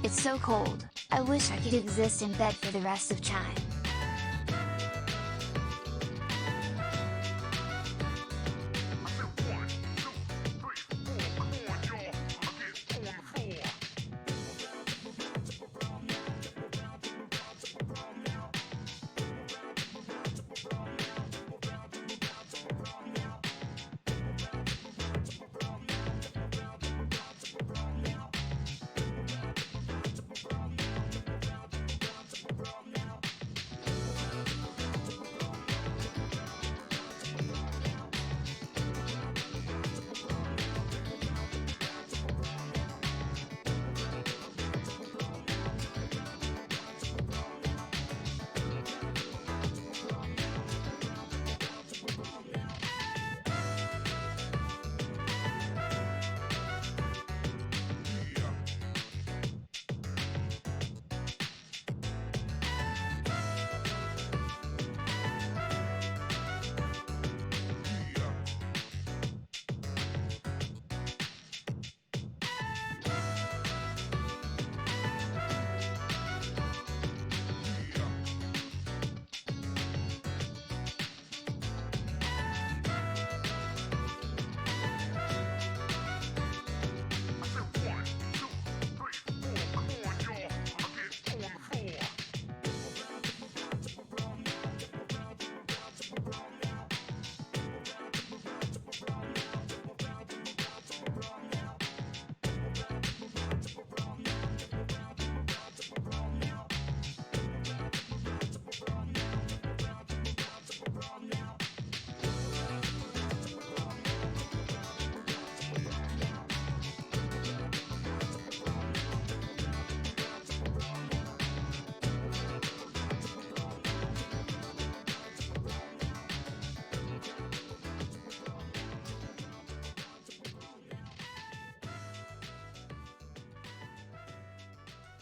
It's so cold. I wish I could exist in bed for the rest of time.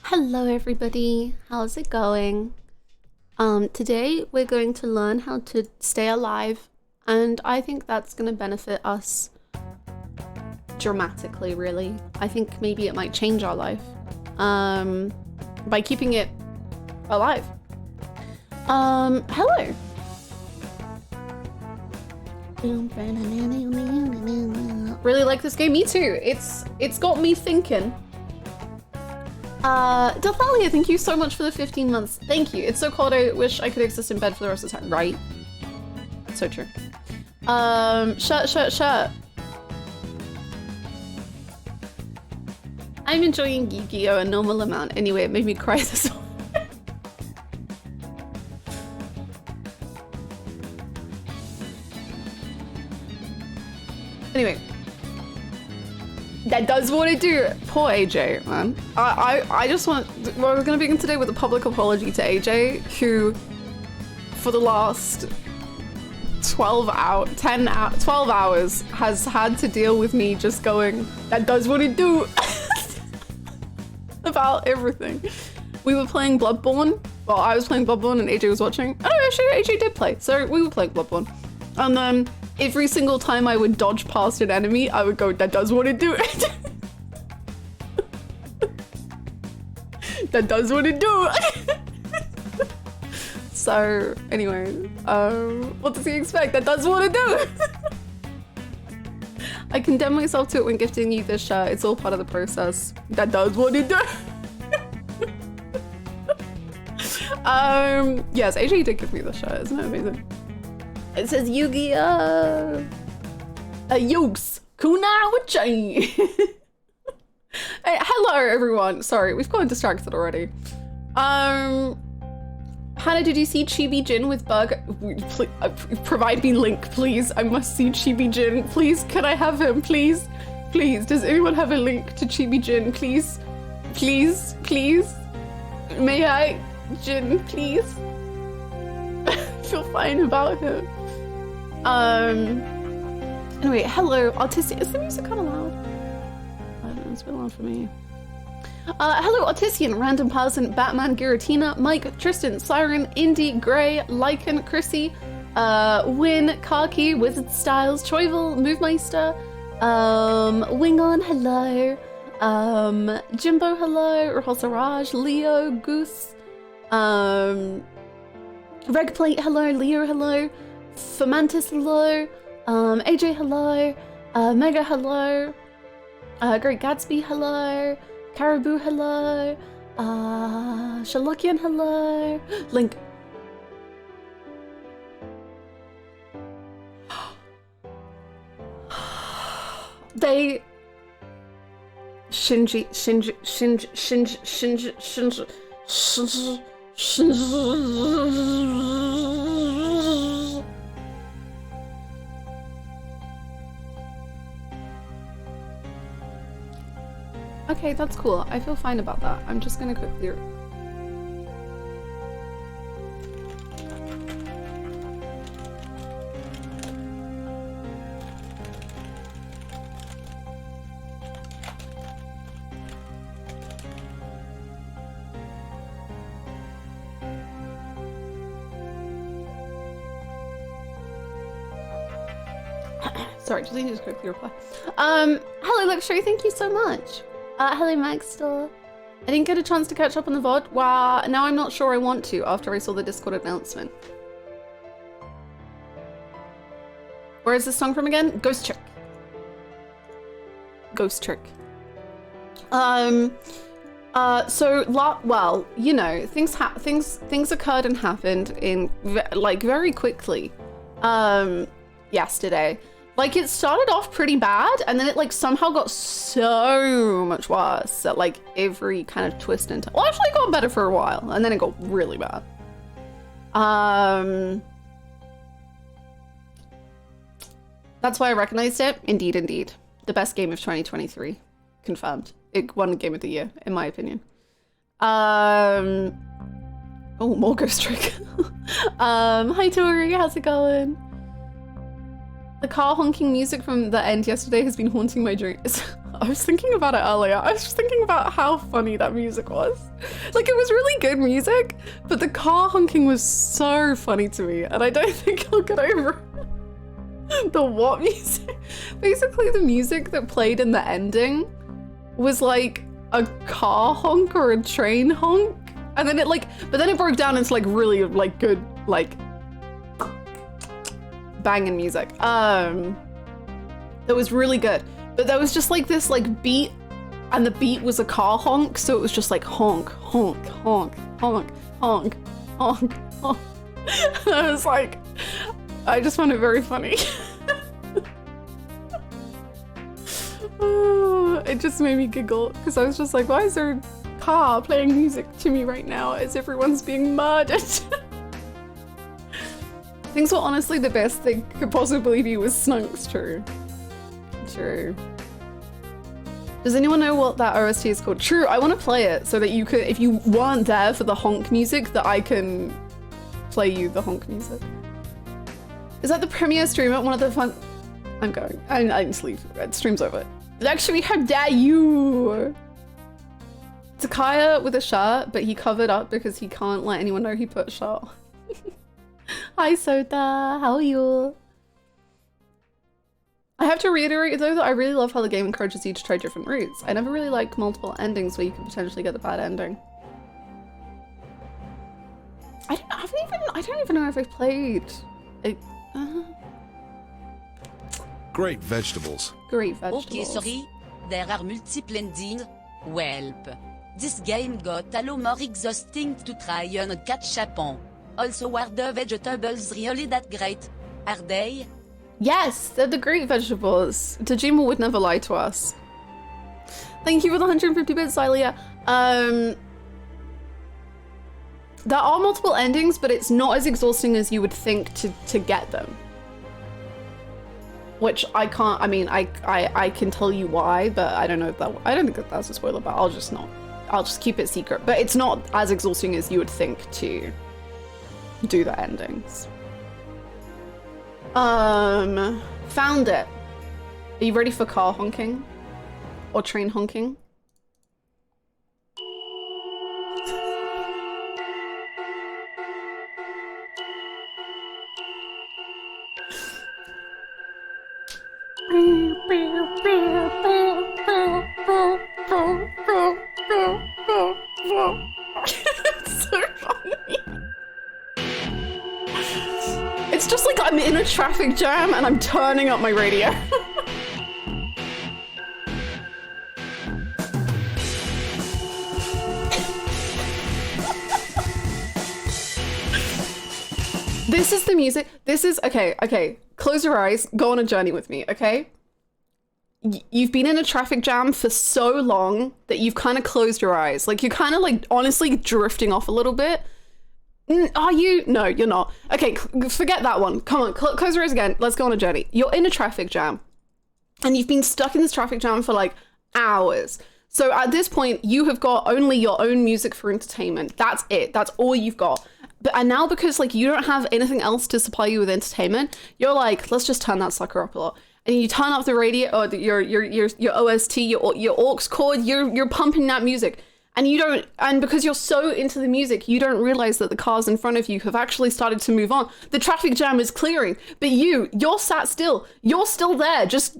Hello everybody, how's it going? Today we're going to learn how to stay alive, and I think that's going to benefit us dramatically, really. I think maybe it might change our life by keeping it alive. Hello. Really like this game, me too. It's got me thinking. Delthalia, thank you so much for the 15 months. Thank you. It's so cold, I wish I could exist in bed for the rest of the time. Right? So true. Shut. I'm enjoying Yu-Gi-Oh! A normal amount. Anyway, it made me cry this one. Anyway. That does what it do. Poor AJ, man. I just want, we're gonna begin today with a public apology to AJ, who for the last 12 hours has had to deal with me just going, that does what it do, about everything. We were playing Bloodborne. Well, I was playing Bloodborne and AJ was watching. Oh, actually, AJ did play. So we were playing Bloodborne. And then every single time I would dodge past an enemy, I would go, that does what it do. That does what it do. So anyway, what does he expect? That does what it do. I condemn myself to it when gifting you this shirt. It's all part of the process. That does what it do. Yes, AJ did give me the shirt. Isn't it amazing? It says Yu-Gi-Oh! Yugs! Kuna Wachai! Hey, hello everyone! Sorry, we've gotten distracted already. Hannah, did you see Chibi Jin with Bug? Provide me link, please. I must see Chibi Jin. Please, can I have him, please? Please, does anyone have a link to Chibi Jin, please? Please, please? May I? Jin, please? I feel fine about him. Anyway, hello, Autistic. Is the music kind of loud? I don't know, it's a bit loud for me. Hello, Autician, Random Person, Batman, Giratina, Mike, Tristan, Siren, Indy, Grey, Lycan, Chrissy, Win, Kaki, Wizard Styles, Troival, Movemeister, Wingon, hello, Jimbo, hello. Rahul Saraj, Leo, Goose, Regplate, hello. Leo, hello. Fermentus, hello. AJ, hello. Mega, hello. Great Gatsby, hello. Caribou, hello. Shalokian, hello. Link. They Shinji Okay, that's cool. I feel fine about that. I'm just gonna quickly Sorry, just need to quickly reply. Hello Luxury, thank you so much. Hello Maxstar. I didn't get a chance to catch up on the VOD. Wow, now I'm not sure I want to after I saw the Discord announcement. Where is this song from again? Ghost Trick. Ghost Trick. Well, you know, things occurred and happened in like very quickly. Yesterday. Like, it started off pretty bad, and then it, like, somehow got so much worse at, like, every kind of twist and well, actually it got better for a while, and then it got really bad. That's why I recognized it. Indeed, indeed. The best game of 2023. Confirmed. It won Game of the Year, in my opinion. Oh, more Ghost Trick. Hi, Tori, how's it going? The car honking music from the end yesterday has been haunting my dreams. I was thinking about it earlier. I was just thinking about how funny that music was. Like, it was really good music, but the car honking was so funny to me, and I don't think I'll get over the what music. Basically, the music that played in the ending was like a car honk or a train honk, and then it but then it broke down into like really like good like banging music. That was really good. But there was just like this like beat, and the beat was a car honk, so it was just like honk, honk, honk, honk, honk, honk, honk. And I was like, I just found it very funny. It just made me giggle because I was just like, why is there a car playing music to me right now as everyone's being murdered? Things were honestly the best they could possibly be with Snunks, true. True. Does anyone know what that OST is called? True, I want to play it so that you could, if you weren't there for the honk music, that I can play you the honk music. Is that the premiere stream at one of the fun? I'm going. I need to leave. Stream's over. Luxury, how dare you? Takaya with a shirt, but he covered up because he can't let anyone know he put a shirt on. Hi Sota, how are you? I have to reiterate though that I really love how the game encourages you to try different routes. I never really like multiple endings where you could potentially get the bad ending. I don't even know if I've played. Great vegetables. Great vegetables. Okay, sorry. There are multiple endings. Welp. This game got a lot more exhausting to try and catch up on. Also, are the vegetables really that great? Are they? Yes, they're the great vegetables. Tajima would never lie to us. Thank you for the 150 bits, Xylia. There are multiple endings, but it's not as exhausting as you would think to get them. Which I can't, I mean, I can tell you why, but I don't know if that, I don't think that that's a spoiler, but I'll just keep it secret. But it's not as exhausting as you would think to do the endings. Found it. Are you ready for car honking? Or train honking? a traffic jam and I'm turning up my radio. This is the music. This is, okay. Close your eyes. Go on a journey with me, okay? You've been in a traffic jam for so long that you've kind of closed your eyes. Like, you're kind of like honestly drifting off a little bit. Are you? No, you're not. Okay, forget that one. Come on, close your eyes again. Let's go on a journey. You're in a traffic jam and you've been stuck in this traffic jam for like hours. So at this point, you have got only your own music for entertainment. That's it. That's all you've got. And now because like you don't have anything else to supply you with entertainment, you're like, let's just turn that sucker up a lot. And you turn up the radio or your OST, your aux cord, you're pumping that music. And because you're so into the music, you don't realize that the cars in front of you have actually started to move on. The traffic jam is clearing, but you're sat still. You're still there, just...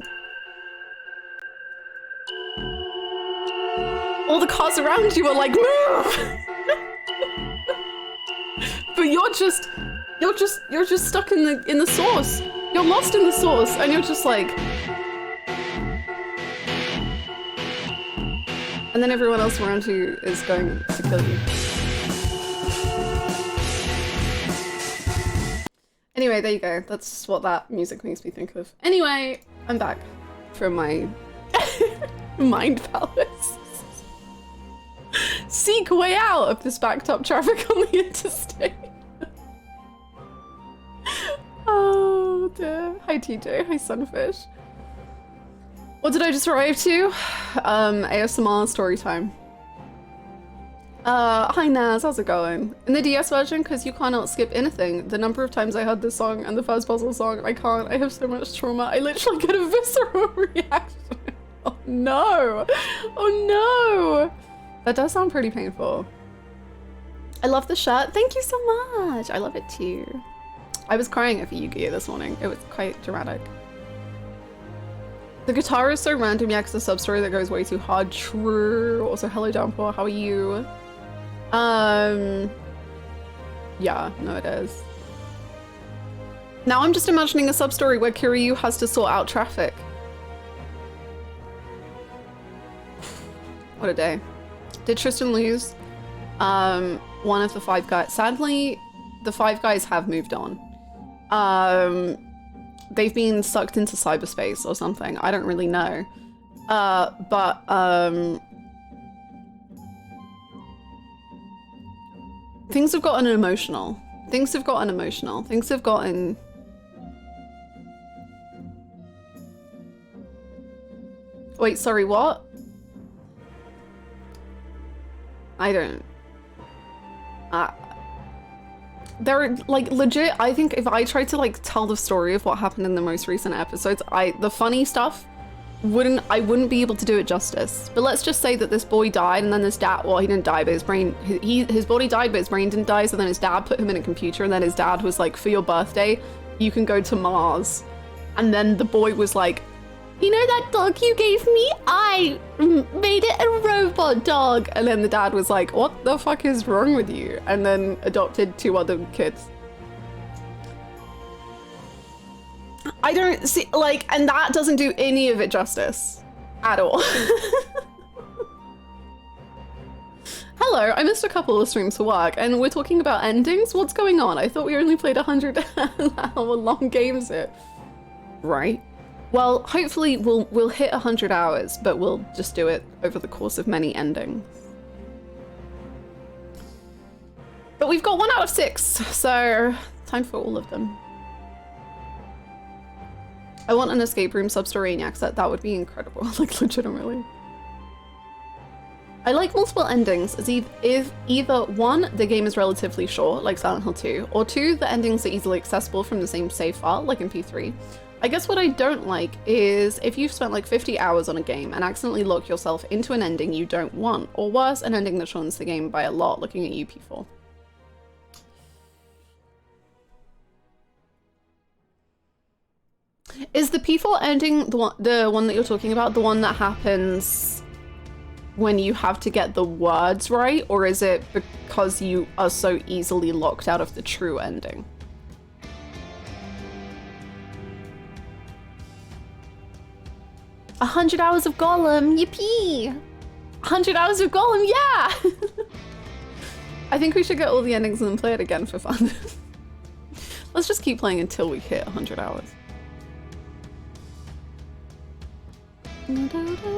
All the cars around you are like, move! But you're just stuck in the source. You're lost in the source, and you're just like... And then everyone else around you is going to kill you. Anyway, there you go. That's what that music makes me think of. Anyway, I'm back from my mind palace. Seek way out of this backed up traffic on the interstate. Oh dear. Hi TJ, hi Sunfish. What did I just arrive to? ASMR story time. Hi Naz, how's it going? In the DS version, because you cannot skip anything. The number of times I heard this song and the first puzzle song, I can't. I have so much trauma. I literally get a visceral reaction. Oh no. Oh no. That does sound pretty painful. I love the shirt. Thank you so much. I love it too. I was crying over Yu-Gi-Oh this morning. It was quite dramatic. The guitar is so random, yeah, because the sub-story that goes way too hard. True. Also, hello Downpour, how are you? Yeah, no it is. Now I'm just imagining a sub-story where Kiryu has to sort out traffic. What a day. Did Tristan lose? One of the 5 guys. Sadly, the 5 guys have moved on. They've been sucked into cyberspace or something. I don't really know. Things have gotten emotional. Things have gotten emotional. Things have gotten... Wait, sorry, what? I don't... They're like legit. I think if I tried to like tell the story of what happened in the most recent episodes, the funny stuff I wouldn't be able to do it justice. But let's just say that this boy died and then his dad, well, he didn't die, but his brain, his body died, but his brain didn't die. So then his dad put him in a computer, and then his dad was like, for your birthday, you can go to Mars. And then the boy was like, you know that dog you gave me? I made it a robot dog. And then the dad was like, what the fuck is wrong with you? And then adopted 2 other kids. I don't see, like, and that doesn't do any of it justice at all. Hello, I missed a couple of streams for work and we're talking about endings? What's going on? I thought we only played 100-hour long games here. Right? Well, hopefully we'll hit 100 hours, but we'll just do it over the course of many endings. But we've got 1 out of 6, so time for all of them. I want an escape room sub-story in Yakuza. That would be incredible, like legitimately. I like multiple endings as if either 1, the game is relatively short, like Silent Hill 2, or 2, the endings are easily accessible from the same save file, like in P3. I guess what I don't like is if you've spent like 50 hours on a game and accidentally lock yourself into an ending you don't want, or worse, an ending that shortens the game by a lot, looking at you, P4. Is the P4 ending the one that you're talking about, the one that happens when you have to get the words right, or is it because you are so easily locked out of the true ending? 100 hours of Golem, yippee! 100 hours of Golem, yeah! I think we should get all the endings and then play it again for fun. Let's just keep playing until we hit 100 hours.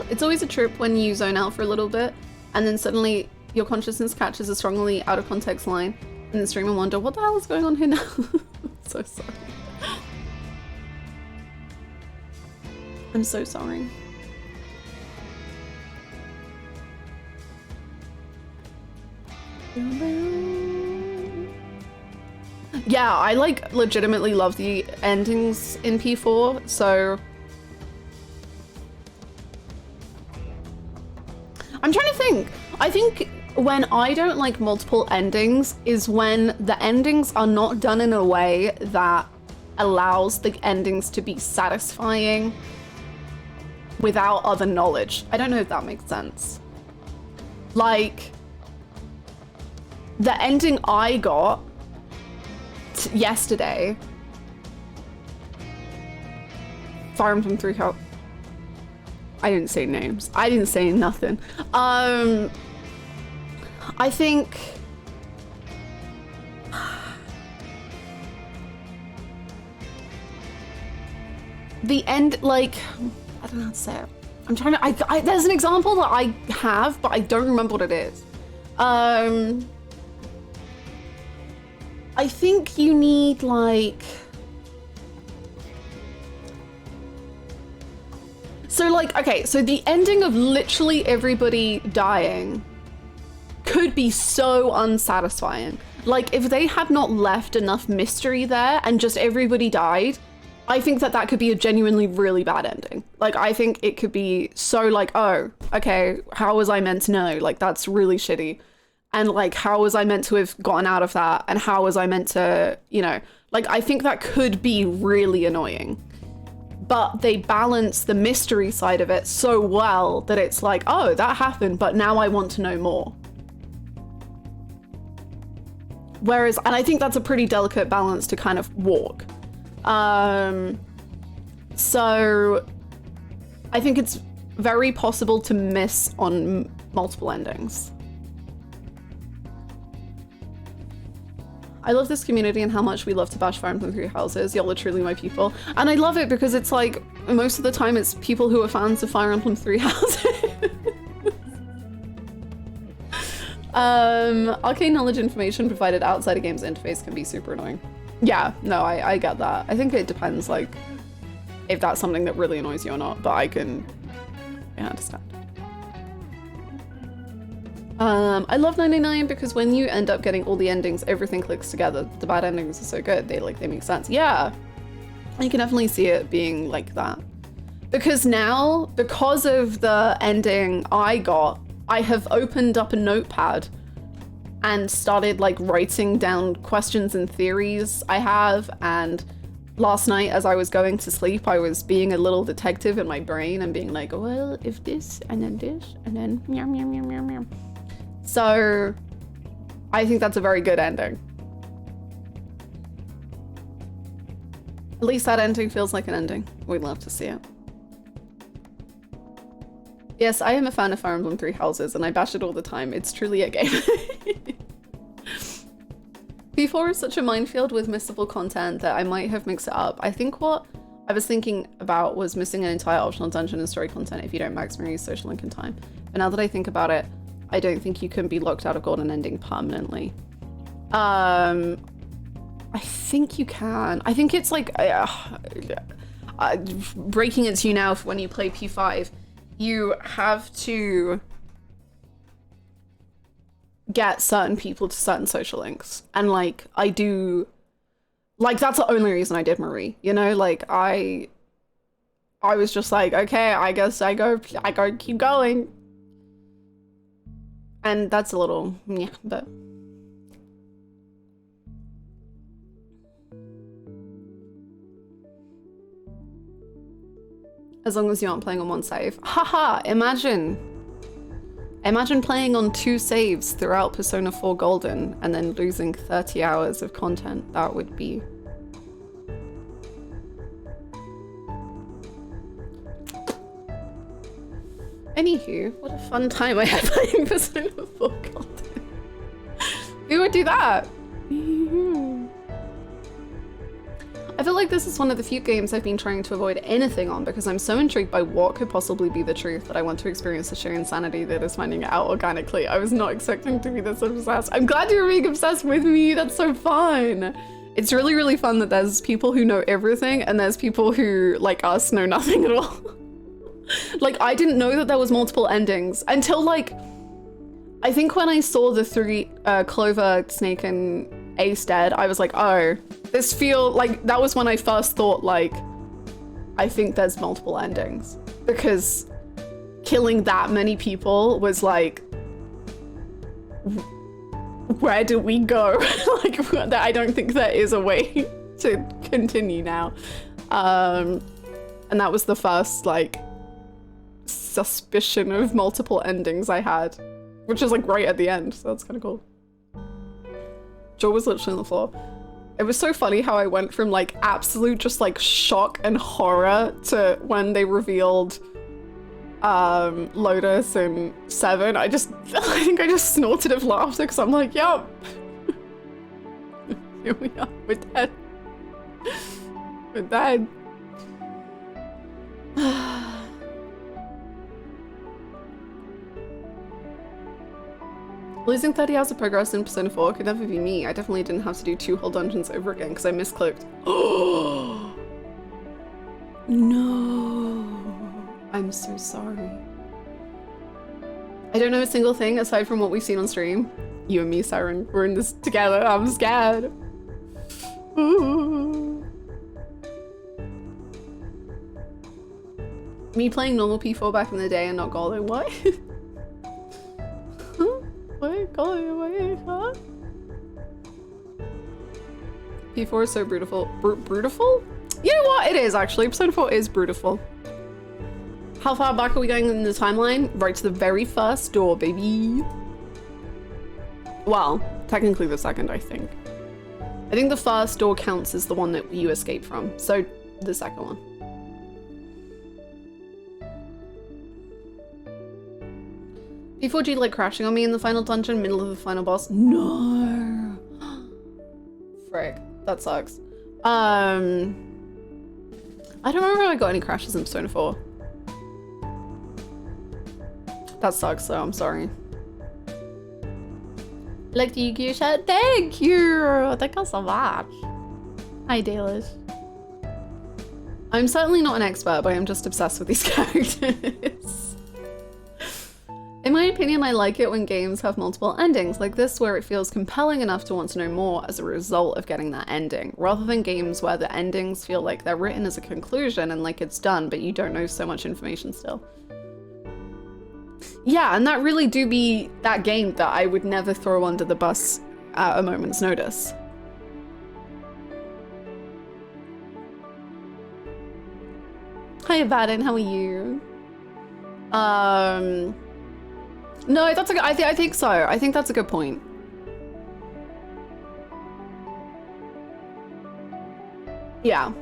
It's always a trip when you zone out for a little bit and then suddenly your consciousness catches a strongly out of context line and the streamer wonder, what the hell is going on here now? So sorry. I'm so sorry. Yeah, I like legitimately love the endings in P4, so I'm trying to think. I think when I don't like multiple endings is when the endings are not done in a way that allows the endings to be satisfying without other knowledge. I don't know if that makes sense. Like, the ending I got yesterday, Fire Emblem 3 Houses. I didn't say names. I didn't say nothing. I think the end, like, I don't know how to say it. I'm trying to, there's an example that I have, but I don't remember what it is. I think you need, like, so like, okay, so the ending of literally everybody dying could be so unsatisfying. Like, if they had not left enough mystery there and just everybody died, I think that that could be a genuinely really bad ending. Like, I think it could be so like, oh, okay, how was I meant to know? Like, that's really shitty. And like, how was I meant to have gotten out of that? And how was I meant to, you know, like, I think that could be really annoying. But they balance the mystery side of it so well that it's like, oh, that happened, but now I want to know more. Whereas, and I think that's a pretty delicate balance to kind of walk. So I think it's very possible to miss on multiple endings. I love this community and how much we love to bash Fire Emblem 3 Houses. Y'all are truly my people. And I love it because it's like, most of the time it's people who are fans of Fire Emblem 3 Houses. Arcane knowledge information provided outside a game's interface can be super annoying. Yeah, no, I get that. I think it depends, like, if that's something that really annoys you or not, but I can understand. I love 99 because when you end up getting all the endings, everything clicks together. The bad endings are so good, they make sense. Yeah, you can definitely see it being like that. Because now, because of the ending I got, I have opened up a notepad and started like writing down questions and theories I have. And last night as I was going to sleep, I was being a little detective in my brain and being like, well, if this and then meow, meow, meow, meow, meow. So I think that's a very good ending. At least that ending feels like an ending. We'd love to see it. Yes, I am a fan of Fire Emblem 3 Houses and I bash it all the time. It's truly a game. P4 is such a minefield with missable content that I might have mixed it up. I think what I was thinking about was missing an entire optional dungeon and story content if you don't maximum use social link in time. But now that I think about it, I don't think you can be locked out of Golden Ending permanently. I think you can. I think it's like, breaking it to you now for when you play P5, you have to get certain people to certain social links. And like, I do, like, that's the only reason I did Marie, you know, like I was just like, okay, I guess I go keep going. And that's a little, yeah, but. As long as you aren't playing on one save. Haha, imagine playing on 2 saves throughout Persona 4 Golden and then losing 30 hours of content. That would be... Anywho, what a fun time I had playing Persona 4 content. Who would do that? I feel like this is one of the few games I've been trying to avoid anything on because I'm so intrigued by what could possibly be the truth that I want to experience the sheer insanity that is finding it out organically. I was not expecting to be this obsessed. I'm glad you're being obsessed with me. That's so fun. It's really, really fun that there's people who know everything and there's people who, like us, know nothing at all. Like, I didn't know that there was multiple endings until, like, I think when I saw the 3 Clover, Snake, and Ace dead, I was like, oh, this feel like that was when I first thought, like, I think there's multiple endings because killing that many people was like, where do we go? Like, I don't think there is a way to continue now. And that was the first, like, suspicion of multiple endings I had, which is like right at the end, so that's kind of cool. Joe was literally on the floor. It was so funny how I went from like absolute just like shock and horror to when they revealed Lotus and Seven. I think I just snorted of laughter because I'm like, yup. Here we are, we're dead. We're dead. Losing 30 hours of progress in Persona 4 could never be me. I definitely didn't have to do 2 whole dungeons over again because I misclicked. Oh no. I'm so sorry. I don't know a single thing aside from what we've seen on stream. You and me, Siren, we're in this together. I'm scared. Ooh. Me playing normal P4 back in the day and not Golden. What? Wait, huh? P4 is so beautiful. Brutiful? You know what? It is actually. Persona 4 is beautiful. How far back are we going in the timeline? Right to the very first door, baby. Well, technically the second, I think. I think the first door counts as the one that you escape from. So the second one. P4G like crashing on me in the final dungeon, middle of the final boss. No. Frick. That sucks. I don't remember if I got any crashes in Persona 4. That sucks, so I'm sorry. Like the Yu-Gi-Oh shirt? Thank you! Thank you so much. Hi, Dalish. I'm certainly not an expert, but I'm just obsessed with these characters. In my opinion, I like it when games have multiple endings, like this where it feels compelling enough to want to know more as a result of getting that ending, rather than games where the endings feel like they're written as a conclusion and like it's done, but you don't know so much information still. Yeah, and that really do be that game that I would never throw under the bus at a moment's notice. Hi, Abaddon, how are you? No, that's a good, I think so. I think that's a good point. Yeah.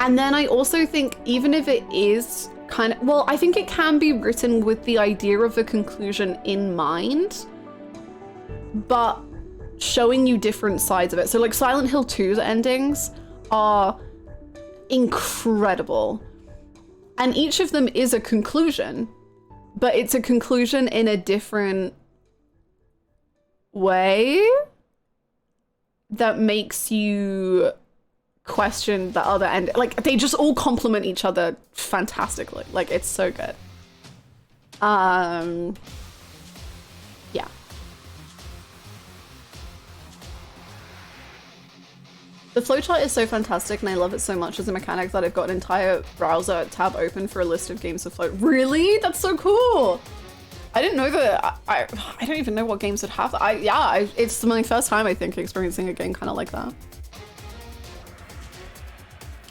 And then I also think even if it is kind of, well, I think it can be written with the idea of a conclusion in mind, but showing you different sides of it. So like Silent Hill 2's endings are incredible. And each of them is a conclusion, but it's a conclusion in a different way that makes you question the other end. Like, they just all complement each other fantastically. Like, it's so good. Yeah. The flowchart is so fantastic and I love it so much as a mechanic that I've got an entire browser tab open for a list of games with flow. Really? That's so cool. I didn't know that. I don't even know what games would have that. It's my first time, I think, experiencing a game kind of like that.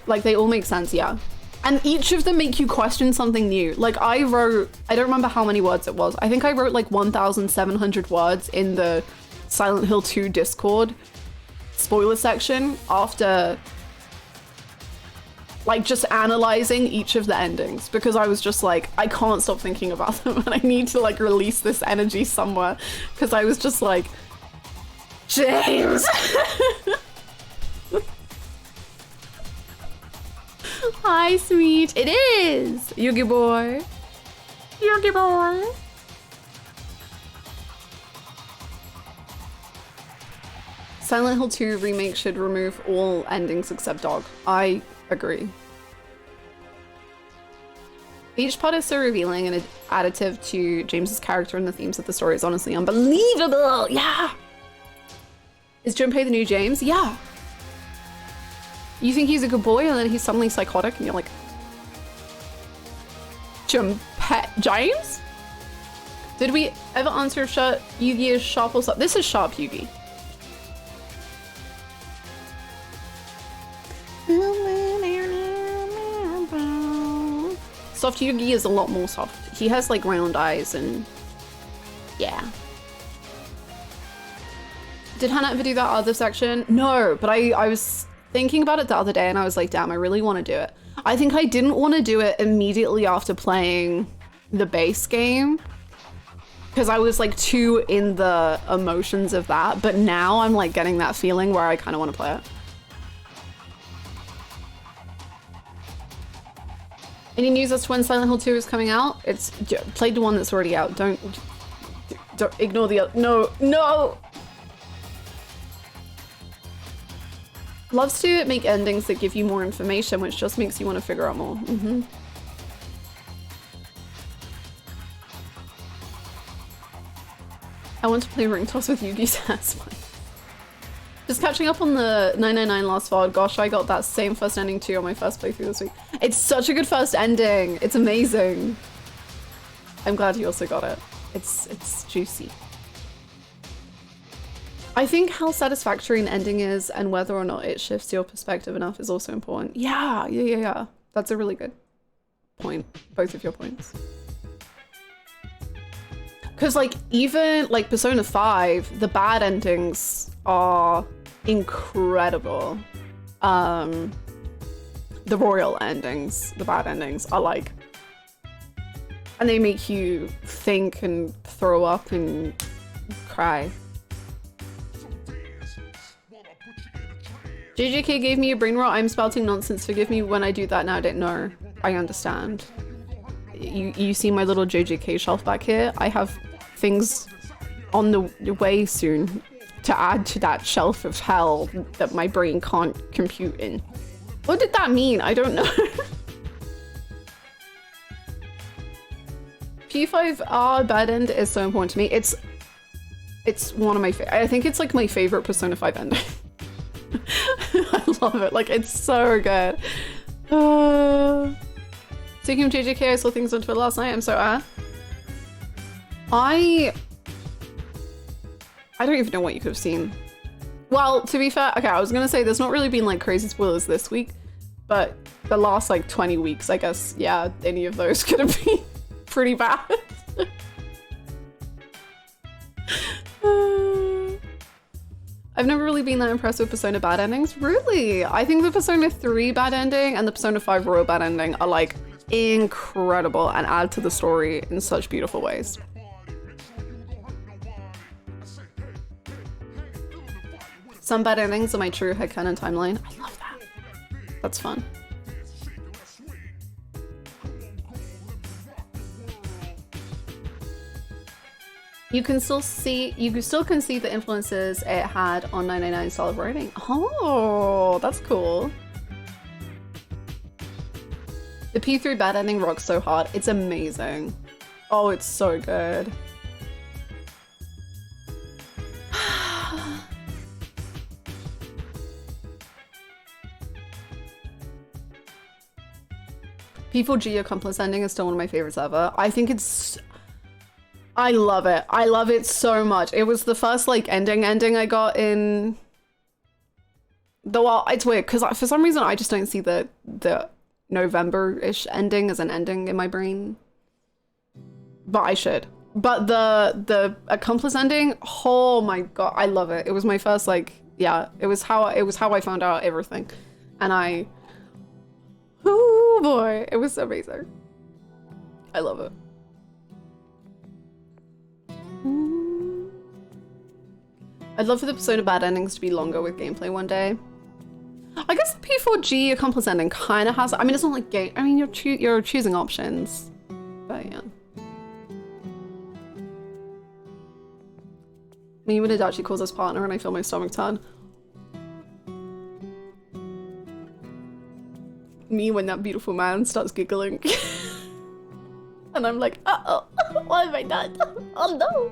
Like, they all make sense, yeah. And each of them make you question something new. Like, I don't remember how many words it was. I think I wrote like 1,700 words in the Silent Hill 2 Discord spoiler section after like just analyzing each of the endings because I was just like, I can't stop thinking about them and I need to like release this energy somewhere because I was just like, James! Hi, sweet. It is! Yugi boy. Yugi boy. Silent Hill 2 remake should remove all endings except Dog. I agree. Each part is so revealing and additive to James's character and the themes of the story is honestly unbelievable. Yeah. Is Junpei the new James? Yeah. You think he's a good boy and then he's suddenly psychotic and you're like, Junpei James? Did we ever answer if Yugi is sharp or something? This is sharp Yugi. Soft Yugi is a lot more soft. He has like round eyes and yeah. Did Hannah ever do that other section? No, but I was thinking about it the other day and I was like, damn, I really want to do it. I think I didn't want to do it immediately after playing the base game because I was like too in the emotions of that. But now I'm like getting that feeling where I kind of want to play it. Any news as to when Silent Hill 2 is coming out? It's played the one that's already out. Don't ignore the other. No. Loves to make endings that give you more information, which just makes you want to figure out more. I want to play Ring Toss with Yugi's ass. Just catching up on the 999 Last VOD. Gosh, I got that same first ending too on my first playthrough this week. It's such a good first ending. It's amazing. I'm glad you also got it. It's juicy. I think how satisfactory an ending is and whether or not it shifts your perspective enough is also important. Yeah. That's a really good point. Both of your points. Because like even like Persona 5, the bad endings are incredible. The royal endings, the bad endings are like, and they make you think and throw up and cry. JJK gave me a brain rot. I'm spouting nonsense. Forgive me when I do that now. I didn't know. I understand. You see my little JJK shelf back here? I have things on the way soon to add to that shelf of hell that my brain can't compute in. What did that mean? I don't know. P5R bad end is so important to me. It's one of my I think it's like my favorite Persona 5 ending. I love it. Like it's so good. Speaking of JJK, I saw things on Twitter last night. I'm so I don't even know what you could have seen. Well, to be fair, okay, I was gonna say there's not really been like crazy spoilers this week, but the last like 20 weeks, I guess, yeah, any of those could have been pretty bad. I've never really been that impressed with Persona bad endings. Really? I think the Persona 3 bad ending and the Persona 5 Royal bad ending are like incredible and add to the story in such beautiful ways. Some bad endings are my true headcanon timeline. I love that. That's fun. You can still see the influences it had on 999 style of writing. Oh, that's cool. The P3 bad ending rocks so hard. It's amazing. Oh, it's so good. P4G Accomplice ending is still one of my favorites ever. I think it's... I love it. I love it so much. It was the first like ending I got in... Well, it's weird because for some reason I just don't see the November-ish ending as an ending in my brain. But I should. But the Accomplice ending, oh my god, I love it. It was my first like, yeah, it was how I found out everything. And Oh boy, it was amazing. I love it. I'd love for the Persona bad endings to be longer with gameplay one day. I guess the P4G accomplice ending kind of has. I mean, it's not like game. I mean, you're choosing options, but yeah. Me when Adachi calls us partner and I feel my stomach turn. Me when that beautiful man starts giggling. And I'm like, uh-oh, what have I done? Oh no.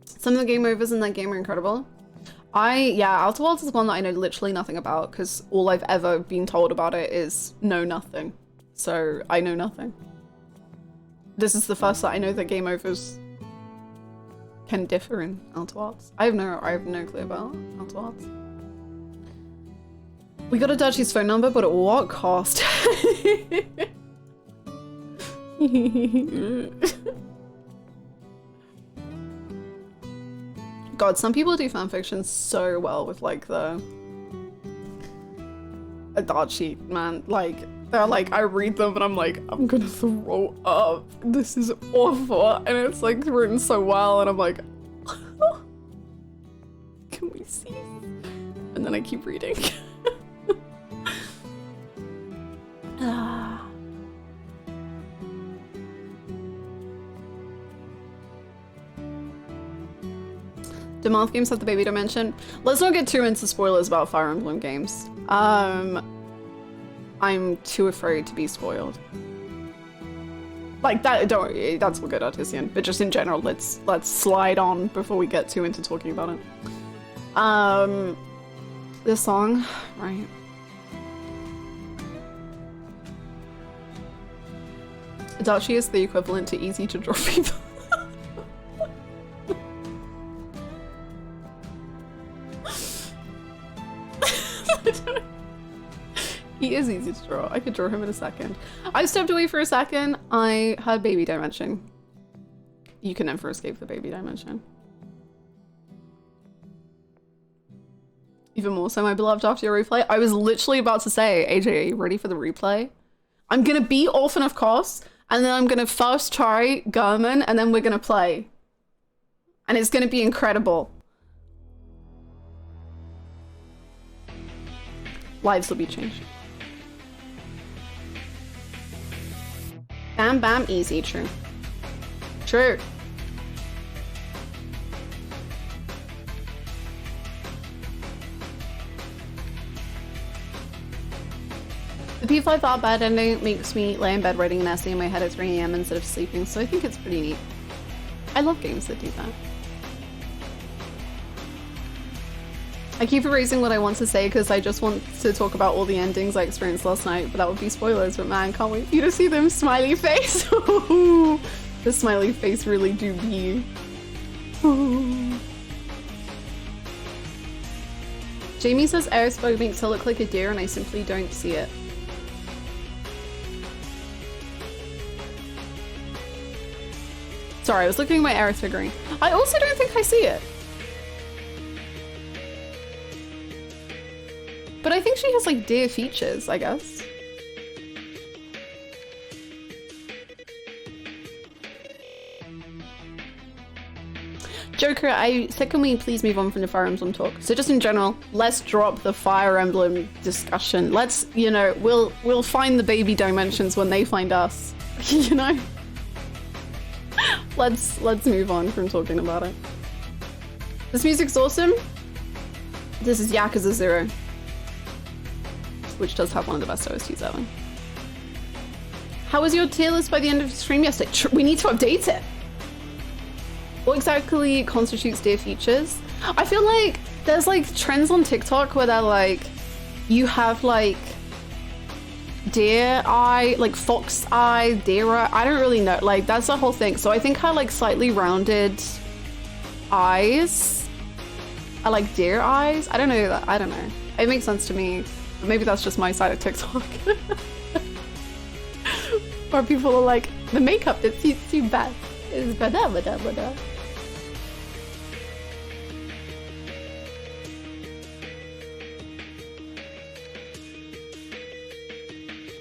Some of the game overs in that game are incredible. Outer Worlds is one that I know literally nothing about because all I've ever been told about it is know nothing. So I know nothing. This is the first that I know that game overs can differ in Outer Worlds. I have no clue about Outer Worlds. We got Adachi's phone number, but at what cost? God, some people do fanfiction so well with like the Adachi, man. Like, they're like, I read them and I'm like, I'm gonna throw up. This is awful. And it's like written so well and I'm like, can we see? And then I keep reading. Do Marth games have the baby dimension? Let's not get too into spoilers about Fire Emblem games. I'm too afraid to be spoiled. Like that, don't worry, that's all good, Artisan. But just in general, let's slide on before we get too into talking about it. This song, right? Adachi is the equivalent to easy to draw people. He is easy to draw. I could draw him in a second. I stepped away for a second. I had baby dimension. You can never escape the baby dimension. Even more so, my beloved, after your replay. I was literally about to say, AJ, are you ready for the replay? I'm gonna be Orphan of Kos, and then I'm gonna first try German, and then we're gonna play. And it's gonna be incredible. Lives will be changed. Bam bam easy, true. True. The P5 bad ending makes me lay in bed writing an essay in my head at 3 AM instead of sleeping, so I think it's pretty neat. I love games that do that. I keep erasing what I want to say because I just want to talk about all the endings I experienced last night, but that would be spoilers, but man, can't wait for you to see them smiley face. The smiley face really do be. Jamie says Erisburg makes her look like a deer and I simply don't see it. Sorry, I was looking at my Eris figurine. I also don't think I see it. But I think she has like deer features, I guess. Joker, can we please move on from the Fire Emblem talk? So just in general, let's drop the Fire Emblem discussion. Let's, you know, we'll find the baby dimensions when they find us. You know? Let's move on from talking about it. This music's awesome. This is Yakuza 0. Which does have one of the best OSTs ever. How was your tier list by the end of the stream yesterday? We need to update it. What exactly constitutes deer features? I feel like there's like trends on TikTok where they're like, you have like deer eye, like fox eye, deer eye. I don't really know. Like that's the whole thing. So I think her like slightly rounded eyes are like deer eyes. I don't know that. I don't know. It makes sense to me. Maybe that's just my side of TikTok. Where people are like, the makeup that suits you best is bada bada bada.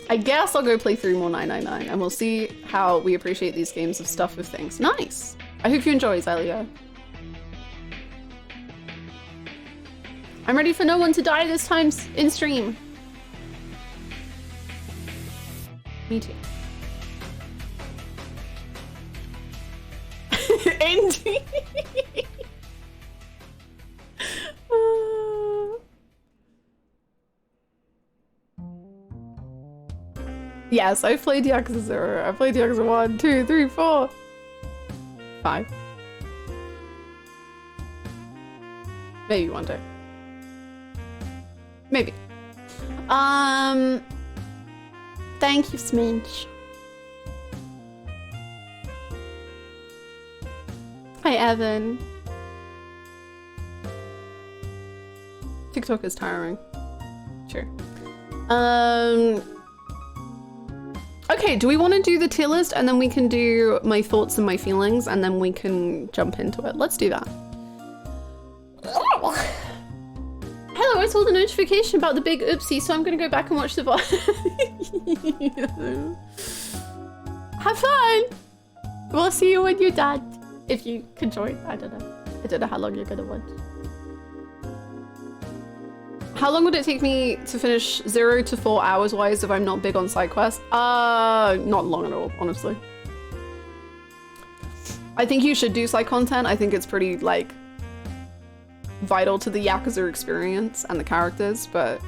I guess I'll go play 3 more 999 and we'll see how we appreciate these games of stuff with things. Nice! I hope you enjoy, Zelia. I'm ready for no one to die this time in stream. Me too. Indeed. Yes, I've played Yakuza 0. I've played Yakuza 1, 2, 3, 4, 5. Maybe one day. Maybe. Thank you, Sminch. Hi, Evan. TikTok is tiring. Sure. Okay, do we want to do the tier list and then we can do my thoughts and my feelings and then we can jump into it? Let's do that. Hello, I saw the notification about the big oopsie, so I'm gonna go back and watch the VOD. Have fun! We'll see you when you're done. If you can join, I don't know. I don't know how long you're gonna watch. How long would it take me to finish 0 to 4 hours wise if I'm not big on side quests? Not long at all, honestly. I think you should do side content. I think it's pretty, like, vital to the Yakuza experience and the characters, but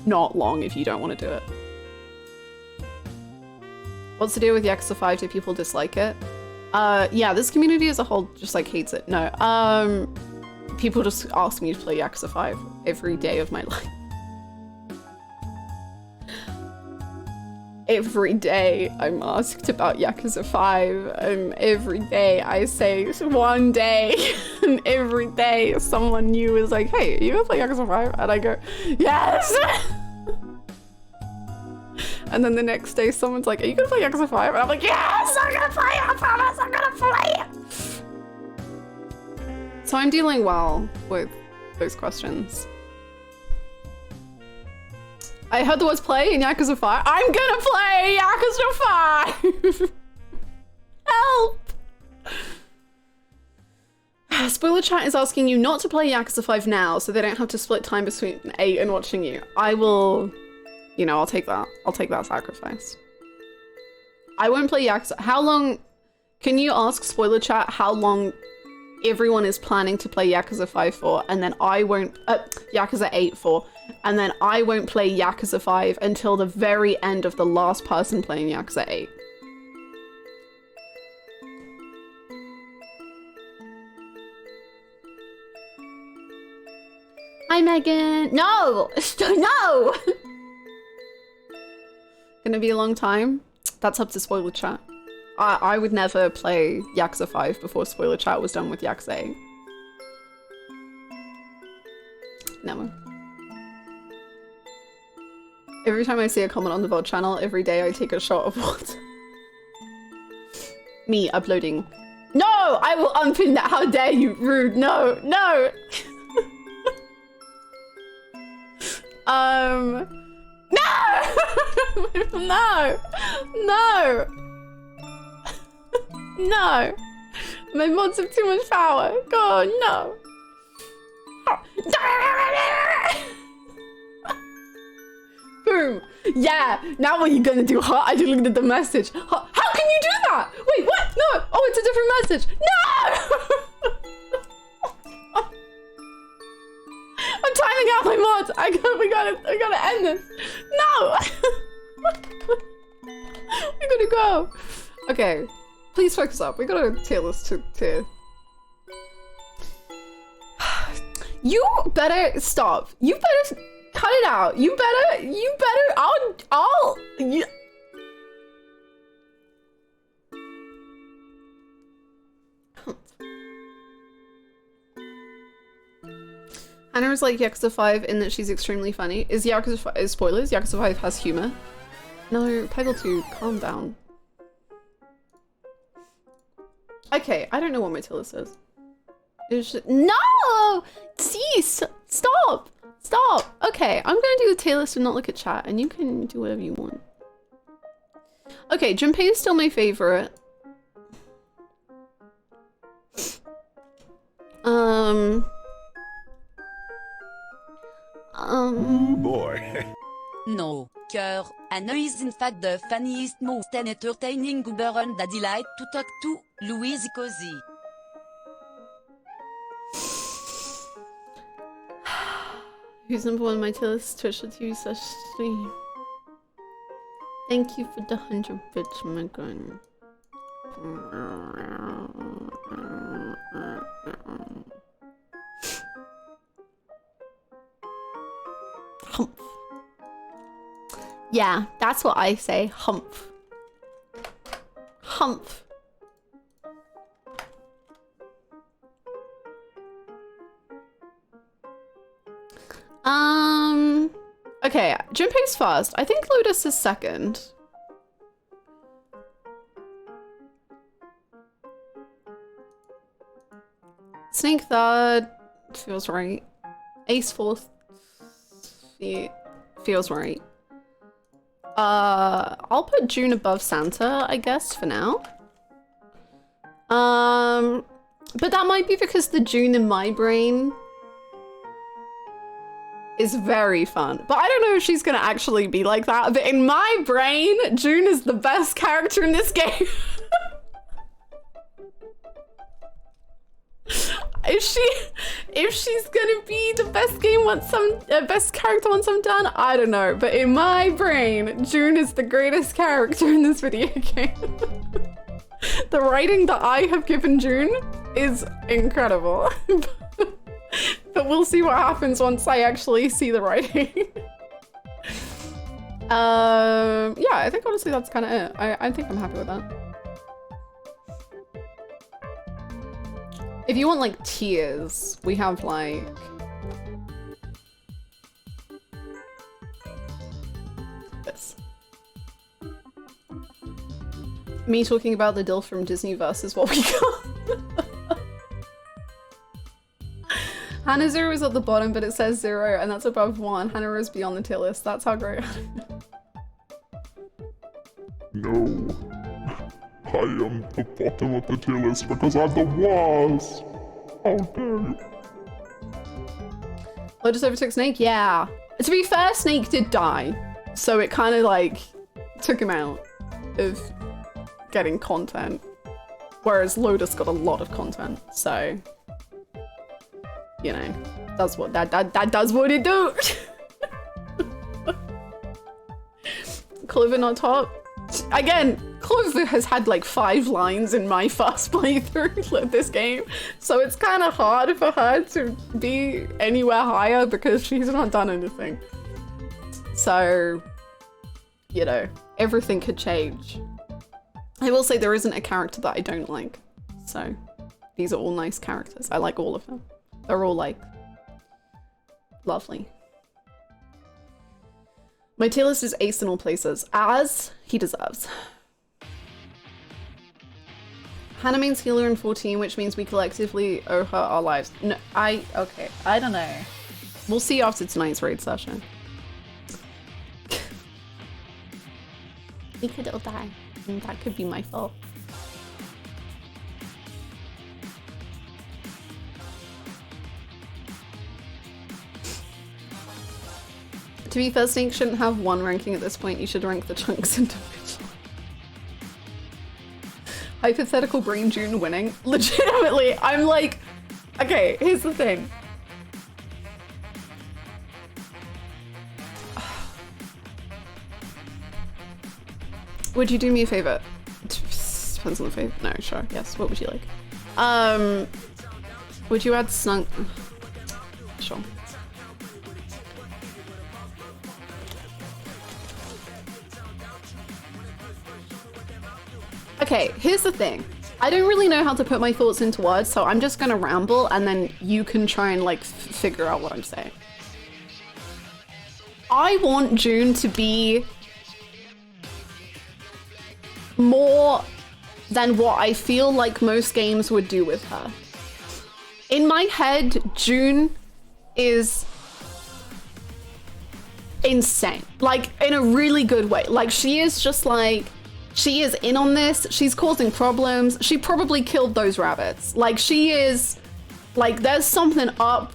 not long if you don't want to do it. What's the deal with Yakuza 5? Do people dislike it? Yeah, this community as a whole just like hates it. No, people just ask me to play Yakuza 5 every day of my life. Every day I'm asked about Yakuza 5, and every day I say one day, and every day someone new is like, hey, are you gonna play Yakuza 5? And I go, yes! And then the next day someone's like, are you gonna play Yakuza 5? And I'm like, yes, I'm gonna play it, I promise, I'm gonna play it! So I'm dealing well with those questions. I heard the words play in Yakuza 5. I'm gonna play Yakuza 5! Help! Spoiler chat is asking you not to play Yakuza 5 now, so they don't have to split time between 8 and watching you. I will, you know, I'll take that. I'll take that sacrifice. I won't play Yakuza. How long, can you ask spoiler chat how long everyone is planning to play Yakuza 5 for, and then I won't, Yakuza 8 for, and then I won't play Yakuza 5 until the very end of the last person playing Yakuza 8. Hi, Megan. No! No! Gonna be a long time? That's up to spoiler chat. I would never play Yakuza 5 before spoiler chat was done with Yakuza 8. Never. Every time I see a comment on the VOD channel, every day I take a shot of water. Me uploading. No! I will unpin that! How dare you! Rude! No! No! No! No! No! No! My mods have too much power. God, no! Boom! Yeah! Now what are you gonna do, huh? I just looked at the message. Huh? How can you do that? Wait, what? No! Oh, it's a different message. No! I'm timing out my mods. We gotta end this. No! We gotta go. Okay. Please focus up. We gotta tier this to tier. You better stop. You better cut it out. You better, you. Hannah was like Yakuza 5 in that she's extremely funny. Is Yakuza 5, spoilers, Yakuza 5 has humor. No, Peggle 2, calm down. Okay, I don't know what my tier list is. No! Cease! Stop! Stop! Okay, I'm gonna do the tier list and not look at chat, and you can do whatever you want. Okay, Junpei is still my favorite. Boy. No, cœur, Anna is in fact the funniest, most entertaining Uber and a delight to talk to, Louise Cozy. Who's number one on my tier list? Twitch.tv/stream. Thank you for the 100 bits, my gun. Humph. Yeah, that's what I say. Humph. Humph. Okay, Junpei's first. I think Lotus is second. Snake third. Feels right. Ace fourth. Feels right. I'll put June above Santa, I guess, for now. But that might be because the June in my brain is very fun. But I don't know if she's gonna actually be like that. But in my brain, June is the best character in this game. If she's gonna be the best game once best character once I'm done, I don't know. But in my brain, June is the greatest character in this video game. The writing that I have given June is incredible. But we'll see what happens once I actually see the writing. Yeah, I think honestly that's kind of it. I think I'm happy with that. If you want like tiers, we have like this. Me talking about the DILF from Disney versus what we got. Hannah Zero is at the bottom, but it says 0, and that's above 1. Hannah is beyond the tier list. That's how great. No. I am the bottom of the tier list because I'm the worst. How dare you? Lotus overtook Snake? Yeah. To be fair, Snake did die. So it kind of like took him out of getting content. Whereas Lotus got a lot of content. So, you know, that's what that does what it do. Clover not top. Again, Clover has had like 5 lines in my first playthrough of this game, so it's kind of hard for her to be anywhere higher because she's not done anything. So, you know, everything could change. I will say there isn't a character that I don't like, so these are all nice characters. I like all of them. They're all like lovely. My tier list is ace in all places, as he deserves. Hannah means healer in 14, which means we collectively owe her our lives. No, okay, I don't know. We'll see after tonight's raid session. We could all die, and that could be my fault. To be fair, Snake shouldn't have 1 ranking at this point. You should rank the chunks individually. Hypothetical Brain June winning. Legitimately, I'm like, okay, here's the thing. Would you do me a favor? Depends on the favor. No, sure. Yes. What would you like? Would you add Snunk? Sure. Okay, here's the thing. I don't really know how to put my thoughts into words, so I'm just gonna ramble and then you can try and like figure out what I'm saying. I want June to be more than what I feel like most games would do with her. In my head, June is insane, like in a really good way. Like she is just like, she is in on this. She's causing problems. She probably killed those rabbits. Like she is, like there's something up.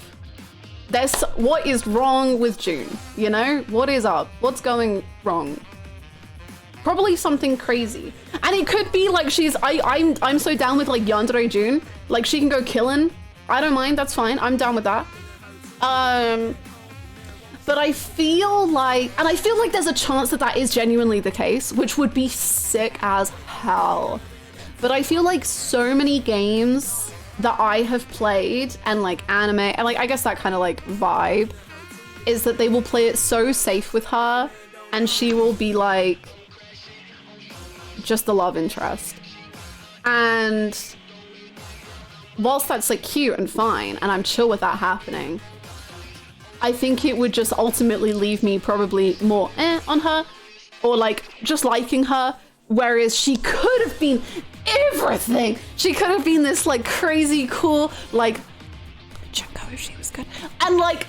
What is wrong with June? You know, what is up? What's going wrong? Probably something crazy. And it could be like I'm so down with like Yandere June. Like she can go killing. I don't mind, that's fine. I'm down with that. But I feel like there's a chance that that is genuinely the case, which would be sick as hell. But I feel like so many games that I have played and like anime, and like I guess that kind of like vibe, is that they will play it so safe with her and she will be like just the love interest. And whilst that's like cute and fine and I'm chill with that happening, I think it would just ultimately leave me probably more on her, or like just liking her, whereas she could have been everything. She could have been this like crazy cool like Junko if she was good, and like,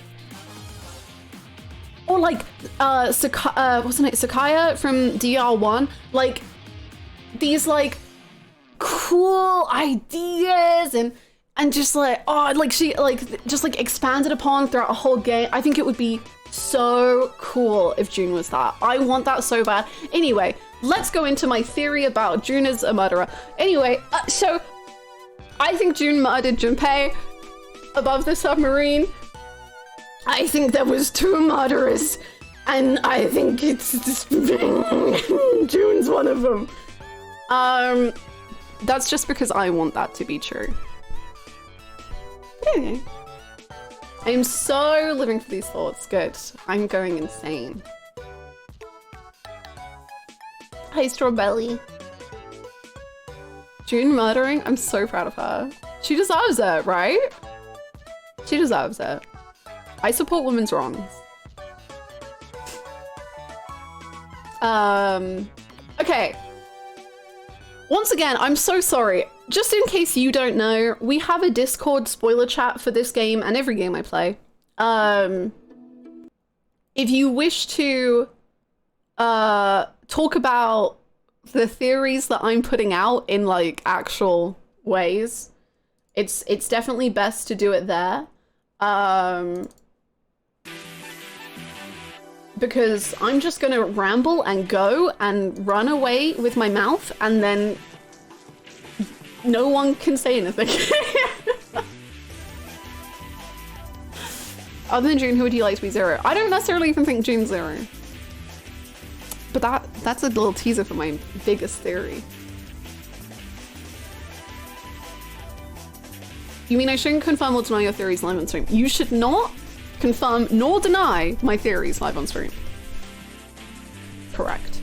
or like wasn't it Sakaya from DR1, like these like cool ideas and just like, oh, like she like just like expanded upon throughout a whole game. I think it would be so cool if June was that. I want that so bad. Anyway, let's go into my theory about June as a murderer. Anyway, so I think June murdered Junpei above the submarine. I think there was 2 murderers, and I think it's June's one of them. That's just because I want that to be true. Okay. I'm so living for these thoughts. Good. I'm going insane. Hey, Strawbelly. June murdering? I'm so proud of her. She deserves it, right? She deserves it. I support women's wrongs. Okay. Once again, I'm so sorry. Just in case you don't know, we have a Discord spoiler chat for this game and every game I play. If you wish to talk about the theories that I'm putting out in like actual ways, it's definitely best to do it there. Because I'm just gonna ramble and go and run away with my mouth, and then no one can say anything. Other than June, who would you like to be Zero? I don't necessarily even think June's Zero. But that's a little teaser for my biggest theory. You mean I shouldn't confirm or deny your theories live on stream? You should not confirm nor deny my theories live on stream. Correct.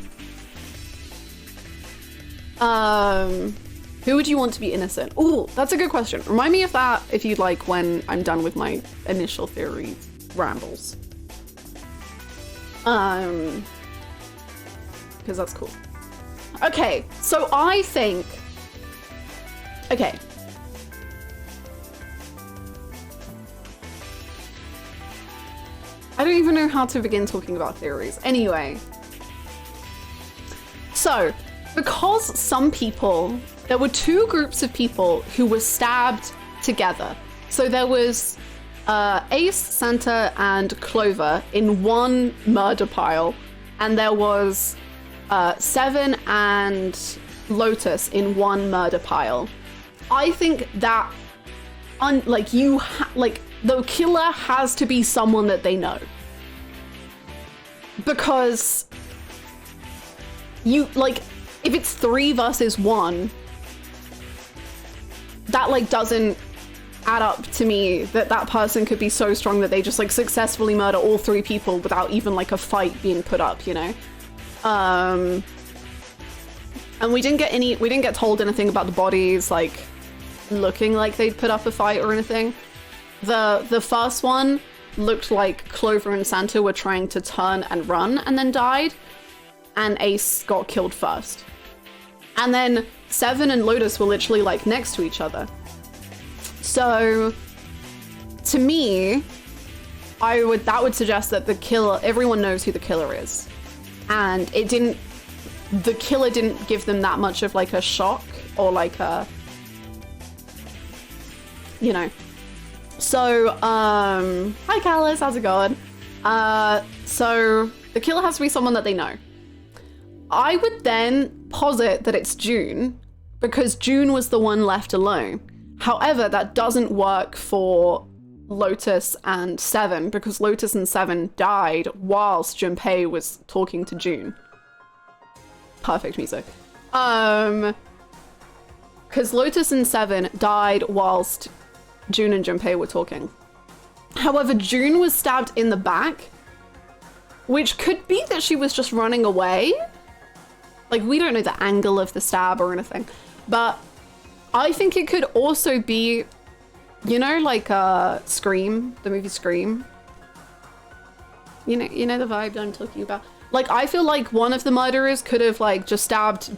Who would you want to be innocent? Ooh, that's a good question. Remind me of that if you'd like when I'm done with my initial theory rambles. Because that's cool. Okay, so I think... Okay. I don't even know how to begin talking about theories. Anyway. So, because some people... There were 2 groups of people who were stabbed together. So there was Ace, Santa, and Clover in one murder pile. And there was Seven and Lotus in one murder pile. I think that, the killer has to be someone that they know. Because if it's 3 versus 1, that doesn't add up to me that person could be so strong that they just successfully murder all 3 people without even a fight being put up, you know? And we didn't get told anything about the bodies looking like they'd put up a fight or anything. The first one looked like Clover and Santa were trying to turn and run and then died, and Ace got killed first. And then Seven and Lotus were literally next to each other. So to me, that would suggest that the killer, everyone knows who the killer is. And the killer didn't give them that much of like a shock or like a, you know. So, hi Callis, how's it going? So the killer has to be someone that they know. I would then posit that it's June because June was the one left alone. However, that doesn't work for Lotus and Seven because Lotus and Seven died whilst Junpei was talking to June. Perfect music. Because Lotus and Seven died whilst June and Junpei were talking. However, June was stabbed in the back, which could be that she was just running away. Like, we don't know the angle of the stab or anything, but I think it could also be, you know, like Scream, the movie Scream. You know the vibe I'm talking about. Like, I feel like one of the murderers could have like just stabbed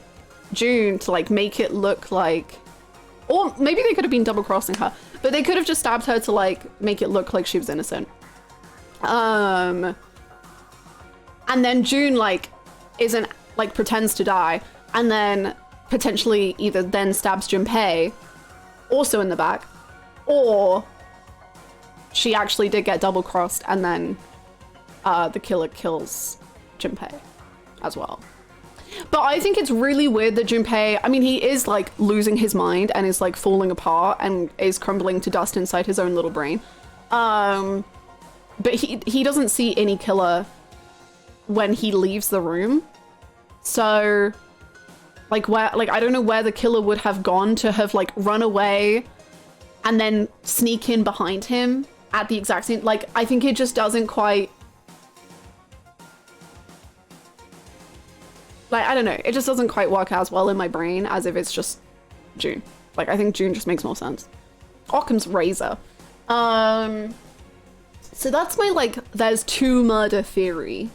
June to like make it look like, or maybe they could have been double crossing her, but they could have just stabbed her to like make it look like she was innocent. And then June like isn't like pretends to die and then potentially either then stabs Junpei also in the back, or she actually did get double crossed and then the killer kills Junpei as well. But I think it's really weird that Junpei, I mean, he is like losing his mind and is like falling apart and is crumbling to dust inside his own little brain. But he doesn't see any killer when he leaves the room. So like I don't know where the killer would have gone to have like run away and then sneak in behind him at the exact same, like, I think it just doesn't quite, like, I don't know, it just doesn't quite work as well in my brain as if it's just June. Like, I think June just makes more sense. Occam's razor. So that's my, like, there's two murderers theory.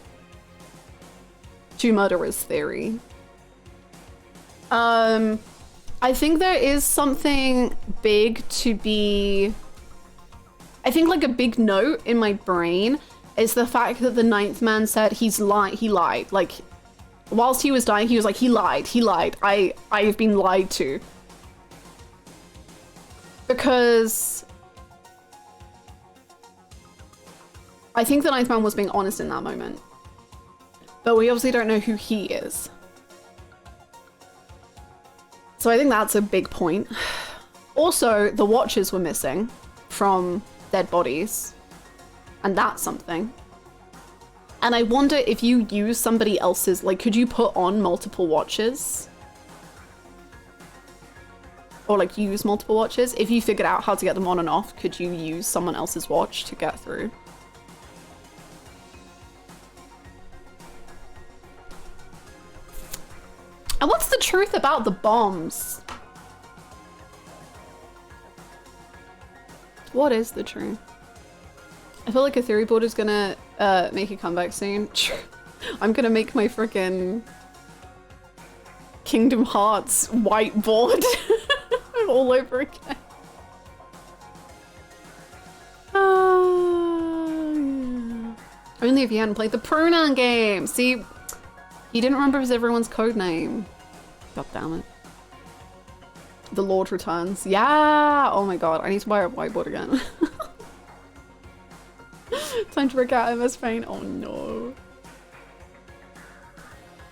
I think there is something big to be, I think like a big note in my brain is the fact that the ninth man said he lied. Like, whilst he was dying, he was like, he lied. I've been lied to. Because I think the ninth man was being honest in that moment. But we obviously don't know who he is. So I think that's a big point. Also, the watches were missing from dead bodies. And that's something. And I wonder if you use somebody else's, like, could you put on multiple watches? Or like use multiple watches? If you figured out how to get them on and off, could you use someone else's watch to get through? And what's the truth about the bombs? What is the truth? I feel like a theory board is gonna make a comeback soon. I'm gonna make my freaking Kingdom Hearts whiteboard all over again. Yeah. Only if you hadn't played the pronoun game. See, he didn't remember everyone's code name. God damn it. The Lord returns. Yeah! Oh my god, I need to buy a whiteboard again. Time to break out MS Paint. Oh no.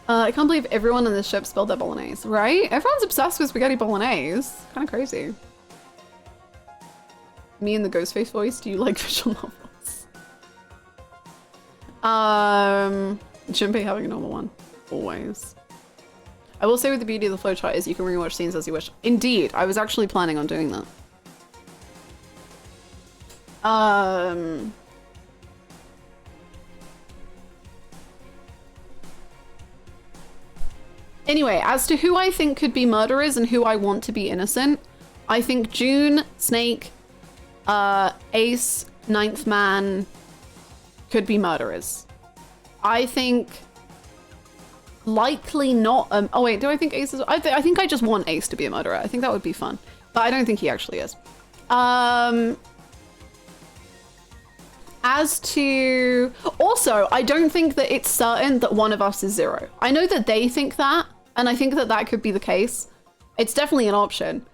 I can't believe everyone on this ship spilled their bolognese, right? Everyone's obsessed with spaghetti bolognese. Kind of crazy. Me and the Ghostface voice, do you like visual novels? Junpei having a normal one. Always. I will say with the beauty of the flowchart is you can rewatch scenes as you wish. Indeed, I was actually planning on doing that. Anyway, as to who I think could be murderers and who I want to be innocent, I think June, Snake, Ace, Ninth Man could be murderers. I think likely not. Oh wait, do I think Ace is? I think I just want Ace to be a murderer. I think that would be fun, but I don't think he actually is. As to... Also, I don't think that it's certain that one of us is 0. I know that they think that, and I think that that could be the case. It's definitely an option.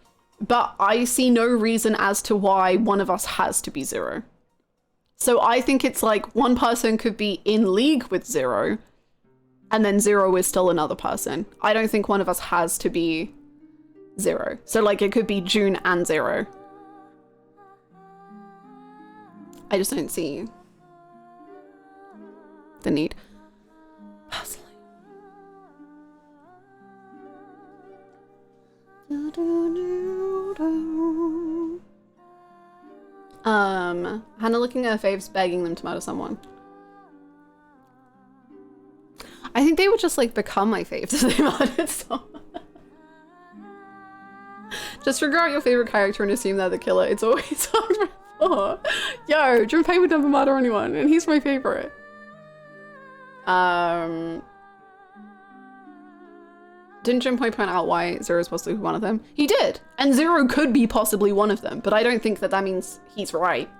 But I see no reason as to why one of us has to be 0. So I think it's like one person could be in league with 0, and then 0 is still another person. I don't think one of us has to be 0. So like it could be June and 0. I just don't see the need. Personally. Hannah looking at her faves, begging them to murder someone. I think they would just like become my faves if they murdered someone. Just figure out your favorite character and assume they're the killer. It's always hard. Oh, yo, Junpei would never murder anyone, and he's my favorite. Didn't Junpei point out why 0 is possibly one of them? He did, and 0 could be possibly one of them, but I don't think that that means he's right.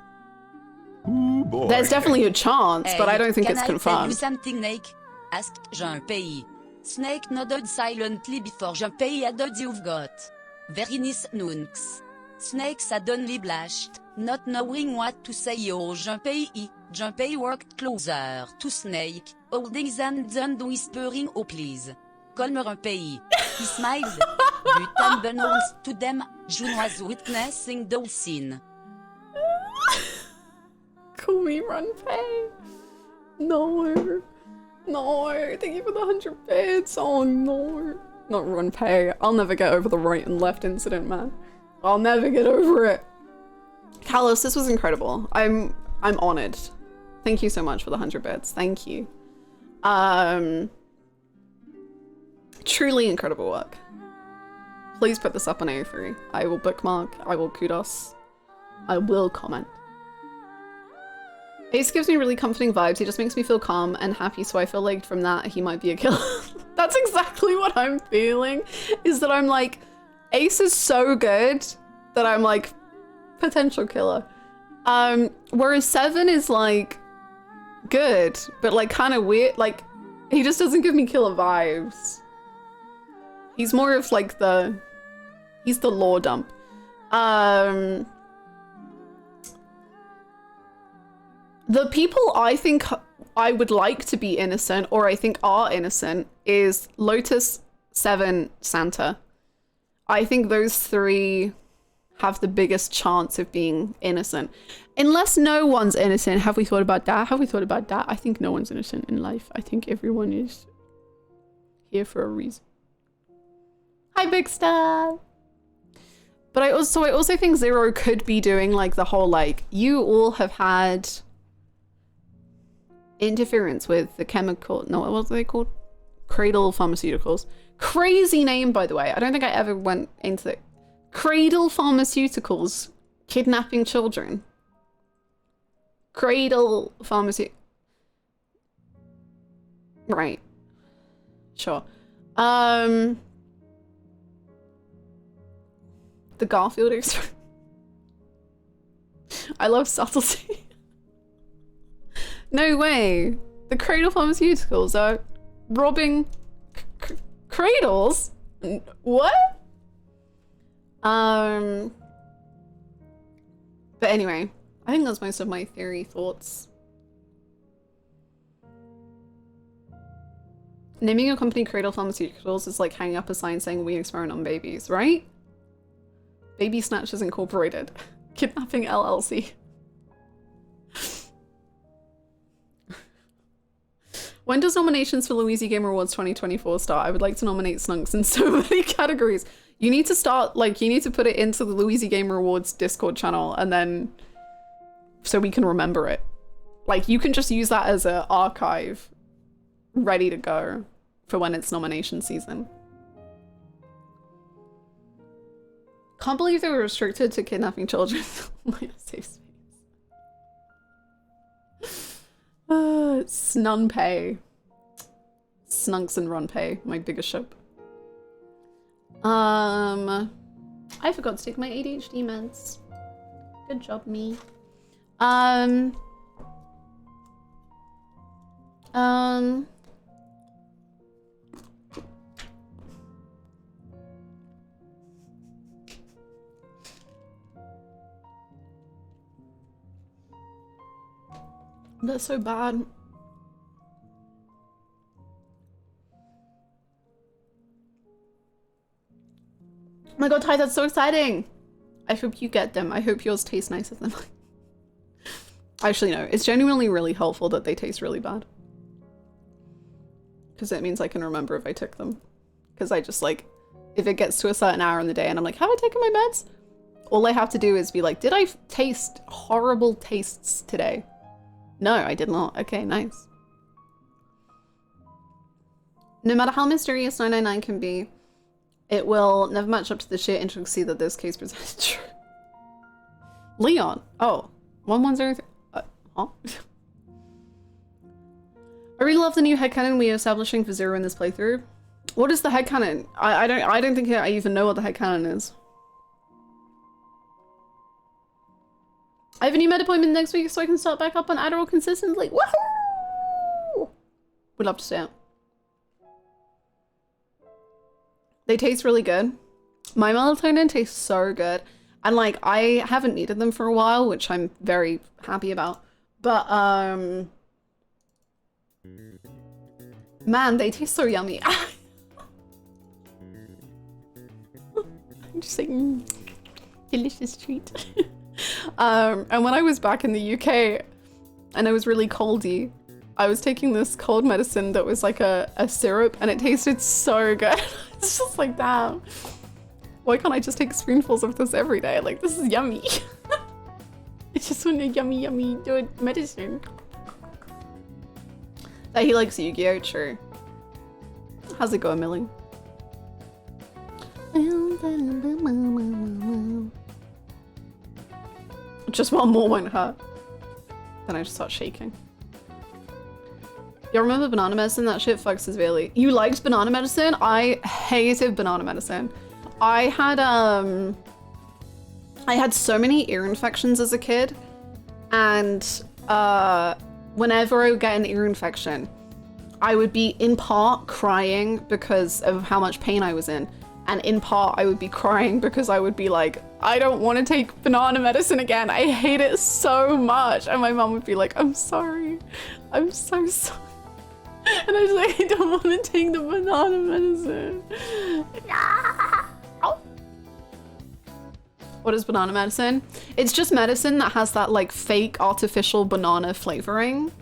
Ooh, boy. There's definitely a chance, but I don't think it's Can I tell you confirmed. something, Snake? Asked Junpei. Snake nodded silently before Junpei added you've got very nice nunks. Snake suddenly blushed, not knowing what to say. Oh, Junpei worked closer to Snake, holding his hands and whispering, oh please. Calm Junpei. He smiled, but unbeknownst to them, June was witnessing the scene. Call me Runpei. No. No, thank you for the 100 bits. Oh no. Not Runpei. I'll never get over the right and left incident, man. I'll never get over it. Kalos, this was incredible. I'm honored. Thank you so much for the 100 bits. Thank you. Truly incredible work. Please put this up on AO3. I will bookmark. I will kudos. I will comment. Ace gives me really comforting vibes. He just makes me feel calm and happy, so I feel like from that he might be a killer. That's exactly what I'm feeling, is that I'm like, Ace is so good that I'm like, potential killer. Whereas 7 is like, good, but like kind of weird. Like, he just doesn't give me killer vibes. He's more of like he's the lore dump. The people I think I would like to be innocent, or I think are innocent, is Lotus, 7, Santa. I think those 3 have the biggest chance of being innocent. Unless no one's innocent. Have we thought about that? Have we thought about that? I think no one's innocent in life. I think everyone is here for a reason. Hi, Big Star! But I also think 0 could be doing like the whole like, you all have had interference with the chemical, no, what are they called? Cradle Pharmaceuticals. Crazy name, by the way. I don't think I ever went into it. Cradle Pharmaceuticals kidnapping children. Cradle Pharmacy. Right. Sure. The Garfield experiment. I love subtlety. No way. The Cradle Pharmaceuticals are robbing cradles? What? But anyway, I think that's most of my theory thoughts. Naming your company Cradle Pharmaceuticals is like hanging up a sign saying we experiment on babies, right? Baby Snatchers Incorporated. Kidnapping LLC. When does nominations for Louisi Gamer Awards 2024 start? I would like to nominate Snunks in so many categories. You need to start, like, you need to put it into the Louisi Gamer Awards Discord channel, and then, so we can remember it. Like, you can just use that as an archive, ready to go for when it's nomination season. Can't believe they were restricted to kidnapping children. Safe space. Snunpei. Snunks and Runpei, my biggest ship. I forgot to take my ADHD meds. Good job, me. Um. That's so bad. Oh my god, Ty, that's so exciting! I hope you get them. I hope yours taste nicer than mine. Actually, no. It's genuinely really helpful that they taste really bad. Because it means I can remember if I took them. Because I just like, if it gets to a certain hour in the day and I'm like, have I taken my meds? All I have to do is be like, did I taste horrible tastes today? No, I did not. Okay, nice. No matter how mysterious 999 can be, it will never match up to the sheer intricacy that this case presented. True. Leon. Oh, 1103. Huh? I really love the new headcanon we are establishing for Zero in this playthrough. What is the headcanon? I don't think I even know what the headcanon is. I have a new med appointment next week so I can start back up on Adderall consistently. Woohoo! Would love to stay out. They taste really good. My melatonin tastes so good. And like, I haven't needed them for a while, which I'm very happy about. But, man, they taste so yummy. I'm just like, delicious treat. And when I was back in the UK and I was really coldy, I was taking this cold medicine that was like a syrup and it tasted so good. It's just like, damn. Why can't I just take spoonfuls of this every day? Like, this is yummy. It's just when a yummy, yummy medicine. That he likes Yu-Gi-Oh! True. How's it going, Millie? Just one more won't hurt. Then I just start shaking. You remember banana medicine? That shit fucks severely. You liked banana medicine? I hated banana medicine. I had so many ear infections as a kid, and whenever I would get an ear infection, I would be in part crying because of how much pain I was in, and in part I would be crying because I would be like, I don't want to take banana medicine again. I hate it so much. And my mom would be like, I'm sorry. I'm so sorry. And I was like, I don't want to take the banana medicine. What is banana medicine? It's just medicine that has that like fake artificial banana flavoring.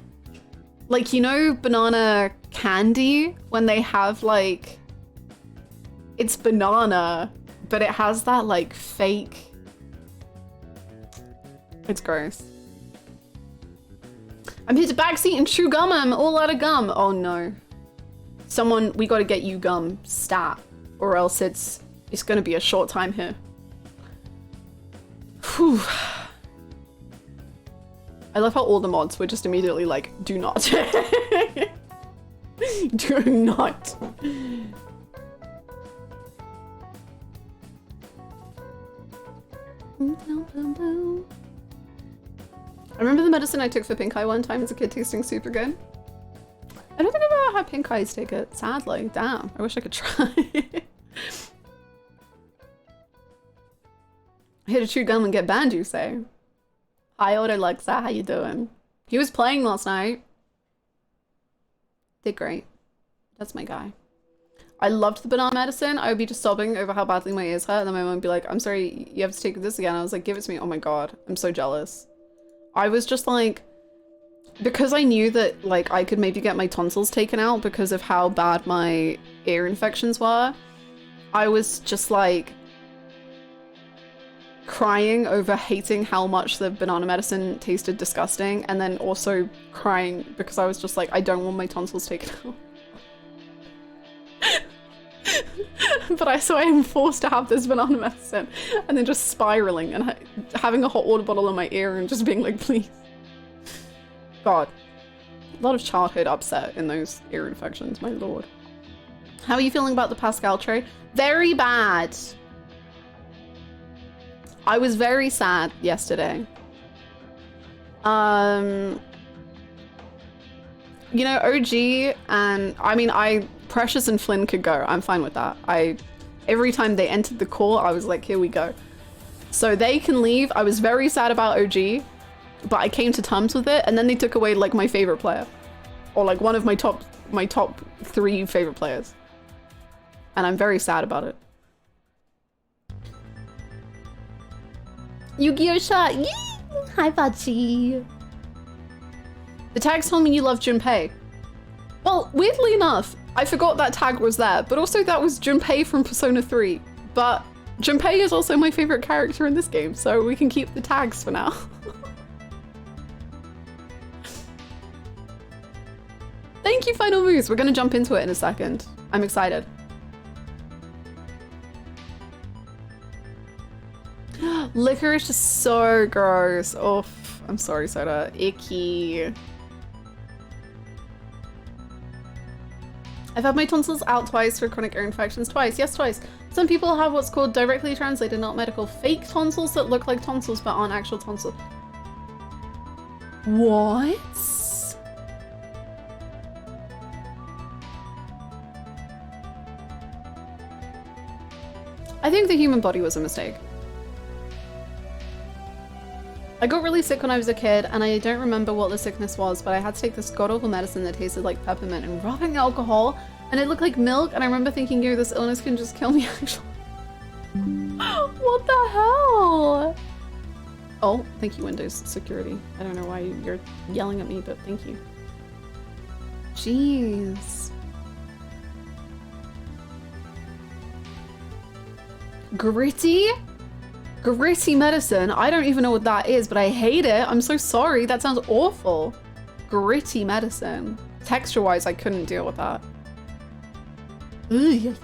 Like, you know, banana candy when they have like, it's banana, but it has that like fake. It's gross. I'm here to backseat and chew gum. I'm all out of gum. Oh no. Someone, we gotta get you gum stat, or else it's gonna be a short time here. Whew. I love how all the mods were just immediately like, do not. Do not. I remember the medicine I took for pink eye one time as a kid tasting super good. I don't think I've ever had pink eyes take it, sadly. Damn, I wish I could try. Here to chew gum and get banned, you say? Hi, Oda Alexa, how you doing? He was playing last night. Did great. That's my guy. I loved the banana medicine. I would be just sobbing over how badly my ears hurt, and then my mom would be like, I'm sorry, you have to take this again. I was like, give it to me. Oh my god, I'm so jealous. I was just like, because I knew that like I could maybe get my tonsils taken out because of how bad my ear infections were, I was just like crying over hating how much the banana medicine tasted disgusting, and then also crying because I was just like, I don't want my tonsils taken out. But so I am forced to have this banana medicine, and then just spiraling and having a hot water bottle in my ear and just being like, please. God. A lot of childhood upset in those ear infections, my lord. How are you feeling about the Pascal tray? Very bad. I was very sad yesterday. You know, OG and I mean, Precious and Flynn could go. I'm fine with that. Every time they entered the call, I was like, here we go. So they can leave. I was very sad about OG, but I came to terms with it. And then they took away like my favorite player, or like one of my top 3 favorite players. And I'm very sad about it. Yu-Gi-Oh shot! Yee! Hi, Bachi. The tags told me you love Junpei. Well, weirdly enough, I forgot that tag was there, but also that was Junpei from Persona 3. But Junpei is also my favorite character in this game, so we can keep the tags for now. Thank you, Final Moves. We're gonna jump into it in a second. I'm excited. Licorice is so gross. Oh, I'm sorry, Soda. Icky. I've had my tonsils out twice for chronic ear infections. Twice, yes, twice. Some people have what's called directly translated, not medical, fake tonsils that look like tonsils but aren't actual tonsils. What? I think the human body was a mistake. I got really sick when I was a kid and I don't remember what the sickness was, but I had to take this god-awful medicine that tasted like peppermint and rubbing alcohol and it looked like milk, and I remember thinking, yo, this illness can just kill me actually. What the hell? Oh, thank you, Windows Security. I don't know why you're yelling at me, but thank you. Jeez. Gritty? Gritty medicine? I don't even know what that is, but I hate it. I'm so sorry. That sounds awful. Gritty medicine. Texture-wise, I couldn't deal with that. Ugh.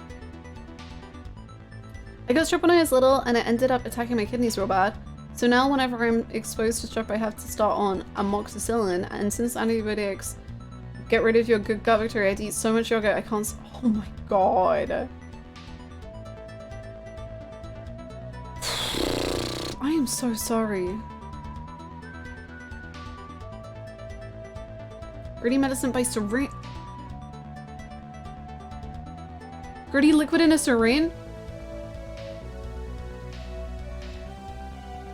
I got strep when I was little and it ended up attacking my kidneys real bad. So now whenever I'm exposed to strep, I have to start on amoxicillin, and since antibiotics get rid of your good gut bacteria, I had to eat so much yogurt I can't. Oh my god. I am so sorry. Gritty medicine by syringe. Gritty liquid in a syringe?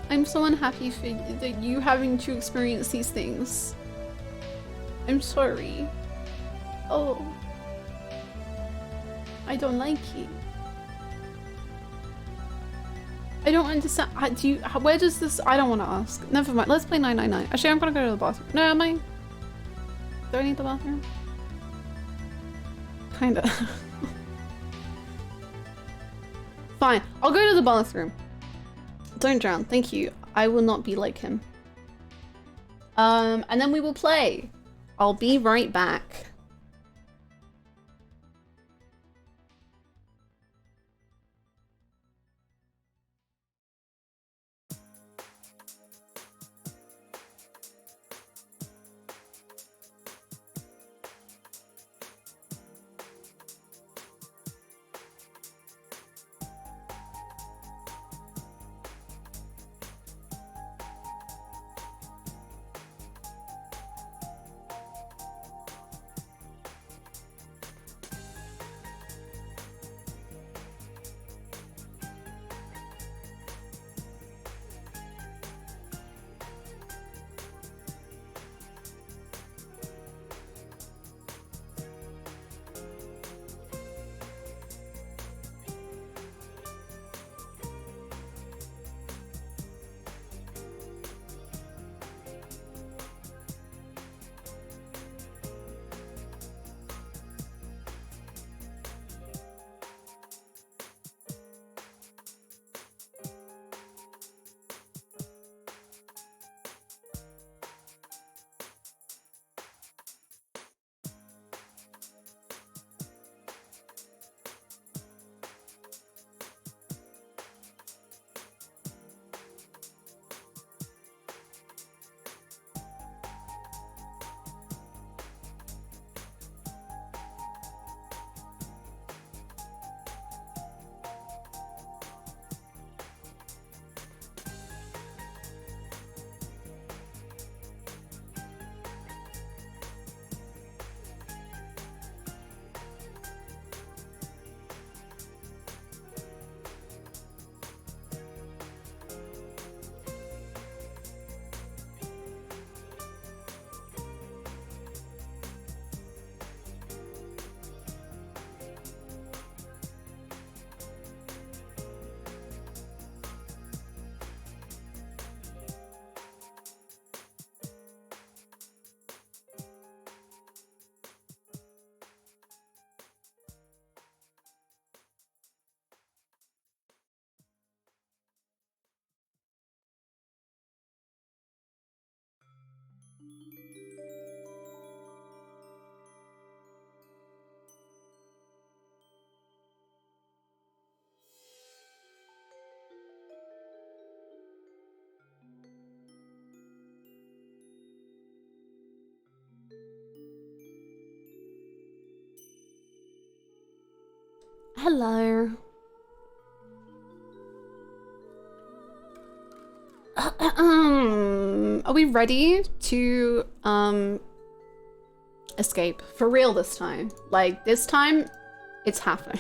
I'm so unhappy for that you having to experience these things. I'm sorry. Oh. I don't like it. I don't understand. Where does this? I don't want to ask. Never mind. Let's play 999. Actually, I'm gonna go to the bathroom. No, am I? Do I need the bathroom? Kinda. Fine. I'll go to the bathroom. Don't drown. Thank you. I will not be like him. And then we will play. I'll be right back. Hello. Are we ready to escape for real this time? Like this time, it's happening.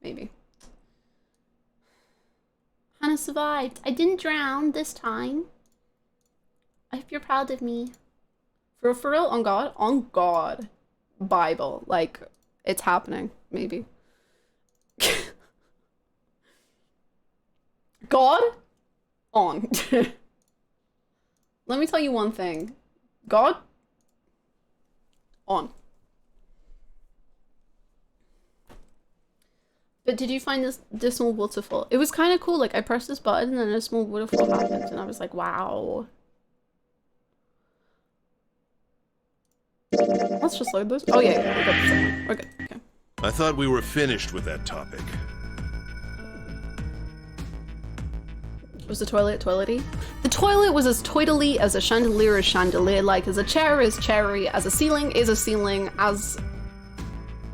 Maybe. Hannah survived. I didn't drown this time. I hope you're proud of me. For real, on God? On God. Bible. Like, it's happening. Maybe. God? On. Let me tell you one thing. God? On. But did you find this small waterfall? It was kind of cool. Like, I pressed this button and then a small waterfall happened. And I was like, wow. Let's just load this. Oh, yeah. We're good. Okay. I thought we were finished with that topic. Was the toilet toilety? The toilet was as toitely as a chandelier is chandelier, like as a chair is cherry, as a ceiling is a ceiling, as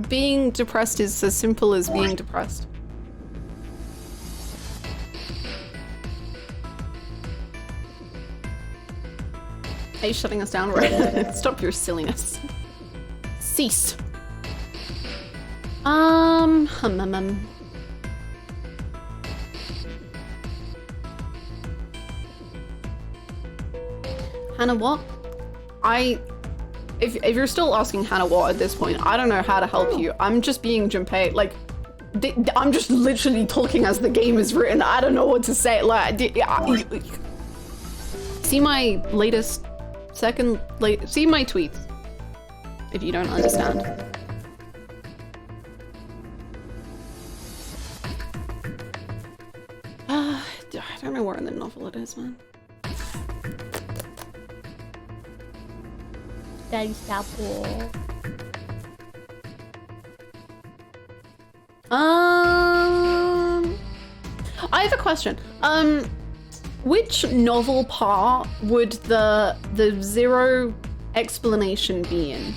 being depressed is as simple as being depressed. Are you shutting us down? Right? Stop your silliness. Cease. Hannah, what? If you're still asking Hannah what at this point, I don't know how to help you. I'm just being Junpei. Like, I'm just literally talking as the game is written. I don't know what to say. Like, see my latest see my tweets if you don't understand. I don't know where in the novel it is, man. I have a question. Which novel part would the zero explanation be in?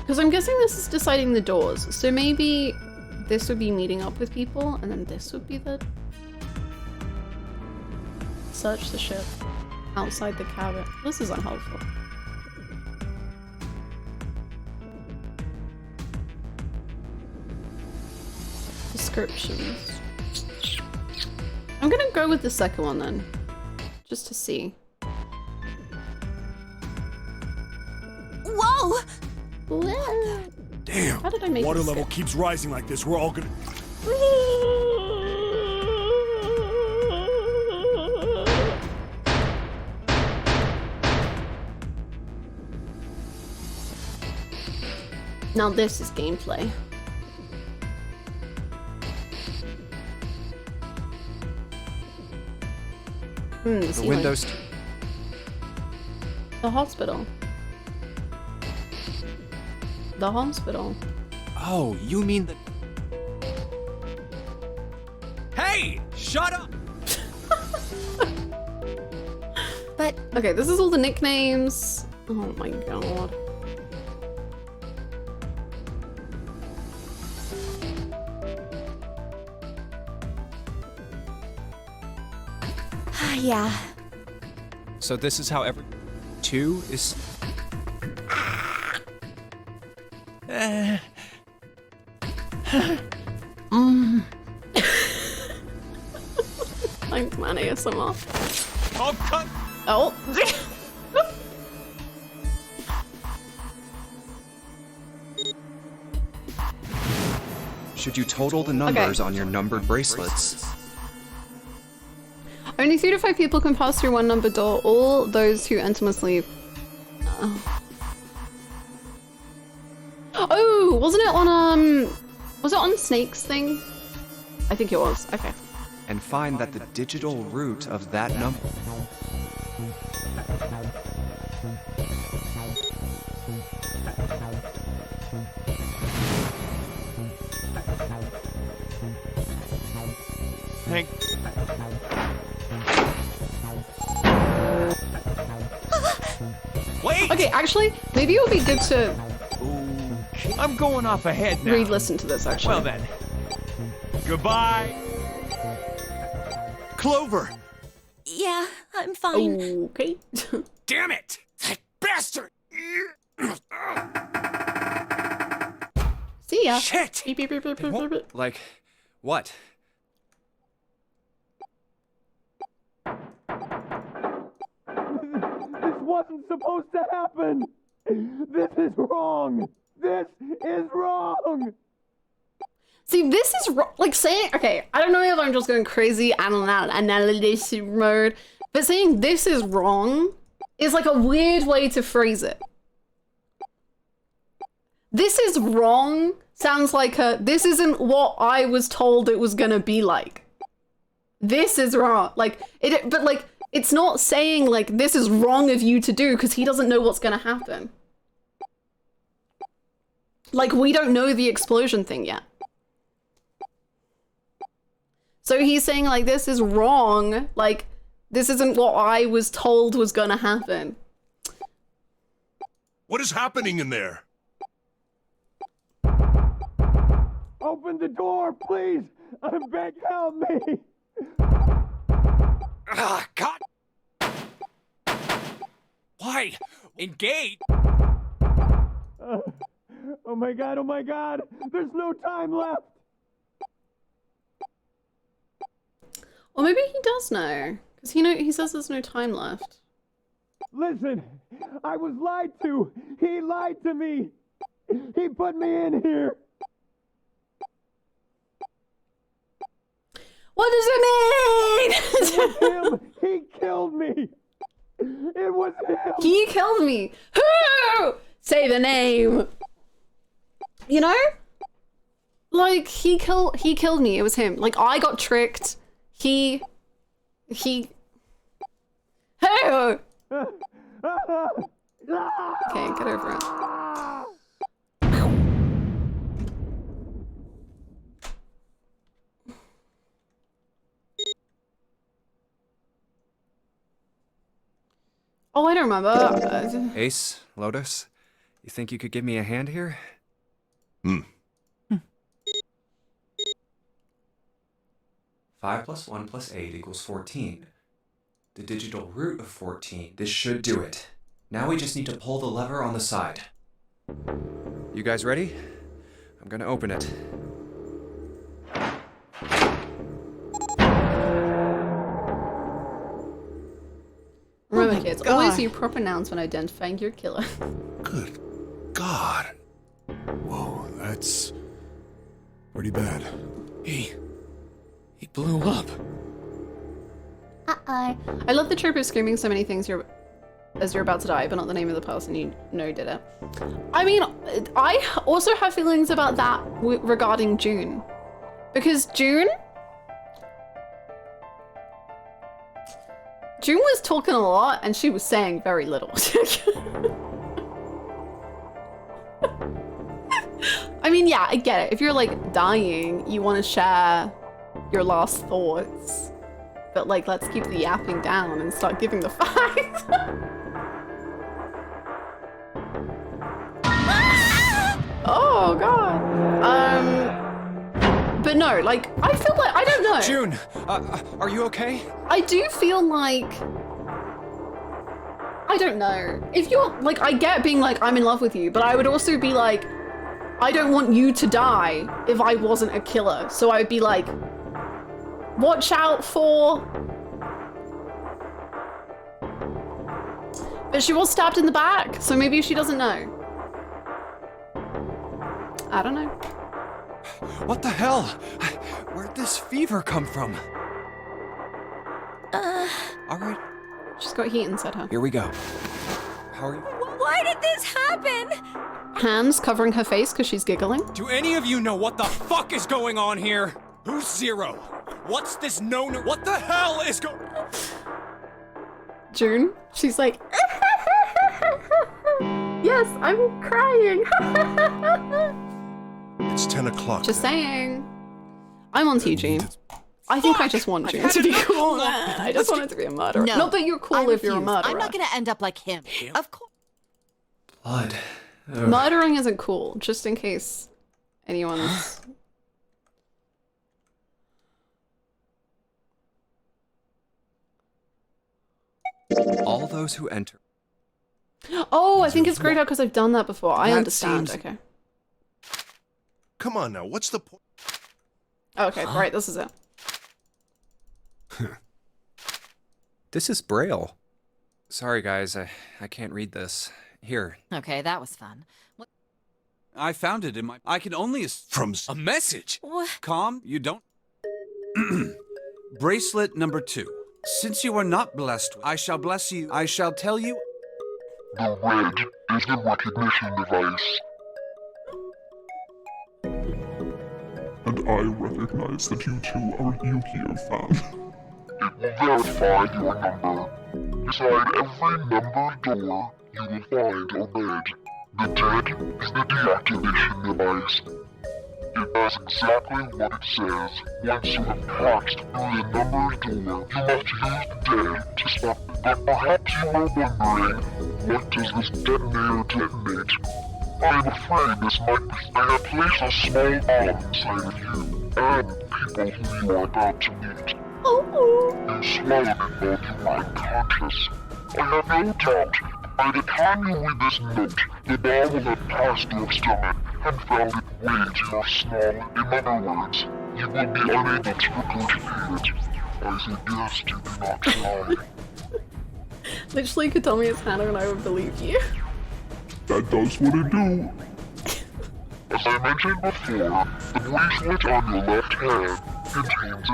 Because I'm guessing this is deciding the doors, so maybe this would be meeting up with people, and then this would be the search the ship outside the cabin. This is unhelpful. Descriptions. I'm gonna go with the second one then, just to see. Whoa! Whoa. Damn, How did I make water this level skip? keeps rising like this. We're all gonna... Now this is gameplay. The ceiling. windows. The hospital. The hospital. Oh, you mean the. Hey! Shut up! But Okay, this is all the nicknames. Oh my god. yeah. So this is how every. 2 is. Thanks, man, ASMR. Oh, cut! Oh. Should you total the numbers on your numbered bracelets? Only 3 to 5 people can pass through one numbered door. All those who enter must leave. Oh, wasn't it on was it on Snake's thing? I think it was. Okay. And find that the digital root of that number. Hank. Okay, actually, maybe it would be good to I'm going off ahead now. re-listen to this, actually. Well then. Goodbye. Clover! Yeah, I'm fine. Okay. Damn it! That bastard! See ya. Shit! Beep, beep, beep, beep, beep, beep, beep. Like, what? This wasn't supposed to happen. This is wrong. This is wrong. See, this is like saying, okay, I don't know if I'm just going crazy analysis mode, but saying this is wrong is like a weird way to phrase it. This is wrong sounds like this isn't what I was told it was gonna be like. This is wrong. Like, but like, it's not saying like this is wrong of you to do because he doesn't know what's gonna happen. Like, we don't know the explosion thing yet. So he's saying like, this is wrong. Like, this isn't what I was told was gonna happen. What is happening in there? Open the door, please. I'm begging, help me. Ah, God! Why? Engage! Oh my god, oh my god. There's no time left. Or maybe he does know. Because he says there's no time left. Listen, I was lied to. He lied to me. He put me in here. What does it mean? Him. He killed me. It was him. He killed me. Who? Say the name. You know? Like, he killed me. It was him. Like, I got tricked. Who? Okay, get over it. Oh, I don't remember. Ace, Lotus, you think you could give me a hand here? 5 + 1 + 8 = 14. The digital root of 14. This should do it. Now we just need to pull the lever on the side. You guys ready? I'm gonna open it. Remember, kids, always use proper nouns when identifying your killer. Good God. Whoa, that's pretty bad. He blew up. I love the trope of screaming so many things as you're about to die, but not the name of the person you know did it. I mean, I also have feelings about that regarding June. Because June was talking a lot and she was saying very little. I mean, yeah, I get it. If you're like dying, you want to share your last thoughts. But like, let's keep the yapping down and start giving the facts. Oh god. But no, like, I feel like, I don't know. June, are you okay? I do feel like, I don't know. If you're, like, I get being like, I'm in love with you, but I would also be like, I don't want you to die if I wasn't a killer. So I'd be like, watch out for... But she was stabbed in the back, so maybe she doesn't know. I don't know. What the hell? Where'd this fever come from? All right, She's got heat inside her. here we go. How are you? Why did this happen? Hands covering her face because she's giggling. Do any of you know what the fuck is going on here? Who's Zero? What's this known? What the hell is June, she's like, yes, I'm crying. It's 10 o'clock. Just saying. I'm on to you, June. I think I just want June to be cool. I just want it to be a murderer. No, Not that you're cool I if you're a refuse. murderer. I'm not gonna end up like him. Of course. blood. Ugh. Murdering isn't cool, just in case anyone's... All those who enter. Oh, I think it's grayed out because I've done that before. I That understand. seems- Okay. Come on now, what's the point? Okay, right, this is it. This is Braille. Sorry, guys, I can't read this. Here. Okay, that was fun. I found it in my... I can only... From A message! What? Calm, you don't... Bracelet number 2. Since you are not blessed, I shall bless you. I shall tell you... The red is the recognition device. And I recognize that you two are a Yu-Gi-Oh fan. It will verify your number. Beside every numbered door, you will find a bed. The dead is the deactivation device. It does exactly what it says. Once you have passed through the numbered door, you must use the dead to stop it. But perhaps you are wondering, what does this detonator detonate? I am afraid this might be... I have placed a small bomb inside of you, and people who you are about to meet. You swallowed it while you were unconscious. I have no doubt, by the time you read this note, the bomb will have passed your stomach and found its way to your small. In other words, you will be unable to regurgitate it. I suggest you do not try. Literally, you could tell me it's Hannah and I would believe you. That does what it do. As I mentioned before, the bracelet on your left hand contains a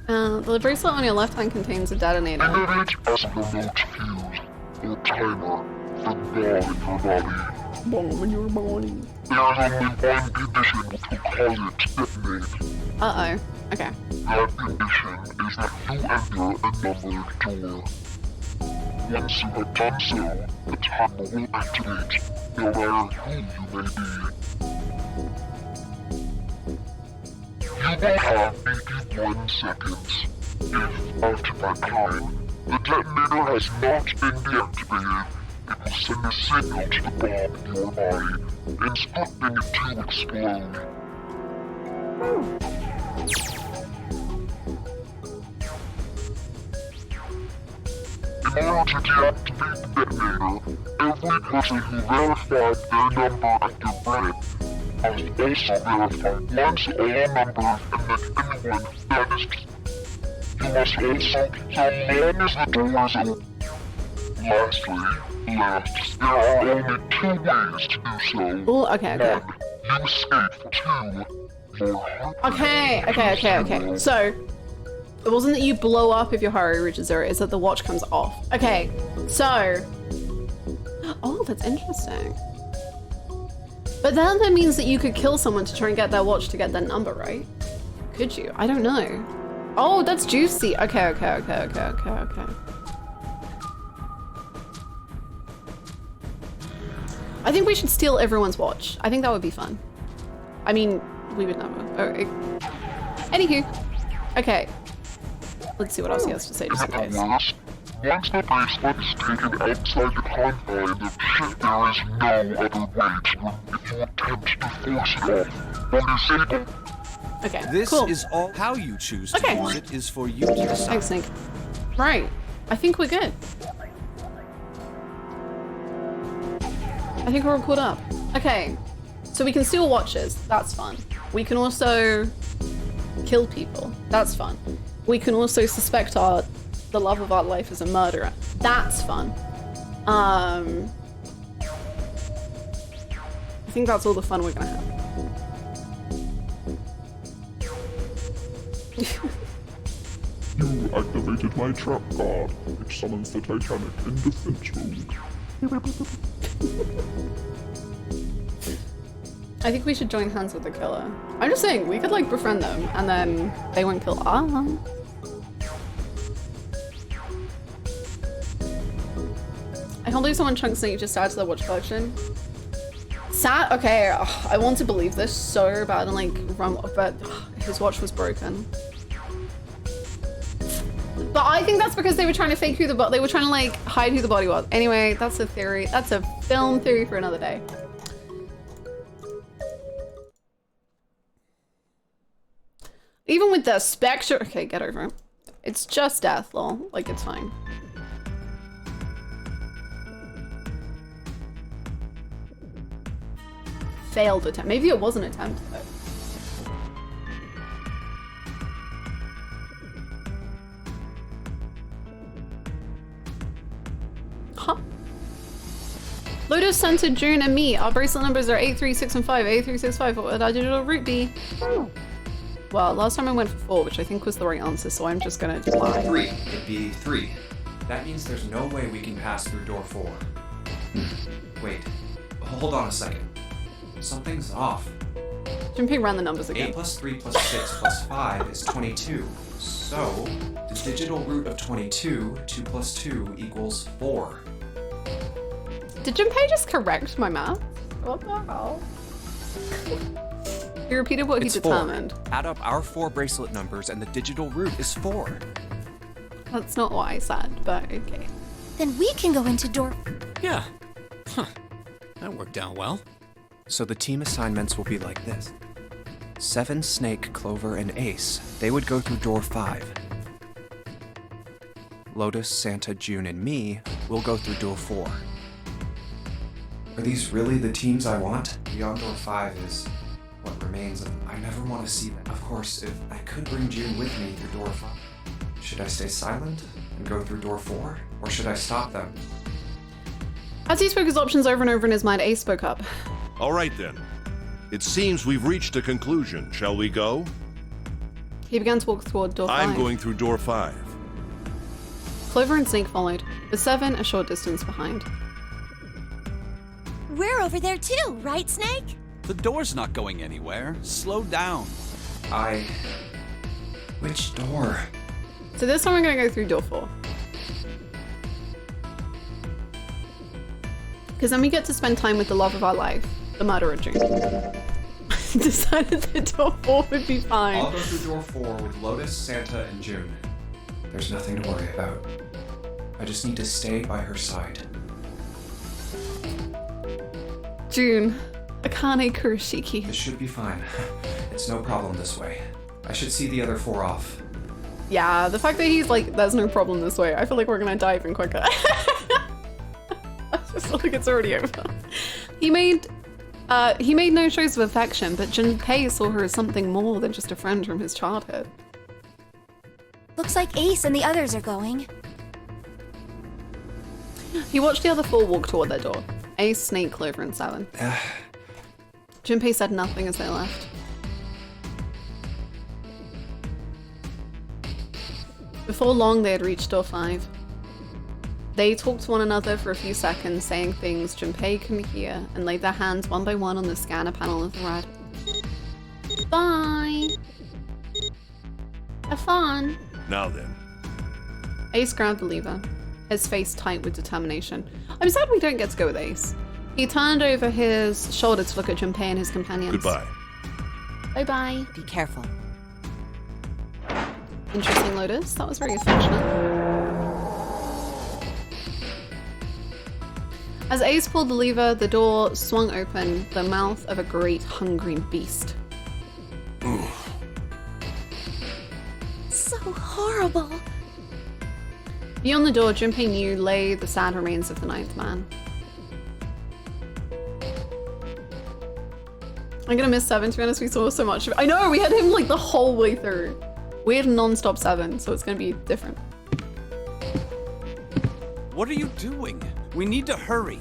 detonator. The bracelet on your left hand contains a detonator. Think of it as a remote fuse, or timer, for God in your body. Bomb in your body. There is only one condition which will cause it to detonate. Uh-oh. Okay. That condition is that you enter a numbered door. Once you have done so, the timer will activate, no matter who you may be. You will have 81 seconds. If, after that time, the detonator has not been deactivated, it will send a signal to the bomb in your body, instructing it to explode. In order to deactivate the detonator, every person who verified their number at your bread must also verify once all numbers and then anyone that is... You must also, so long as the door is open. Last, there are only 2 ways to do so. Oh, okay. 1, you escape. 2, your heart... Okay. So, it wasn't that you blow up if your Hari reaches 0, it's that the watch comes off. Okay, so... Oh, that's interesting. But then that means that you could kill someone to try and get their watch to get their number, right? Could you? I don't know. Oh, that's juicy. Okay. I think we should steal everyone's watch. I think that would be fun. I mean, we would never. Anywho. Okay. Let's see what else he has to say just in case. Once the bracelet is taken outside the confines of shit, there is no other way to if you attempt to force it off. Understandable? Okay, This cool. is all... How you choose to Okay. use it is for you to decide. Thanks, Snake. Right. I think we're good. I think we're all caught up. Okay. So we can steal watches. That's fun. We can also kill people. That's fun. We can also suspect the love of our life as a murderer. That's fun. I think that's all the fun we're gonna have. You activated my trap card, which summons the Titanic in defense mode. I think we should join hands with the killer. I'm just saying, we could like befriend them and then they won't kill us. I can't believe someone chunks Snake just add to their watch collection. Sad? Okay, ugh, I want to believe this so bad and like run, but his watch was broken. But I think that's because they were trying to fake who the they were trying to like hide who the body was. Anyway, that's a theory. That's a film theory for another day. Even with the spectre, okay, get over it. It's just death, lol. Like it's fine. Failed attempt. Maybe it was an attempt though. Huh? Lotus, Santa, June, and me. Our bracelet numbers are 8, 3, 6, and 5. 8, 3, 6, 5. What would our digital route be? Well, last time I went for 4, which I think was the right answer, so I'm just gonna lie. 3. It'd be 3. That means there's no way we can pass through door 4. Wait. Hold on a second. Something's off. Junpei ran the numbers again. 8 plus 3 plus 6 plus 5 is 22. So, the digital root of 22, 2 plus 2 equals 4. Did Junpei just correct my math? What the hell? He repeated what he determined. 4. Add up our 4 bracelet numbers and the digital root is 4. That's not what I said, but okay. Then we can go into door... Yeah. Huh. That worked out well. So the team assignments will be like this. 7, Snake, Clover, and Ace. They would go through door 5. Lotus, Santa, June, and me will go through door 4. Are these really the teams I want? Beyond door 5 is what remains of... I never want to see them. Of course, if I could bring June with me through door 5. Should I stay silent and go through door 4? Or should I stop them? As he spoke his options over and over in his mind, Ace spoke up. All right then. It seems we've reached a conclusion. Shall we go? He began to walk toward door 5. I'm going through door 5. Clover and Snake followed, with 7 a short distance behind. We're over there too, right, Snake? The door's not going anywhere. Slow down. Which door? So this time we're gonna go through door 4. Because then we get to spend time with the love of our life, the murderer June. Decided that door 4 would be fine. I'll go through door 4 with Lotus, Santa, and June. There's nothing to worry about. I just need to stay by her side. June, Akane Kurashiki. This should be fine. It's no problem this way. I should see the other 4 off. Yeah, the fact that he's like, there's no problem this way, I feel like we're gonna die even quicker. I just feel like it's already over. He made no shows of affection, but Junpei saw her as something more than just a friend from his childhood. Looks like Ace and the others are going. He watched the other 4 walk toward their door. Ace, Snake, Clover, and 7. Junpei said nothing as they left. Before long, they had reached door 5. They talked to one another for a few seconds, saying things Junpei couldn't hear, and laid their hands one by one on the scanner panel of the red. Bye! Have fun! Now then. Ace grabbed the lever, his face tight with determination. I'm sad we don't get to go with Ace. He turned over his shoulder to look at Junpei and his companions. Goodbye. Bye-bye. Be careful. Interesting, Lotus. That was very affectionate. As Ace pulled the lever, the door swung open, the mouth of a great hungry beast. So horrible. Beyond the door, Junpei knew lay the sad remains of the 9th man. I'm gonna miss 7, to be honest. We saw so much of it. I know, we had him like the whole way through. We had non-stop 7, so it's gonna be different. What are you doing? We need to hurry.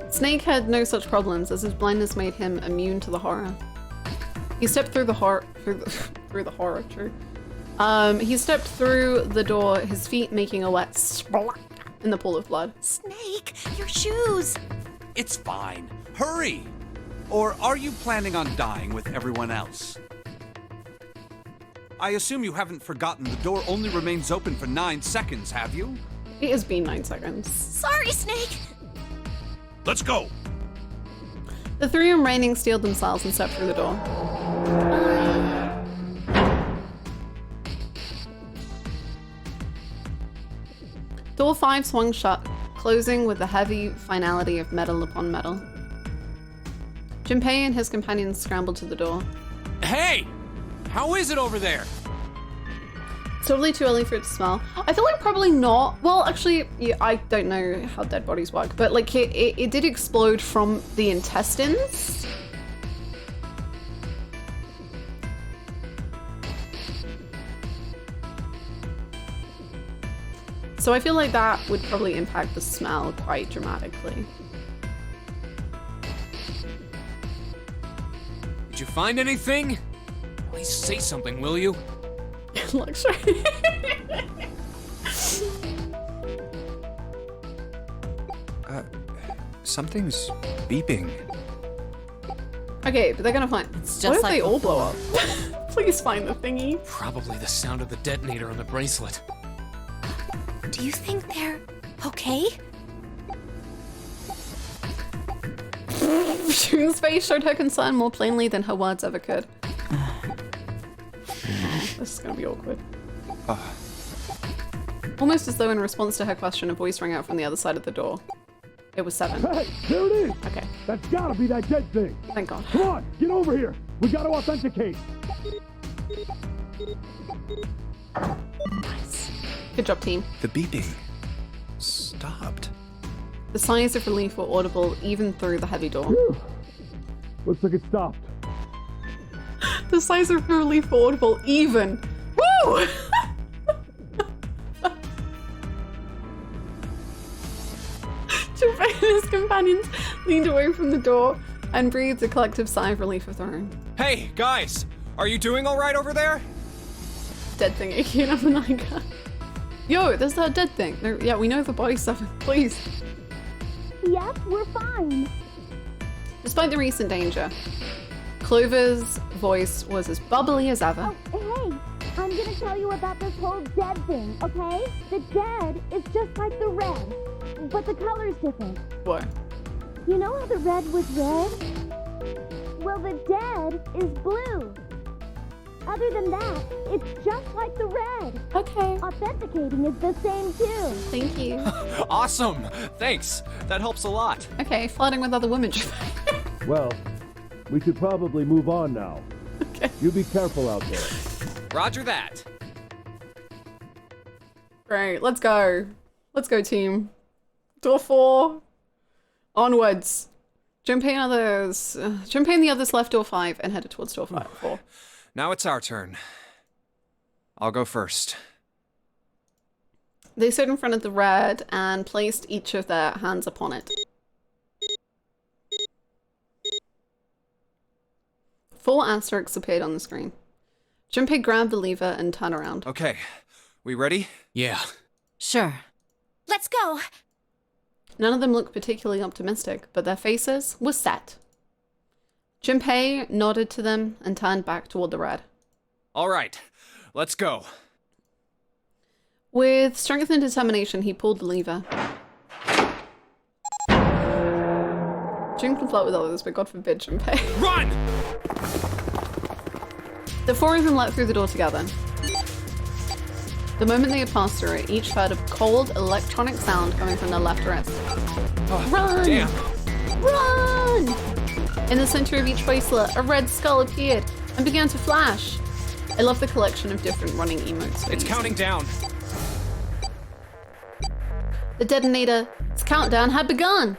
Snake had no such problems, as his blindness made him immune to the horror. He stepped through the horror, through the horror, true. He stepped through the door, his feet making a wet splash in the pool of blood. Snake, your shoes! It's fine. Hurry! Or are you planning on dying with everyone else? I assume you haven't forgotten the door only remains open for 9 seconds, have you? It has been 9 seconds. Sorry, Snake! Let's go! The 3 remaining steeled themselves and stepped through the door. Door 5 swung shut, closing with the heavy finality of metal upon metal. Junpei and his companions scrambled to the door. Hey! How is it over there? It's totally too early for it to smell. I feel like probably not. Well, actually, yeah, I don't know how dead bodies work, but like it did explode from the intestines. So I feel like that would probably impact the smell quite dramatically. Did you find anything? At least say something, will you? Luxury. Something's beeping. Okay, but they're gonna find. It's What just if like they all before. blow up? Please find the thingy. Probably the sound of the detonator on the bracelet. Do you think they're okay? June's face showed her concern more plainly than her words ever could. This is gonna be awkward. Almost as though in response to her question, a voice rang out from the other side of the door. It was 7. Hey, there it is! Okay, That's gotta be that dead thing! thank God. Come on, get over here! We gotta authenticate! Nice. Good job, team. The beeping stopped. The sighs of relief were audible even through the heavy door. Whew. Looks like it stopped. The sighs of relief were audible even. Woo! Junpei and his companions leaned away from the door and breathed a collective sigh of relief of their own. Hey, guys! Are you doing alright over there? Dead thing, Iki and Amanaka. Yo, there's that dead thing. No, yeah, we know the body stuff. Please. Yes, we're fine. Despite the recent danger, Clover's voice was as bubbly as ever. Oh, hey, I'm gonna tell you about this whole dead thing, okay? The dead is just like the red, but the color's different. What? You know how the red was red? Well, the dead is blue. Other than that, it's just like the red. Okay. Authenticating is the same too. Thank you. Awesome! Thanks! That helps a lot. Okay, flirting with other women. Well, we should probably move on now. Okay. You be careful out there. Roger that. Great, let's go. Let's go, team. Door 4. Onwards. Junpei and the others left door 5 and headed towards door 4. Now it's our turn. I'll go first. They stood in front of the red and placed each of their hands upon it. 4 asterisks appeared on the screen. Junpei grabbed the lever and turned around. Okay, we ready? Yeah. Sure. Let's go! None of them looked particularly optimistic, but their faces were set. Junpei nodded to them and turned back toward the red. All right, let's go. With strength and determination, he pulled the lever. June can flirt with others, but God forbid Junpei. Run! The 4 of them leapt through the door together. The moment they had passed through it, each heard a cold electronic sound coming from their left wrist. Oh, Run! Damn! Run! In the center of each bracelet, a red skull appeared and began to flash. I love the collection of different running emotes. It's counting down. The detonator's countdown had begun.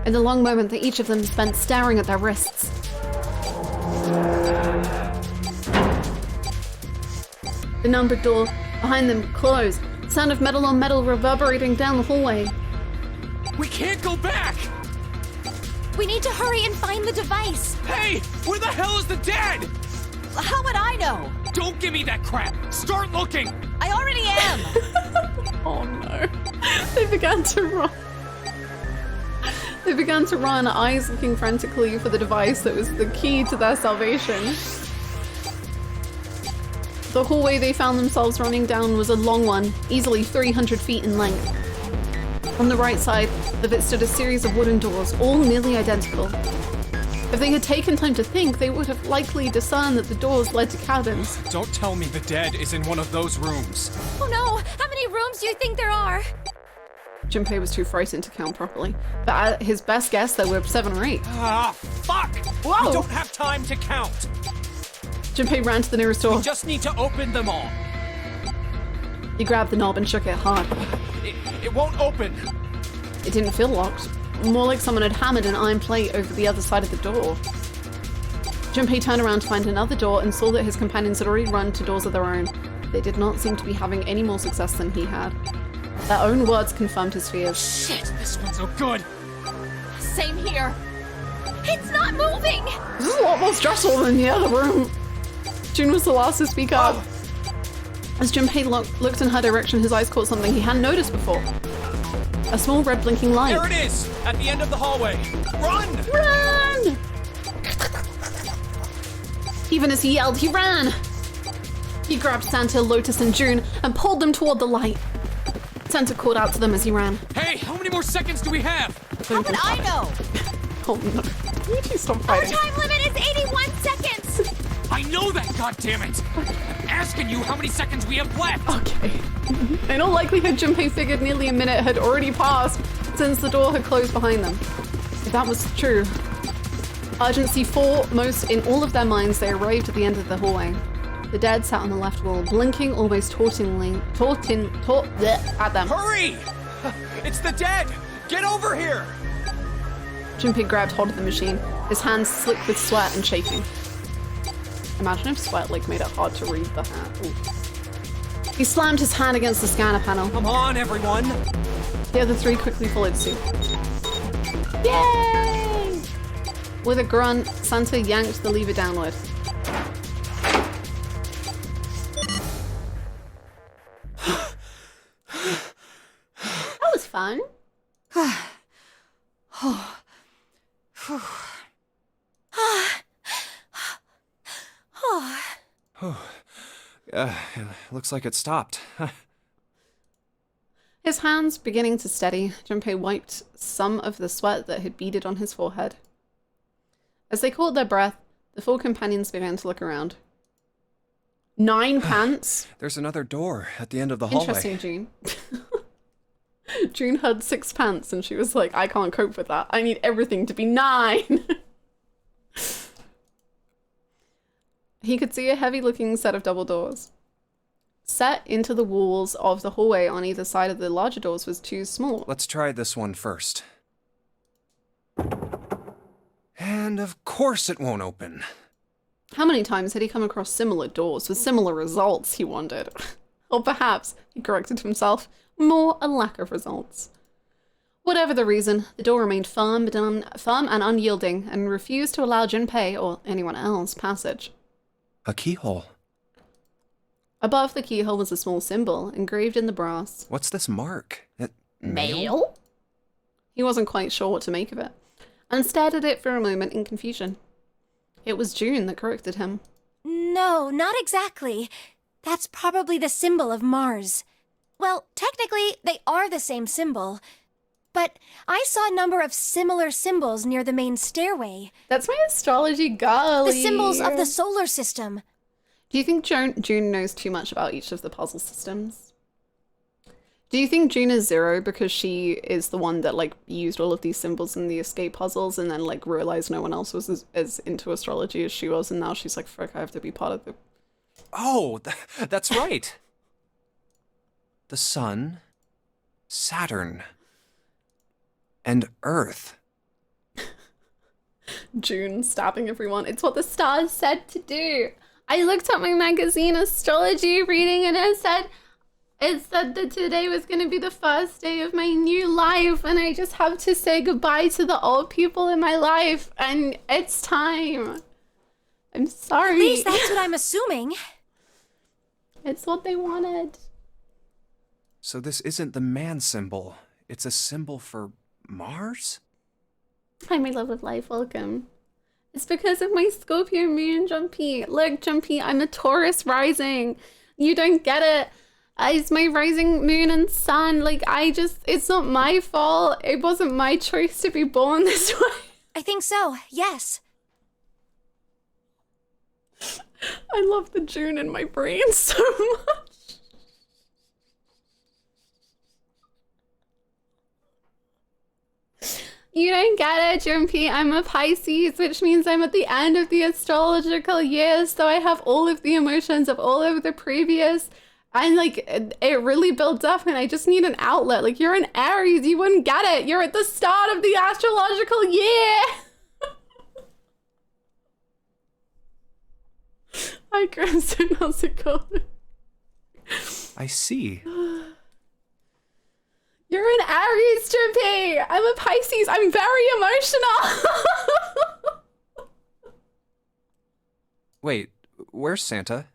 In the long moment that each of them spent staring at their wrists. The numbered door behind them closed, sound of metal on metal reverberating down the hallway. We can't go back! We need to hurry and find the device! Hey! Where the hell is the dead? How would I know? Don't give me that crap! Start looking! I already am! Oh no. They began to run. They began to run, eyes looking frantically for the device that was the key to their salvation. The hallway they found themselves running down was a long one, easily 300 feet in length. On the right side of it stood a series of wooden doors, all nearly identical. If they had taken time to think, they would have likely discerned that the doors led to cabins. Don't tell me the dead is in one of those rooms. Oh no! How many rooms do you think there are? Junpei was too frightened to count properly. But at his best guess, there were 7 or 8. Ah, fuck! Whoa! We don't have time to count. Junpei ran to the nearest door. We just need to open them all. He grabbed the knob and shook it hard. It won't open. It didn't feel locked. More like someone had hammered an iron plate over the other side of the door. Junpei turned around to find another door and saw that his companions had already run to doors of their own. They did not seem to be having any more success than he had. Their own words confirmed his fears. Shit, this one's so good. Same here. It's not moving! This is a lot more stressful than the other room. June was the last to speak up. As Junpei looked in her direction, his eyes caught something he hadn't noticed before. A small red blinking light. There it is! At the end of the hallway. Run! Run! Even as he yelled, he ran! He grabbed Santa, Lotus, and June and pulled them toward the light. Santa called out to them as he ran. Hey, how many more seconds do we have? How would I know? Oh no. Need you stop Our fighting. time limit is 81 seconds! I know that, goddammit! I'm asking you how many seconds we have left! Okay. In all likelihood, Junpei figured nearly a minute had already passed since the door had closed behind them. If that was true, urgency foremost in all of their minds, they arrived at the end of the hallway. The dead sat on the left wall, blinking almost tauntingly at them. Hurry! It's the dead! Get over here! Junpei grabbed hold of the machine, his hands slick with sweat and shaking. Imagine if sweat made it hard to read the hand. Ooh. He slammed his hand against the scanner panel. Come on, everyone! The other 3 quickly followed suit. Yay! With a grunt, Santa yanked the lever downward. That was fun. Looks like it stopped. His hands beginning to steady, Junpei wiped some of the sweat that had beaded on his forehead. As they caught their breath, the 4 companions began to look around. 9 pants? There's another door at the end of the hallway. Interesting, June. June had 6 pants and she was like, I can't cope with that. I need everything to be 9. He could see a heavy-looking set of double doors. Set into the walls of the hallway on either side of the larger doors was too small. Let's try this one first. And of course it won't open. How many times had he come across similar doors with similar results, he wondered. Or perhaps, he corrected himself, more a lack of results. Whatever the reason, the door remained firm and unyielding and refused to allow Junpei or anyone else passage. A keyhole. Above the keyhole was a small symbol engraved in the brass. What's this mark? Mail? He wasn't quite sure what to make of it, and stared at it for a moment in confusion. It was June that corrected him. No, not exactly. That's probably the symbol of Mars. Well, technically, they are the same symbol. But I saw a number of similar symbols near the main stairway. That's my astrology girl. The symbols of the solar system. Do you think June knows too much about each of the puzzle systems? Do you think June is 0 because she is the one that used all of these symbols in the escape puzzles and then realized no one else was as into astrology as she was, and now she's like, frick, I have to be part of the... Oh, that's right. The Sun, Saturn, and Earth. June stabbing everyone. It's what the stars said to do. I looked at my magazine astrology reading and it said that today was going to be the first day of my new life and I just have to say goodbye to the old people in my life and it's time. I'm sorry. At least that's what I'm assuming. It's what they wanted. So this isn't the man symbol. It's a symbol for Mars? Hi, my love of life. Welcome. It's because of my Scorpio moon, Jumpy. Look, Jumpy, I'm a Taurus rising. You don't get it. It's my rising moon and sun. It's not my fault. It wasn't my choice to be born this way. I think so, yes. I love the June in my brain so much. You don't get it, Jumpy. I'm a Pisces, which means I'm at the end of the astrological year, so I have all of the emotions of all of the previous, and like it really builds up, and I just need an outlet. Like, you're an Aries, you wouldn't get it. You're at the start of the astrological year. Hi, Grimson. How's it going? I see. You're an Aries, Jumpy. I'm a Pisces. I'm very emotional. Wait, where's Santa?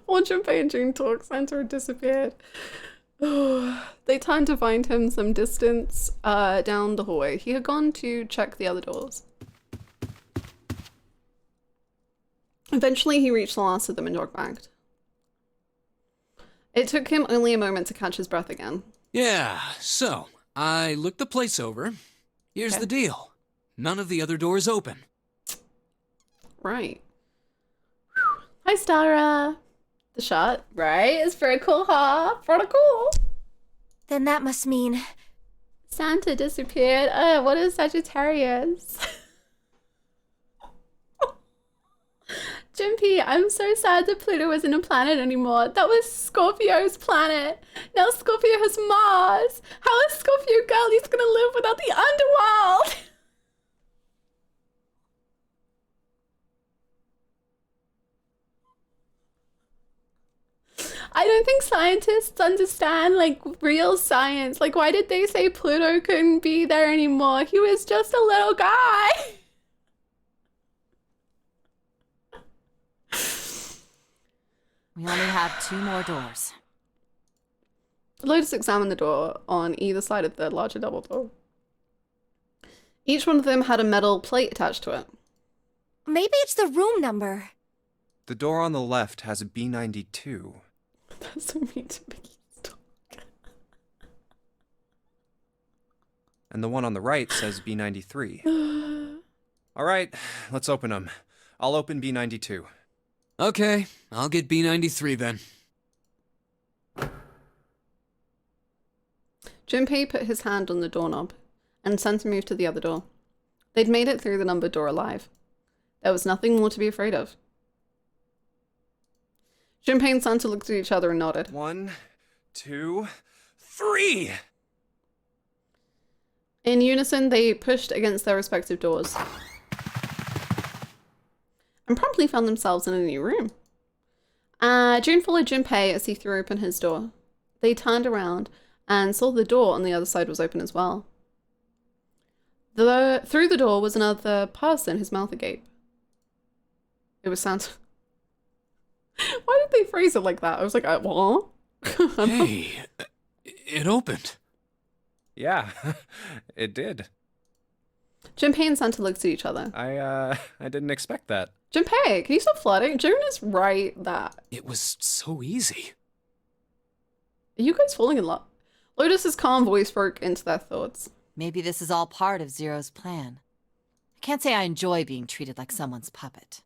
While Junpei and June talk, Santa had disappeared. They turned to find him some distance down the hallway. He had gone to check the other doors. Eventually, he reached the last of them and jogged back. It took him only a moment to catch his breath again. Yeah, so I looked the place over. Here's the deal. None of the other doors open. Right. Hi, Stara. The shot, right? It's pretty cool, huh? Pretty cool. Then that must mean Santa disappeared. What is Sagittarius? Jimpy, I'm so sad that Pluto isn't a planet anymore. That was Scorpio's planet. Now Scorpio has Mars. How is Scorpio girlies gonna live without the underworld? I don't think scientists understand, like, real science. Like, why did they say Pluto couldn't be there anymore? He was just a little guy. We only have 2 more doors. Lotus examined the door on either side of the larger double door. Each one of them had a metal plate attached to it. Maybe it's the room number. The door on the left has a B92. That's so mean to me. And the one on the right says B93. All right, let's open them. I'll open B92. Okay, I'll get B93 then. Junpei put his hand on the doorknob, and Santa moved to the other door. They'd made it through the numbered door alive. There was nothing more to be afraid of. Junpei and Santa looked at each other and nodded. 1, 2, 3! In unison, they pushed against their respective doors and promptly found themselves in a new room. June followed Junpei as he threw open his door. They turned around and saw the door on the other side was open as well. Through the door was another person, his mouth agape. It was Santa. Why did they phrase it like that? I was like, what? Hey, it opened. Yeah, it did. Junpei and Santa looked at each other. I didn't expect that. Junpei, can you stop flirting? June is right that. It was so easy. Are you guys falling in love? Lotus's calm voice broke into their thoughts. Maybe this is all part of Zero's plan. I can't say I enjoy being treated like someone's puppet.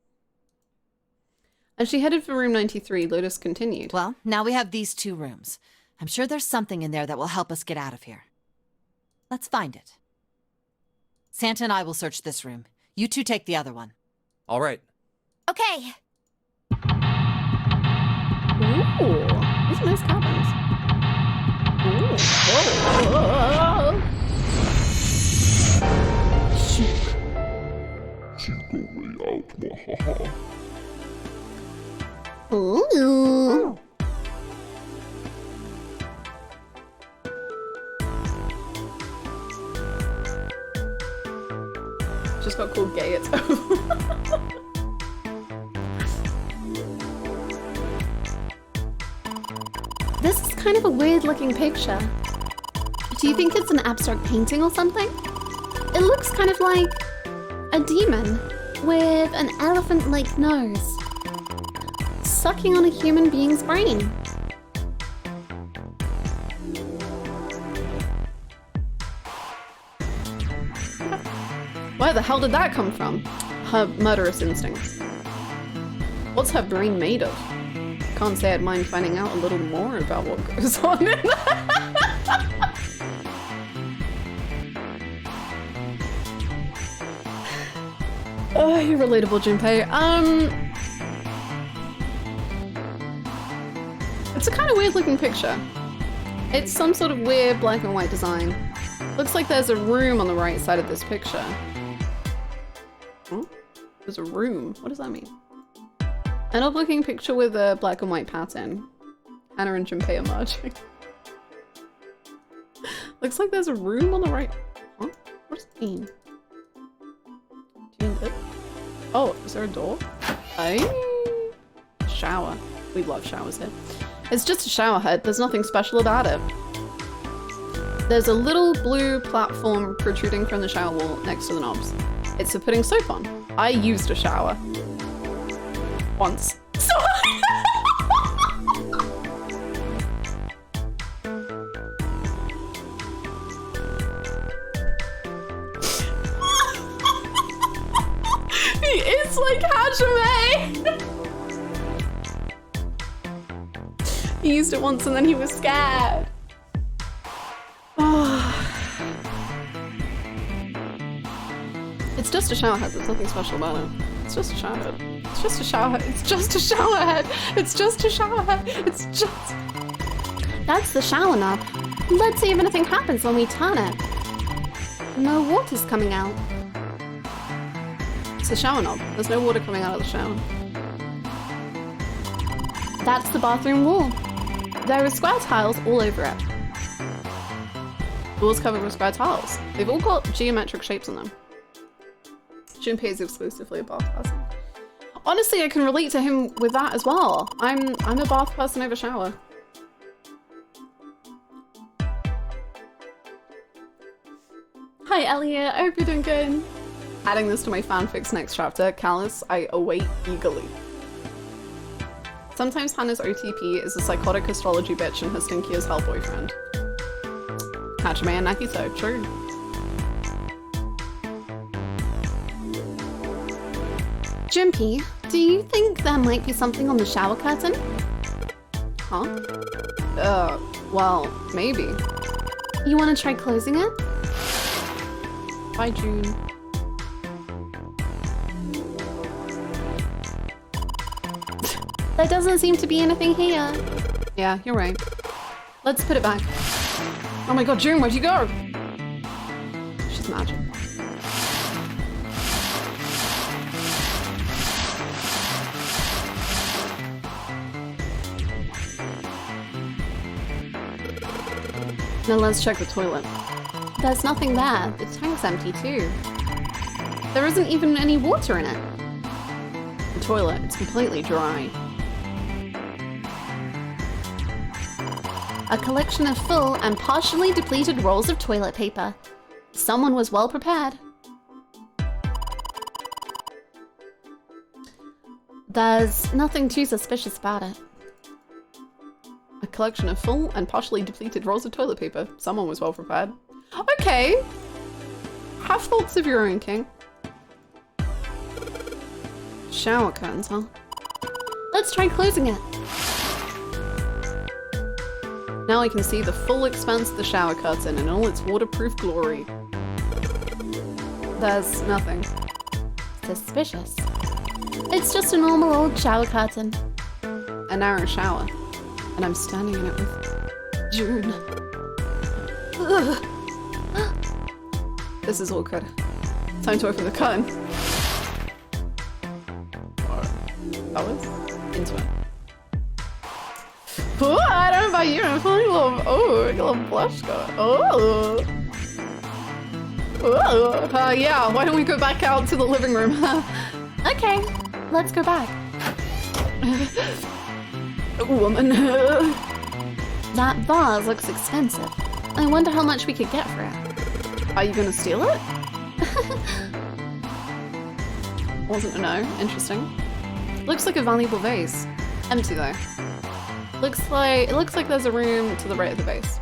As she headed for room 93, Lotus continued. Well, now we have these 2 rooms. I'm sure there's something in there that will help us get out of here. Let's find it. Santa and I will search this room. You 2 take the other one. All right. Okay. Ooh, these are nice cabins. Ooh. Whoa. Chico way out, mwahaha. Ooh. Just got called gay at home. This is kind of a weird looking picture. Do you think it's an abstract painting or something? It looks kind of like a demon with an elephant-like nose, sucking on a human being's brain. Where the hell did that come from? Her murderous instincts. What's her brain made of? Can't say I'd mind finding out a little more about what goes on in there. Oh, you're relatable, Junpei. It's a kind of weird looking picture. It's some sort of weird black and white design. Looks like there's a room on the right side of this picture. Oh, there's a room. What does that mean? An odd looking picture with a black and white pattern. Hannah and Junpei are merging. Looks like there's a room on the right. Huh? What does it mean? Oh, is there a door? Shower. We love showers here. It's just a shower head. There's nothing special about it. There's a little blue platform protruding from the shower wall next to the knobs. It's for putting soap on. I used a shower. Once. He is like Hajime! He used it once and then he was scared. It's just a shower head, there's nothing special about it. It's just a shower head. It's just a shower head. It's just a shower head. It's just a shower head. It's just... That's the shower knob. Let's see if anything happens when we turn it. No water's coming out. It's a shower knob. There's no water coming out of the shower. That's the bathroom wall. There are square tiles all over it. The wall's covered with square tiles. They've all got geometric shapes in them. Junpei is exclusively a bath person. Honestly, I can relate to him with that as well. I'm a bath person over shower. Hi Elliot, I hope you're doing good. Adding this to my fanfic's next chapter, Callus, I await eagerly. Sometimes Hannah's OTP is a psychotic astrology bitch and her stinky as hell boyfriend. Hajime and Nagito, true. Junpei, do you think there might be something on the shower curtain? Huh? Well, maybe. You want to try closing it? Bye, June. There doesn't seem to be anything here. Yeah, you're right. Let's put it back. Oh my god, June, where'd you go? She's magic. Now let's check the toilet. There's nothing there. The tank's empty too. There isn't even any water in it. The toilet, it's completely dry. A collection of full and partially depleted rolls of toilet paper. Someone was well prepared. There's nothing too suspicious about it. A collection of full and partially depleted rolls of toilet paper. Someone was well prepared. Okay. Have thoughts of your own, King. Shower curtains, huh? Let's try closing it. Now I can see the full expanse of the shower curtain in all its waterproof glory. There's nothing. Suspicious. It's just a normal old shower curtain. A narrow shower. And I'm standing in it with June. Ugh. This is awkward. Time to open the curtain. That was into it. Oh, I don't know about you. I'm feeling a little blush going. Oh. Oh. Yeah, why don't we go back out to the living room? Okay, let's go back. Woman. That vase looks expensive. I wonder how much we could get for it. Are you gonna steal it? Wasn't a no. Interesting. Looks like a valuable vase. Empty though. It looks like there's a room to the right of the base.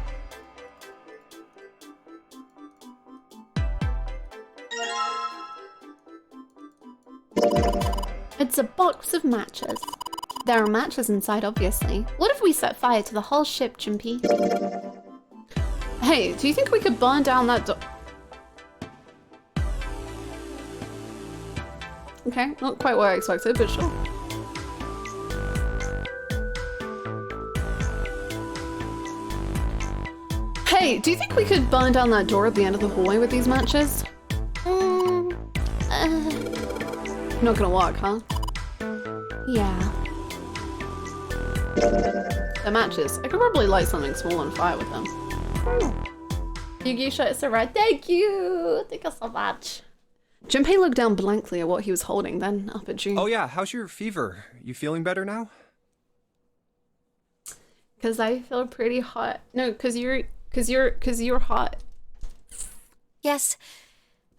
It's a box of matches. There are matches inside, obviously. What if we set fire to the whole ship, Junpei? Hey, do you think we could burn down that Okay, not quite what I expected, but sure. Hey, do you think we could burn down that door at the end of the hallway with these matches? Not gonna work, huh? Yeah. They're matches. I could probably light something small on fire with them. Yu-Gi-Oh! Shirt is so right. Thank you! Thank you so much. Junpei looked down blankly at what he was holding, then up at June. Oh yeah, how's your fever? You feeling better now? Cause I feel pretty hot. No, cause you're hot. Yes,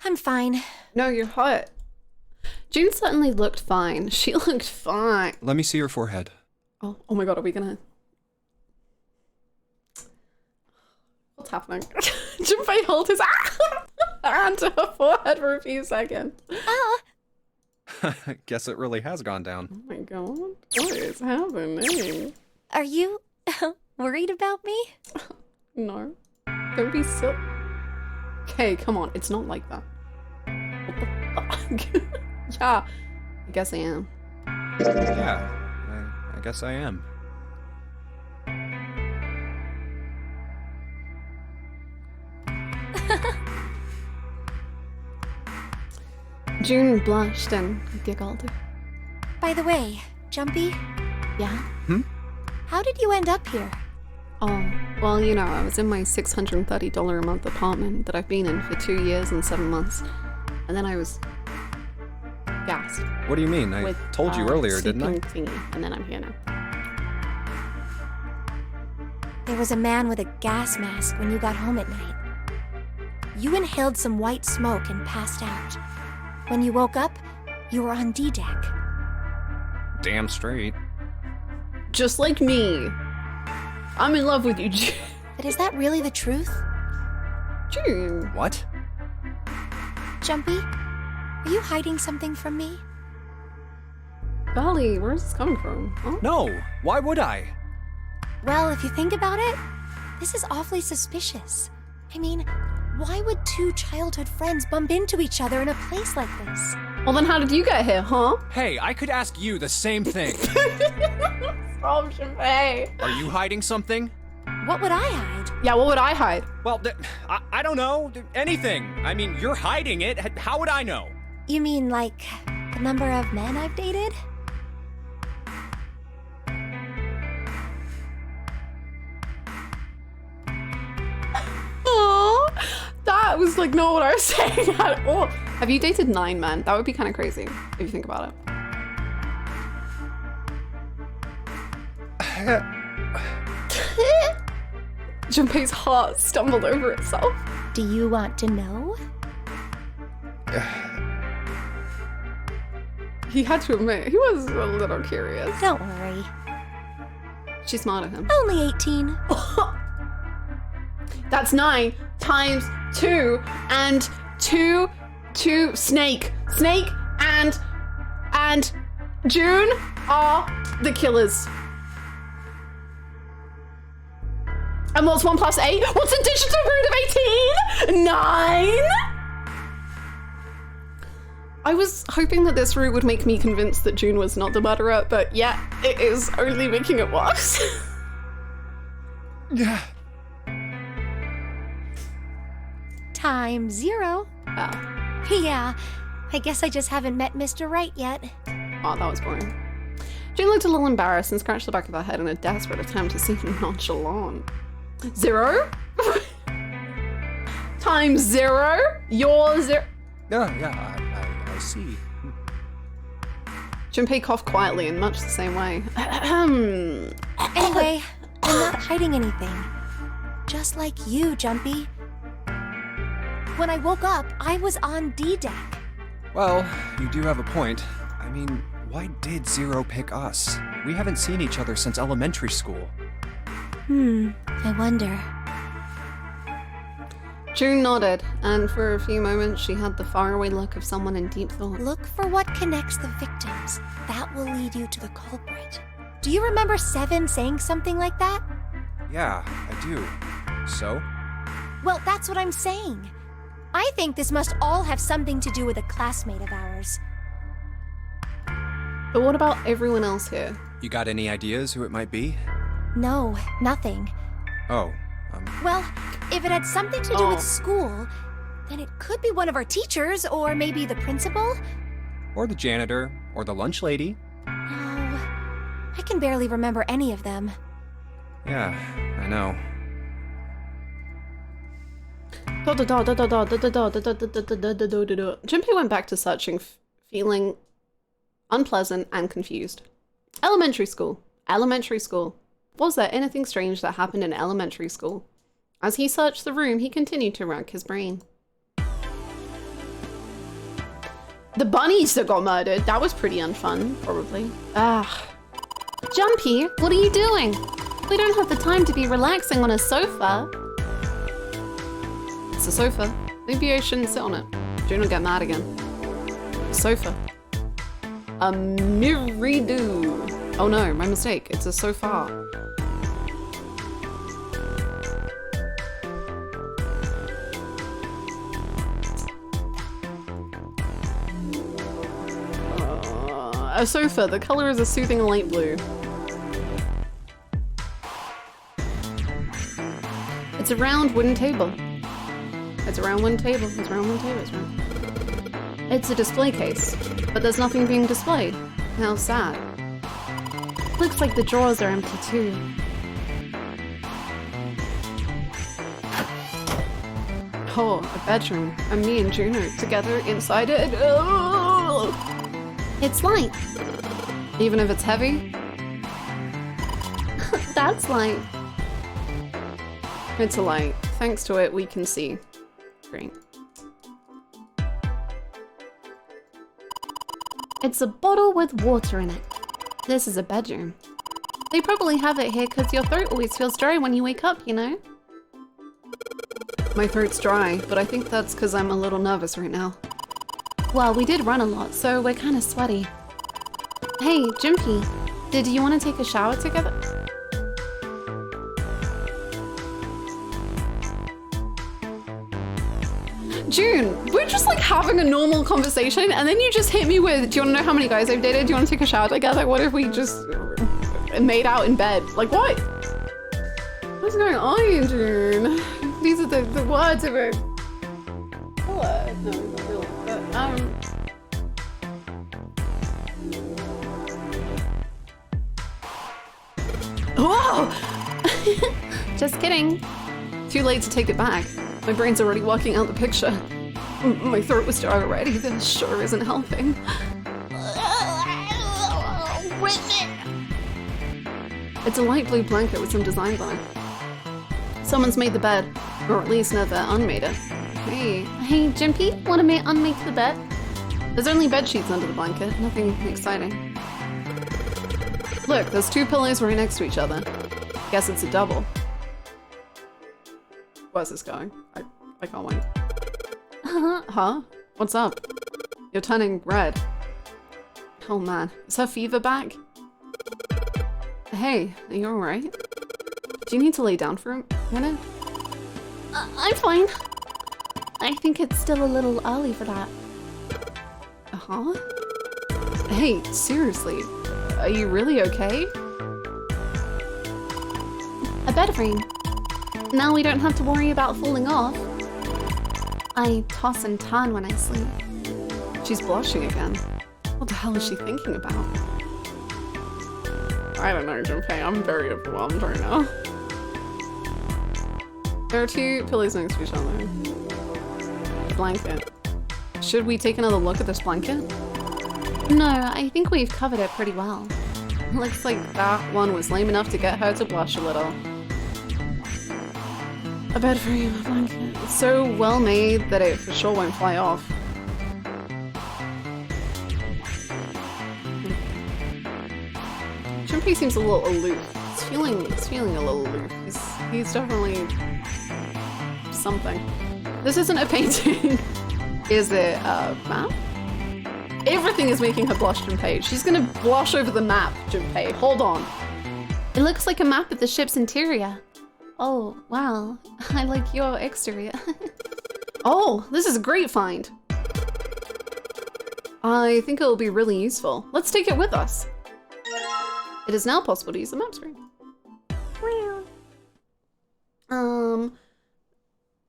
I'm fine. No, you're hot. June certainly looked fine. She looked fine. Let me see your forehead. Oh my god, are we gonna... What's happening? Junpei held his hand to her forehead for a few seconds. Oh. Guess it really has gone down. Oh my god, what is happening? Are you worried about me? No. Don't be silly. Okay, come on, it's not like that. What the fuck? Yeah, I guess I am. Yeah, I guess I am. June blushed and giggled. By the way, Jumpy? Yeah? How did you end up here? Oh, well, you know, I was in my $630 a month apartment that I've been in for 2 years and 7 months. And then I was gassed. What do you mean? I told you earlier, didn't I? Thingy, and then I'm here now. There was a man with a gas mask when you got home at night. You inhaled some white smoke and passed out. When you woke up, you were on D-Deck. Damn straight. Just like me. I'm in love with you, June. But is that really the truth? June. What? Jumpy, are you hiding something from me? Golly, where's this coming from? Huh? No, why would I? Well, if you think about it, this is awfully suspicious. I mean, why would two childhood friends bump into each other in a place like this? Well, then how did you get here, huh? Hey, I could ask you the same thing. Stop, Junpei. Are you hiding something? What would I hide? Yeah, what would I hide? Well, I don't know. Anything. I mean, you're hiding it. How would I know? You mean like the number of men I've dated? Oh, that was like not what I was saying at all. Have you dated 9 men? That would be kind of crazy if you think about it. Junpei's heart stumbled over itself. Do you want to know? He had to admit, he was a little curious. Don't worry. She smiled at him. Only 18. That's 9 times 2 and 2 Snake and June are the killers. And what's 1 plus 8? What's the digital root of 18? 9? I was hoping that this route would make me convinced that June was not the murderer, but yeah, it is only making it worse. Yeah. Times 0. Oh. Yeah, I guess I just haven't met Mr. Right yet. Oh, that was boring. June looked a little embarrassed and scratched the back of her head in a desperate attempt to seem nonchalant. 0? Times 0? You're 0? Yeah, I see. Junpei coughed quietly in much the same way. Anyway, I'm not hiding anything. Just like you, Jumpy. When I woke up, I was on D-Deck. Well, you do have a point. I mean, why did Zero pick us? We haven't seen each other since elementary school. I wonder. June nodded, and for a few moments she had the faraway look of someone in deep thought. Look for what connects the victims. That will lead you to the culprit. Do you remember Seven saying something like that? Yeah, I do. So? Well, that's what I'm saying. I think this must all have something to do with a classmate of ours. But what about everyone else here? You got any ideas who it might be? No, nothing. Oh, Well, if it had something to do with school, then it could be one of our teachers, or maybe the principal. or the janitor, or the lunch lady. Oh, I can barely remember any of them. Yeah, I know. Junpei went back to searching, feeling unpleasant and confused. Elementary school. Elementary school. Was there anything strange that happened in elementary school? As he searched the room, he continued to rack his brain. The bunnies that got murdered. That was pretty unfun, probably. Ah. Jumpy, what are you doing? We don't have the time to be relaxing on a sofa. It's a sofa. Maybe I shouldn't sit on it. June will get mad again. A sofa. A miridu. Oh no, my mistake. It's a sofa. A sofa. The color is a soothing light blue. It's a round wooden table. It's a round wooden table. It's a round wooden table. It's round. It's a display case, but there's nothing being displayed. How sad. Looks like the drawers are empty too. Oh, a bedroom. And me and Juno together inside it. Oh! It's light. Even if it's heavy? That's light. It's a light. Thanks to it, we can see. Great. It's a bottle with water in it. This is a bedroom. They probably have it here because your throat always feels dry when you wake up, you know? My throat's dry, but I think that's because I'm a little nervous right now. Well, we did run a lot, so we're kind of sweaty. Hey, Jimpy, did you want to take a shower together? June, we're just like having a normal conversation and then you just hit me with, do you want to know how many guys I've dated? Do you want to take a shower together? What if we just made out in bed? Like what? What's going on, June? These are the words of it. What? No, not really. Whoa! Just kidding. Too late to take it back. My brain's already working out the picture. My throat was dry already. This sure isn't helping. It's a light blue blanket with some designs on it. Someone's made the bed, or at least never unmade it. Hey. Hey, Jimpy, want to unmake the bed? There's only bed sheets under the blanket. Nothing exciting. Look, there's two pillows right next to each other. Guess it's a double. Where's this going? I can't wait. Huh? What's up? You're turning red. Oh man, is her fever back? Hey, are you alright? Do you need to lay down for a minute? I'm fine. I think it's still a little early for that. Huh? Hey, seriously, are you really okay? A bed frame. Now we don't have to worry about falling off. I toss and turn when I sleep. She's blushing again. What the hell is she thinking about? I don't know, Junpei. I'm very overwhelmed right now. There are two pillows next to each other. Blanket. Should we take another look at this blanket? No, I think we've covered it pretty well. Looks like that one was lame enough to get her to blush a little. A bed frame, a blanket. It's so well made that it for sure won't fly off. Junpei seems a little aloof. He's feeling a little aloof. He's definitely something. This isn't a painting. Is it a map? Everything is making her blush, Junpei. She's gonna blush over the map, Junpei. Hold on. It looks like a map of the ship's interior. Oh, wow. I like your exterior. Oh, this is a great find. I think it'll be really useful. Let's take it with us. It is now possible to use the map screen.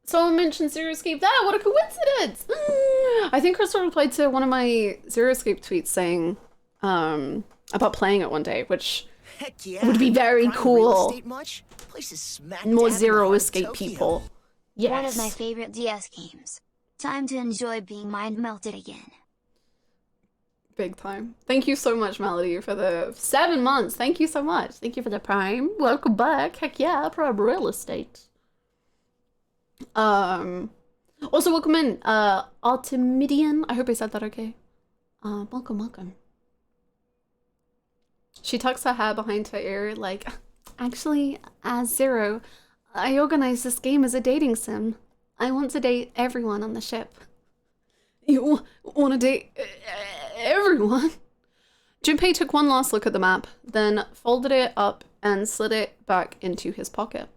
Someone mentioned Zero Escape. What a coincidence! I think Crystal replied to one of my Zero Escape tweets saying about playing it one day, which would be very cool. More Zero Escape people. Yes. One of my favorite DS games. Time to enjoy being mind melted again. Big time. Thank you so much, Melody, for the 7 months. Thank you so much. Thank you for the Prime. Welcome back. Heck yeah, Prime Real Estate. Also welcome in, Artemidian. I hope I said that okay. Welcome. She tucks her hair behind her ear like, actually, as Zero, I organized this game as a dating sim. I want to date everyone on the ship. You want to date everyone? Junpei took one last look at the map, then folded it up and slid it back into his pocket.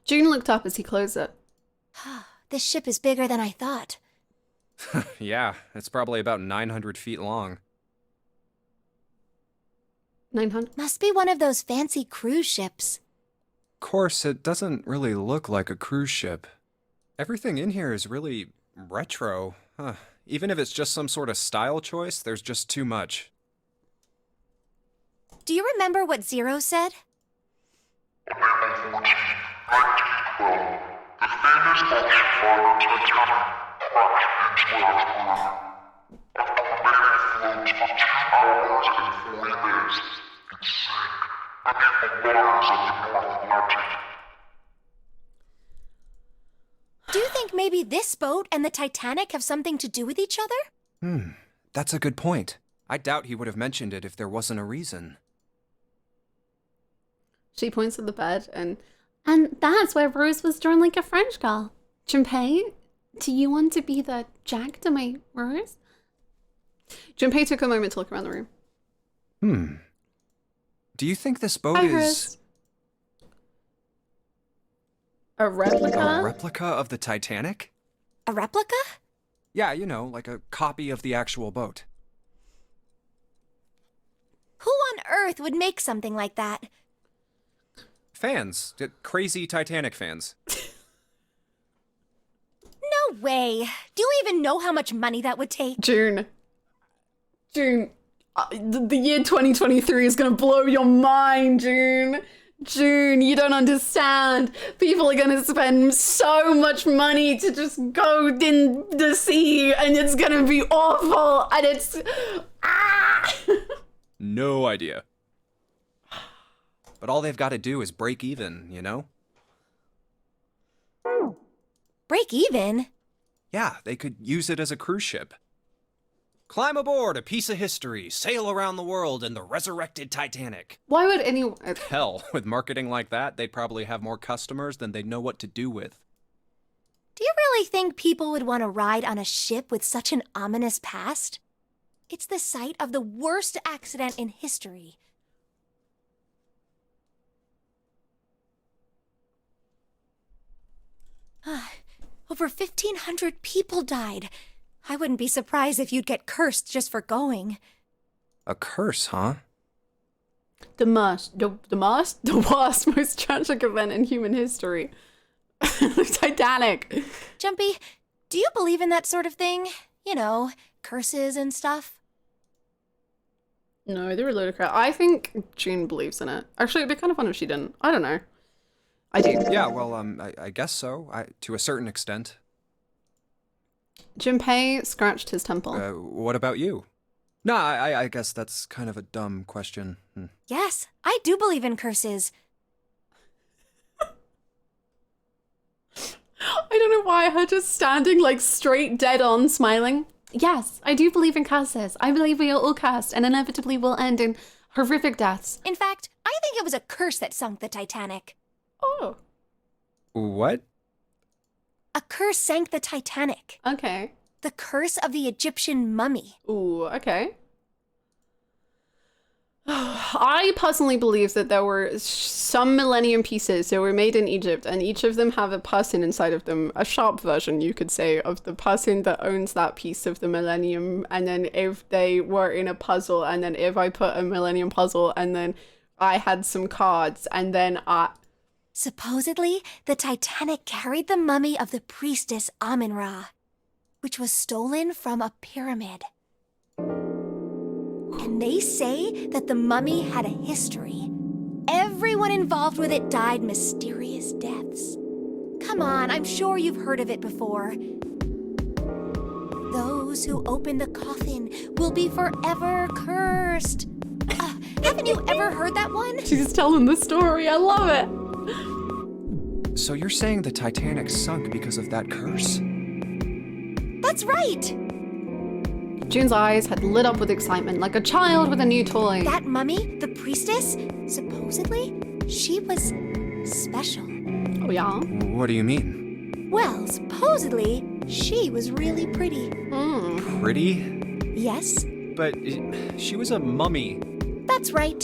June looked up as he closed it. This ship is bigger than I thought. Yeah, it's probably about 900 feet long. 900? Must be one of those fancy cruise ships. Of course, it doesn't really look like a cruise ship. Everything in here is really retro. Even if it's just some sort of style choice, there's just too much. Do you remember what Zero said? The famous ocean liner Titanic crashed into Earth. After remaining afloat for 2 hours and 40 minutes, it sank beneath the waters of the North Atlantic. Do you think maybe this boat and the Titanic have something to do with each other? That's a good point. I doubt he would have mentioned it if there wasn't a reason. She points at the bed and that's where Rose was drawn like a French girl. Junpei, do you want to be the Jack to my Rose? Junpei took a moment to look around the room. Do you think this boat Hi, is... Rose. A replica? A replica of the Titanic? A replica? Yeah, you know, like a copy of the actual boat. Who on earth would make something like that? Fans. Crazy Titanic fans. No way. Do you even know how much money that would take? June, the year 2023 is gonna blow your mind, June. June, you don't understand. People are gonna spend so much money to just go in the sea, and it's gonna be awful, and it's... No idea. But all they've got to do is break even, you know? Break even? Yeah, they could use it as a cruise ship. Climb aboard a piece of history, sail around the world in the resurrected Titanic. Why would anyone... Hell, with marketing like that, they'd probably have more customers than they'd know what to do with. Do you really think people would want to ride on a ship with such an ominous past? It's the site of the worst accident in history. Over 1,500 people died. I wouldn't be surprised if you'd get cursed just for going. A curse, huh? The worst, most tragic event in human history. Titanic. Jumpy, do you believe in that sort of thing? You know, curses and stuff? No, they're a load of crap. I think June believes in it. Actually, it'd be kind of fun if she didn't. I don't know. I do. Yeah, well, I guess so. To a certain extent. Junpei scratched his temple. What about you? No, I guess that's kind of a dumb question. Yes, I do believe in curses. I don't know why, her just standing like straight dead on smiling. Yes, I do believe in curses. I believe we are all cursed and inevitably will end in horrific deaths. In fact, I think it was a curse that sunk the Titanic. Oh. What? A curse sank the Titanic. Okay. The curse of the Egyptian mummy. Ooh, okay. I personally believe that there were some Millennium pieces that were made in Egypt, and each of them have a person inside of them, a sharp version, you could say, of the person that owns that piece of the Millennium. And then if they were in a puzzle, and then if I put a Millennium puzzle, and then I had some cards, and then Supposedly, the Titanic carried the mummy of the priestess Amun-Ra, which was stolen from a pyramid. And they say that the mummy had a history. Everyone involved with it died mysterious deaths. Come on, I'm sure you've heard of it before. Those who open the coffin will be forever cursed. Haven't you ever heard that one? She's telling the story, I love it. So you're saying the Titanic sunk because of that curse? That's right! June's eyes had lit up with excitement, like a child with a new toy. That mummy, the priestess, supposedly, she was special. Oh yeah? What do you mean? Well, supposedly, she was really pretty. Pretty? Yes? But she was a mummy. That's right.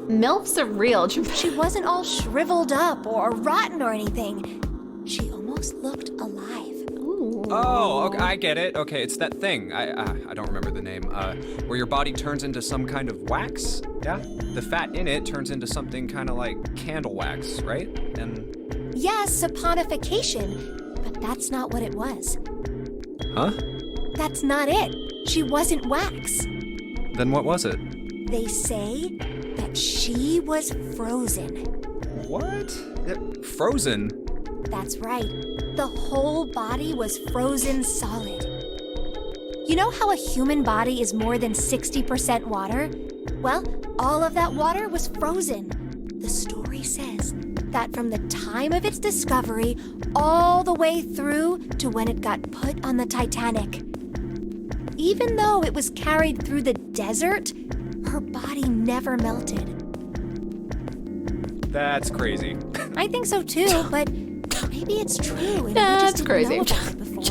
MILFs are real. She wasn't all shriveled up or rotten or anything. She almost looked alive. Oh, okay, I get it. Okay, it's that thing. I don't remember the name. Where your body turns into some kind of wax? Yeah? The fat in it turns into something kind of like candle wax, right? And... Yes, saponification. But that's not what it was. Huh? That's not it. She wasn't wax. Then what was it? They say that she was frozen. What? Frozen? That's right. The whole body was frozen solid. You know how a human body is more than 60% water? Well, all of that water was frozen. The story says that from the time of its discovery all the way through to when it got put on the Titanic. Even though it was carried through the desert, her body never melted. That's crazy. I think so too, but maybe it's true and That's we just crazy. didn't know about it before.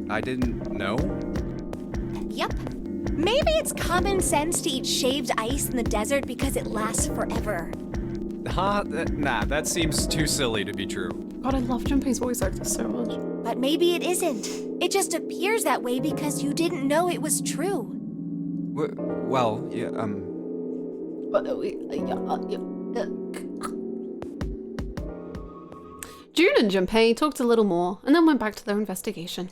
I didn't know? Yep. Maybe it's common sense to eat shaved ice in the desert because it lasts forever. Huh? Nah, that seems too silly to be true. God, I love Junpei's voice actor so much. But maybe it isn't. It just appears that way because you didn't know it was true. Well, yeah, June and Junpei talked a little more and then went back to their investigation.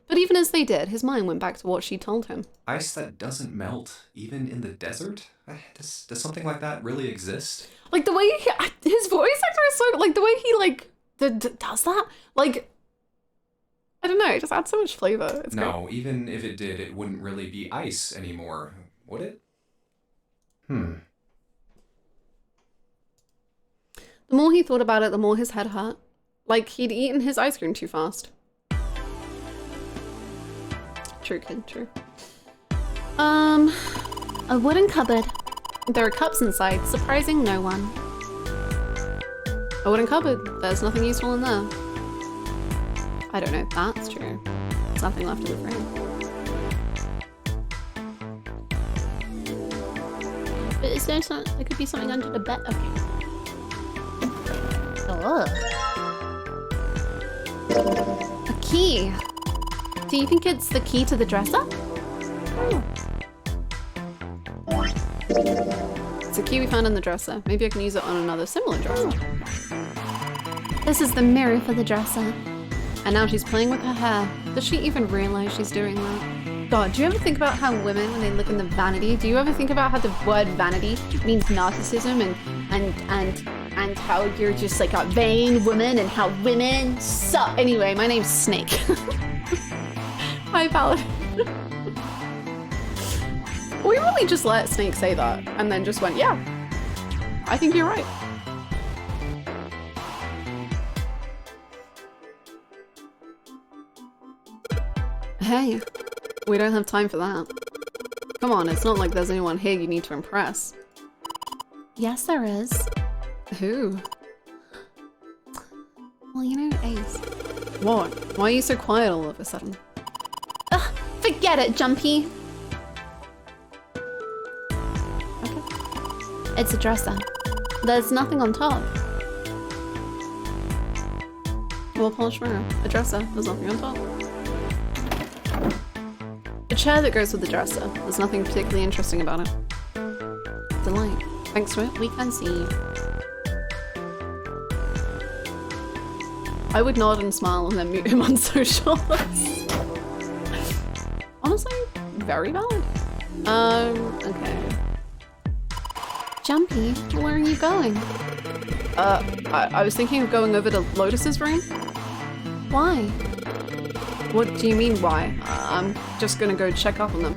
But even as they did, his mind went back to what she told him. Ice that doesn't melt, even in the desert? Does something like that really exist? Like the way his voice actor is so, like the way he like does that, like, I don't know, it just adds so much flavor. It's No, great. even if it did, it wouldn't really be ice anymore, would it? The more he thought about it, the more his head hurt. Like he'd eaten his ice cream too fast. True, kid, true. A wooden cupboard. There are cups inside, surprising no one. A wooden cupboard. There's nothing useful in there. I don't know if that's true. There's nothing left in the frame. But is there something? There could be something under the bed. Okay. Oh. A key. Do you think it's the key to the dresser? It's a key we found in the dresser. Maybe I can use it on another similar dresser. This is the mirror for the dresser. And now she's playing with her hair. Does she even realize she's doing that? God, do you ever think about how women, when they look in the vanity, do you ever think about how the word vanity means narcissism and how you're just like a vain woman and how women suck? Anyway, my name's Snake. Hi, Paladin. We really just let Snake say that and then just went, yeah, I think you're right. Hey, we don't have time for that. Come on, it's not like there's anyone here you need to impress. Yes, there is. Who? Well, you know, Ace. What? Why are you so quiet all of a sudden? Ugh, forget it, Jumpy. It's a dresser. There's nothing on top. Well, polished mirror. A dresser. There's nothing on top. A chair that goes with the dresser. There's nothing particularly interesting about it. Delight. Thanks to it, we can see. I would nod and smile and then mute him on socials. Honestly, very valid. Okay. Jumpy, where are you going? I was thinking of going over to Lotus's room. Why? What do you mean, why? I'm just gonna go check up on them.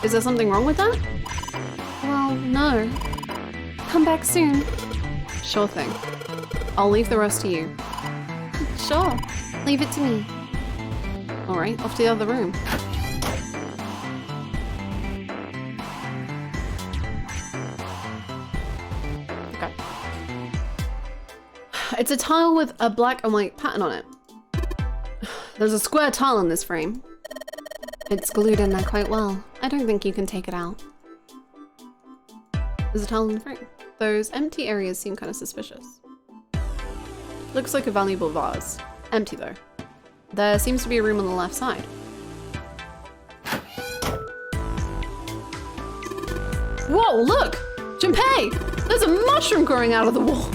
Is there something wrong with that? Well, no. Come back soon. Sure thing. I'll leave the rest to you. Sure. Leave it to me. Alright, off to the other room. Okay. It's a tile with a black and white pattern on it. There's a square tile in this frame. It's glued in there quite well. I don't think you can take it out. There's a tile in the frame. Those empty areas seem kind of suspicious. Looks like a valuable vase. Empty though. There seems to be a room on the left side. Whoa, look! Junpei! There's a mushroom growing out of the wall!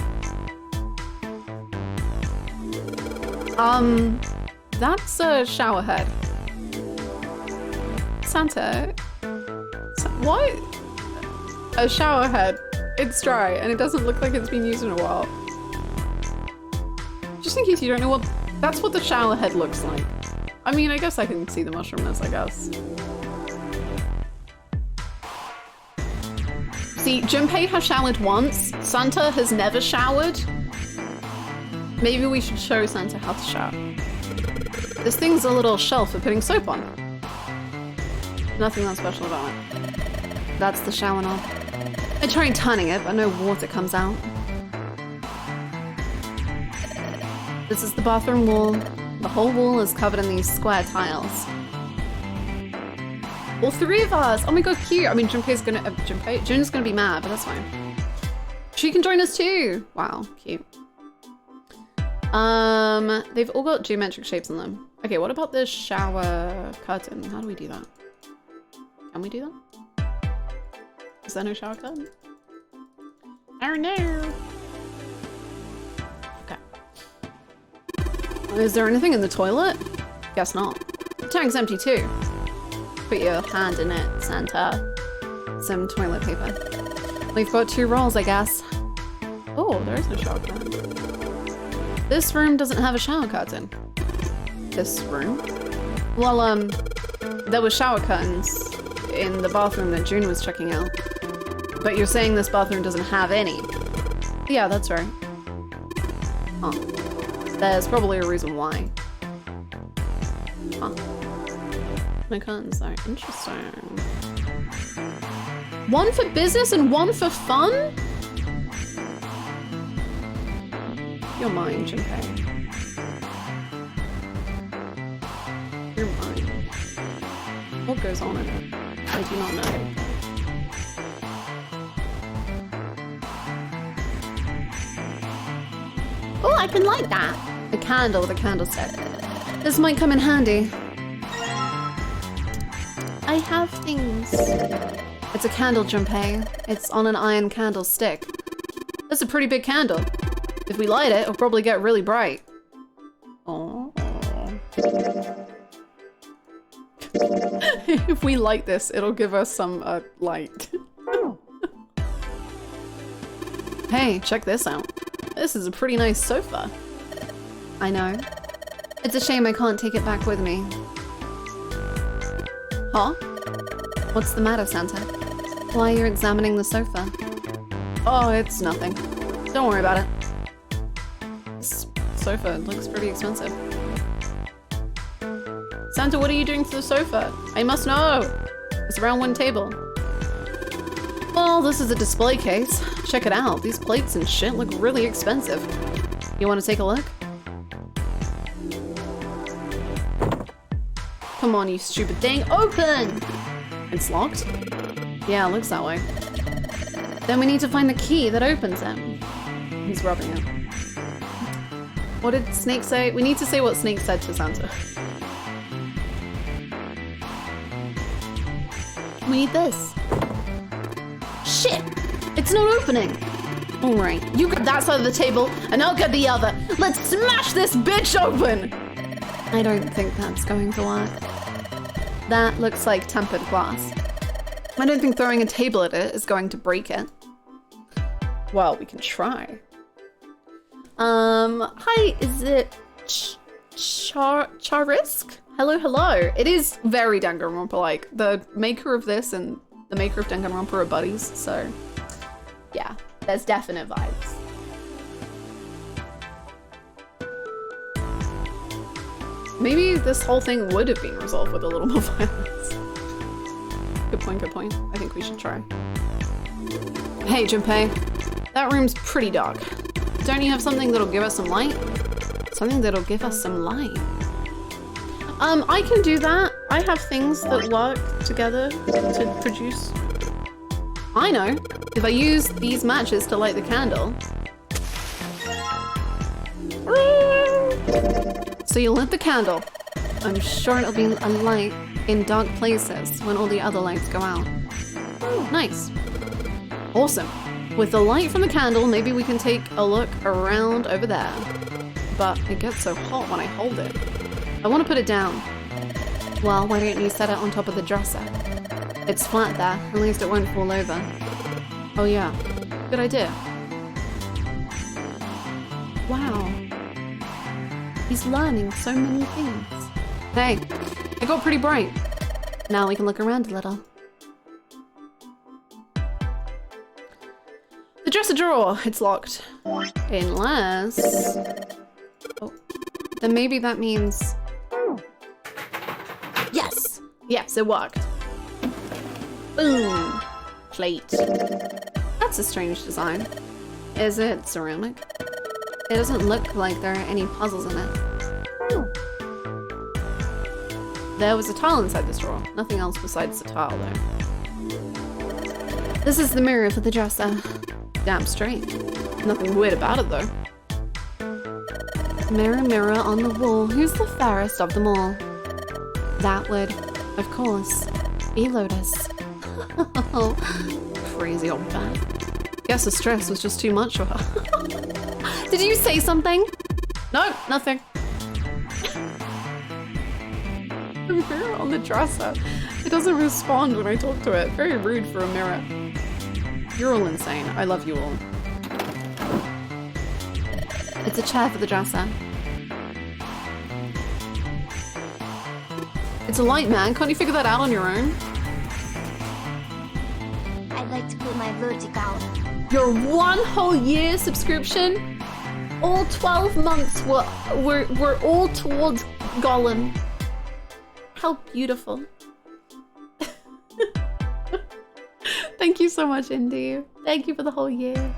That's a shower head. Santa... What? A shower head. It's dry and it doesn't look like it's been used in a while. Just in case you don't know what... That's what the shower head looks like. I mean, I guess I can see the mushrooms, I guess. See, Junpei has showered once. Santa has never showered. Maybe we should show Santa how to shower. This thing's a little shelf for putting soap on. Nothing that special about it. That's the shower knob. I tried turning it, but no water comes out. This is the bathroom wall. The whole wall is covered in these square tiles. All three of us! Oh my god, cute! I mean, Junpei's gonna... Jun's gonna be mad, but that's fine. She can join us too! Wow, cute. They've all got geometric shapes on them. Okay, what about this shower curtain? How do we do that? Can we do that? Is there no shower curtain? Oh no! Okay. Is there anything in the toilet? Guess not. The tank's empty too. Put your hand in it, Santa. Some toilet paper. We've got 2 rolls, I guess. Oh, there is no shower curtain. This room doesn't have a shower curtain. This room? Well, there were shower curtains in the bathroom that June was checking out. But you're saying this bathroom doesn't have any. Yeah, that's right. Huh. There's probably a reason why. Huh. No curtains though. Interesting. One for business and one for fun? You're mine, Junpei. You're mine. What goes on in it? I do not know. Oh, I can light that! A candle with a candlestick. This might come in handy. I have things. It's a candle, Junpei. It's on an iron candlestick. That's a pretty big candle. If we light it, it'll probably get really bright. Oh. If we light this, it'll give us some light. Hey, check this out. This is a pretty nice sofa. I know. It's a shame I can't take it back with me. Huh? What's the matter, Santa? Why are you examining the sofa? Oh, it's nothing. Don't worry about it. This sofa looks pretty expensive. Santa, what are you doing to the sofa? I must know! It's around one table. Well, this is a display case. Check it out. These plates and shit look really expensive. You want to take a look? Come on, you stupid thing. Open! It's locked? Yeah, it looks that way. Then we need to find the key that opens it. He's rubbing it. What did Snake say? We need to say what Snake said to Santa. We need this. Shit! It's not opening! Alright, you grab that side of the table, and I'll get the other. Let's smash this bitch open! I don't think that's going to work. That looks like tempered glass. I don't think throwing a table at it is going to break it. Well, we can try. Hi, is it Charisk? Hello, hello. It is very Danganronpa-like. The maker of this and the maker of Danganronpa are buddies, so yeah, there's definite vibes. Maybe this whole thing would have been resolved with a little more violence. Good point, good point. I think we should try. Hey, Junpei. That room's pretty dark. Don't you have something that'll give us some light? Something that'll give us some light. I can do that. I have things that work together to produce. I know. If I use these matches to light the candle. So you lit the candle. I'm sure it'll be a light in dark places when all the other lights go out. Nice. Awesome. With the light from the candle, maybe we can take a look around over there. But it gets so hot when I hold it. I want to put it down. Well, why don't you set it on top of the dresser? It's flat there, at least it won't fall over. Oh yeah, good idea. Wow. He's learning so many things. Hey, it got pretty bright. Now we can look around a little. The dresser drawer, it's locked. Unless... Oh. Then maybe that means... Yes! Yes, it worked. Boom! Plate. That's a strange design. Is it ceramic? It doesn't look like there are any puzzles in it. There was a tile inside this drawer. Nothing else besides the tile, though. This is the mirror for the dresser. Damn straight. Nothing weird about it, though. Mirror, mirror on the wall, who's the fairest of them all? That would, of course, be Lotus. Oh, crazy old bat. Guess the stress was just too much for her. Did you say something? No, nothing. The mirror on the dresser. It doesn't respond when I talk to it. Very rude for a mirror. You're all insane. I love you all. It's a chair for the dresser. It's a light, man. Can't you figure that out on your own? I'd like to put my vertical. Your 1 whole year subscription? All 12 months were all towards Gollum. How beautiful. Thank you so much, Indy. Thank you for the whole year.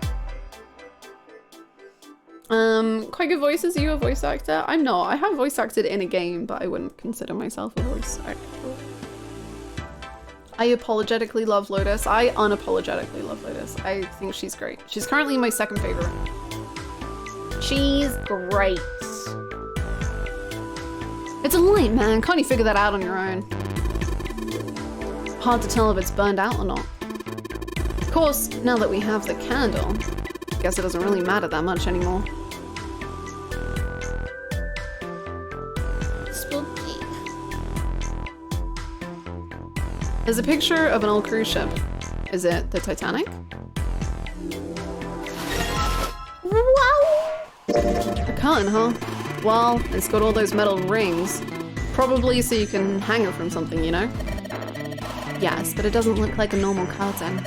Quite good voices. Are you a voice actor? I'm not. I have voice acted in a game, but I wouldn't consider myself a voice actor. I apologetically love Lotus. I unapologetically love Lotus. I think she's great. She's currently my second favorite. She's great. It's a light, man. Can't you figure that out on your own? Hard to tell if it's burned out or not. Of course, now that we have the candle, I guess it doesn't really matter that much anymore. Spooky. There's a picture of an old cruise ship. Is it the Titanic? Wow! A curtain, huh? Well, it's got all those metal rings. Probably so you can hang it from something, you know? Yes, but it doesn't look like a normal curtain.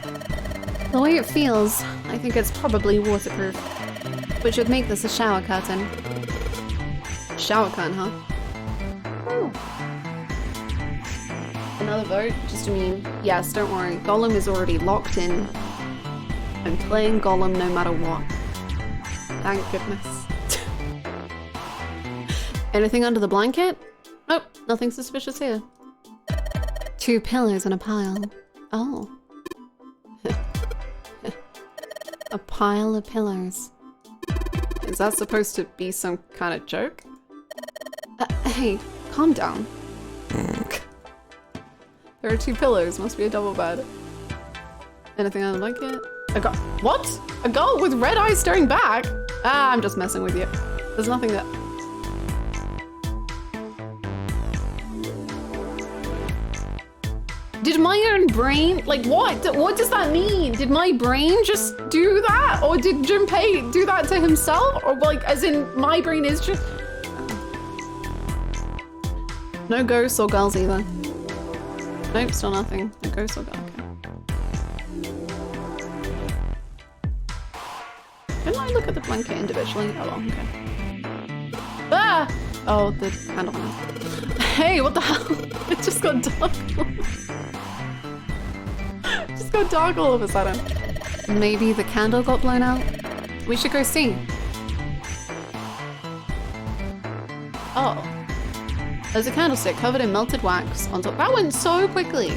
The way it feels, I think it's probably waterproof. Which would make this a shower curtain. Shower curtain, huh? Another vote? Just to mean, yes, don't worry. Gollum is already locked in. I'm playing Gollum no matter what. Thank goodness. Anything under the blanket? Nope, nothing suspicious here. 2 pillows in a pile. Oh. A pile of pillows. Is that supposed to be some kind of joke? Hey, calm down. There are 2 pillows, must be a double bed. Anything I like it? What? A girl with red eyes staring back? Ah, I'm just messing with you. There's nothing that... Did my own brain, like what? What does that mean? Did my brain just do that? Or did Junpei do that to himself? Or like, as in my brain is just... No ghosts or girls either. Nope, still nothing. No ghosts or girls, okay. Didn't I look at the blanket individually? Oh, well, okay. Ah! Oh, the candle. Hey, what the hell? It just got dark. Just got dark all of a sudden. Maybe the candle got blown out? We should go see. Oh. There's a candlestick covered in melted wax on top. That went so quickly.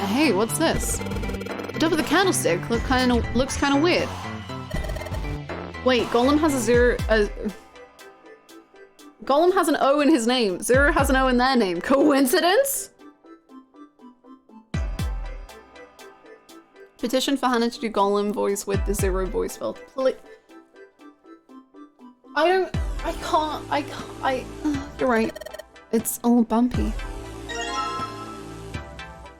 Hey, what's this? The top of the candlestick looks kind of weird. Wait, Golem has a 0. Golem has an O in his name. Zero has an O in their name. Coincidence? Petition for Hannah to do Golem voice with the 0 voice filter. Please. You're right. It's all bumpy.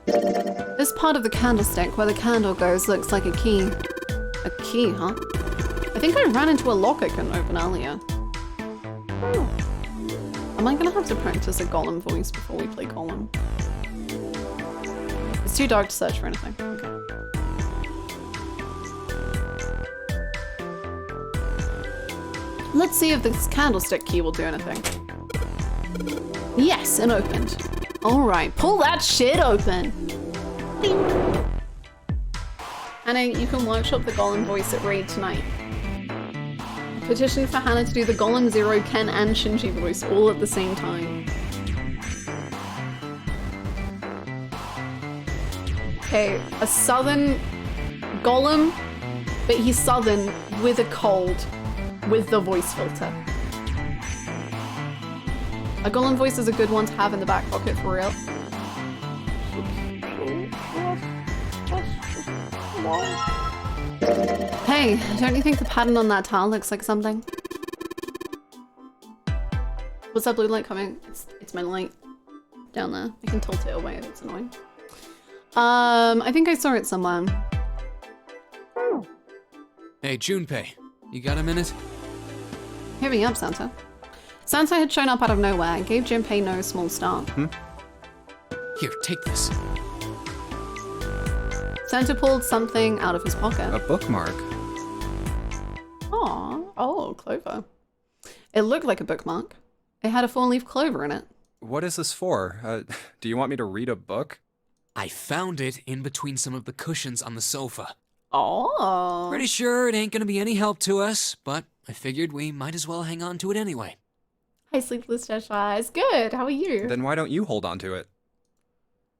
This part of the candlestick where the candle goes looks like a key. A key, huh? I think I ran into a lock I couldn't open earlier. Am I gonna have to practice a Golem voice before we play Golem? It's too dark to search for anything. Okay. Let's see if this candlestick key will do anything. Yes, it opened. Alright, pull that shit open! Hannah, you can workshop the Golem voice at Raid tonight. Petition for Hannah to do the Golem, Zero, Ken, and Shinji voice all at the same time. Okay, a southern Golem, but he's southern with a cold, with the voice filter. A Golem voice is a good one to have in the back pocket for real. Hey, don't you think the pattern on that tile looks like something? What's that blue light coming? It's my light down there. I can tilt it away if it's annoying. I think I saw it somewhere. Hey, Junpei, you got a minute? Hit me up, Santa. Santa had shown up out of nowhere and gave Junpei no small start. Here, take this. Santa pulled something out of his pocket. A bookmark. Aww. Oh, clover. It looked like a bookmark. It had a 4-leaf clover in it. What is this for? Do you want me to read a book? I found it in between some of the cushions on the sofa. Oh. Pretty sure it ain't gonna be any help to us, but I figured we might as well hang on to it anyway. Hi, Sleepless Cheshire. Good. How are you? Then why don't you hold on to it?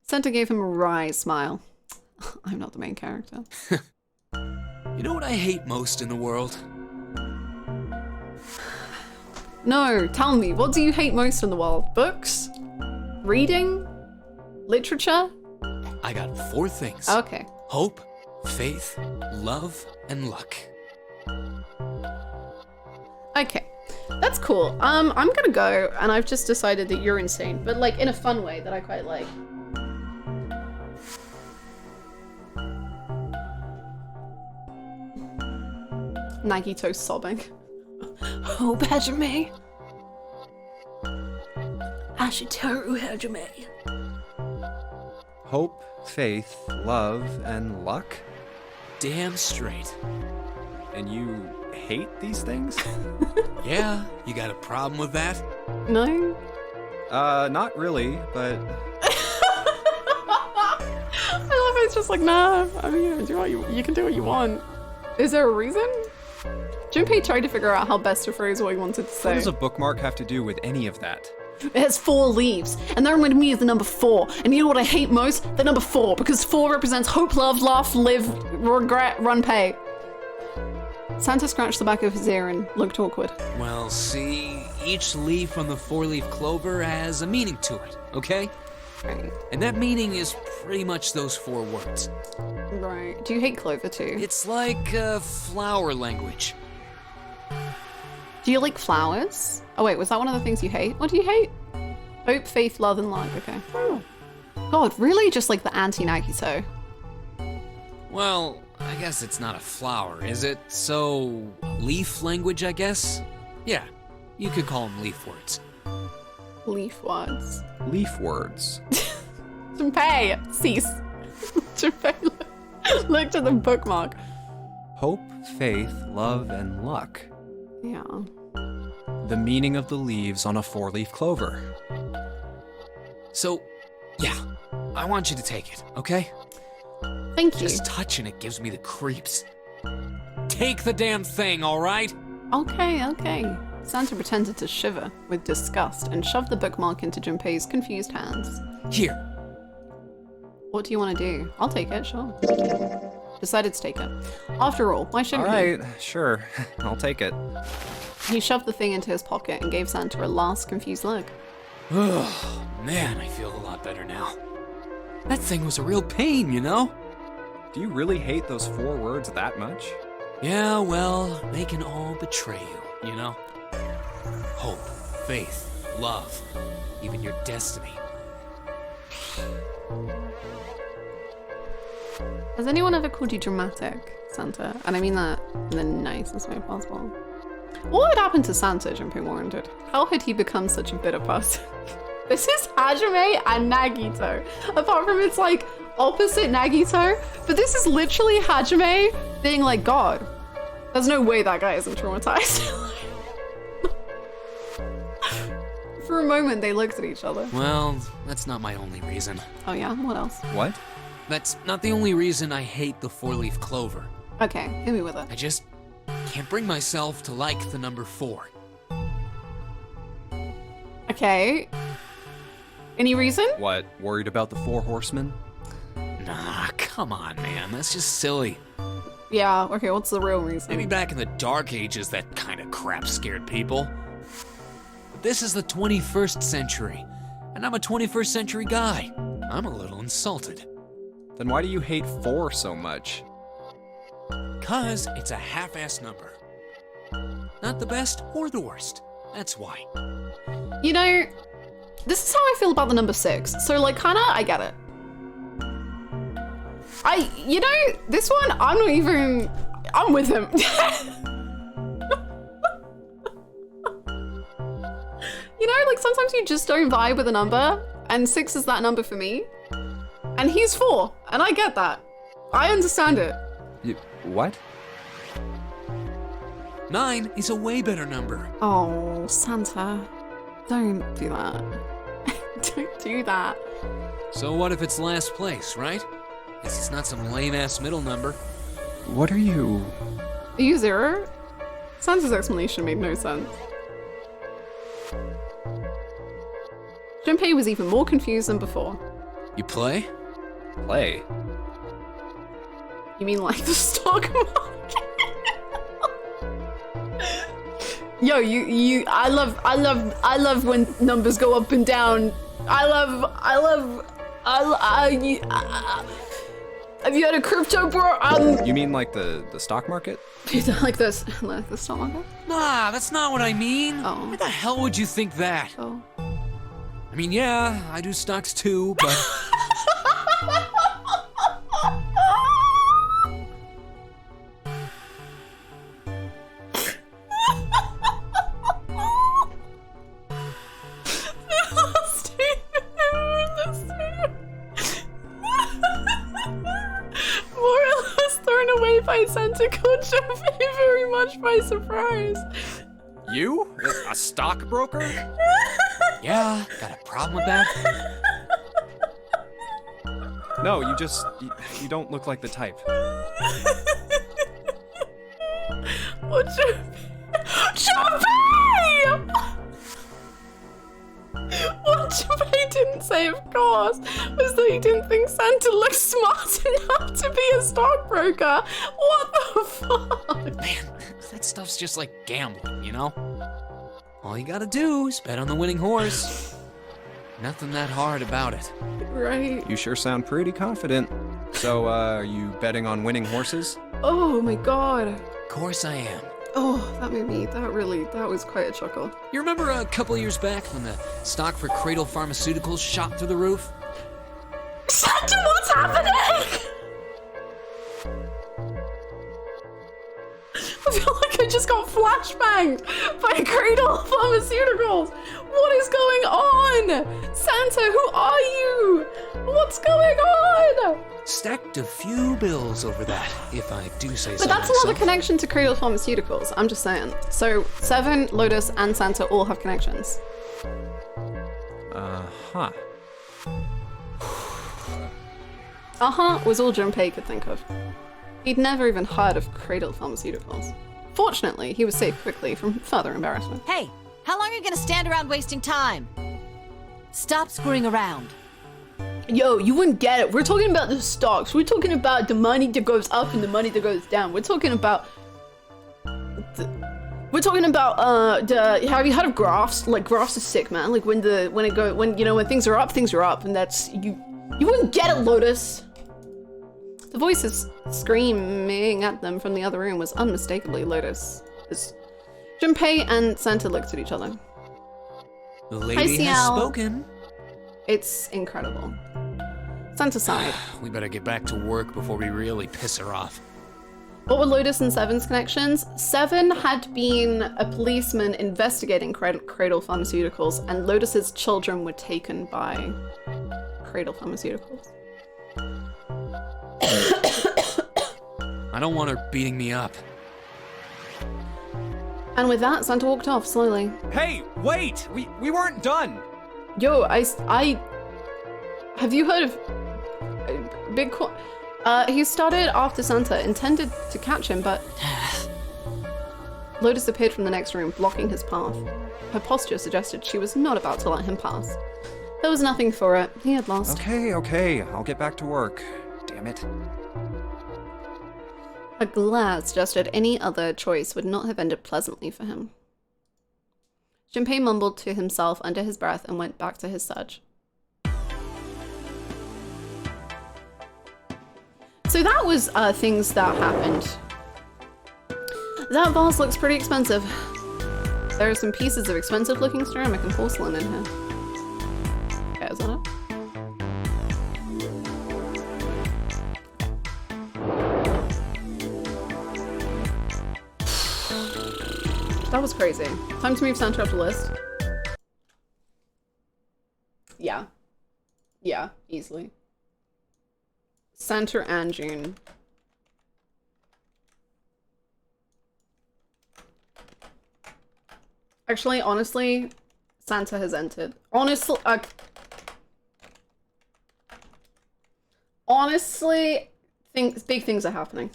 Santa gave him a wry smile. I'm not the main character. You know what I hate most in the world? No, tell me, what do you hate most in the world? Books? Reading? Literature? I got 4 things. Okay. Hope, faith, love, and luck. Okay. That's cool. I'm gonna go, and I've just decided that you're insane, but like in a fun way that I quite like. Nagito sobbing. Oh, Hajime. Ashitaru Hajime. Hope, faith, love, and luck? Damn straight. And you hate these things? Yeah, you got a problem with that? No. Not really, but... I love it, it's just like, nah, I mean, you can do what you want. Is there a reason? Junpei tried to figure out how best to phrase what he wanted to say. What does a bookmark have to do with any of that? It has 4 leaves, and that reminded me of the number 4. And you know what I hate most? The number 4, because 4 represents hope, love, laugh, live, regret, run, pay. Santa scratched the back of his ear and looked awkward. Well, see, each leaf on the four-leaf clover has a meaning to it, okay? Right. And that meaning is pretty much those 4 words. Right. Do you hate clover too? It's like flower language. Do you like flowers? Oh wait, was that one of the things you hate? What do you hate? Hope, faith, love, and light. Okay. God, really? Just like the anti-Nagito? Well, I guess it's not a flower, is it? So, leaf language, I guess? Yeah, you could call them leaf words. Leaf words. Leaf words. Junpei, cease. Junpei looked at the bookmark. Hope, faith, love, and luck. Yeah. The meaning of the leaves on a 4-leaf clover. So, yeah, I want you to take it, okay? Thank you. Just touching it gives me the creeps. Take the damn thing, all right? Okay, okay. Santa pretended to shiver with disgust and shoved the bookmark into Junpei's confused hands. Here. What do you want to do? I'll take it, sure. Decided to take it. After all, why shouldn't All right, sure. I'll take it. he? He shoved the thing into his pocket and gave Santa a last confused look. Oh, man, I feel a lot better now. That thing was a real pain, you know? Do you really hate those 4 words that much? Yeah, well, they can all betray you, you know? Hope, faith, love, even your destiny. Has anyone ever called you dramatic, Santa? And I mean that in the nicest way possible. What had happened to Santa, Junpei wondered? How had he become such a bitter person? This is Hajime and Nagito. Apart from it's like opposite Nagito, but this is literally Hajime being like, God, there's no way that guy isn't traumatized. For a moment, they looked at each other. Well, that's not my only reason. Oh yeah? What else? What? That's not the only reason I hate the 4-leaf clover. Okay, hit me with it. I just can't bring myself to like the number 4. Okay. Any reason? What, worried about the 4 horsemen? Nah, come on, man. That's just silly. Yeah, okay, what's the real reason? Maybe back in the Dark Ages, that kind of crap scared people. But this is the 21st century, and I'm a 21st century guy. I'm a little insulted. Then why do you hate 4 so much? 'Cause it's a half-ass number. Not the best or the worst. That's why. You know, this is how I feel about the number 6. So like, kinda, I get it. You know, this one, I'm with him. You know, like sometimes you just don't vibe with a number, and 6 is that number for me. And he's 4, and I get that. I understand it. What? 9 is a way better number. Oh, Santa, don't do that. Don't do that. So what if it's last place, right? Guess it's not some lame-ass middle number. What are you... Are you 0? Santa's explanation made no sense. Junpei was even more confused than before. You play? Play? You mean like the stock market? Yo, I love when numbers go up and down. Have you had a crypto, bro? You mean like the stock market? like the stock market? Nah, that's not what I mean. Oh. Why the hell would you think that? Oh. I mean, yeah, I do stocks too, but... By Santa caught Junpei very much by surprise. You? A stockbroker? Yeah, got a problem with that? No, you don't look like the type. What, Junpei? What Junpei didn't say, of course, was that he didn't think Santa looked smart enough to be a stockbroker. What the fuck? Man, that stuff's just like gambling, you know? All you gotta do is bet on the winning horse. Nothing that hard about it. Right. You sure sound pretty confident. So, are you betting on winning horses? Oh my god. Of course I am. Oh, that was quite a chuckle. You remember a couple years back when the stock for Cradle Pharmaceuticals shot through the roof? Santa, what's happening? I feel like I just got flashbanged by Cradle Pharmaceuticals. What is going on? Santa, who are you? What's going on? Stacked a few bills over that, if I do say so. But that's another connection to Cradle Pharmaceuticals, I'm just saying. So, Seven, Lotus, and Santa all have connections. Uh-huh. Was all Junpei could think of. He'd never even heard of Cradle Pharmaceuticals. Fortunately, he was saved quickly from further embarrassment. Hey, how long are you gonna stand around wasting time? Stop screwing around. Yo, you wouldn't get it. We're talking about the stocks. We're talking about the money that goes up and the money that goes down. We're talking about... have you heard of graphs? Like, graphs are sick, man. Like, when things are up, things are up. And that's... You wouldn't get it, Lotus. The voices screaming at them from the other room was unmistakably Lotus. As Junpei and Santa looked at each other. The lady has spoken. It's incredible. Santa sighed. We better get back to work before we really piss her off. What were Lotus and Seven's connections? Seven had been a policeman investigating Cradle Pharmaceuticals, and Lotus's children were taken by Cradle Pharmaceuticals. I don't want her beating me up. And with that, Santa walked off slowly. Hey, wait! We weren't done! Yo, have you heard of Bitcoin? He started after Santa, intended to catch him, but Lotus appeared from the next room, blocking his path. Her posture suggested she was not about to let him pass. There was nothing for it. He had lost. Okay, I'll get back to work. Damn it. A glare suggested any other choice would not have ended pleasantly for him. Junpei mumbled to himself under his breath and went back to his search. So that was things that happened. That vase looks pretty expensive. There are some pieces of expensive looking ceramic and porcelain in here. Okay, is that it? That was crazy. Time to move Santa up the list. Yeah. Yeah, easily. Santa and June. Actually, honestly, Santa has entered. Honestly, big things are happening.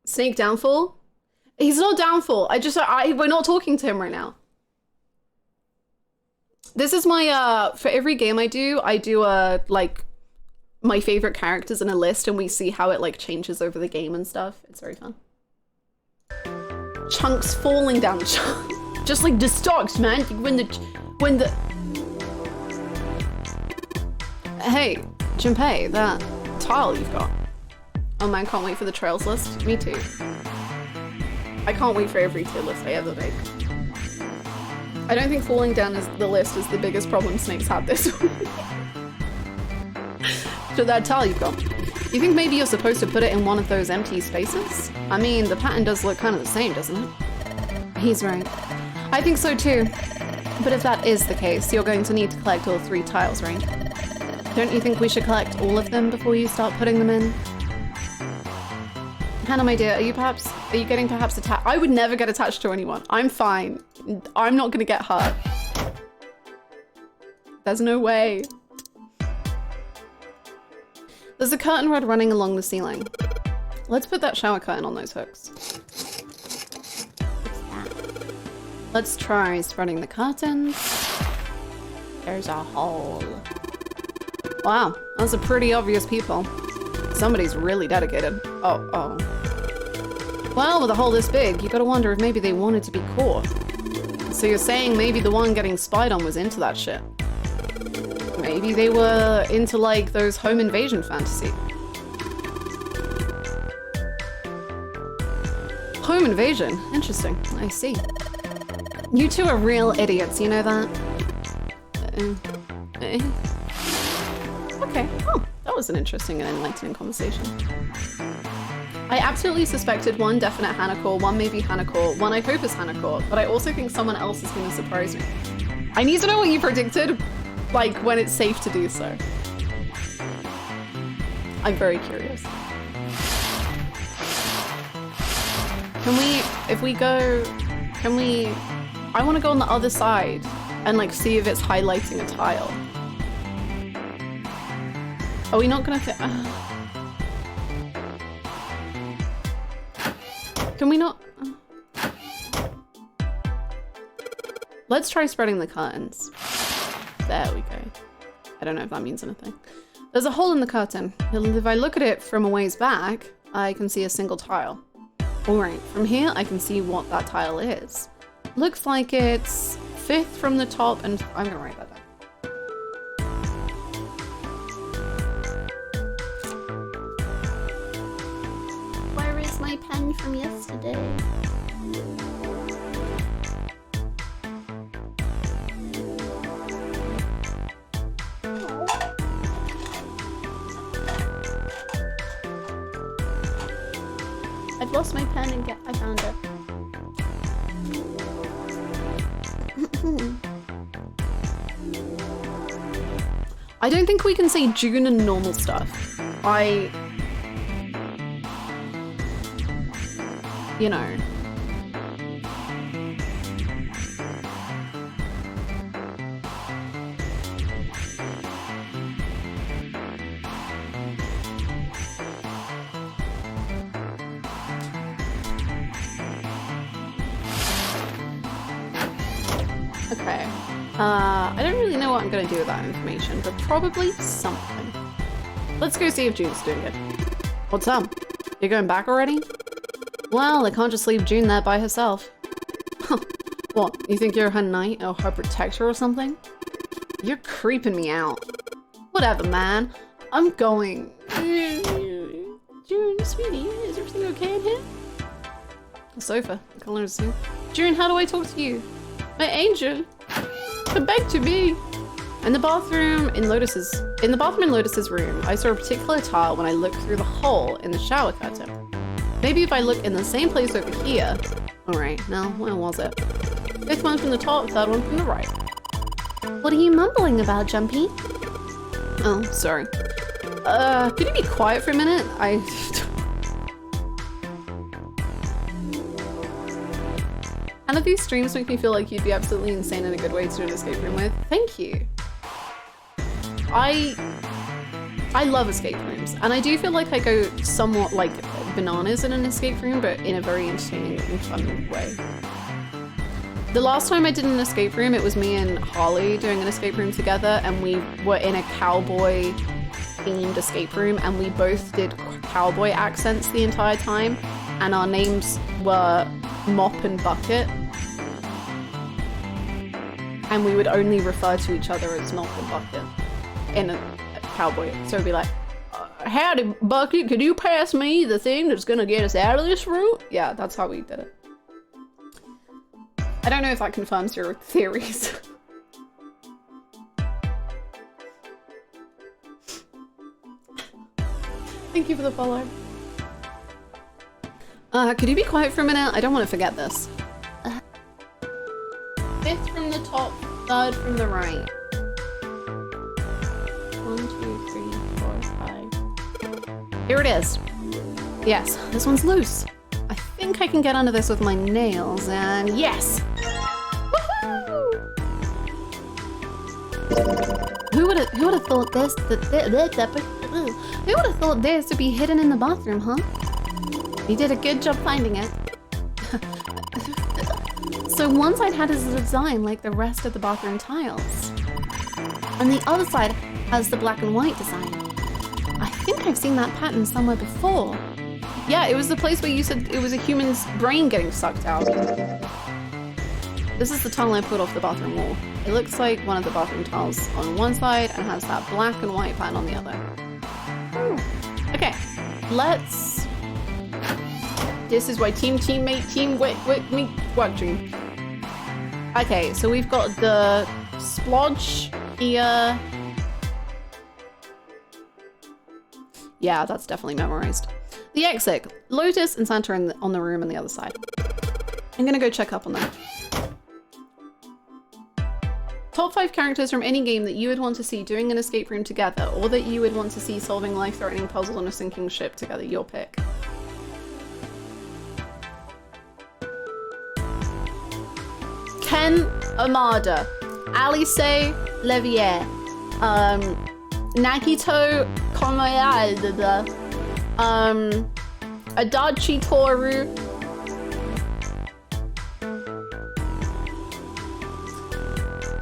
Snake downfall? He's not downfall. We're not talking to him right now. This is my, for every game I do like, my favorite characters in a list, and we see how it, like, changes over the game and stuff. It's very fun. Chunks falling down the chunks. Just like the stocks, man. When the... Hey, Junpei, that tile you've got. Oh man, can't wait for the trails list. Me too. I can't wait for every tier list I ever make. I don't think falling down the list is the biggest problem Snake's had this week. So that tile you've got. You think maybe you're supposed to put it in one of those empty spaces? I mean, the pattern does look kind of the same, doesn't it? He's right. I think so too. But if that is the case, you're going to need to collect all 3 tiles, right? Don't you think we should collect all of them before you start putting them in? Hannah, my dear, are you getting perhaps attached? I would never get attached to anyone. I'm fine. I'm not gonna get hurt. There's no way. There's a curtain rod running along the ceiling. Let's put that shower curtain on those hooks. Let's try spreading the curtains. There's a hole. Wow, those are pretty obvious people. Somebody's really dedicated. Oh. Well, with a hole this big, you gotta wonder if maybe they wanted to be caught. So you're saying maybe the one getting spied on was into that shit. Maybe they were into, like, those home invasion fantasy. Home invasion? Interesting. I see. You two are real idiots, you know that? Okay. Oh, that was an interesting and enlightening conversation. I absolutely suspected one definite Hanako, one maybe Hanako, one I hope is Hanako, but I also think someone else is gonna surprise me. I need to know what you predicted, like, when it's safe to do so. I'm very curious. I want to go on the other side and, like, see if it's highlighting a tile. Are we not gonna Can we not? Let's try spreading the curtains. There we go. I don't know if that means anything. There's a hole in the curtain. If I look at it from a ways back, I can see a single tile. Alright, from here I can see what that tile is. Looks like it's 5th from the top, and I'm gonna write that down. Where is my pen from yesterday? I've lost my pen and I found it. I don't think we can say June and normal stuff. You know. Okay. I don't really know what I'm gonna do with that information, but probably something. Let's go see if June's doing it. What's up? You're going back already? Well, I can't just leave June there by herself. What, you think you're her knight or her protector or something? You're creeping me out. Whatever, man. I'm going. June, sweetie, is everything okay in here? The sofa. The color is new. June, how do I talk to you? My angel. Come back to me. In the bathroom in Lotus's room, I saw a particular tile when I looked through the hole in the shower curtain. Maybe if I look in the same place over here. Alright, now where was it? 5th one from the top, 3rd one from the right. What are you mumbling about, Jumpy? Oh, sorry. Could you be quiet for a minute? None of these streams make me feel like you'd be absolutely insane in a good way to do an escape room with. Thank you. I love escape rooms, and I do feel like I go somewhat like bananas in an escape room, but in a very entertaining and fun way. The last time I did an escape room, it was me and Harley doing an escape room together, and we were in a cowboy themed escape room, and we both did cowboy accents the entire time, and our names were Mop and Bucket. And we would only refer to each other as Mop and Bucket in a cowboy. So it'd be like, howdy, Bucket, could you pass me the thing that's gonna get us out of this room? Yeah, that's how we did it. I don't know if that confirms your theories. Thank you for the follow. Could you be quiet for a minute? I don't want to forget this. 5th from the top, 3rd from the right. 1, 2, 3, 4, 5. Here it is. Yes, this one's loose. I think I can get under this with my nails, and yes! Woohoo! Who would have thought this? Who would have thought this to be hidden in the bathroom, huh? You did a good job finding it. So one side had a design like the rest of the bathroom tiles. And the other side has the black and white design. I think I've seen that pattern somewhere before. Yeah, it was the place where you said it was a human's brain getting sucked out. This is the tile I put off the bathroom wall. It looks like one of the bathroom tiles on one side and has that black and white pattern on the other. Okay, let's... This is why teammate, team, wait, me, work dream. Okay, so we've got the splodge here. Yeah, that's definitely memorized. The exit, Lotus and Santa on the room on the other side. I'm gonna go check up on them. Top 5 characters from any game that you would want to see doing an escape room together, or that you would want to see solving life-threatening puzzles on a sinking ship together. Your pick. Ken Amada, Alice Levier, Nakito Komayada, Adachi Toru,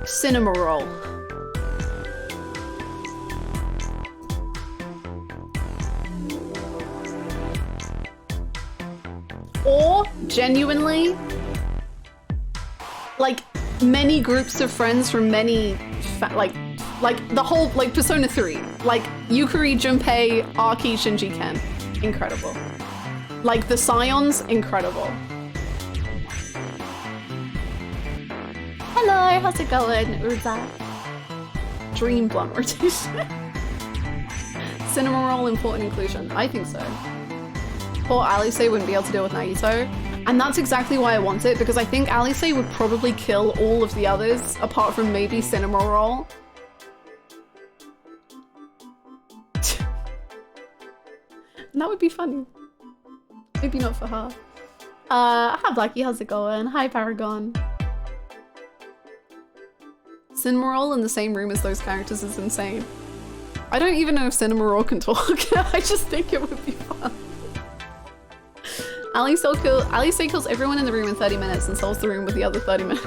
Cinema Roll. Or, genuinely, like, many groups of friends from many, like the whole, like, Persona 3. Like, Yukari, Junpei, Arki, Shinji, Ken. Incredible. Like, the Scions, incredible. Hello, how's it going, Uza? Dream blunt rotation. Cinema Roll, important inclusion. I think so. Poor Alice wouldn't be able to deal with Nagito. And that's exactly why I want it, because I think Alice would probably kill all of the others, apart from maybe Cinema Roll. And that would be funny. Maybe not for her. Hi Blackie, how's it going? Hi Paragon. Cinnamoroll in the same room as those characters is insane. I don't even know if Cinnamoroll can talk. I just think it would be fun. Alice kills everyone in the room in 30 minutes and solves the room with the other 30 minutes.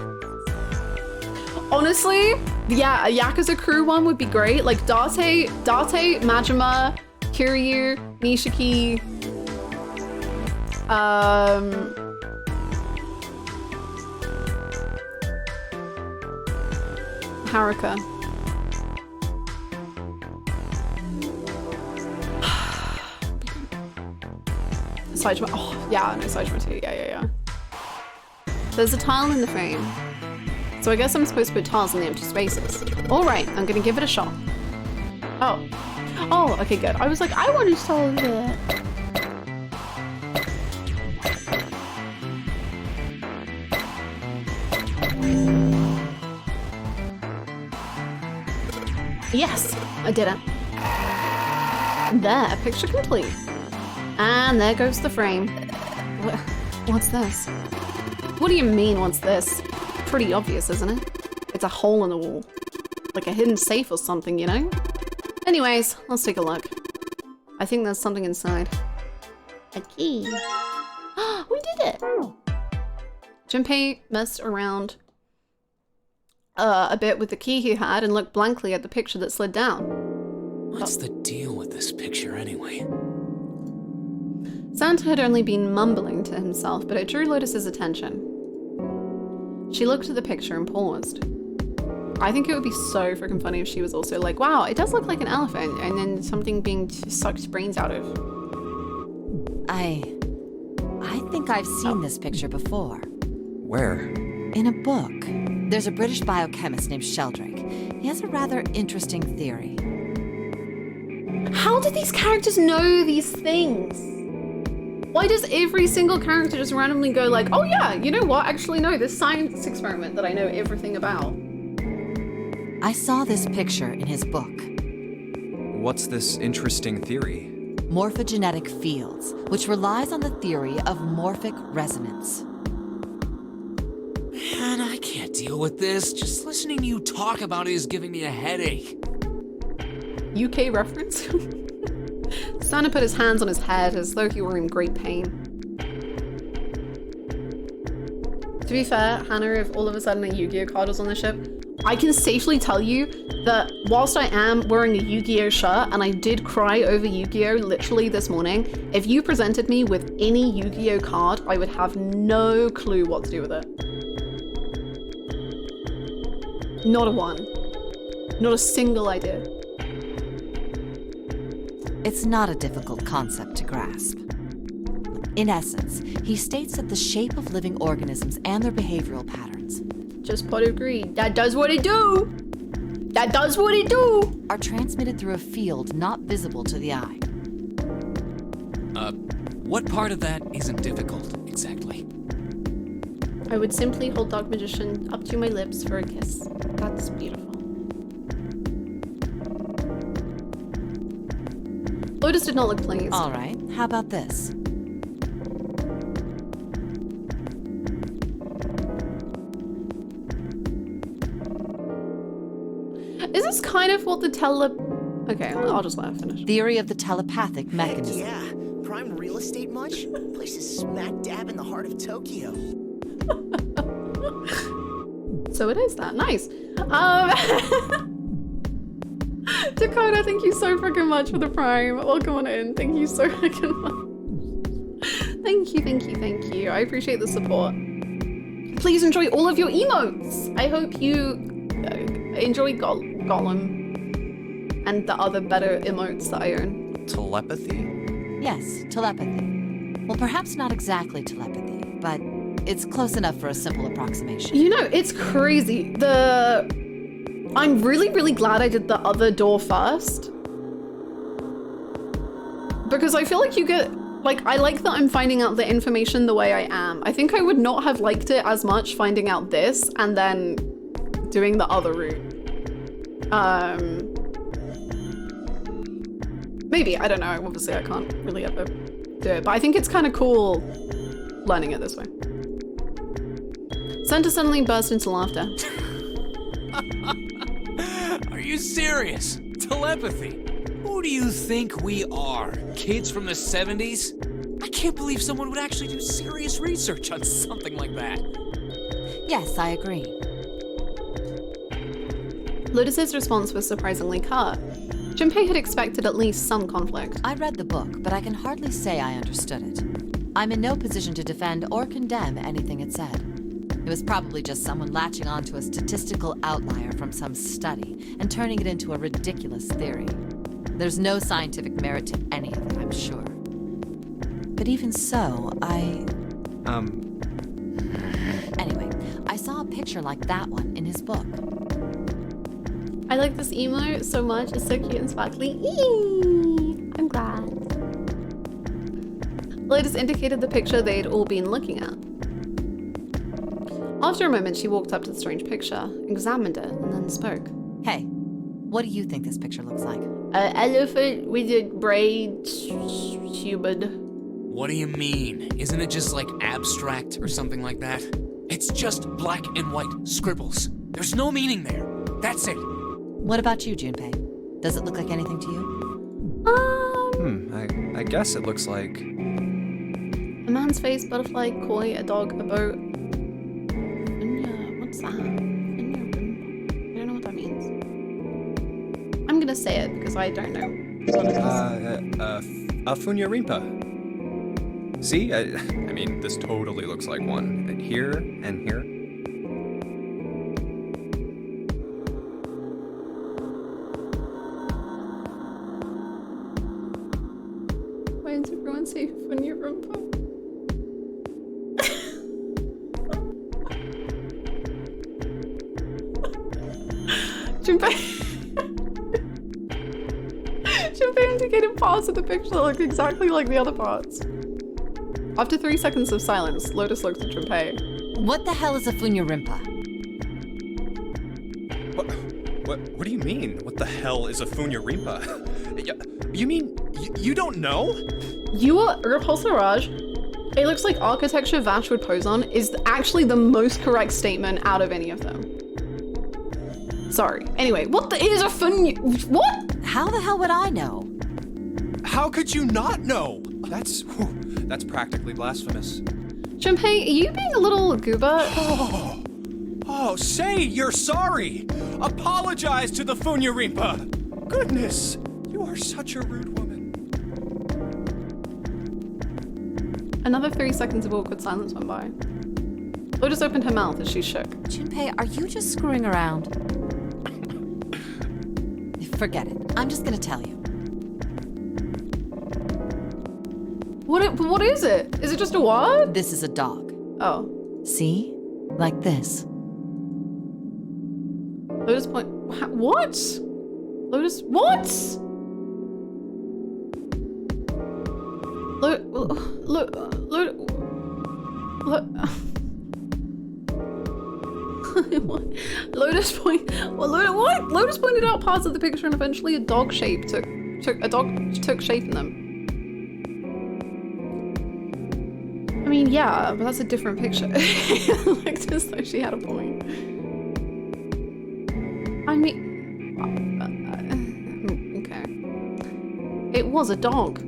Honestly, yeah, a Yakuza Crew one would be great. Like Date, Majima, Kiryu, Nishiki, Haruka. Saitama. Oh, yeah, I know Saitama too. Yeah. There's a tile in the frame. So I guess I'm supposed to put tiles in the empty spaces. Alright, I'm gonna give it a shot. Oh, okay, good. I was like, I want to solve it. Yes, I did it. There, picture complete. And there goes the frame. What's this? What do you mean, what's this? Pretty obvious, isn't it? It's a hole in the wall. Like a hidden safe or something, you know? Anyways, let's take a look. I think there's something inside. A key. We did it! Junpei messed around a bit with the key he had and looked blankly at the picture that slid down. What's the deal with this picture anyway? Santa had only been mumbling to himself, but it drew Lotus's attention. She looked at the picture and paused. I think it would be so freaking funny if she was also like, wow, it does look like an elephant, and then something being sucked brains out of. I think I've seen this picture before. Where? In a book. There's a British biochemist named Sheldrake. He has a rather interesting theory. How did these characters know these things? Why does every single character just randomly go like, oh yeah, you know what? Actually, no, this science experiment that I know everything about. I saw this picture in his book. What's this interesting theory? Morphogenetic fields, which relies on the theory of morphic resonance. Man, I can't deal with this. Just listening to you talk about it is giving me a headache. UK reference? Santa put his hands on his head as though he were in great pain. To be fair, Hannah, if all of a sudden a Yu-Gi-Oh card was on the ship, I can safely tell you that whilst I am wearing a Yu-Gi-Oh shirt and I did cry over Yu-Gi-Oh literally this morning, if you presented me with any Yu-Gi-Oh card, I would have no clue what to do with it. Not a one. Not a single idea. It's not a difficult concept to grasp. In essence, he states that the shape of living organisms and their behavioral patterns, just pot of greed, that does what it do! That does what it do! Are transmitted through a field not visible to the eye. What part of that isn't difficult, exactly? I would simply hold Dark Magician up to my lips for a kiss. That's beautiful. Lotus did not look pleased. All right, how about this? Is this kind of what the Okay, I'll just let her finish. Theory of the telepathic mechanism. Yeah, prime real estate much? Place is smack dab in the heart of Tokyo. So it is that. Nice. Dakota, thank you so freaking much for the prime. Welcome on in. Thank you so freaking much. Thank you, thank you, thank you. I appreciate the support. Please enjoy all of your emotes. I hope you enjoy Gollum and the other better emotes that I own. Telepathy? Yes, telepathy. Well, perhaps not exactly telepathy, but it's close enough for a simple approximation. You know, it's crazy. I'm really, really glad I did the other door first. Because I feel like you get, I like that I'm finding out the information the way I am. I think I would not have liked it as much finding out this and then doing the other route. Maybe, I don't know. Obviously, I can't really ever do it, but I think it's kind of cool learning it this way. Santa suddenly burst into laughter. Are you serious? Telepathy? Who do you think we are? Kids from the 70s? I can't believe someone would actually do serious research on something like that. Yes, I agree. Lotus's response was surprisingly curt. Junpei had expected at least some conflict. I read the book, but I can hardly say I understood it. I'm in no position to defend or condemn anything it said. It was probably just someone latching onto a statistical outlier from some study and turning it into a ridiculous theory. There's no scientific merit to any of it, I'm sure. But even so, Anyway, I saw a picture like that one in his book. I like this emote so much. It's so cute and sparkly. Eee! I'm glad. Lotus indicated the picture they'd all been looking at. After a moment, she walked up to the strange picture, examined it, and then spoke. Hey, what do you think this picture looks like? An elephant with a braid human. What do you mean? Isn't it just like abstract or something like that? It's just black and white scribbles. There's no meaning there. That's it. What about you, Junpei? Does it look like anything to you? I guess it looks like... A man's face, butterfly, koi, a dog, a boat. What's that? I don't know what that means. I'm gonna say it because I don't know what it is. Funya Rinpa. See? I mean, this totally looks like one. And here, and here. Why does everyone say Funya Rinpa? Junpei indicated parts of the picture that look exactly like the other parts. After 3 seconds of silence, Lotus looked at Junpei. What the hell is a Funya Rinpa? What do you mean? What the hell is a Funya Rinpa? You mean you don't know? Repulsor Raj, it looks like architecture Vash would pose on is actually the most correct statement out of any of them. Sorry. Anyway, what is a Funya... What? How the hell would I know? How could you not know? That's practically blasphemous. Junpei, are you being a little goober? Oh, say you're sorry! Apologize to the Funya-Rimpa! Goodness, you are such a rude woman. Another 3 seconds of awkward silence went by. Lotus opened her mouth as she shook. Junpei, are you just screwing around? Forget it. I'm just gonna tell you. What is it? Is it just a what? This is a dog. Oh. See? Like this. Lotus point. What? Lotus. What? Lotus point. What? Lotus pointed out parts of the picture, and eventually a dog shape took shape in them. I mean, yeah, but that's a different picture. Like, just like she had a point. I mean, okay. It was a dog.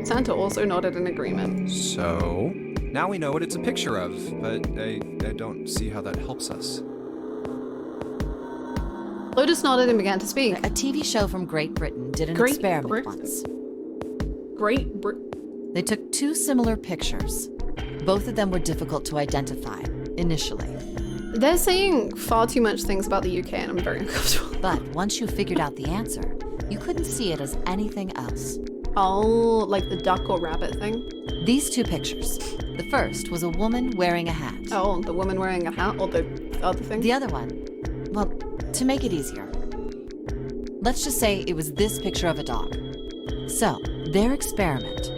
Santa also nodded in agreement. So, now we know what it's a picture of, but I don't see how that helps us. Lotus nodded and began to speak. A TV show from Great Britain did an experiment once. Great Britain? They took 2 similar pictures. Both of them were difficult to identify, initially. They're saying far too much things about the UK and I'm very uncomfortable. But once you figured out the answer, you couldn't see it as anything else. Oh, like the duck or rabbit thing? These 2 pictures. The first was a woman wearing a hat. Oh, the woman wearing a hat or the other thing? The other one, well, to make it easier, let's just say it was this picture of a dog. So, their experiment.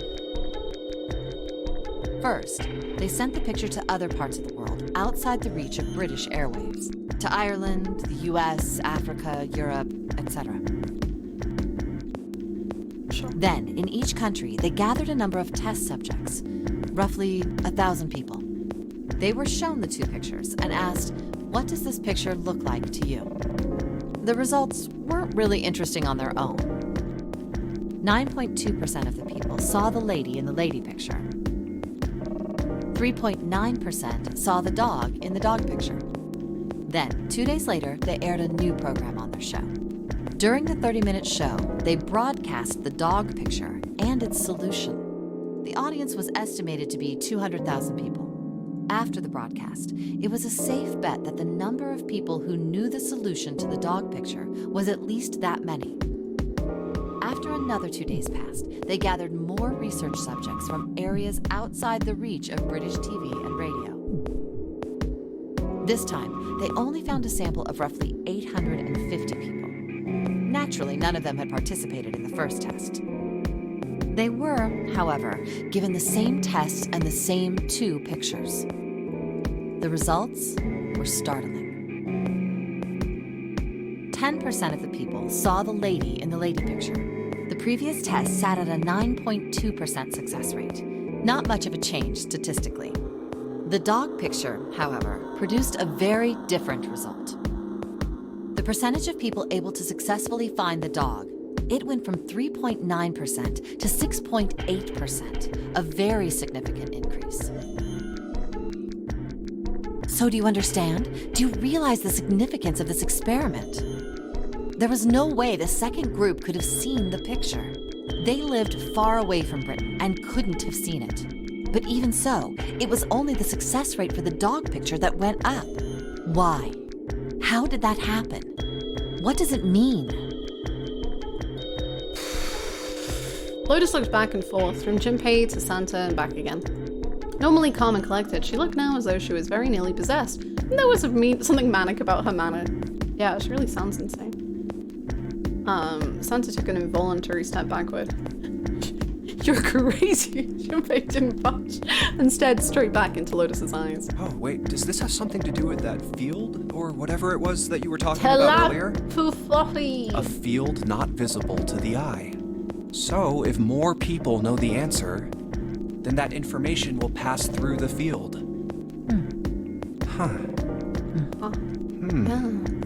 First, they sent the picture to other parts of the world outside the reach of British airwaves. To Ireland, the US, Africa, Europe, etc. Sure. Then, in each country, they gathered a number of test subjects, roughly 1,000 people. They were shown the 2 pictures and asked, what does this picture look like to you? The results weren't really interesting on their own. 9.2% of the people saw the lady in the lady picture. 3.9% saw the dog in the dog picture. Then, 2 days later, they aired a new program on their show. During the 30-minute show, they broadcast the dog picture and its solution. The audience was estimated to be 200,000 people. After the broadcast, it was a safe bet that the number of people who knew the solution to the dog picture was at least that many. After another 2 days passed, they gathered more research subjects from areas outside the reach of British TV and radio. This time, they only found a sample of roughly 850 people. Naturally, none of them had participated in the first test. They were, however, given the same tests and the same 2 pictures. The results were startling. 10% of the people saw the lady in the lady picture. The previous test sat at a 9.2% success rate. Not much of a change statistically. The dog picture, however, produced a very different result. The percentage of people able to successfully find the dog, it went from 3.9% to 6.8%, a very significant increase. So do you understand? Do you realize the significance of this experiment? There was no way the second group could have seen the picture. They lived far away from Britain and couldn't have seen it. But even so, it was only the success rate for the dog picture that went up. Why? How did that happen? What does it mean? Lotus looked back and forth, from Junpei to Santa and back again. Normally calm and collected, she looked now as though she was very nearly possessed. And there was something manic about her manner. Yeah, she really sounds insane. Santa took an involuntary step backward. You're crazy. Junpei didn't budge. Instead, straight back into Lotus's eyes. Oh, wait, does this have something to do with that field? Or whatever it was that you were talking about earlier? A field not visible to the eye. So, if more people know the answer, then that information will pass through the field.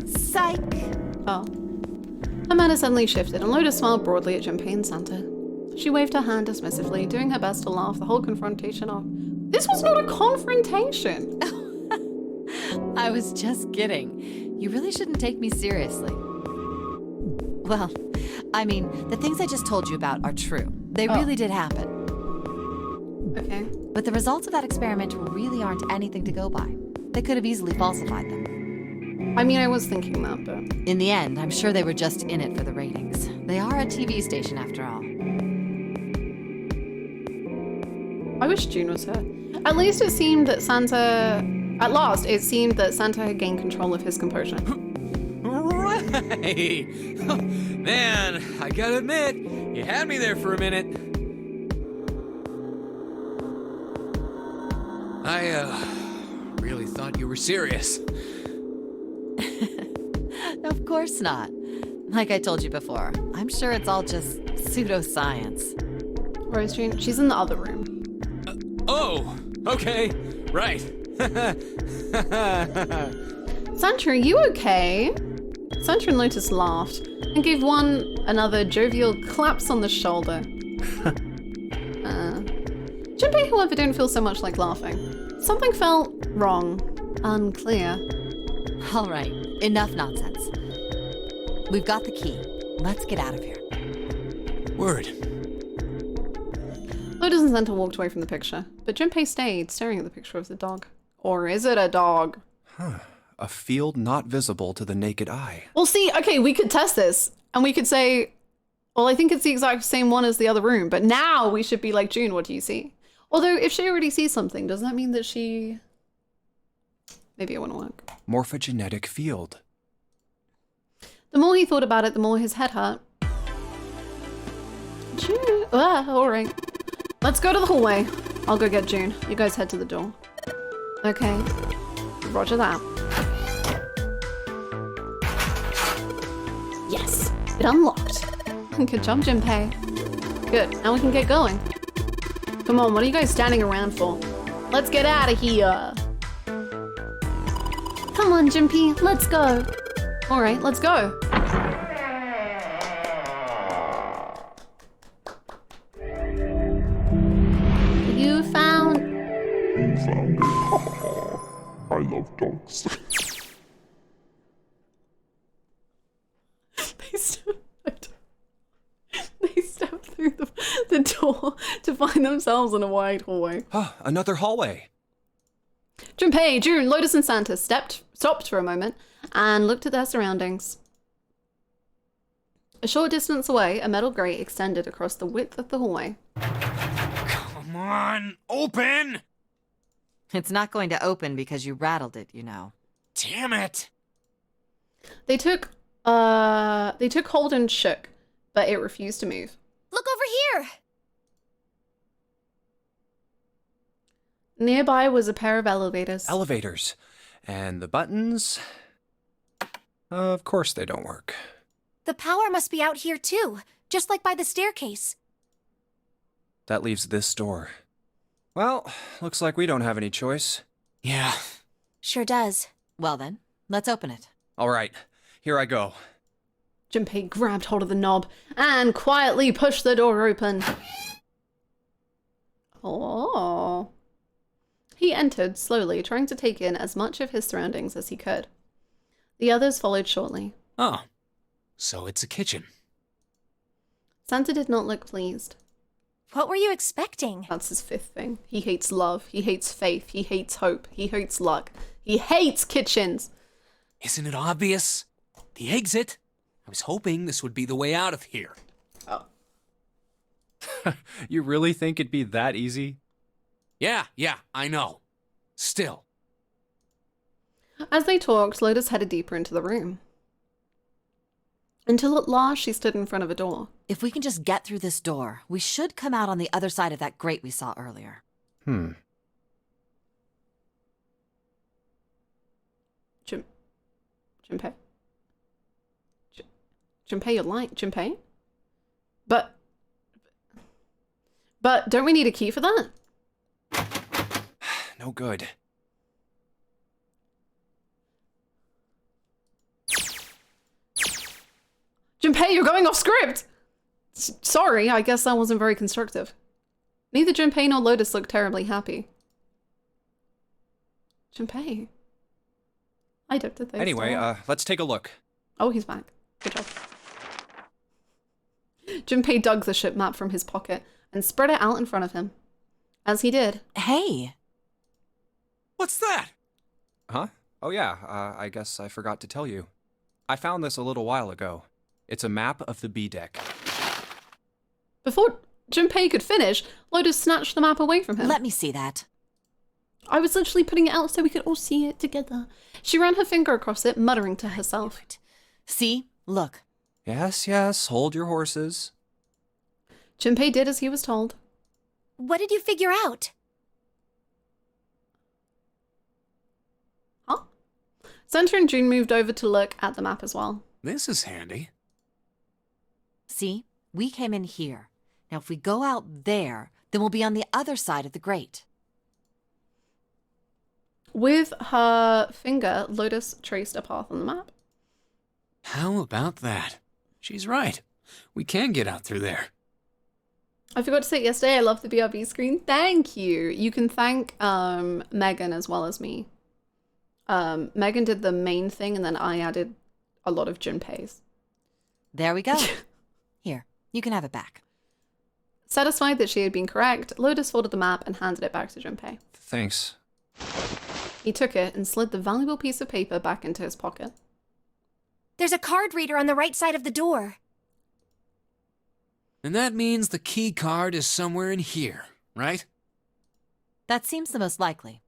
Psych! Oh. Her manner suddenly shifted, and Lotus smiled broadly at Junpei and Santa. She waved her hand dismissively, doing her best to laugh the whole confrontation off. This was not a confrontation. I was just kidding. You really shouldn't take me seriously. Well, I mean, the things I just told you about are true. They really did happen. Okay. But the results of that experiment really aren't anything to go by. They could have easily falsified them. I mean, I was thinking that, but... In the end, I'm sure they were just in it for the ratings. They are a TV station, after all. I wish June was here. At least it seemed that Santa... At last, it seemed that Santa had gained control of his composure. Right! Man, I gotta admit, you had me there for a minute. I, really thought you were serious. Of course not. Like I told you before, I'm sure it's all just pseudoscience. Where is June? She's in the other room. Oh, okay, right. Santa, are you okay? Santa and Lotus laughed and gave one another jovial claps on the shoulder. Junpei, however, didn't feel so much like laughing. Something felt wrong, unclear. All right, enough nonsense. We've got the key. Let's get out of here. Word. Lotus and Santa walked away from the picture, but Junpei stayed, staring at the picture of the dog. Or is it a dog? Huh. A field not visible to the naked eye. Well, see, okay, we could test this, and we could say, well, I think it's the exact same one as the other room, but now we should be like, June, what do you see? Although, if she already sees something, does that mean that she... Maybe it wouldn't work. Morphogenetic field. The more he thought about it, the more his head hurt. June... all right. Let's go to the hallway. I'll go get June. You guys head to the door. Okay. Roger that. Yes, it unlocked. Good job, Junpei. Good, now we can get going. Come on, what are you guys standing around for? Let's get out of here. Come on, Junpei, let's go. All right, let's go. You found it. I love dogs. They stepped through the door to find themselves in a wide hallway. Another hallway. Junpei, June, Lotus, and Santa stopped for a moment and looked at their surroundings. A short distance away, a metal grate extended across the width of the hallway. Come on, open! It's not going to open because you rattled it, you know. Damn it! They took hold and shook, but it refused to move. Look over here! Nearby was a pair of elevators. Elevators. And the buttons... Of course they don't work. The power must be out here too, just like by the staircase. That leaves this door. Well, looks like we don't have any choice. Yeah. Sure does. Well then, let's open it. All right, here I go. Junpei grabbed hold of the knob and quietly pushed the door open. Oh. He entered slowly, trying to take in as much of his surroundings as he could. The others followed shortly. Oh, so it's a kitchen. Santa did not look pleased. What were you expecting? That's his fifth thing. He hates love. He hates faith. He hates hope. He hates luck. He hates kitchens. Isn't it obvious? The exit. I was hoping this would be the way out of here. Oh. You really think it'd be that easy? Yeah, I know. Still. As they talked, Lotus headed deeper into the room. Until at last she stood in front of a door. If we can just get through this door, we should come out on the other side of that grate we saw earlier. Junpei? Junpei, you're lying. Junpei? But don't we need a key for that? No good. Junpei, you're going off script! Sorry, I guess that wasn't very constructive. Neither Junpei nor Lotus looked terribly happy. Junpei. I don't think Anyway, let's take a look. Oh, he's back. Good job. Junpei dug the ship map from his pocket and spread it out in front of him. As he did. Hey! What's that? Huh? Oh yeah, I guess I forgot to tell you. I found this a little while ago. It's a map of the B deck. Before Junpei could finish, Lotus snatched the map away from him. Let me see that. I was literally putting it out so we could all see it together. She ran her finger across it, muttering to herself. See? Look. Yes, yes, hold your horses. Junpei did as he was told. What did you figure out? Huh? Santa and June moved over to look at the map as well. This is handy. See? We came in here. Now if we go out there, then we'll be on the other side of the grate. With her finger, Lotus traced a path on the map. How about that? She's right. We can get out through there. I forgot to say it yesterday, I love the BRB screen. Thank you. You can thank Megan as well as me. Megan did the main thing and then I added a lot of Junpei's. There we go. Here, you can have it back. Satisfied that she had been correct, Lotus folded the map and handed it back to Junpei. Thanks. He took it and slid the valuable piece of paper back into his pocket. There's a card reader on the right side of the door. And that means the key card is somewhere in here, right? That seems the most likely.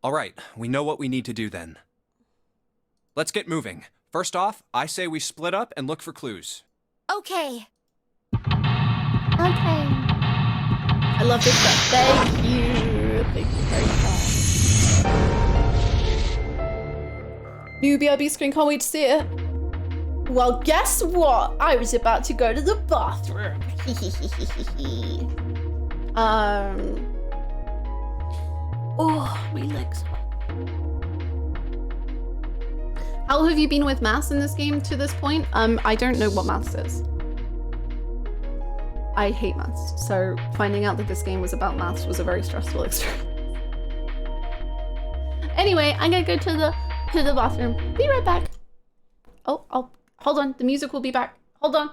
All right, we know what we need to do then. Let's get moving. First off, I say we split up and look for clues. Okay. Okay. I love this stuff. Thank you. Thank you very much. New BRB screen, can't wait to see it. Well, guess what? I was about to go to the bathroom. Oh, my legs. How have you been with maths in this game to this point? I don't know what maths is. I hate maths, so finding out that this game was about maths was a very stressful experience. Anyway, I'm gonna go to the bathroom. Be right back. Oh, hold on. The music will be back. Hold on.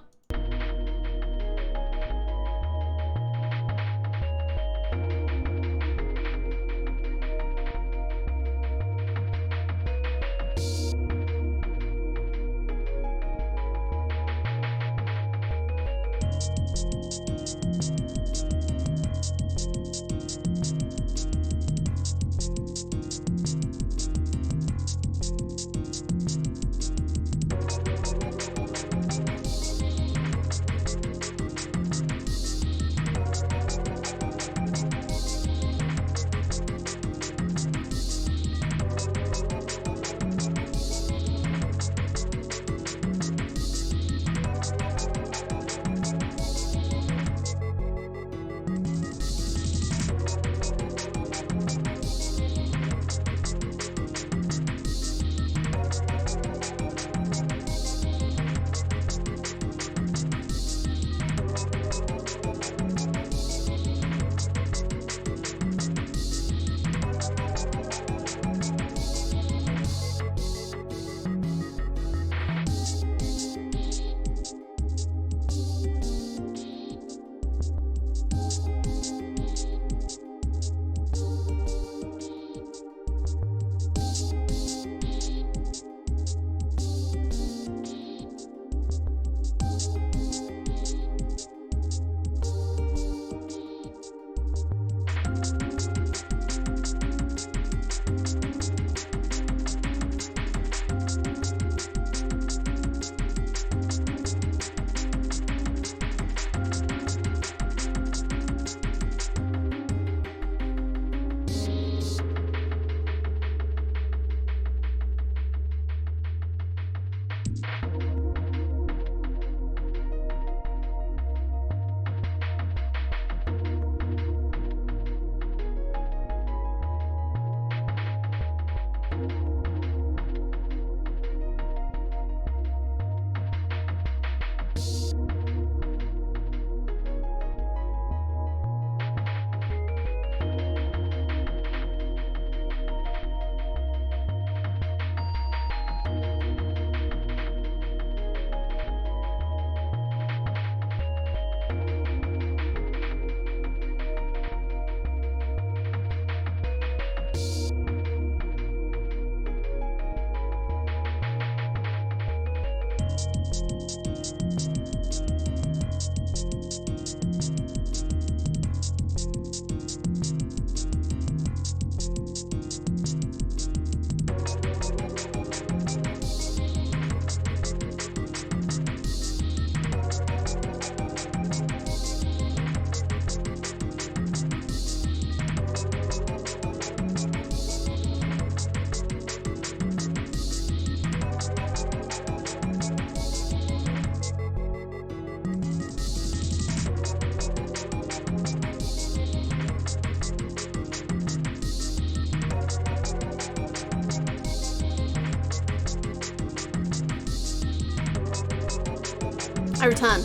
I return.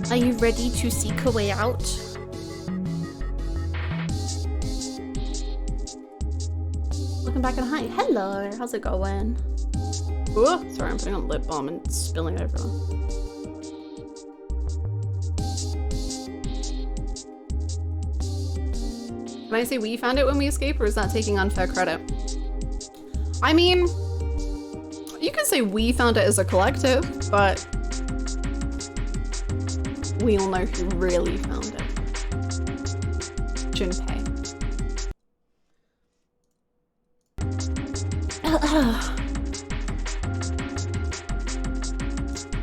Are you ready to seek a way out? Looking back at hi. Hello, how's it going? Ooh, sorry, I'm putting on lip balm and it's spilling over. Can I say we found it when we escaped, or is that taking unfair credit? I mean, you can say we found it as a collective, but we all know who really found it. Junpei.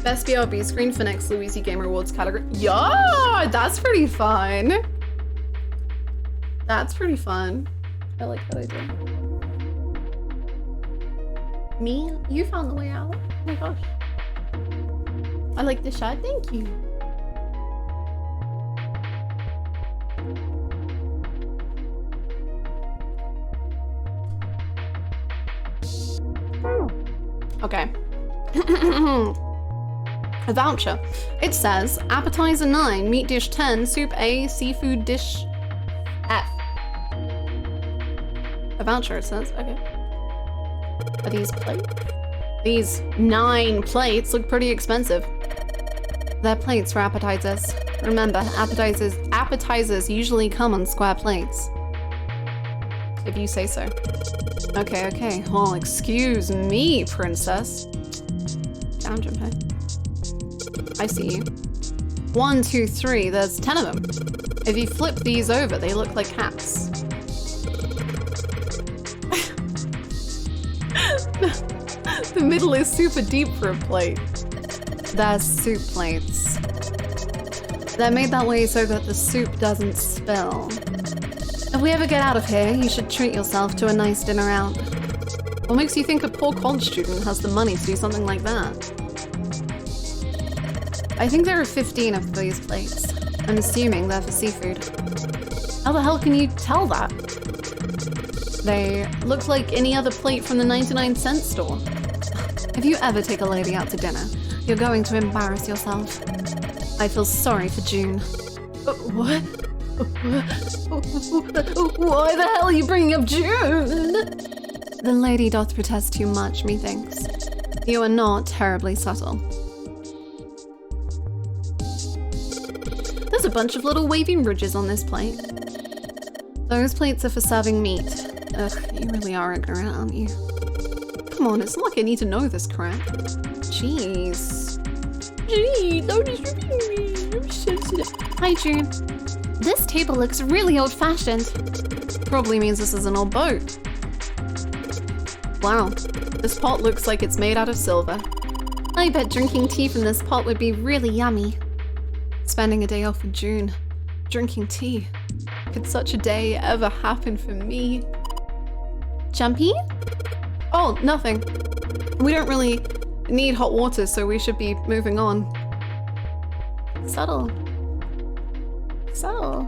Best BRB screen for next Louise Gamer Awards category. Yeah, that's pretty fun. That's pretty fun. I like that idea. Me? You found the way out? Oh my gosh. I like the shot. Thank you. Okay. A voucher. It says appetizer 9, meat dish 10, soup A, seafood dish F. A voucher, it says. Okay. Are these plates? These 9 plates look pretty expensive. They're plates for appetizers. Remember, appetizers usually come on square plates. If you say so. Okay, okay. Well, excuse me, princess. Down, Junpei. I see you. 1, 2, 3. There's 10 of them. If you flip these over, they look like hats. The middle is super deep for a plate. They're soup plates. They're made that way so that the soup doesn't spill. If we ever get out of here, you should treat yourself to a nice dinner out. What makes you think a poor college student has the money to do something like that? I think there are 15 of these plates. I'm assuming they're for seafood. How the hell can you tell that? They look like any other plate from the 99-cent store. If you ever take a lady out to dinner, you're going to embarrass yourself. I feel sorry for June. What? Why the hell are you bringing up June? The lady doth protest too much, methinks. You are not terribly subtle. There's a bunch of little waving ridges on this plate. Those plates are for serving meat. Ugh, you really are ignorant, aren't you? Come on, it's not like I need to know this crap. Jeez. Jeez, don't disturb me. I'm sensitive. Hi, June. This table looks really old-fashioned. Probably means this is an old boat. Wow, this pot looks like it's made out of silver. I bet drinking tea from this pot would be really yummy. Spending a day off with June. Drinking tea. Could such a day ever happen for me? Jumpy? Oh, nothing. We don't really need hot water, so we should be moving on. Subtle. Subtle.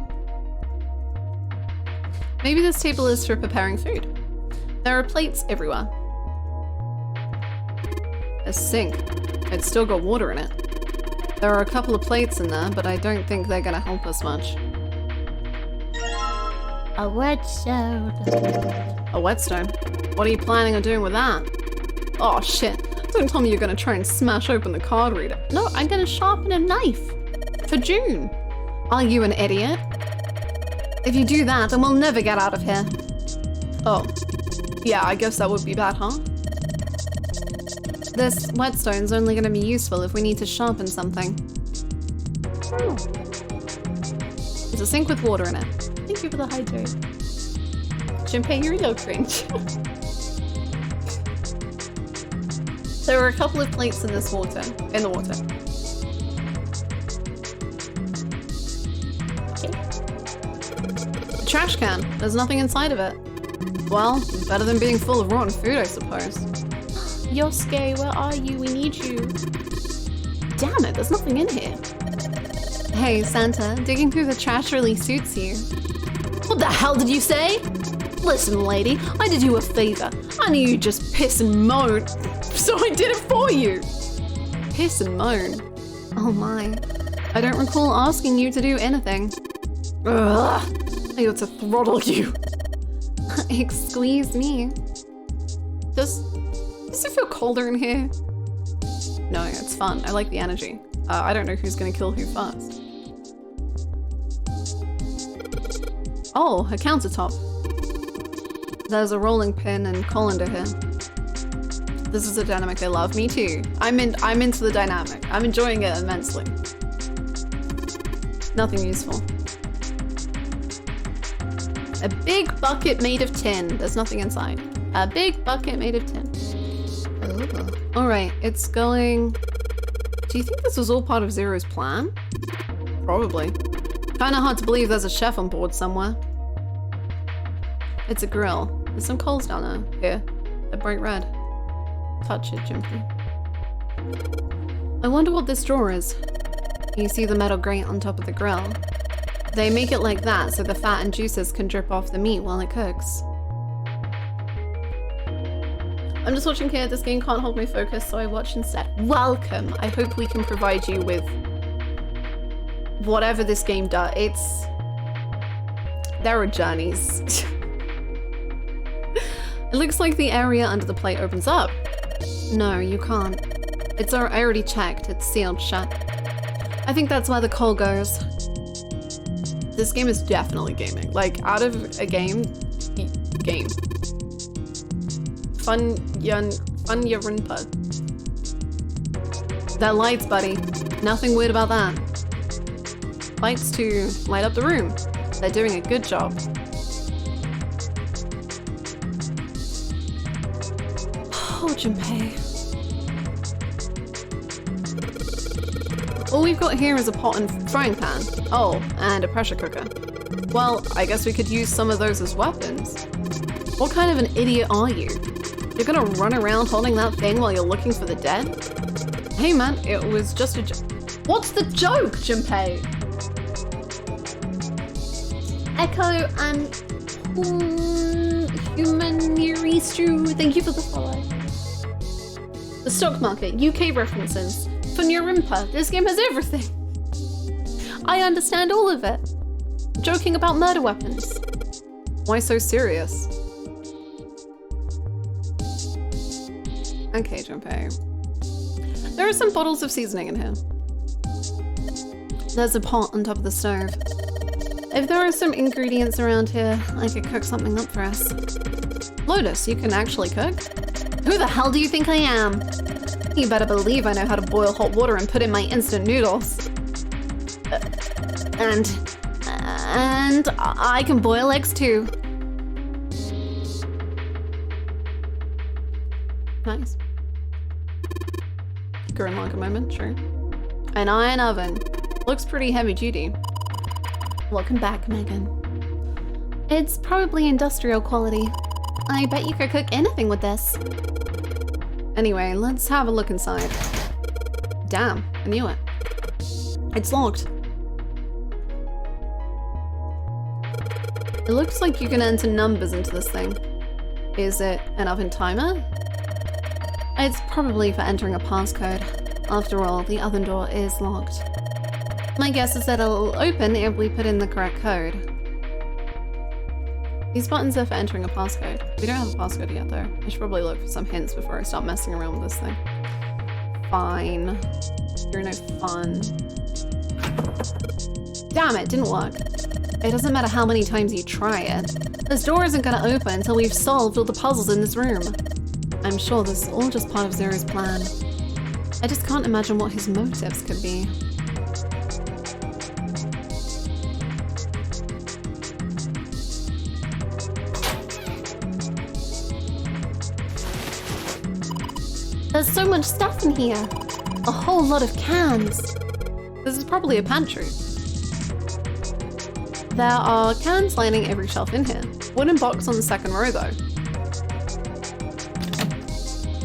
Maybe this table is for preparing food. There are plates everywhere. A sink. It's still got water in it. There are a couple of plates in there, but I don't think they're gonna help us much. A whetstone. A whetstone? What are you planning on doing with that? Oh shit. Don't tell me you're gonna try and smash open the card reader. No, I'm gonna sharpen a knife. For June. Are you an idiot? If you do that, then we'll never get out of here. Oh. Yeah, I guess that would be bad, huh? This whetstone's only going to be useful if we need to sharpen something. There's a sink with water in it. Thank you for the hydrate. Junpei, you're a little cringe. There were a couple of plates in this water. In the water. A trash can. There's nothing inside of it. Well, better than being full of rotten food, I suppose. Yosuke, where are you? We need you. Damn it, there's nothing in here. Hey, Santa, digging through the trash really suits you. What the hell did you say? Listen, lady, I did you a favor. I knew you'd just piss and moan, so I did it for you. Piss and moan? Oh my. I don't recall asking you to do anything. Ugh, I ought to throttle you. Excuse me. Does it feel colder in here? No, it's fun. I like the energy. I don't know who's gonna kill who first. Oh, a countertop. There's a rolling pin and colander here. This is a dynamic I love. Me too. I'm into the dynamic. I'm enjoying it immensely. Nothing useful. A big bucket made of tin. There's nothing inside. A big bucket made of tin. Alright, it's going... Do you think this was all part of Zero's plan? Probably. Kinda hard to believe there's a chef on board somewhere. It's a grill. There's some coals down here. They're bright red. Touch it, Junpei. I wonder what this drawer is. You see the metal grate on top of the grill. They make it like that so the fat and juices can drip off the meat while it cooks. I'm just watching here. This game can't hold my focus, so I watch instead. Welcome. I hope we can provide you with whatever this game does. There are journeys. It looks like the area under the plate opens up. No, you can't. I already checked. It's sealed shut. I think that's where the coal goes. This game is definitely gaming. Like, out of a game. Fun Yarinpa. They're lights, buddy. Nothing weird about that. Lights to light up the room. They're doing a good job. Oh, Junpei. All we've got here is a pot and frying pan. Oh, and a pressure cooker. Well, I guess we could use some of those as weapons. What kind of an idiot are you? You're gonna run around holding that thing while you're looking for the dead? Hey man, it was just a joke. What's the joke, Junpei? Echo and Humanistu, thank you for the follow. The stock market, UK references. For Narimpa, this game has everything. I understand all of it. Joking about murder weapons. Why so serious? Okay, Junpei. There are some bottles of seasoning in here. There's a pot on top of the stove. If there are some ingredients around here, I could cook something up for us. Lotus, you can actually cook? Who the hell do you think I am? You better believe I know how to boil hot water and put in my instant noodles. And I can boil eggs too. Nice. Gurren Lagann moment, sure. An iron oven. Looks pretty heavy duty. Welcome back, Megan. It's probably industrial quality. I bet you could cook anything with this. Anyway, let's have a look inside. Damn, I knew it. It's locked. It looks like you can enter numbers into this thing. Is it an oven timer? It's probably for entering a passcode. After all, the oven door is locked. My guess is that it'll open if we put in the correct code. These buttons are for entering a passcode. We don't have a passcode yet though. I should probably look for some hints before I start messing around with this thing. Fine. You're no fun. Damn it, didn't work. It doesn't matter how many times you try it. This door isn't gonna open until we've solved all the puzzles in this room. I'm sure this is all just part of Zero's plan. I just can't imagine what his motives could be. There's so much stuff in here. A whole lot of cans. This is probably a pantry. There are cans lining every shelf in here. Wooden box on the second row though.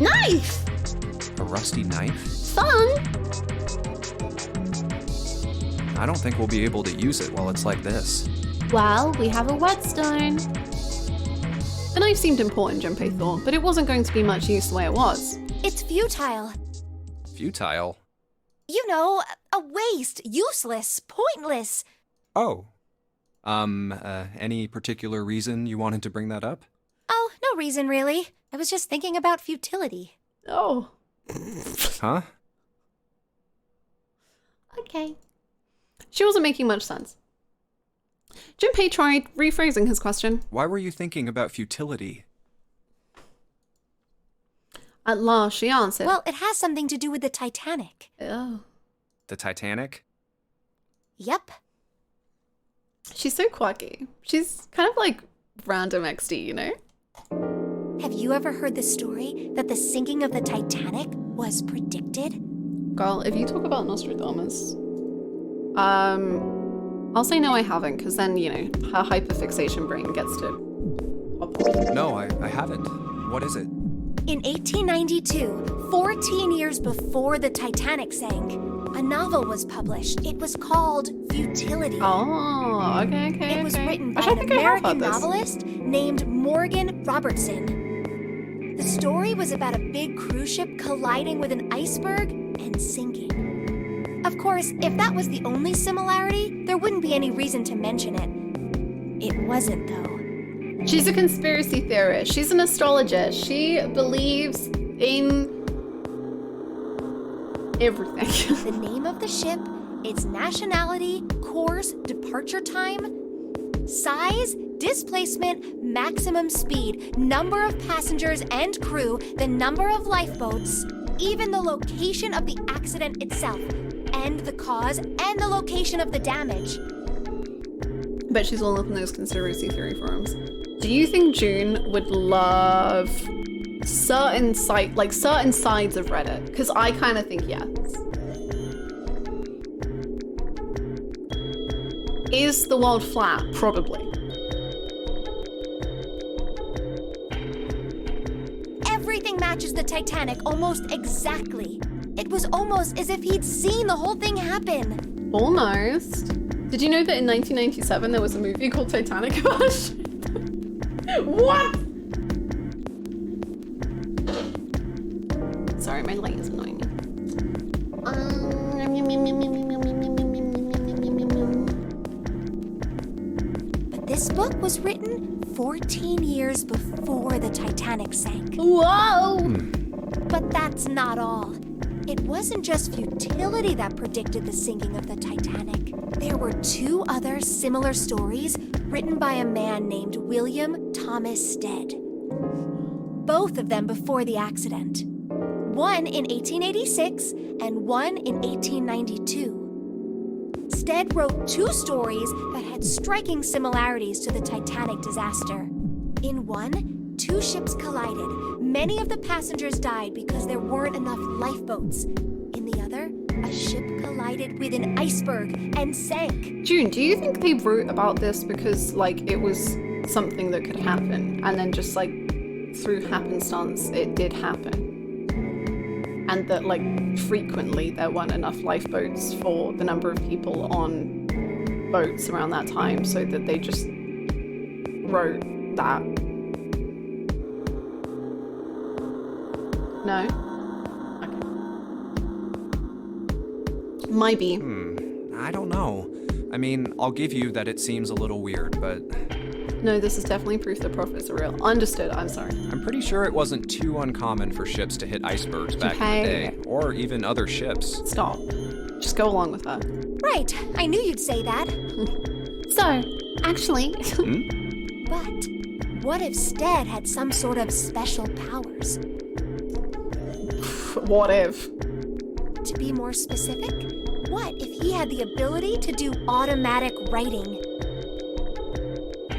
Knife! A rusty knife? Fun! I don't think we'll be able to use it while it's like this. Well, we have a whetstone. The knife seemed important, Junpei thought, but it wasn't going to be much use the way it was. It's futile. Futile? You know, a waste, useless, pointless. Oh. Any particular reason you wanted to bring that up? Oh, no reason really. I was just thinking about futility. Oh. Huh? Okay. She wasn't making much sense. Junpei tried rephrasing his question. Why were you thinking about futility? At last, she answered. Well, it has something to do with the Titanic. Oh. The Titanic? Yep. She's so quirky. She's kind of like random XD, you know? Have you ever heard the story that the sinking of the Titanic was predicted? Girl, if you talk about Nostradamus, I'll say no, I haven't, because then, you know, her hyperfixation brain gets to pop off. No, I haven't. What is it? In 1892, 14 years before the Titanic sank, a novel was published. It was called Futility. Oh, okay. It was written by an American novelist named Morgan Robertson. The story was about a big cruise ship colliding with an iceberg and sinking. Of course, if that was the only similarity, there wouldn't be any reason to mention it. It wasn't, though. She's a conspiracy theorist. She's an astrologist. She believes in everything. The name of the ship, its nationality, course, departure time, size, displacement, maximum speed, number of passengers and crew, the number of lifeboats, even the location of the accident itself, and the cause and the location of the damage. Bet she's all up in those conspiracy theory forums. Do you think June would love certain sides of Reddit? Because I kind of think yes. Is the world flat? Probably. Everything matches the Titanic almost exactly. It was almost as if he'd seen the whole thing happen. Almost. Did you know that in 1997 there was a movie called Titanic about a ship? What? Sorry, my light is annoying me. But this book was written 14 years before the Titanic sank. Whoa! But that's not all. It wasn't just futility that predicted the sinking of the Titanic. There were two other similar stories written by a man named William Thomas Stead. Both of them before the accident. One in 1886 and one in 1892. Stead wrote two stories that had striking similarities to the Titanic disaster. In one, two ships collided. Many of the passengers died because there weren't enough lifeboats. In the other, a ship collided with an iceberg and sank. June, do you think they wrote about this because, like, it was something that could happen, and then just, like, through happenstance, it did happen? And that, like, frequently there weren't enough lifeboats for the number of people on boats around that time, so that they just wrote that? No? Okay. Might be. I don't know. I mean, I'll give you that it seems a little weird, but... No, this is definitely proof that prophets are real. Understood, I'm sorry. I'm pretty sure it wasn't too uncommon for ships to hit icebergs back in the day, or even other ships. Stop. Just go along with that. Right, I knew you'd say that. So, actually... But what if Stead had some sort of special powers? What if? To be more specific, what if he had the ability to do automatic writing?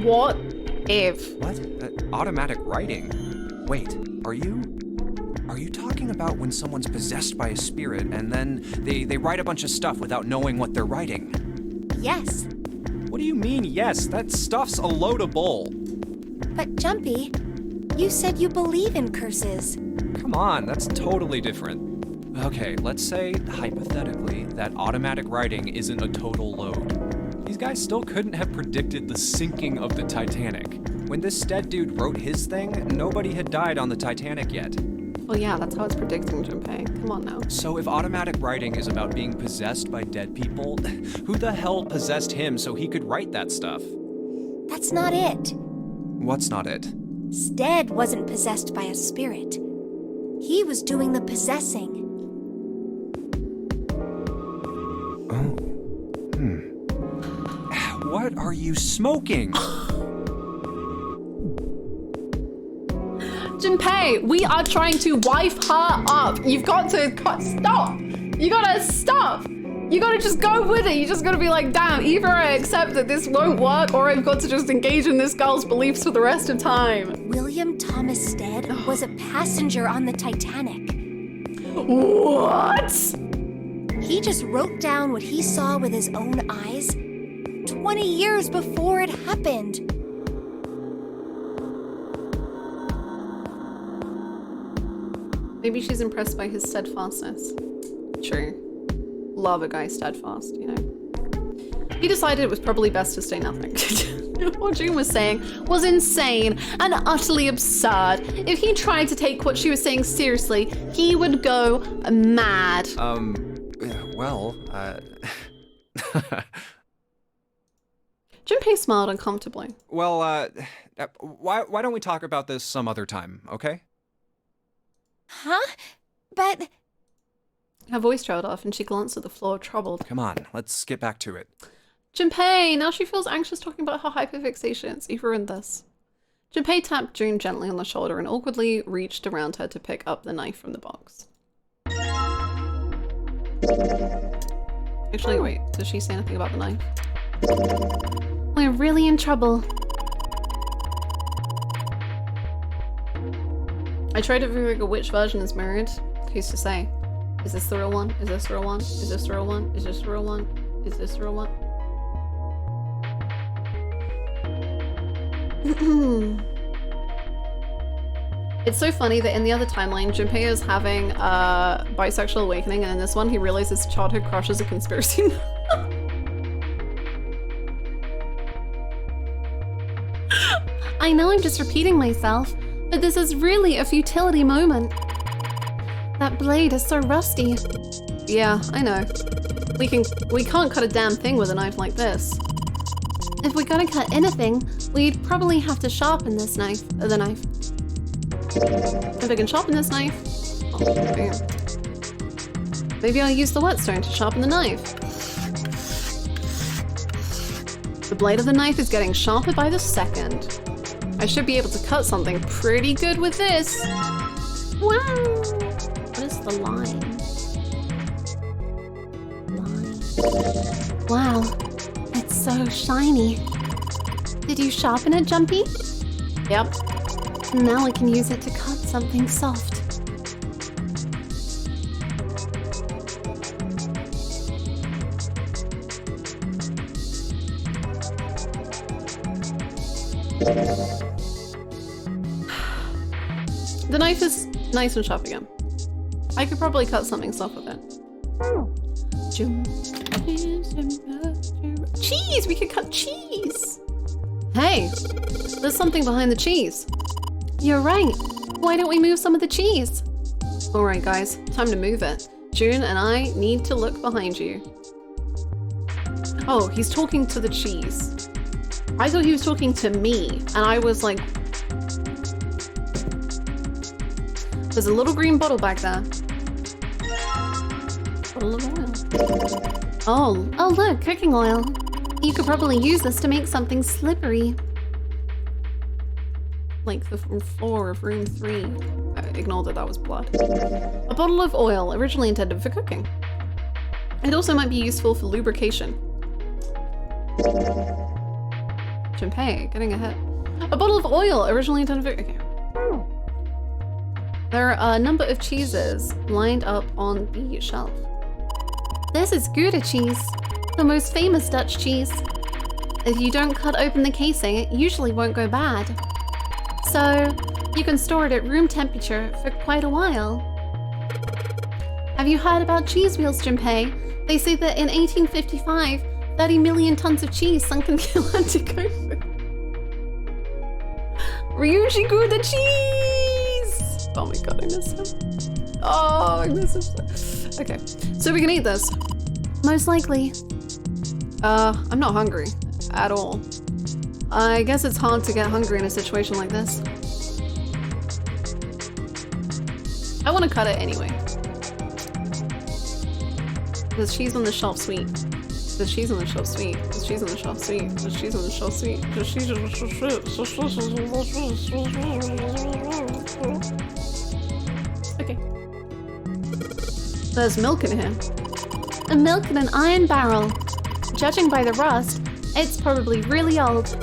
What if? What? Automatic writing? Wait, are you talking about when someone's possessed by a spirit and then they write a bunch of stuff without knowing what they're writing? Yes. What do you mean, yes? That stuff's a load of bull. But Jumpy, you said you believe in curses. Come on, that's totally different. Okay, let's say, hypothetically, that automatic writing isn't a total load. These guys still couldn't have predicted the sinking of the Titanic. When this Stead dude wrote his thing, nobody had died on the Titanic yet. Well, yeah, that's how it's predicting, Junpei. Come on now. So if automatic writing is about being possessed by dead people, who the hell possessed him so he could write that stuff? That's not it. What's not it? Stead wasn't possessed by a spirit. He was doing the possessing. What are you smoking? Junpei, we are trying to wife her up. You've got to stop. You gotta stop. You gotta just go with it. You just gotta be like, damn, either I accept that this won't work or I've got to just engage in this girl's beliefs for the rest of time. William Thomas Stead was a passenger on the Titanic. What? He just wrote down what he saw with his own eyes 20 years before it happened. Maybe she's impressed by his steadfastness. True. Love a guy steadfast, you know. He decided it was probably best to say nothing. What June was saying was insane and utterly absurd. If he tried to take what she was saying seriously, he would go mad. Junpei smiled uncomfortably. Well, why don't we talk about this some other time, okay? Huh? But... Her voice trailed off and she glanced at the floor, troubled. Come on, let's get back to it. Junpei, now she feels anxious talking about her hyperfixations. You've ruined this. Junpei tapped June gently on the shoulder and awkwardly reached around her to pick up the knife from the box. Actually, wait, does she say anything about the knife? We're really in trouble. I tried to figure out which version is mirrored. Who's to say? Is this the real one? Is this the real one? Is this the real one? Is this the real one? Is this the real one? It's so funny that in the other timeline, Junpei is having a bisexual awakening, and in this one, he realizes his childhood crush is a conspiracy. I know I'm just repeating myself, but this is really a futility moment. That blade is so rusty. Yeah, I know. We can't cut a damn thing with a knife like this. If we're gonna cut anything, we'd probably have to sharpen this knife. The knife. If I can sharpen this knife... Oh, damn. Maybe I'll use the whetstone to sharpen the knife. The blade of the knife is getting sharper by the second. I should be able to cut something pretty good with this. Wow! What is the line? Wow, it's so shiny. Did you sharpen it, Jumpy? Yep. Now I can use it to cut something soft. The knife is nice and sharp again. I could probably cut something soft with it. Cheese! We could cut cheese! Hey, there's something behind the cheese. You're right. Why don't we move some of the cheese? Alright guys, time to move it. June and I need to look behind you. Oh, he's talking to the cheese. I thought he was talking to me, and I was like... There's a little green bottle back there. Bottle of oil. Oh look, cooking oil. You could probably use this to make something slippery. Like the floor of room 3. I ignored that was blood. A bottle of oil, originally intended for cooking. It also might be useful for lubrication. Junpei, getting ahead. A bottle of oil, originally intended for... Okay. There are a number of cheeses lined up on the shelf. This is Gouda cheese, the most famous Dutch cheese. If you don't cut open the casing, it usually won't go bad. So, you can store it at room temperature for quite a while. Have you heard about cheese wheels, Junpei? They say that in 1855, 30 million tons of cheese sunk in the Atlantic Ocean. Ryuji Gouda cheese! Oh my god, I miss him. Oh, I miss him. Okay, so we can eat this. Most likely. I'm not hungry at all. I guess it's hard to get hungry in a situation like this. I want to cut it anyway. There's cheese on the shelf, sweet. There's cheese on the shelf, sweet. There's cheese on the shelf, sweet. There's cheese on the shelf, sweet. There's cheese on the shelf, sweet. Okay. There's milk in here. A milk in an iron barrel. Judging by the rust, it's probably really old.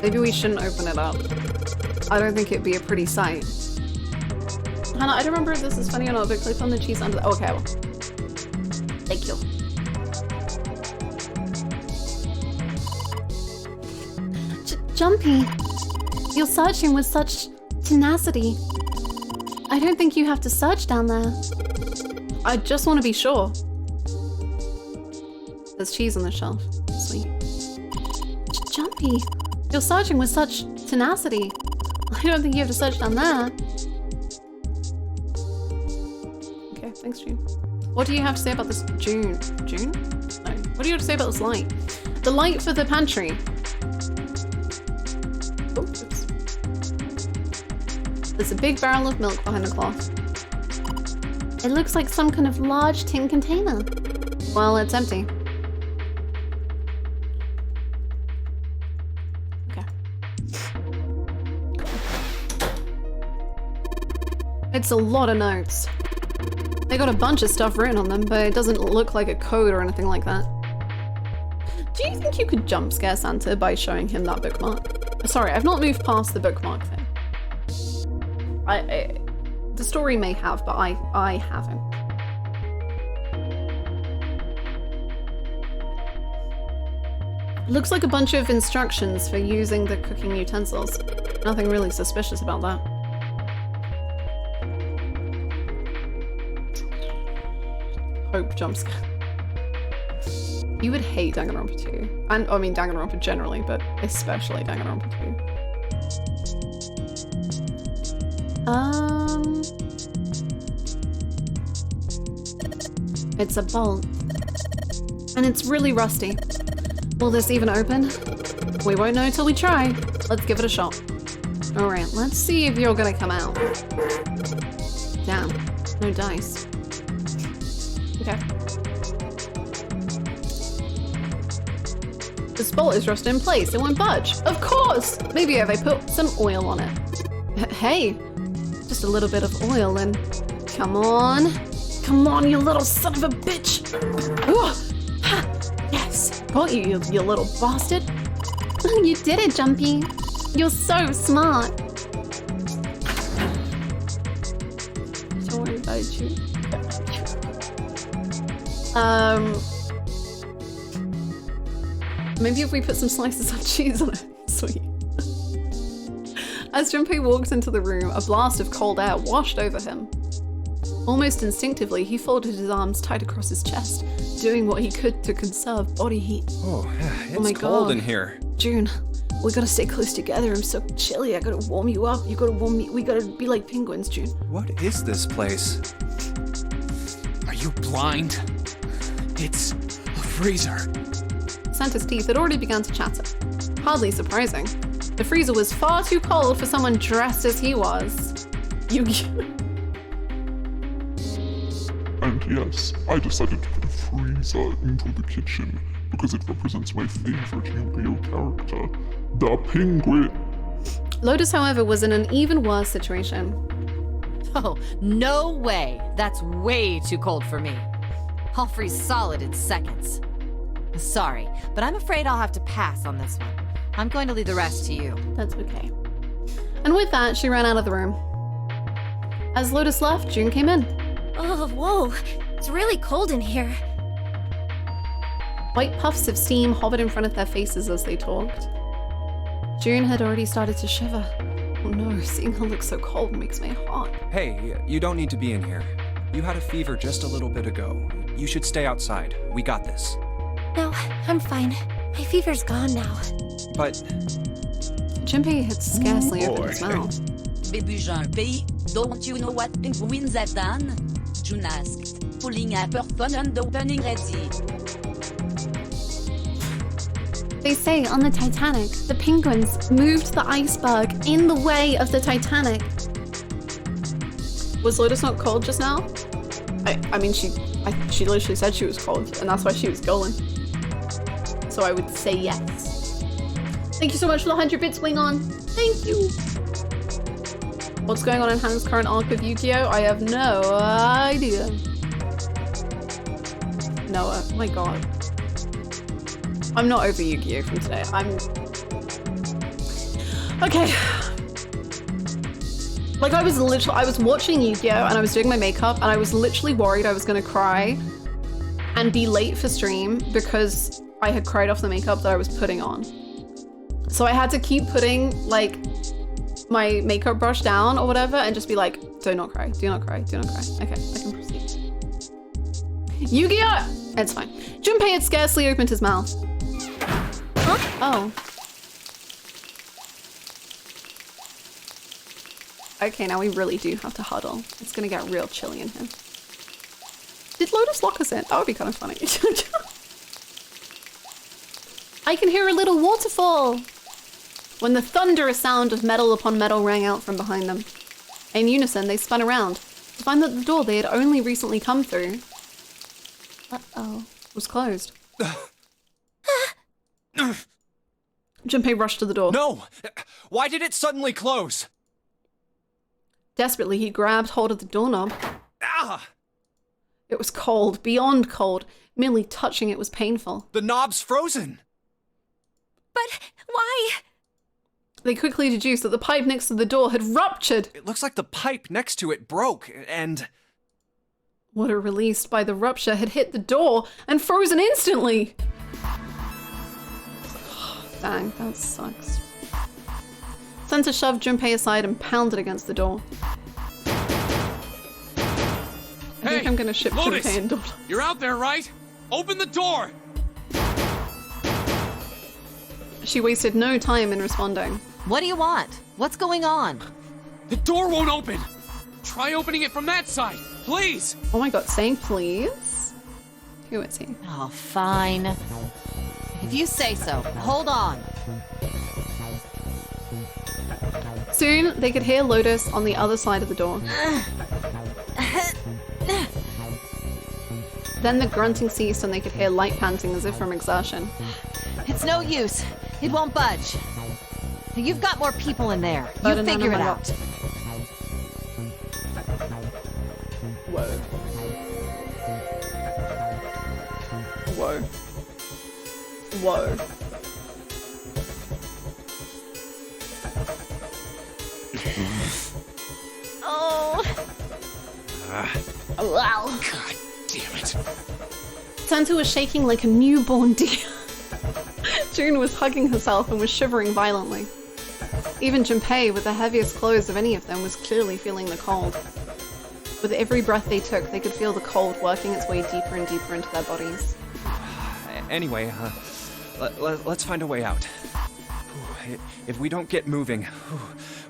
Maybe we shouldn't open it up. I don't think it'd be a pretty sight. Hannah, I don't remember if this is funny or not, but click on the cheese under the... Okay, well. Thank you. Jumpy, you're searching with such tenacity. I don't think you have to search down there. I just want to be sure. There's cheese on the shelf. Sweet. Jumpy, you're searching with such tenacity. I don't think you have to search down there. Okay, thanks, June. What do you have to say about this? June? June? No. What do you have to say about this light? The light for the pantry. Oops. There's a big barrel of milk behind the cloth. It looks like some kind of large tin container. Well, it's empty. Okay. It's a lot of notes. They got a bunch of stuff written on them, but it doesn't look like a code or anything like that. Do you think you could jump scare Santa by showing him that bookmark? Sorry, I've not moved past the bookmark thing. The story may have, but I haven't. Looks like a bunch of instructions for using the cooking utensils. Nothing really suspicious about that. Hope jump scare. You would hate Danganronpa 2. And I mean Danganronpa generally, but especially Danganronpa 2. It's a bolt. And it's really rusty. Will this even open? We won't know till we try. Let's give it a shot. Alright, let's see if you're gonna come out. Damn, no dice. Okay. This bolt is rusted in place, it won't budge. Of course! Maybe if I put some oil on it. Hey, just a little bit of oil and... Come on. Come on, you little son of a bitch! Ooh. Ha. Yes, got you, you little bastard. You did it, Jumpy. You're so smart. Don't worry about you. Maybe if we put some slices of cheese on it. Sweet. As Junpei walked into the room, a blast of cold air washed over him. Almost instinctively, he folded his arms tight across his chest, doing what he could to conserve body heat. Oh, it's my cold God. in here. June, we gotta stay close together. I'm so chilly. I gotta warm you up. You gotta warm me. We gotta be like penguins, June. What is this place? Are you blind? It's a freezer. Santa's teeth had already begun to chatter. Hardly surprising. The freezer was far too cold for someone dressed as he was. And yes, I decided to put a freezer into the kitchen because it represents my favorite Yu-Gi-Oh character, the penguin. Lotus, however, was in an even worse situation. Oh, no way. That's way too cold for me. I'll freeze solid in seconds. Sorry, but I'm afraid I'll have to pass on this one. I'm going to leave the rest to you. That's okay. And with that, she ran out of the room. As Lotus left, June came in. Oh, whoa. It's really cold in here. White puffs of steam hovered in front of their faces as they talked. June had already started to shiver. Oh no, seeing her look so cold makes me hot. Hey, you don't need to be in here. You had a fever just a little bit ago. You should stay outside. We got this. No, I'm fine. My fever's gone now. But... Junpei had scarcely opened his mouth. Baby Junpei, don't you know what penguins have done? June asked, pulling up her phone and opening ready. They say on the Titanic, the penguins moved the iceberg in the way of the Titanic. Was Lotus not cold just now? I mean, she literally said she was cold, and that's why she was going. So I would say yes. Thank you so much for the 100 bits, Wing On. Thank you. What's going on in Hannah's current arc of Yu-Gi-Oh? I have no idea. Noah, oh my god. I'm not over Yu-Gi-Oh from today. Okay. Like I was watching Yu-Gi-Oh and I was doing my makeup and I was literally worried I was gonna cry and be late for stream because I had cried off the makeup that I was putting on. So I had to keep putting like my makeup brush down or whatever and just be like, do not cry, do not cry, do not cry. Okay, I can proceed. Yu-Gi-Oh! It's fine. Junpei had scarcely opened his mouth. Huh? Oh. Okay, now we really do have to huddle. It's gonna get real chilly in here. Did Lotus lock us in? That would be kind of funny. I can hear a little waterfall! When the thunderous sound of metal upon metal rang out from behind them. In unison, they spun around to find that the door they had only recently come through was closed. Junpei rushed to the door. No! Why did it suddenly close? Desperately, he grabbed hold of the doorknob. Ah! It was cold, beyond cold. Merely touching it was painful. The knob's frozen! But why? They quickly deduced that the pipe next to the door had ruptured. It looks like the pipe next to it broke, and... Water released by the rupture had hit the door and frozen instantly. Dang, that sucks. Senta shoved Junpei aside and pounded against the door. I think I'm gonna ship Lotus, Junpei and Dora. You're out there, right? Open the door! She wasted no time in responding. What do you want? What's going on? The door won't open! Try opening it from that side, please! Oh my god, saying please? Who is he? Oh, fine. If you say so. Hold on. Soon, they could hear Lotus on the other side of the door. Then the grunting ceased and they could hear light panting as if from exertion. It's no use. It won't budge. You've got more people in there. You figure it out. Whoa. Whoa. Whoa. Oh. Wow. God damn it. Santa was shaking like a newborn deer. June was hugging herself and was shivering violently. Even Junpei, with the heaviest clothes of any of them, was clearly feeling the cold. With every breath they took, they could feel the cold working its way deeper and deeper into their bodies. Anyway, let's find a way out. If we don't get moving,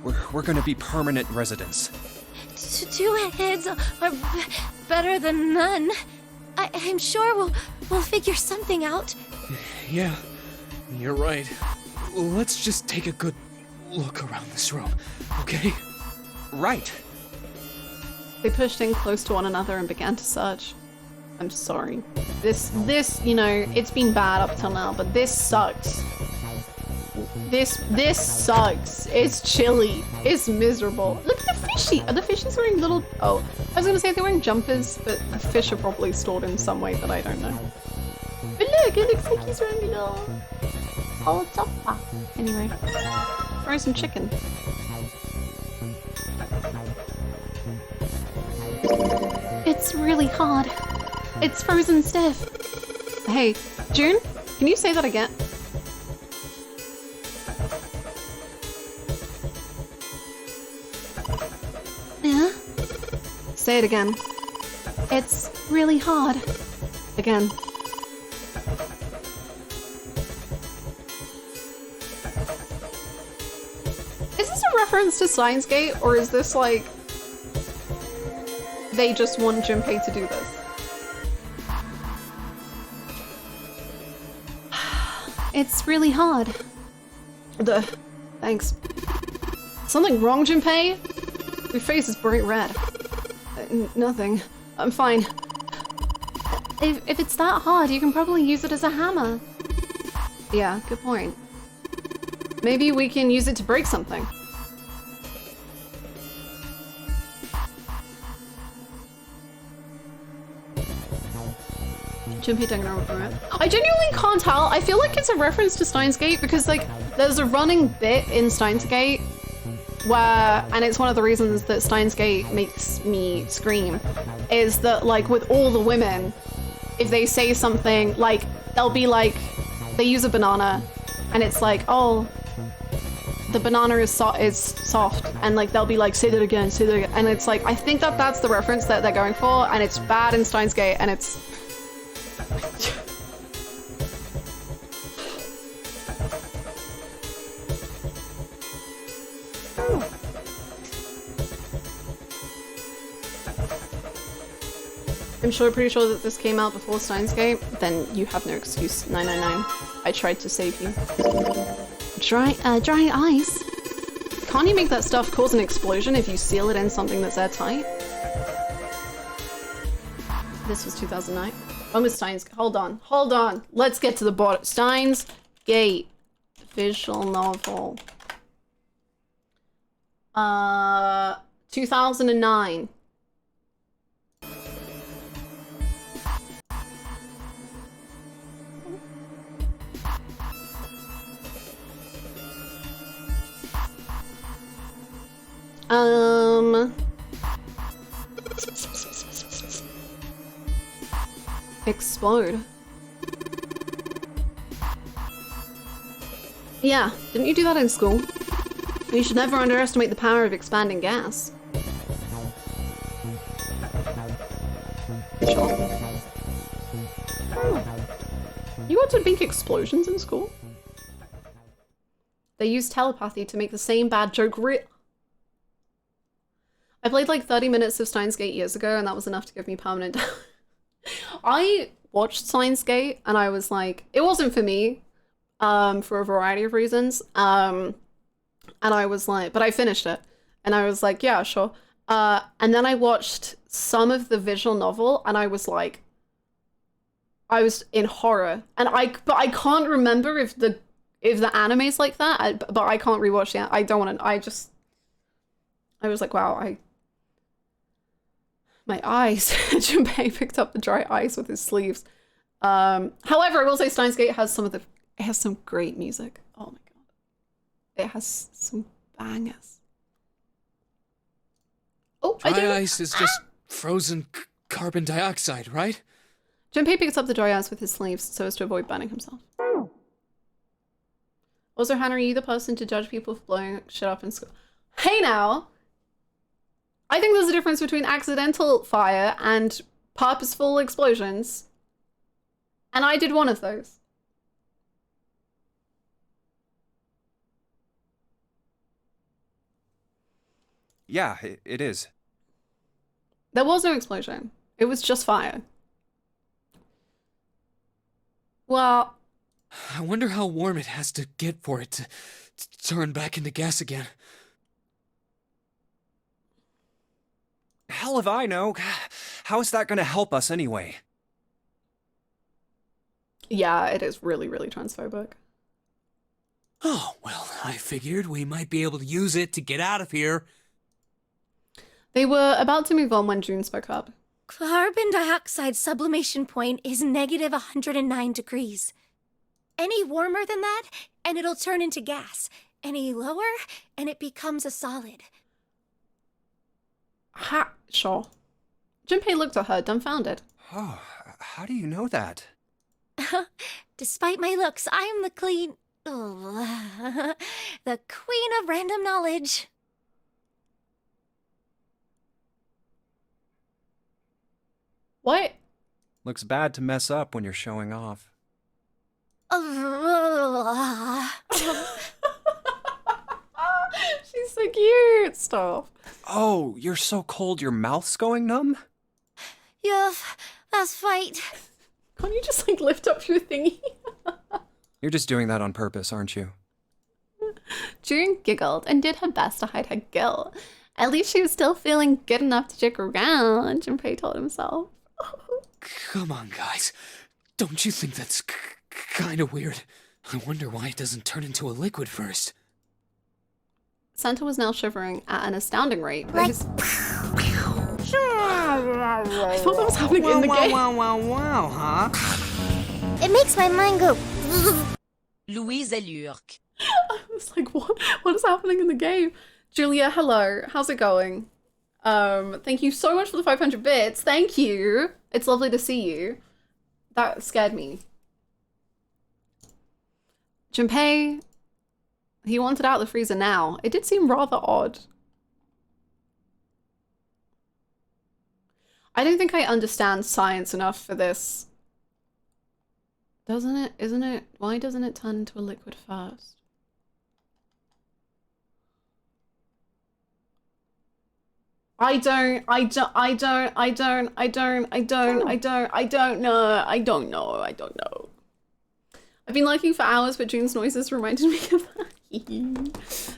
we're gonna be permanent residents. Two heads are better than none. I'm sure we'll figure something out. Yeah, you're right. Let's just take a good look around this room, okay? Right. They pushed in close to one another and began to search. I'm sorry. This, you know, it's been bad up till now, but this sucks. This sucks. It's chilly. It's miserable. Look at the fishy. Are the fishies wearing little... Oh, I was gonna say they're wearing jumpers, but the fish are probably stored in some way that I don't know. But look, it looks like he's wearing a little... Oh, topper. Anyway, frozen chicken. It's really hard. It's frozen stiff. Hey, June, can you say that again? Yeah? Say it again. It's really hard. Again. Is this a reference to Steins Gate, or is this like... they just want Junpei to do this? It's really hard. Duh. Thanks. Something wrong, Junpei? Your face is bright red. Nothing. I'm fine. If it's that hard, you can probably use it as a hammer. Yeah, good point. Maybe we can use it to break something. Junpei Danganronpa. I genuinely can't tell. I feel like it's a reference to Steins Gate because, like, there's a running bit in Steins Gate where, and it's one of the reasons that Steins Gate makes me scream, is that, like, with all the women, if they say something, like, they'll be like, they use a banana, and it's like, oh, the banana is soft, and like they'll be like, say that again, and it's like, I think that that's the reference that they're going for, and it's bad in Steins Gate, and it's... I'm pretty sure that this came out before Steins Gate. Then you have no excuse. 999. I tried to save you. Dry ice? Can't you make that stuff cause an explosion if you seal it in something that's airtight? This was 2009. When was Steins? Hold on. Let's get to the bottom. Steins Gate. Visual novel. 2009. Explode. Yeah, didn't you do that in school? You should never underestimate the power of expanding gas. You got to make explosions in school? They used telepathy to make the same bad joke real. I played like 30 minutes of Steins Gate years ago, and that was enough to give me permanent damage. I watched Steins Gate, and I was like, it wasn't for me, for a variety of reasons. And I was like, but I finished it, and I was like, yeah, sure. And then I watched some of the visual novel, and I was like, I was in horror, and but I can't remember if the anime's like that, but I can't rewatch it. I don't want to. I was like, wow, my eyes. Junpei picked up the dry ice with his sleeves. However, I will say Steins Gate has it has some great music. Oh my god. It has some bangers. Oh, dry ice is just frozen carbon dioxide, right? Junpei picks up the dry ice with his sleeves so as to avoid burning himself. Also, Hannah, are you the person to judge people for blowing shit up in school? Hey now! I think there's a difference between accidental fire and purposeful explosions. And I did one of those. Yeah, it is. There was no explosion. It was just fire. Well... I wonder how warm it has to get for it to turn back into gas again. Hell if I know. How is that gonna help us anyway? Yeah, it is really, really transphobic. Oh, well, I figured we might be able to use it to get out of here. They were about to move on when June spoke up. Carbon dioxide sublimation point is negative 109 degrees. Any warmer than that, and it'll turn into gas. Any lower, and it becomes a solid. Ha! Sure. Junpei looked at her, dumbfounded. Oh, how do you know that? Despite my looks, I'm the the queen of random knowledge. What? Looks bad to mess up when you're showing off. She's so cute. Stop. Oh, you're so cold your mouth's going numb? Yeah, that's right. Can't you just like lift up your thingy? You're just doing that on purpose, aren't you? June giggled and did her best to hide her guilt. At least she was still feeling good enough to joke around, Junpei told himself. Come on, guys. Don't you think that's kind of weird? I wonder why it doesn't turn into a liquid first. Santa was now shivering at an astounding rate. I thought that was happening in the game. Wow, huh? It makes my mind go. Louise Elurk. I was like, what is happening in the game? Julia, hello. How's it going? Thank you so much for the 500 bits. Thank you. It's lovely to see you. That scared me. Junpei, he wanted out the freezer now. It did seem rather odd. I don't think I understand science enough for this. Doesn't it? Isn't it? Why doesn't it turn into a liquid first? I don't know. I've been lurking for hours, but June's noises reminded me of that.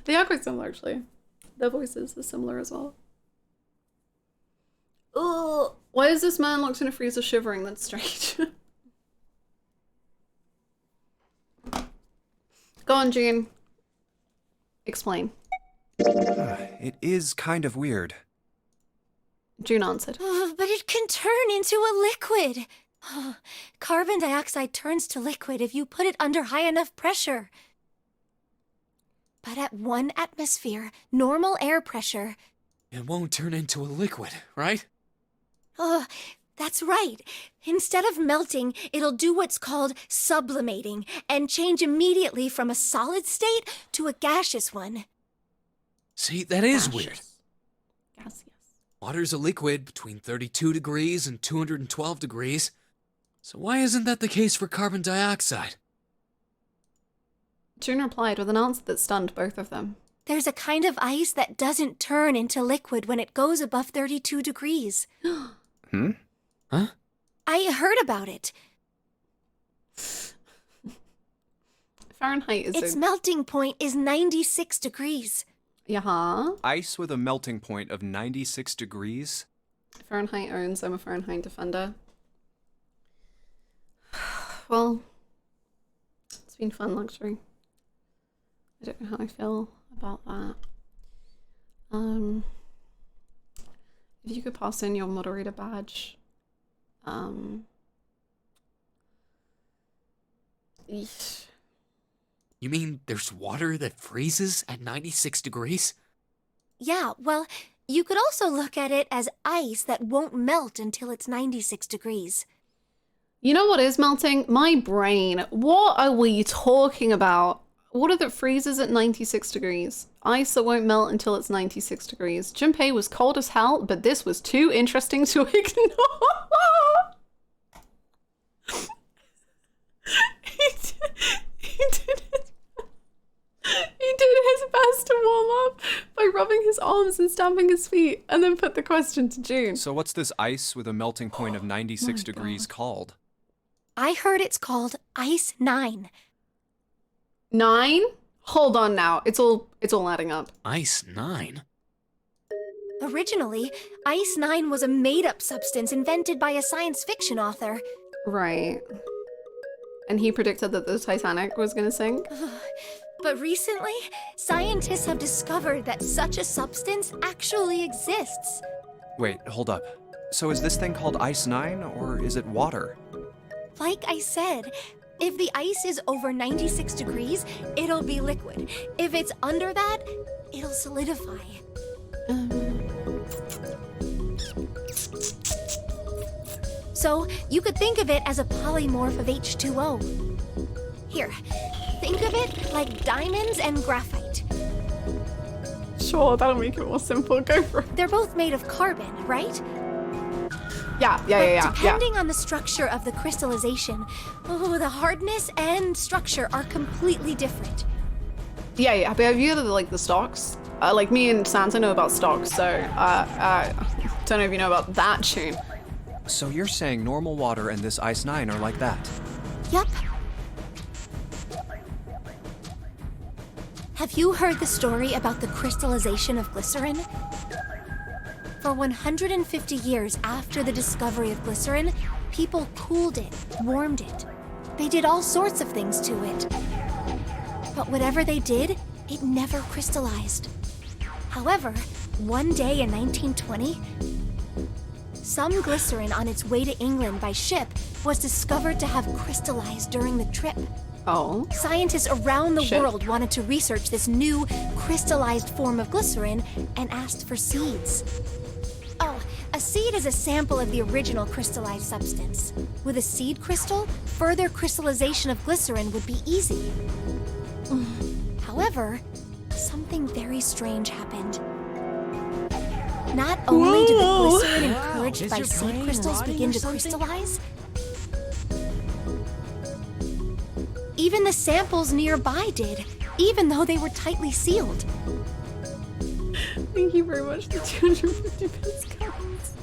They are quite similar, actually. Their voices are similar as well. Ugh. Why is this man locked in a freezer shivering? That's strange. Go on, June. Explain. It is kind of weird. June answered. But it can turn into a liquid. Carbon dioxide turns to liquid if you put it under high enough pressure. But at 1 atmosphere, normal air pressure... It won't turn into a liquid, right? That's right. Instead of melting, it'll do what's called sublimating and change immediately from a solid state to a gaseous one. See, that is weird. Gaseous. Water's a liquid between 32 degrees and 212 degrees. So why isn't that the case for carbon dioxide? June replied with an answer that stunned both of them. There's a kind of ice that doesn't turn into liquid when it goes above 32 degrees. Hmm? Huh? I heard about it. Fahrenheit is Its melting point is 96 degrees. Yeah. Ice with a melting point of 96 degrees? Fahrenheit owns. I'm a Fahrenheit defender. Well, it's been fun, Luxury. I don't know how I feel about that. If you could pass in your moderator badge. Eesh. You mean there's water that freezes at 96 degrees? Yeah, well, you could also look at it as ice that won't melt until it's 96 degrees. You know what is melting? My brain. What are we talking about? Water that freezes at 96 degrees. Ice that won't melt until it's 96 degrees. Junpei was cold as hell, but this was too interesting to ignore. He did his best to warm up by rubbing his arms and stamping his feet, and then put the question to June. So what's this ice with a melting point of 96 degrees called? I heard it's called Ice 9. 9? Hold on now. It's all adding up. Ice 9? Originally, Ice 9 was a made-up substance invented by a science fiction author. Right. and he predicted that the Titanic was gonna sink. But recently, scientists have discovered that such a substance actually exists. Wait, hold up. So is this thing called Ice 9, or is it water? Like I said, if the ice is over 96 degrees, it'll be liquid. If it's under that, it'll solidify. So you could think of it as a polymorph of H2O. Here, think of it like diamonds and graphite. Sure, that'll make it more simple. Go for it. They're both made of carbon, right? Yeah. Depending on the structure of the crystallization, the hardness and structure are completely different. Yeah. But have you heard of like the stocks? Like me and Santa know about stocks, so don't know if you know about that tune. So you're saying normal water and this Ice 9 are like that? Yup. Have you heard the story about the crystallization of glycerin? For 150 years after the discovery of glycerin, people cooled it, warmed it. They did all sorts of things to it. But whatever they did, it never crystallized. However, one day in 1920, some glycerin on its way to England by ship was discovered to have crystallized during the trip. Oh. Scientists around the world wanted to research this new crystallized form of glycerin and asked for seeds. Oh, a seed is a sample of the original crystallized substance. With a seed crystal, further crystallization of glycerin would be easy. However, something very strange happened. Not only did the glycerin encouraged by seed crystals begin to crystallize, even the samples nearby did, even though they were tightly sealed. Thank you very much, the 250 bits counts.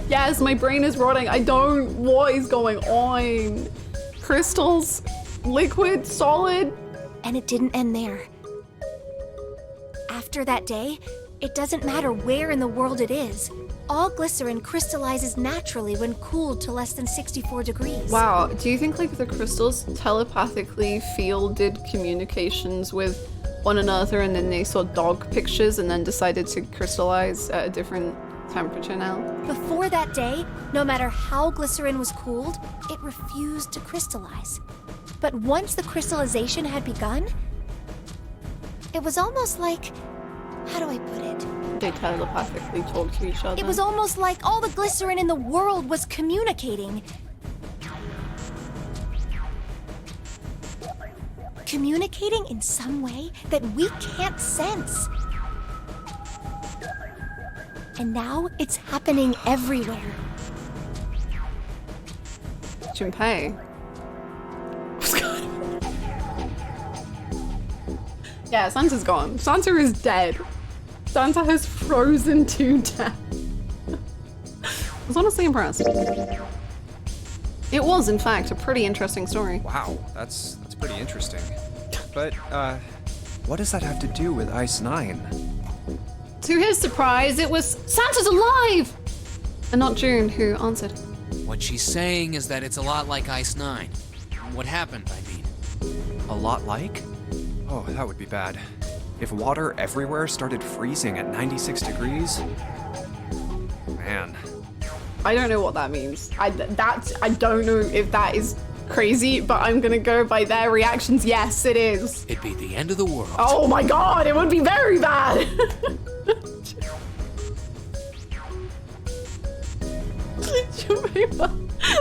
Yes, my brain is rotting. What is going on? Crystals, liquid, solid. And it didn't end there. After that day, it doesn't matter where in the world it is. All glycerin crystallizes naturally when cooled to less than 64 degrees. Wow, do you think like the crystals telepathically fielded communications with one another and then they saw dog pictures and then decided to crystallize at a different temperature now? Before that day, no matter how glycerin was cooled, it refused to crystallize. But once the crystallization had begun, it was almost like, how do I put it? They telepathically talk to each other. It was almost like all the glycerin in the world was communicating. Communicating in some way that we can't sense. And now it's happening everywhere. Junpei. What's going on? Yeah, Santa's gone. Santa is dead. Santa has frozen to death. I was honestly impressed. It was, in fact, a pretty interesting story. Wow, that's pretty interesting. But, what does that have to do with Ice 9? To his surprise, it was Santa's alive! And not June who answered. What she's saying is that it's a lot like Ice 9. What happened, I mean. A lot like? Oh, that would be bad. If water everywhere started freezing at 96 degrees? Man. I don't know what that means. I don't know if that is crazy, but I'm gonna go by their reactions. Yes, it is. It'd be the end of the world. Oh my god, it would be very bad!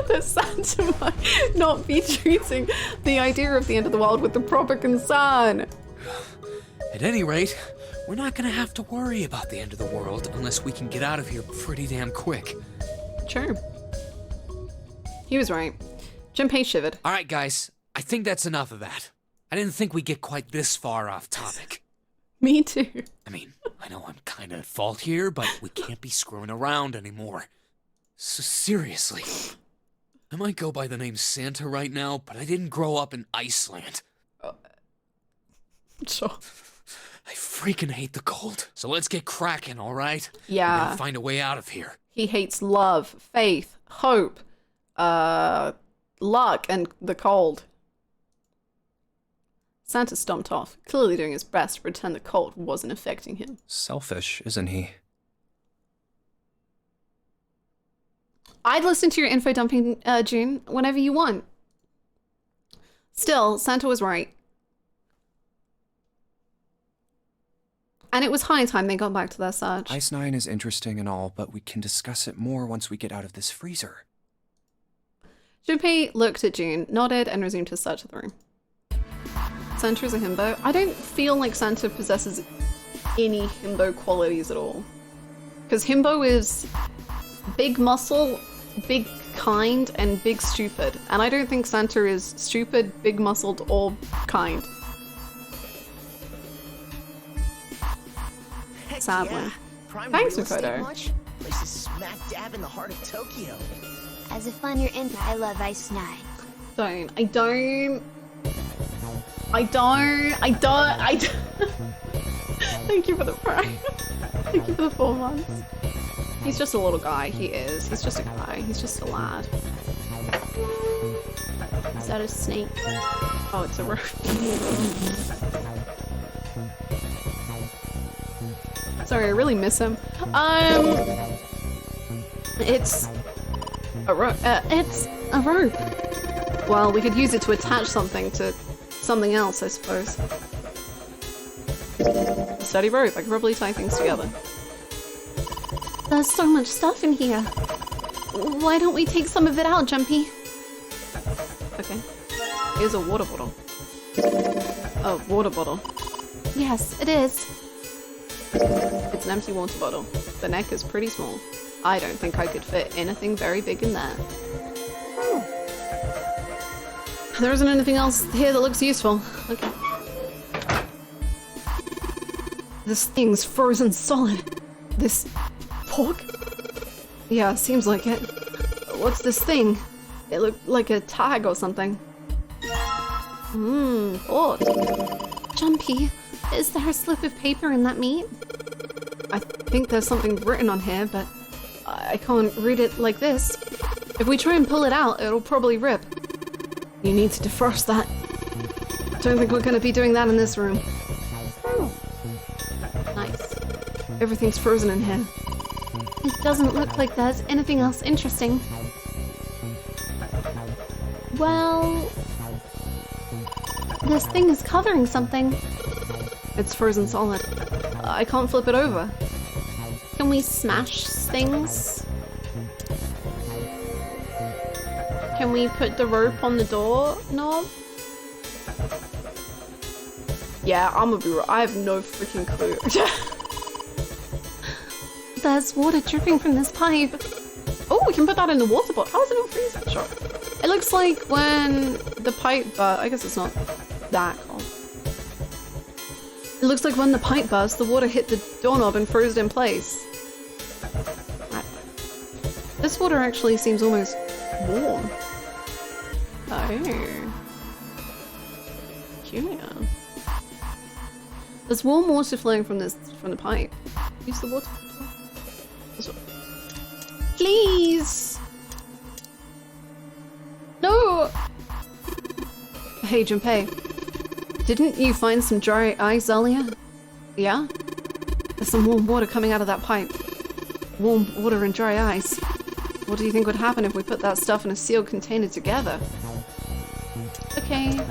That Santa might not be treating the idea of the end of the world with the proper concern. At any rate, we're not gonna have to worry about the end of the world unless we can get out of here pretty damn quick. True. He was right. Junpei shivered. All right, guys. I think that's enough of that. I didn't think we'd get quite this far off topic. Me too. I mean, I know I'm kind of at fault here, but we can't be screwing around anymore. So seriously, I might go by the name Santa right now, but I didn't grow up in Iceland. Sure. I freaking hate the cold. So let's get cracking, all right? Yeah. We gotta find a way out of here. He hates love, faith, hope, luck and the cold. Santa stomped off, clearly doing his best to pretend the cold wasn't affecting him. Selfish, isn't he? I'd listen to your info dumping, June, whenever you want. Still, Santa was right. And it was high time they got back to their search. Ice 9 is interesting and all, but we can discuss it more once we get out of this freezer. Junpei looked at June, nodded, and resumed his search of the room. Santa is a himbo. I don't feel like Santa possesses any himbo qualities at all. Because himbo is big muscle, big kind, and big stupid. And I don't think Santa is stupid, big muscled, or kind. Heck Sadly. yeah. Prime Thanks, real estate Makoto. much? Place is smack dab in the heart of Tokyo. As a fun you're into, I love Ice 9. I don't. Thank you for the prime. Thank you for the 4 months. He's just a little guy, he is. He's just a guy, he's just a lad. Is that a snake? Oh, it's a rope. Sorry, I really miss him. It's a rope. It's a rope. Well, we could use it to attach something to something else, I suppose. A sturdy rope. I could probably tie things together. There's so much stuff in here. Why don't we take some of it out, Jumpy? Okay. Here's a water bottle. A water bottle. Yes, it is. It's an empty water bottle. The neck is pretty small. I don't think I could fit anything very big in there. There isn't anything else here that looks useful. Okay. This thing's frozen solid. This pork? Yeah, seems like it. What's this thing? It looked like a tag or something. Pork. Jumpy, is there a slip of paper in that meat? I think there's something written on here, but I can't read it like this. If we try and pull it out, it'll probably rip. You need to defrost that. Don't think we're gonna be doing that in this room. Nice. Everything's frozen in here. It doesn't look like there's anything else interesting. Well, this thing is covering something. It's frozen solid. I can't flip it over. Can we smash things? Can we put the rope on the door knob? Yeah, I'm gonna be real. I have no freaking clue. There's water dripping from this pipe. Oh, we can put that in the water bottle. How is it not freezing? Sure. It looks like when the pipe, I guess it's not that cold. It looks like when the pipe burst, the water hit the doorknob and froze it in place. Right. This water actually seems almost warm. Oh. Peculiar. There's warm water flowing from the pipe. Use the water. Please! No! Hey, Junpei. Didn't you find some dry ice earlier? Yeah? There's some warm water coming out of that pipe. Warm water and dry ice. What do you think would happen if we put that stuff in a sealed container together? Okay,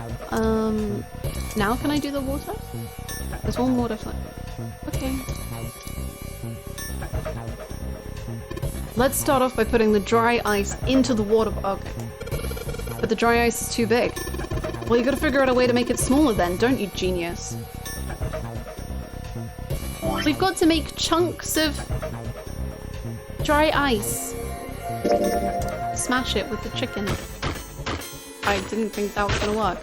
now can I do the water? There's warm water flowing. Okay. Let's start off by putting the dry ice into the water. Okay. But the dry ice is too big. Well, you gotta figure out a way to make it smaller then, don't you, genius? We've got to make chunks of dry ice. Smash it with the chicken. I didn't think that was gonna work.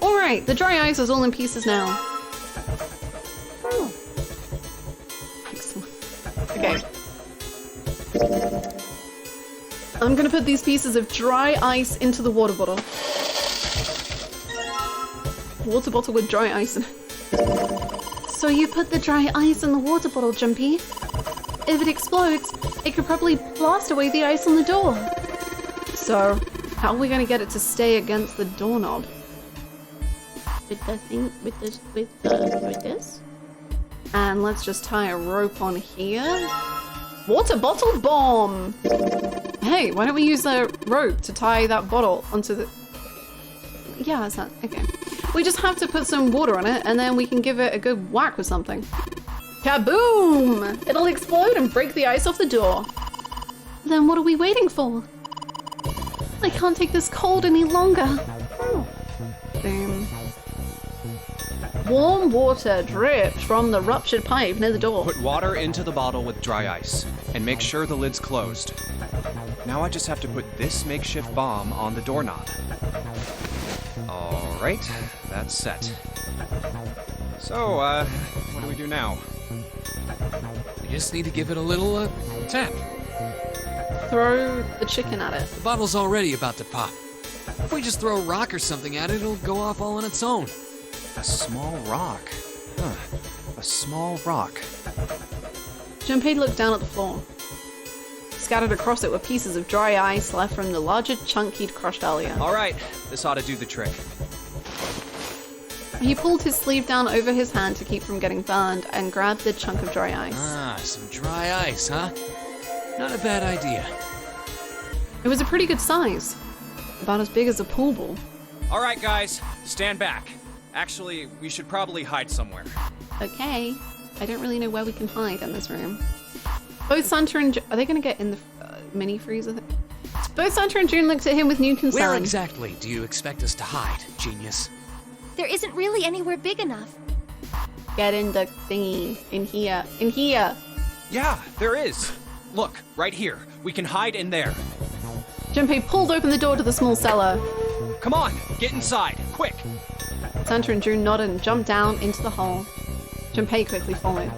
Alright, the dry ice is all in pieces now. Excellent. Okay. I'm gonna put these pieces of dry ice into the water bottle. Water bottle with dry ice in it. So you put the dry ice in the water bottle, Jumpy. If it explodes, it could probably blast away the ice on the door. So, How are we gonna get it to stay against the doorknob? With the thing, with this? And let's just tie a rope on here. Water bottle bomb! Hey, why don't we use a rope to tie that bottle onto the... Yeah, that's not... Okay. We just have to put some water on it, and then we can give it a good whack with something. Kaboom! It'll explode and break the ice off the door. Then what are we waiting for? I can't take this cold any longer. Boom. Warm water drips from the ruptured pipe near the door. Put water into the bottle with dry ice, and make sure the lid's closed. Now I just have to put this makeshift bomb on the doorknob. Alright, that's set. So, what do we do now? We just need to give it a little, tap. Throw the chicken at it. The bottle's already about to pop. If we just throw a rock or something at it, it'll go off all on its own. A small rock. Huh. A small rock. Junpei looked down at the floor. Scattered across it were pieces of dry ice left from the larger chunk he'd crushed earlier. Alright, this ought to do the trick. He pulled his sleeve down over his hand to keep from getting burned and grabbed the chunk of dry ice. Ah, some dry ice, huh? Not a bad idea. It was a pretty good size. About as big as a pool ball. Alright guys, stand back. Actually, we should probably hide somewhere. Okay. I don't really know where we can hide in this room. Both Santa and are they going to get in the mini freezer? Both Santa and June looked at him with new concern. Where exactly do you expect us to hide, genius? There isn't really anywhere big enough. Get in the thingy. In here. In here. Yeah, there is. Look, right here. We can hide in there. Junpei pulled open the door to the small cellar. Come on, get inside, quick. Santa and June nodded and jumped down into the hole. Junpei quickly followed.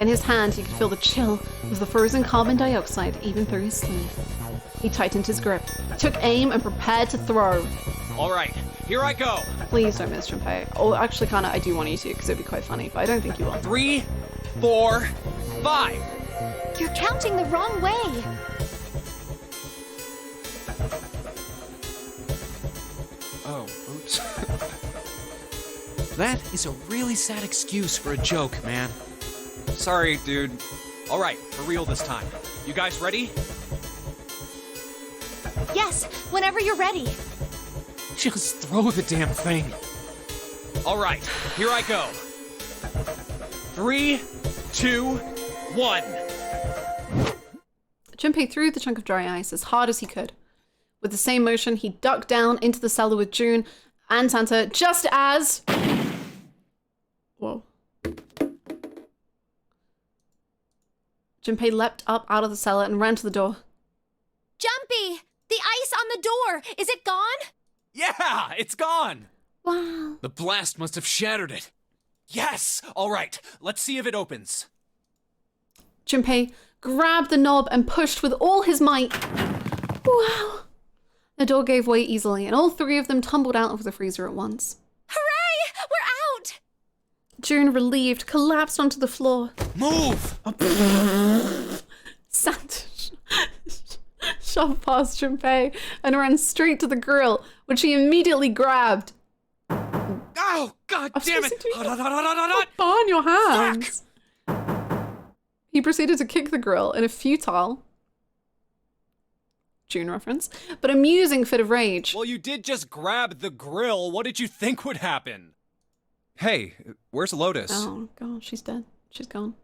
In his hand, he could feel the chill of the frozen carbon dioxide even through his sleeve. He tightened his grip, took aim, and prepared to throw. All right, here I go. Please don't miss, Junpei. Oh, actually, kinda, I do want you to, because it'd be quite funny, but I don't think you will. 3, 4, 5. You're counting the wrong way. Oh, oops. That is a really sad excuse for a joke, man. Sorry, dude. All right, for real this time. You guys ready? Yes, whenever you're ready. Just throw the damn thing. All right, here I go. 3, 2, 1. Junpei threw the chunk of dry ice as hard as he could. With the same motion, he ducked down into the cellar with June and Santa just as... Whoa. Junpei leapt up out of the cellar and ran to the door. Jumpy! The ice on the door! Is it gone? Yeah, it's gone. Wow. The blast must have shattered it. Yes! All right, let's see if it opens. Junpei grabbed the knob and pushed with all his might. Wow. The door gave way easily, and all three of them tumbled out of the freezer at once. Hooray! We're out! June, relieved, collapsed onto the floor. Move! Santa shoved past Junpei and ran straight to the grill, which he immediately grabbed. Oh, god damn it! On your hands. He proceeded to kick the grill in a futile, June reference, but amusing fit of rage. Well, you did just grab the grill. What did you think would happen? Hey, where's Lotus? Oh, God, she's dead. She's gone.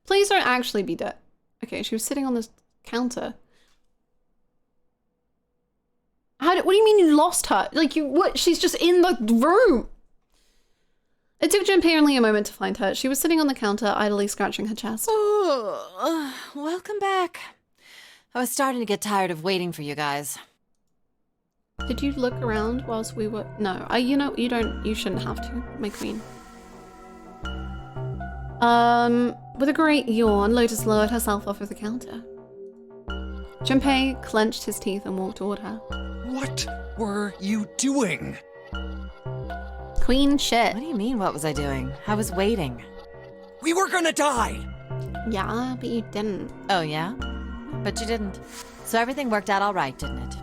Please don't actually be dead. Okay, she was sitting on this counter. What do you mean you lost her? Like, what? She's just in the room. It took Junpei only a moment to find her. She was sitting on the counter, idly scratching her chest. Oh, welcome back. I was starting to get tired of waiting for you guys. Did you look around whilst we were... No, you shouldn't have to, my queen. With a great yawn, Lotus lowered herself off of the counter. Junpei clenched his teeth and walked toward her. What were you doing? Queen shit. What do you mean, what was I doing? I was waiting. We were gonna die! Yeah, but you didn't. Oh, yeah? But you didn't. So everything worked out all right, didn't it?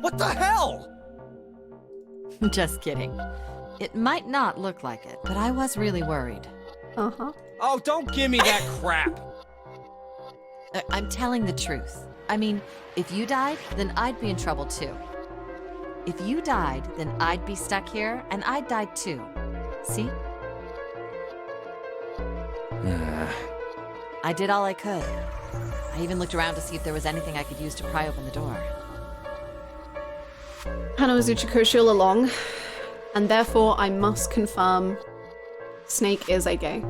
What the hell? Just kidding. It might not look like it, but I was really worried. Uh-huh. Oh, don't give me that crap. I'm telling the truth. I mean, if you died, then I'd be in trouble too. If you died, then I'd be stuck here, and I'd die too. See? I did all I could. I even looked around to see if there was anything I could use to pry open the door. Hana was Uchikoshi all along, and therefore I must confirm Snake is a gay.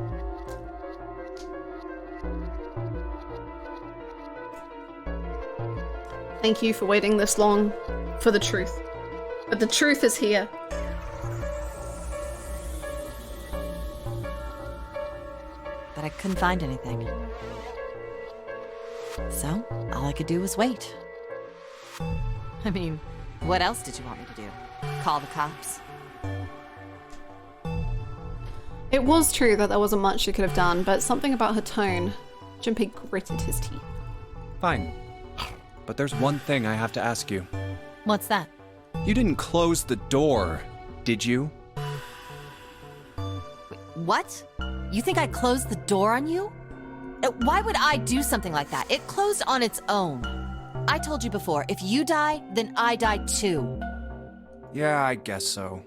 Thank you for waiting this long for the truth. But the truth is here. But I couldn't find anything. So, all I could do was wait. I mean, what else did you want me to do? Call the cops? It was true that there wasn't much she could have done, but something about her tone. Junpei gritted his teeth. Fine. But there's one thing I have to ask you. What's that? You didn't close the door, did you? What? You think I closed the door on you? Why would I do something like that? It closed on its own. I told you before, if you die, then I die too. Yeah, I guess so.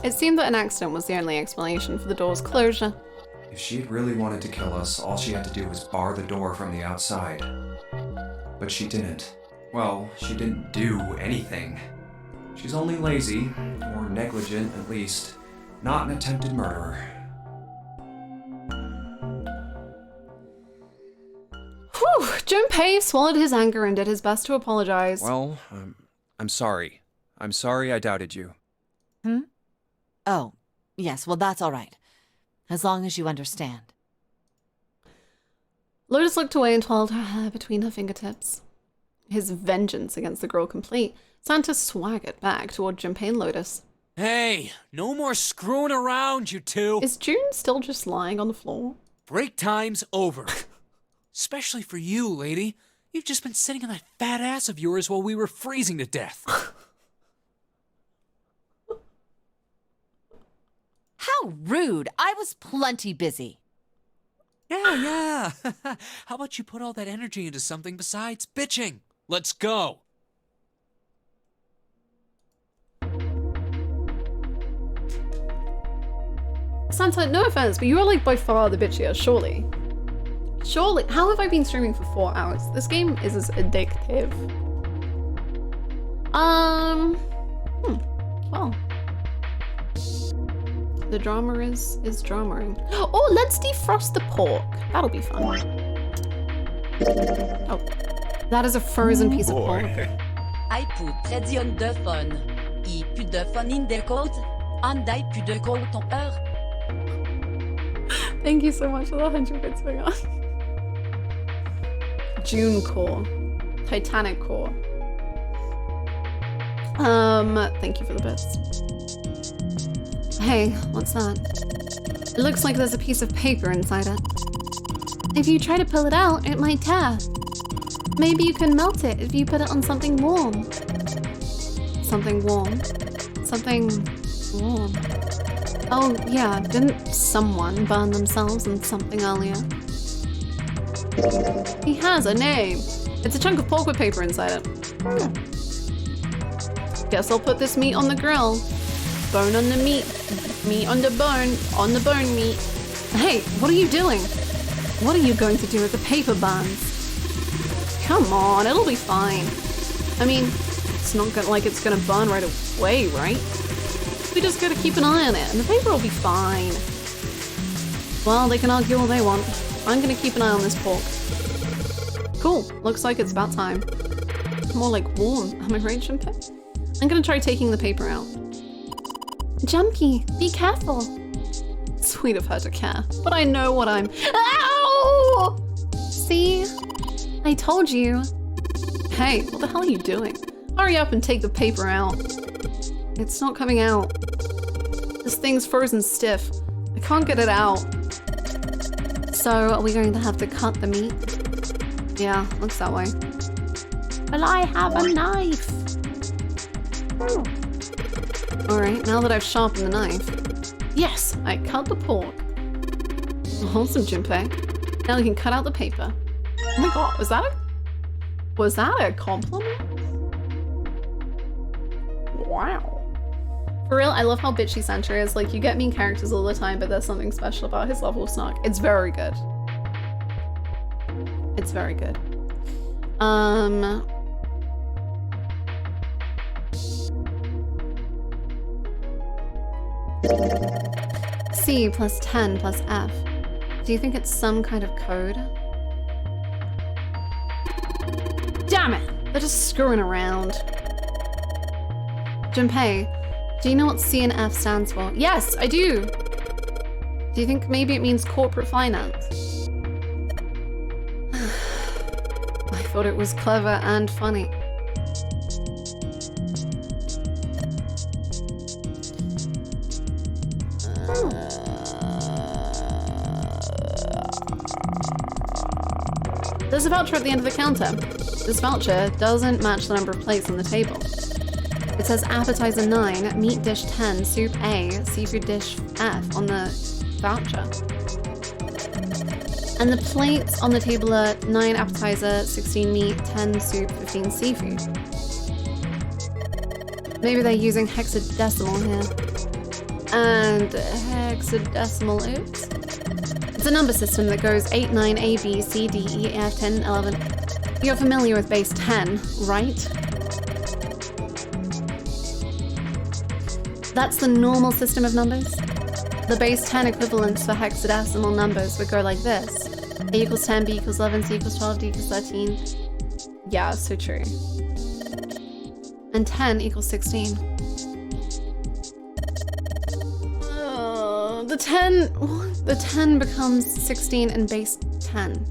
It seemed that an accident was the only explanation for the door's closure. If she'd really wanted to kill us, all she had to do was bar the door from the outside. But she didn't. Well, she didn't do anything. She's only lazy, or negligent at least, not an attempted murderer. Whew! Junpei swallowed his anger and did his best to apologize. Well, I'm sorry. I'm sorry I doubted you. Oh, yes, well that's all right. As long as you understand. Lotus looked away and twirled her hair between her fingertips. His vengeance against the girl complete, Santa swaggered back toward Junpei and Lotus. Hey, no more screwing around, you two. Is June still just lying on the floor? Break time's over. Especially for you, lady. You've just been sitting on that fat ass of yours while we were freezing to death. How rude! I was plenty busy. Yeah. How about you put all that energy into something besides bitching? Let's go. Santa, no offense, but you are like by far the bitchier, surely. Surely. How have I been streaming for 4 hours? This game is as addictive. Well. The drama is dramaing. Oh, let's defrost the pork. That'll be fun. Oh. That is a frozen piece of pork. I put Redion de fun. I plus de fun in the code. And I plus de code ton heure. Thank you so much for the 100 bits, Vega. June core. Titanic core. Thank you for the bits. Hey, what's that? It looks like there's a piece of paper inside it. If you try to pull it out, it might tear. Maybe you can melt it if you put it on something warm. Something warm? Something warm. Oh, yeah, didn't someone burn themselves on something earlier? He has a name. It's a chunk of pork with paper inside it. Guess I'll put this meat on the grill. Bone on the meat. Meat on the bone meat. Hey, what are you doing? What are you going to do with the paper buns? Come on, it'll be fine. I mean, it's not like it's gonna burn right away, right? We just gotta keep an eye on it, and the paper will be fine. Well, they can argue all they want. I'm gonna keep an eye on this pork. Cool, looks like it's about time. More like warm, am I right, Junpei? I'm gonna try taking the paper out. Jumpy, be careful. Sweet of her to care, but I know what I'm— Ow! See? I told you. Hey, what the hell are you doing? Hurry up and take the paper out. It's not coming out. This thing's frozen stiff. I can't get it out. So, are we going to have to cut the meat? Yeah, looks that way. Well, I have a knife. Alright, now that I've sharpened the knife. Yes, I cut the pork. Awesome, Junpei. Now we can cut out the paper. Oh my god, was that a compliment? Wow. For real, I love how bitchy Santa is. Like, you get mean characters all the time, but there's something special about his level of snark. It's very good. It's very good. C plus 10 plus F. Do you think it's some kind of code? Damn it! They're just screwing around. Junpei, do you know what C and F stands for? Yes, I do! Do you think maybe it means corporate finance? I thought it was clever and funny. There's a voucher at the end of the counter. This voucher doesn't match the number of plates on the table. It says appetizer 9, meat dish 10, soup A, seafood dish F on the voucher. And the plates on the table are 9 appetizer, 16 meat, 10 soup, 15 seafood. Maybe they're using hexadecimal here. And hexadecimal oops. It's a number system that goes 8, 9, A, B, C, D, E, F, 10, 11. You're familiar with base 10, right? That's the normal system of numbers. The base 10 equivalents for hexadecimal numbers would go like this. A equals 10, B equals 11, C equals 12, D equals 13. Yeah, so true. And 10 equals 16. The 10 becomes 16 in base 10.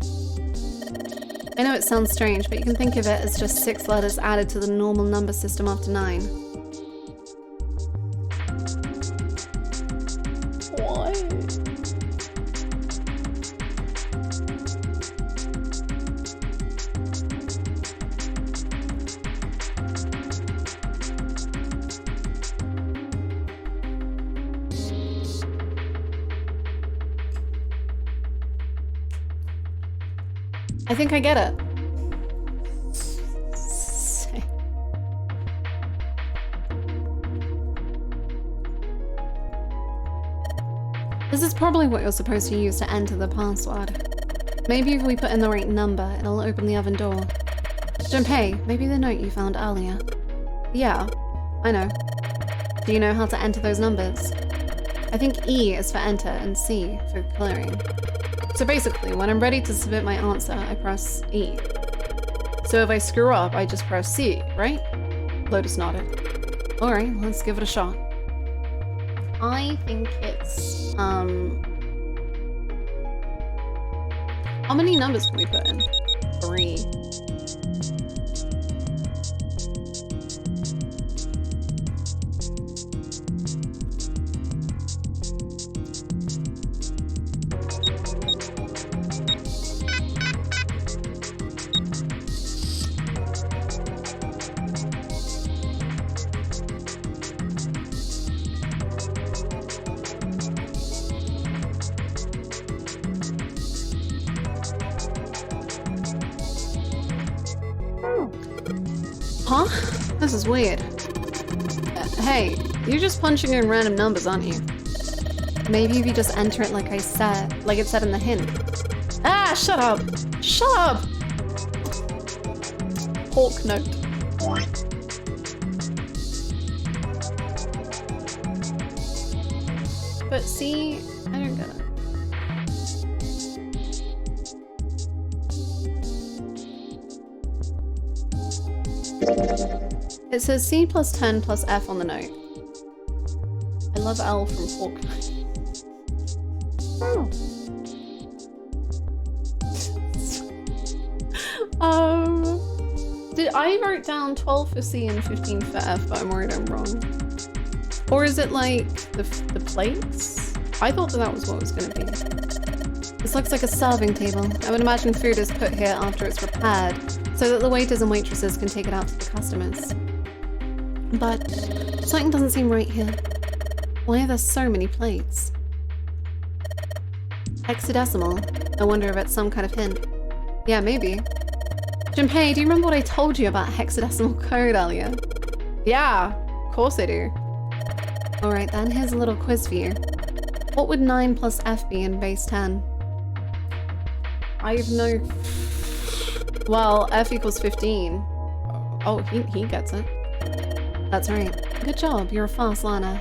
I know it sounds strange, but you can think of it as just 6 letters added to the normal number system after 9. What? I think I get it. This is probably what you're supposed to use to enter the password. Maybe if we put in the right number, it'll open the oven door. Junpei, maybe the note you found earlier. Yeah, I know. Do you know how to enter those numbers? I think E is for enter and C for clearing. So basically, when I'm ready to submit my answer, I press E. So if I screw up, I just press C, right? Lotus nodded. Alright, let's give it a shot. I think it's, how many numbers can we put in? 3. Huh? This is weird. Hey, you're just punching in random numbers, aren't you? Maybe if you just enter it like I said, like it said in the hint. Ah, shut up! Shut up! Hawk note. But see, I don't get it. It says C plus 10 plus F on the note. I love L from Fortnite. I wrote down 12 for C and 15 for F, but I'm worried I'm wrong. Or is it like the plates? I thought that was what it was going to be. This looks like a serving table. I would imagine food is put here after it's prepared, so that the waiters and waitresses can take it out to the customers. But something doesn't seem right here. Why are there so many plates? Hexadecimal. I wonder if it's some kind of hint. Yeah, maybe. Junpei, do you remember what I told you about hexadecimal code earlier? Yeah, of course I do. Alright then, here's a little quiz for you. What would 9 plus F be in base 10? I have no... Well, F equals 15. Oh, he gets it. That's right. Good job, you're a fast learner.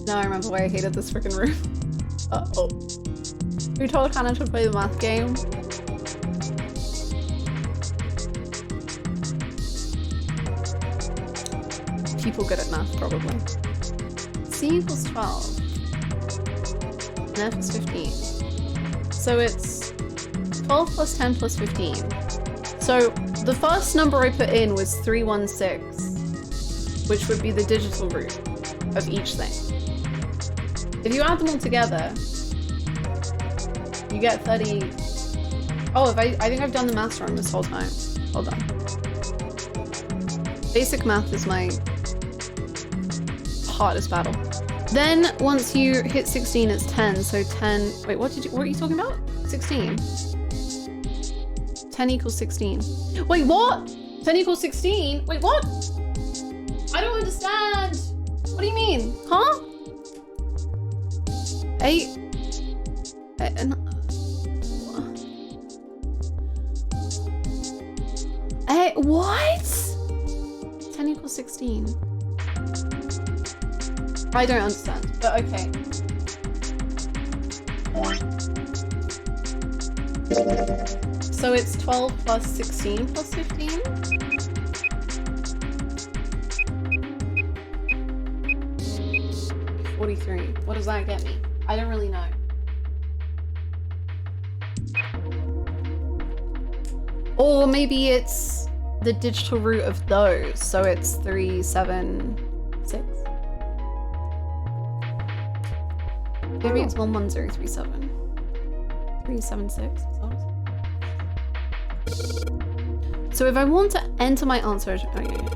Now I remember why I hated this freaking room. Uh-oh. Who told Hannah to play the math game? People good at math, probably. C equals 12. And F is 15. So it's 12 plus 10 plus 15. So the first number I put in was 316, which would be the digital root of each thing. If you add them all together, you get 30. Oh, I think I've done the math wrong this whole time. Hold on. Basic math is my hardest battle. Then once you hit 16, it's 10. So 10. Wait, what are you talking about? 16. 10 equals 16. Wait, what? 10 equals 16? Wait, what? I don't understand. What do you mean? Huh? 8. What? 10 equals 16. I don't understand, but okay. So it's 12 plus 16 plus 15? $43. What does that get me? I don't really know. Or maybe it's the digital root of those, so it's 376. Maybe it's 11037. 376. So if I want to enter my answer, oh yeah,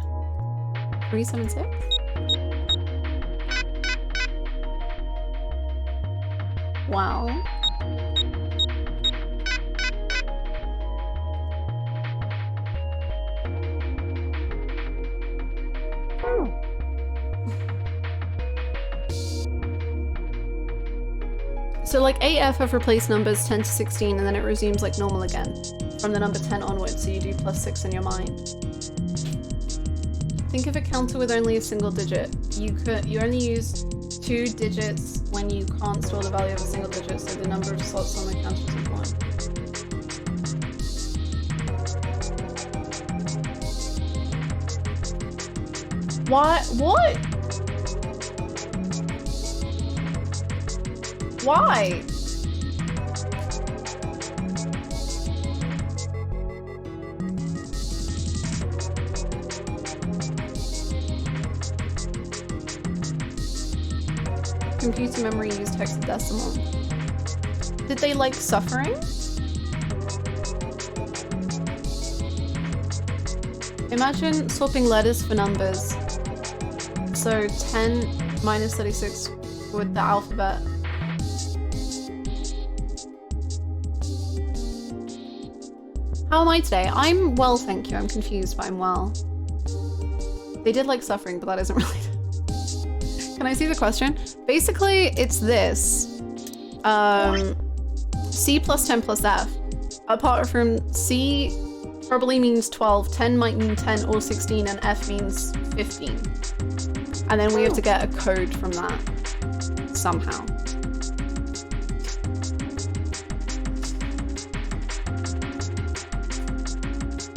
376. Wow. So like 8F have replaced numbers 10 to 16 and then it resumes like normal again from the number 10 onwards, so you do +6 in your mind. Think of a counter with only a single digit. You only use 2 digits when you can't store the value of a single digit, so the number of slots on the counter is 1. What? What? Why? Computer memory used hexadecimal. Did they like suffering? Imagine swapping letters for numbers. So 10 minus 36 with the alphabet. How am I today? I'm well, thank you. I'm confused, but I'm well. They did like suffering, but that isn't really... Can I see the question? Basically, it's this. C plus 10 plus F. Apart from C probably means 12, 10 might mean 10 or 16, and F means 15. And then we have to get a code from that somehow.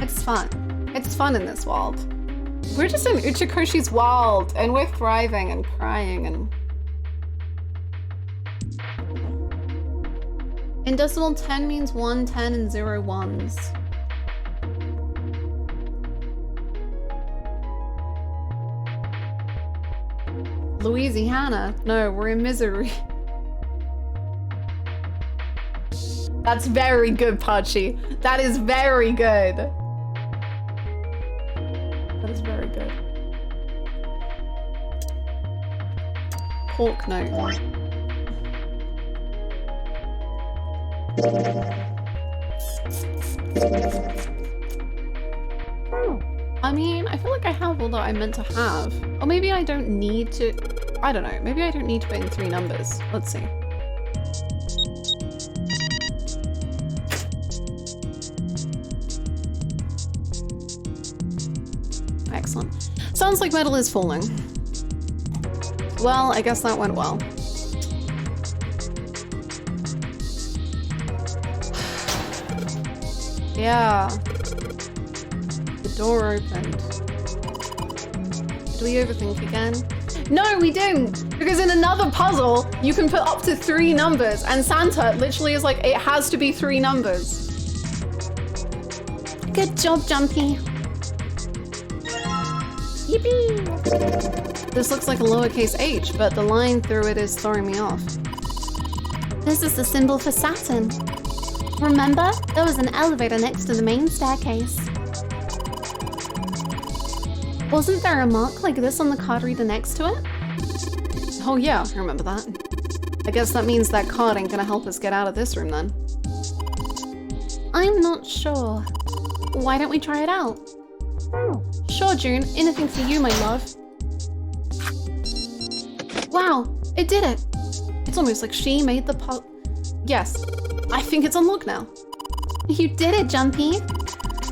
It's fun. It's fun in this world. We're just in Uchikoshi's world, and we're thriving and crying and... In decimal, 10 means 1, 10, and 0 ones. Louisiana. No, we're in Missouri. That's very good, Pachi. That is very good. That is very good. Pork note. I mean, I feel like I have all that I meant to have. Or maybe I don't need to... I don't know. Maybe I don't need to put in 3 numbers. Let's see. Excellent. Sounds like metal is falling. Well, I guess that went well. Yeah. The door opened. Do we overthink again? No, we didn't! Because in another puzzle, you can put up to 3 numbers, and Santa literally is like, it has to be 3 numbers. Good job, Jumpy. Yippee! This looks like a lowercase h, but the line through it is throwing me off. This is the symbol for Saturn. Remember? There was an elevator next to the main staircase. Wasn't there a mark like this on the card reader next to it? Oh yeah, I remember that. I guess that means that card ain't gonna help us get out of this room then. I'm not sure. Why don't we try it out? Sure, June. Anything for you, my love. Wow, it did it. It's almost like she made the puzzle. Yes, I think it's unlocked now. You did it, Jumpy.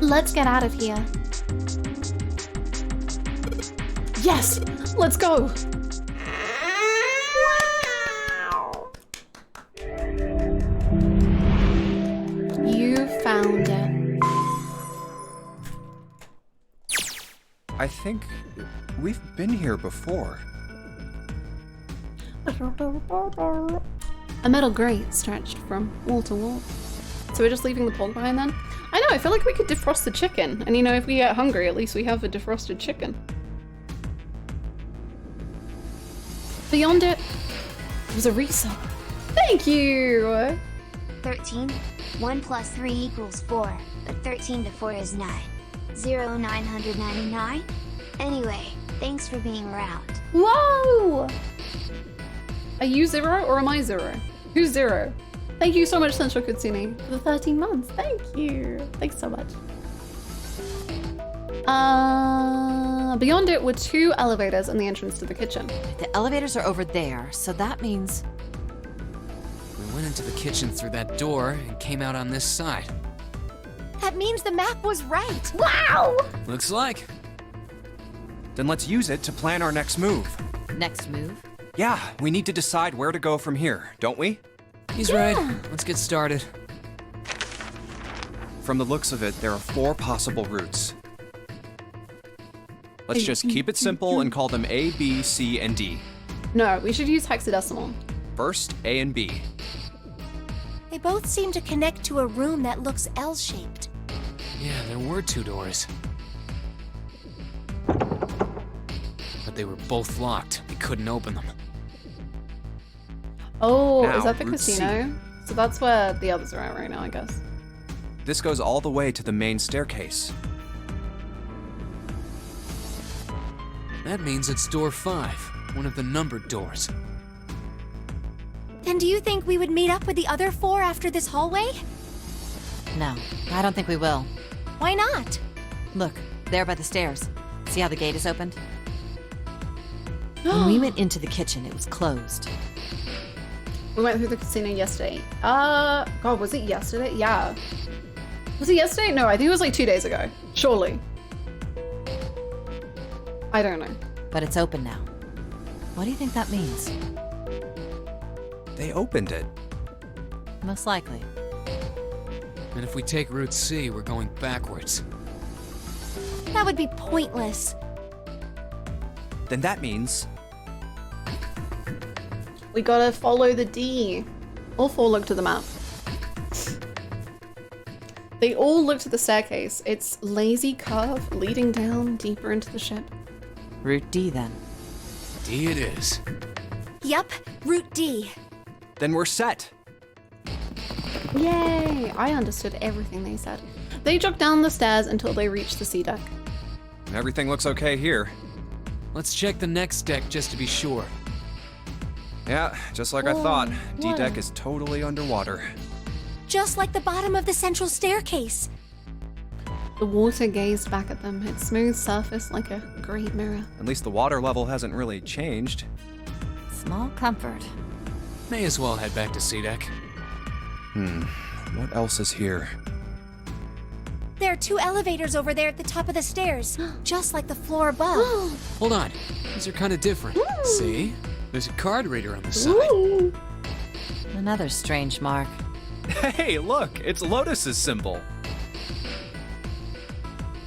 Let's get out of here. Yes, let's go. You found it. I think we've been here before. A metal grate stretched from wall to wall. So we're just leaving the pole behind then? I know, I feel like we could defrost the chicken. And you know, if we get hungry, at least we have a defrosted chicken. Beyond it was a research. Thank you! 13. 1 plus 3 equals 4, but 13 to 4 is 9. 0, 999? Anyway, thanks for being around. Whoa! Are you 0 or am I 0? Who's 0? Thank you so much, Central Kutsuni, for the 13 months. Thank you. Thanks so much. Beyond it were 2 elevators and the entrance to the kitchen. The elevators are over there, so that means... We went into the kitchen through that door and came out on this side. That means the map was right. Wow! Looks like. Then let's use it to plan our next move. Next move? Yeah, we need to decide where to go from here, don't we? He's right. Let's get started. From the looks of it, there are 4 possible routes. Let's just keep it simple and call them A, B, C, and D. No, we should use hexadecimal. First, A and B. They both seem to connect to a room that looks L-shaped. Yeah, there were 2 doors. But they were both locked. We couldn't open them. Oh, Now, is that the Route casino? C. So that's where the others are at right now, I guess. This goes all the way to the main staircase. That means it's door 5, one of the numbered doors. Then do you think we would meet up with the other 4 after this hallway? No, I don't think we will. Why not? Look, there by the stairs. See how the gate is opened? When we went into the kitchen, it was closed. We went through the casino yesterday. God, was it yesterday? Yeah. Was it yesterday? No, I think it was like 2 days ago. Surely. I don't know. But it's open now. What do you think that means? They opened it. Most likely. And if we take Route C, we're going backwards. That would be pointless. Then that means... We gotta follow the D. All 4 look to the map. They all looked at the staircase. Its lazy curve leading down deeper into the ship. Route D, then. D it is. Yup, Route D. Then we're set. Yay! I understood everything they said. They jogged down the stairs until they reached the sea deck. Everything looks okay here. Let's check the next deck just to be sure. Yeah, just like I Whoa, thought. what? D-deck is totally underwater. Just like the bottom of the central staircase. The water gazed back at them, its smooth surface like a great mirror. At least the water level hasn't really changed. Small comfort. May as well head back to C-Deck. What else is here? There are 2 elevators over there at the top of the stairs, just like the floor above. Hold on. These are kind of different. See? There's a card reader on the side. Another strange mark. Hey, look! It's Lotus's symbol!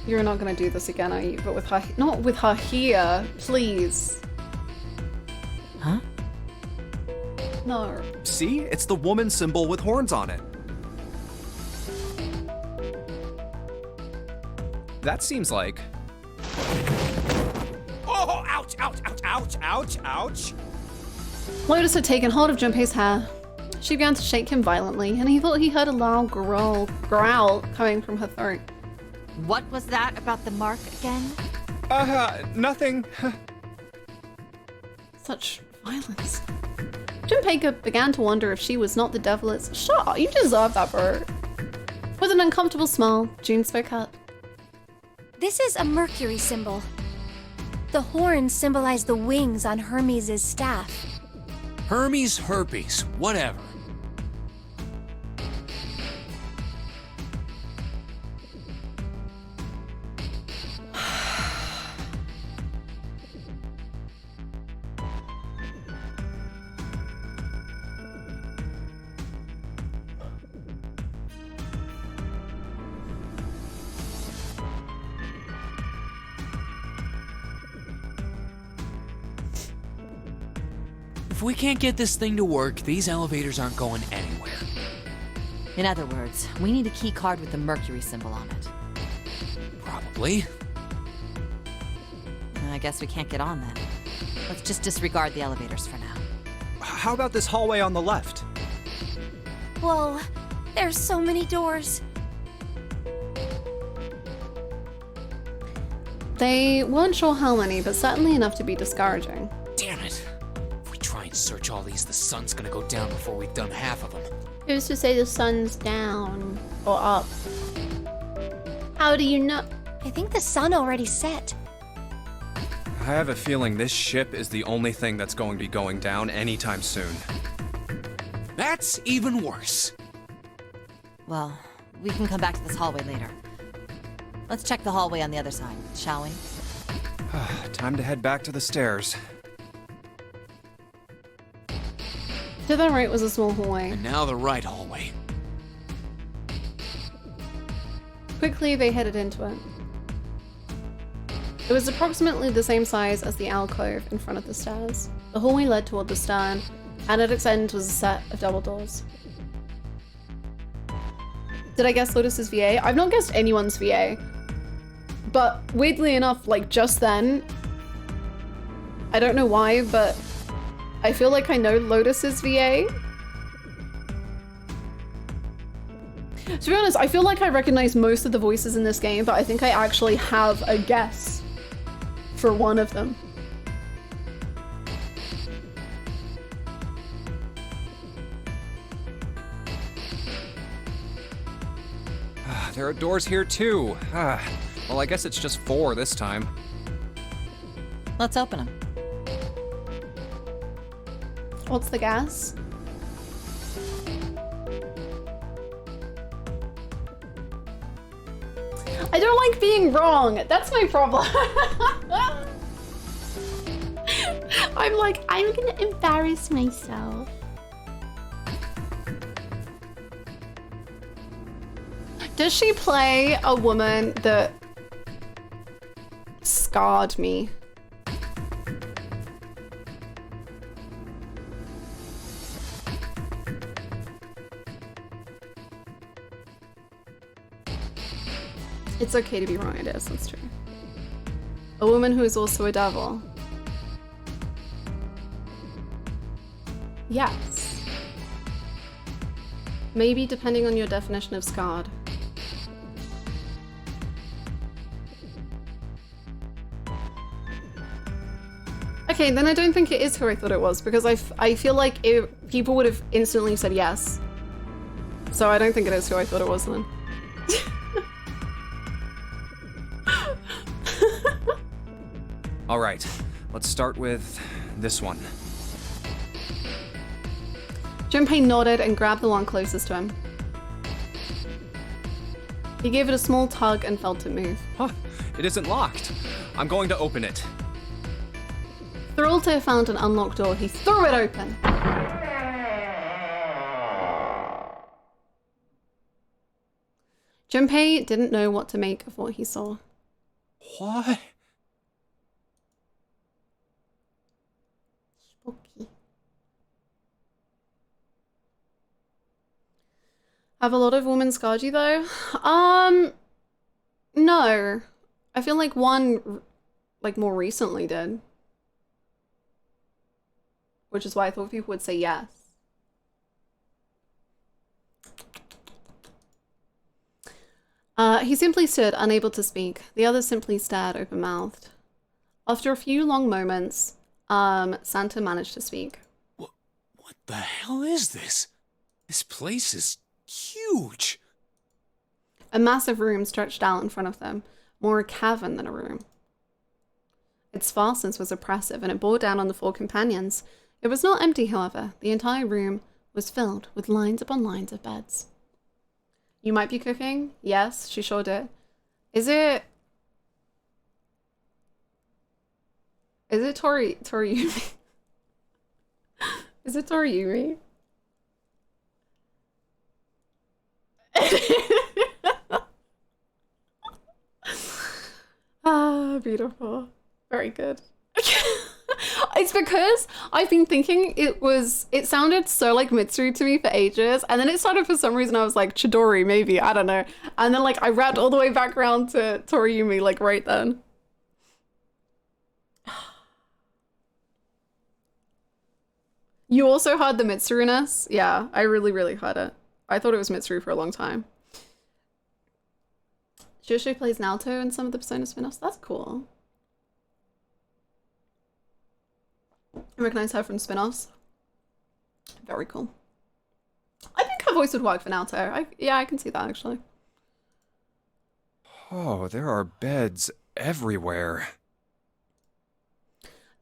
You're not gonna do this again, are you? But with her, not with her here, please. Huh? No. See? It's the woman symbol with horns on it. That seems like... Oh, ouch, ouch, ouch, ouch, ouch, ouch! Lotus had taken hold of Junpei's hair. She began to shake him violently, and he thought he heard a loud growl coming from her throat. What was that about the mark again? Nothing. Such violence. Junpei began to wonder if she was not the devil. Shut up, you deserve that, bro. With an uncomfortable smile, June spoke up. This is a Mercury symbol. The horns symbolize the wings on Hermes' staff. Hermes herpes, whatever. If we can't get this thing to work, these elevators aren't going anywhere. In other words, we need a key card with the Mercury symbol on it. Probably. I guess we can't get on then. Let's just disregard the elevators for now. How about this hallway on the left? Whoa, there's so many doors. They weren't sure how many, but certainly enough to be discouraging. Damn it. If we try and search all these, the sun's gonna go down before we've done half of them. Who's to say the sun's down or up? How do you know? I think the sun already set. I have a feeling this ship is the only thing that's going to be going down anytime soon. That's even worse. Well, we can come back to this hallway later. Let's check the hallway on the other side, shall we? Time to head back to the stairs. To their right was a small hallway. And now the right hallway. Quickly, they headed into it. It was approximately the same size as the alcove in front of the stairs. The hallway led toward the stern, and at its end was a set of double doors. Did I guess Lotus's VA? I've not guessed anyone's VA. But weirdly enough, like just then, I don't know why, but I feel like I know Lotus's VA. To be honest, I feel like I recognize most of the voices in this game, but I think I actually have a guess for one of them. There are doors here too. Well, I guess it's just 4 this time. Let's open them. What's the gas? I don't like being wrong. That's my problem. I'm like, I'm gonna embarrass myself. Does she play a woman that scarred me? It's okay to be wrong, it is, that's true. A woman who is also a devil. Yes. Maybe depending on your definition of scarred. Okay, then I don't think it is who I thought it was, because I feel like people would have instantly said yes. So I don't think it is who I thought it was then. All right, let's start with this one. Junpei nodded and grabbed the one closest to him. He gave it a small tug and felt it move. Huh, it isn't locked. I'm going to open it. Thrilled to have found an unlocked door, he threw it open. Junpei didn't know what to make of what he saw. What? Spooky. Have a lot of women scarred you though? No. I feel like one, like, more recently did. Which is why I thought people would say yes. He simply stood, unable to speak. The others simply stared, open-mouthed. After a few long moments, Santa managed to speak. What the hell is this? This place is huge. A massive room stretched out in front of them, more a cavern than a room. Its vastness was oppressive, and it bore down on the four companions. It was not empty, however. The entire room was filled with lines upon lines of beds. You might be cooking? Yes, she sure did. Is it Toriumi? Is it Toriumi? Ah, beautiful. Very good. It's because I've been thinking it sounded so like Mitsuru to me for ages, and then it started for some reason I was like Chidori maybe, I don't know, and then like I wrapped all the way back around to Toriumi like right then. You also heard the Mitsuru-ness? Yeah, I really heard it. I thought it was Mitsuru for a long time. Shoshu plays Naoto in some of the Persona spin-offs. That's cool. I recognize her from spin-offs. Very cool. I think her voice would work for Naoto. Yeah, I can see that actually. Oh, there are beds everywhere.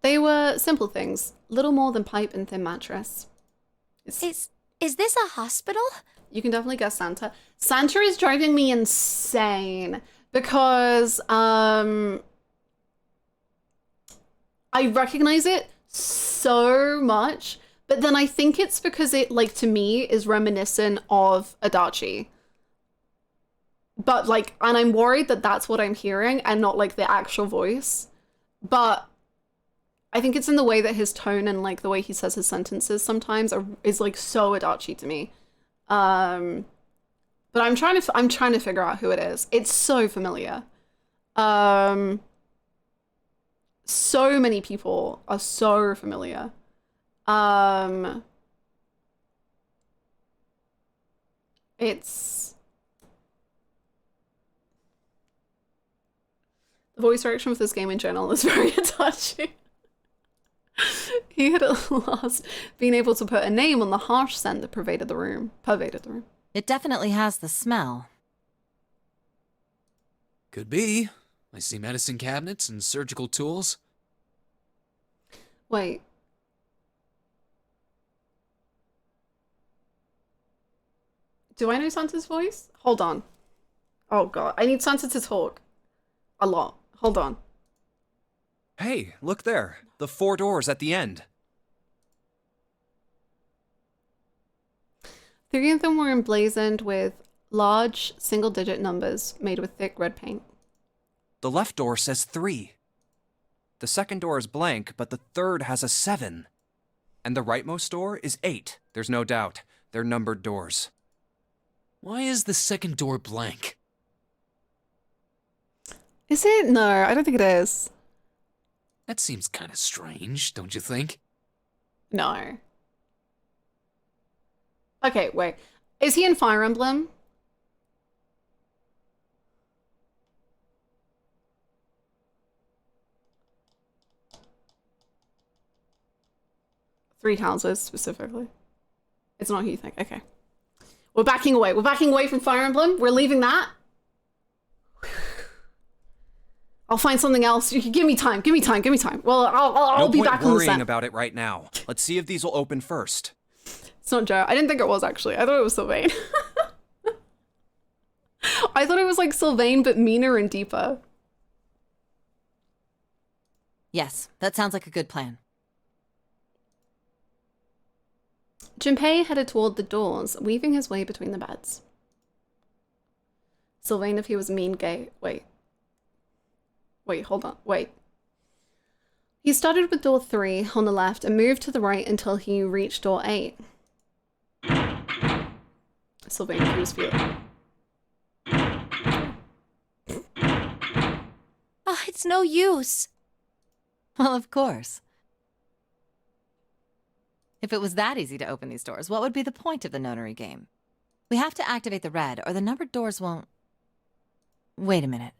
They were simple things, little more than pipe and thin mattress. Is this a hospital? You can definitely guess Santa. Santa is driving me insane because I recognize it so much, but then I think it's because it, like, to me is reminiscent of Adachi. But like, and I'm worried that that's what I'm hearing and not like the actual voice. But I think it's in the way that his tone and like the way he says his sentences sometimes is like so Adachi to me. But I'm trying to figure out who it is. It's so familiar. So many people are so familiar. It's the voice direction of this game in general is very Adachi. He had at last been able to put a name on the harsh scent that pervaded the room. It definitely has the smell. Could be. I see medicine cabinets and surgical tools. Wait. Do I know Santa's voice? Hold on. Oh god, I need Santa to talk. A lot. Hold on. Hey, look there. The 4 doors at the end. 3 of them were emblazoned with large single-digit numbers made with thick red paint. The left door says 3. The second door is blank, but the third has a 7. And the rightmost door is 8. There's no doubt. They're numbered doors. Why is the second door blank? Is it? No, I don't think it is. That seems kind of strange, don't you think? No. Okay, wait. Is he in Fire Emblem? Three Houses, specifically. It's not who you think. Okay. We're backing away. We're backing away from Fire Emblem. We're leaving that. I'll find something else. You can give me time. Give me time. Give me time. Well, I'll be back on the worrying set. about it right now. Let's see if these will open first. It's not Joe. I didn't think it was, actually. I thought it was Sylvain. I thought it was like Sylvain, but meaner and deeper. Yes, that sounds like a good plan. Junpei headed toward the doors, weaving his way between the beds. Sylvain, if he was mean gay. Wait, hold on. Wait. He started with door 3 on the left and moved to the right until he reached door 8. Sylvain, if he was feeling. Oh, it's no use. Well, of course. If it was that easy to open these doors, what would be the point of the notary game? We have to activate the red, or the numbered doors won't... Wait a minute.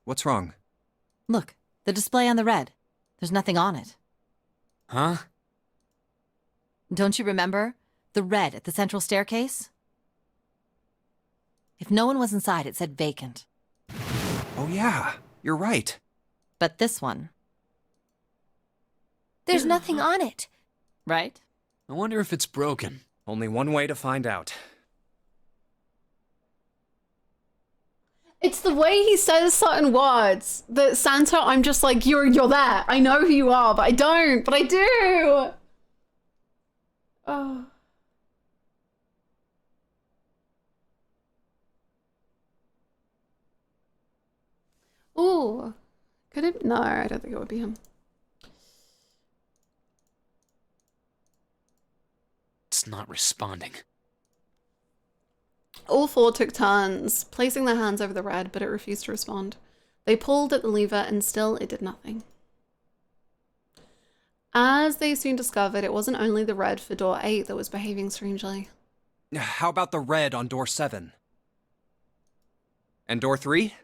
What's wrong? Look, the display on the red. There's nothing on it. Huh? Don't you remember? The red at the central staircase? If no one was inside, it said vacant. Oh yeah, you're right. But this one... There's nothing on it. Right? I wonder if it's broken. Only one way to find out. It's the way he says certain words that Santa, I'm just like, you're there. I know who you are, but I don't, but I do. Oh. Ooh. Could it? No, I don't think it would be him. It's not responding. All 4 took turns, placing their hands over the red, but it refused to respond. They pulled at the lever, and still it did nothing. As they soon discovered, it wasn't only the red for door 8 that was behaving strangely. How about the red on door 7? And door 3? Do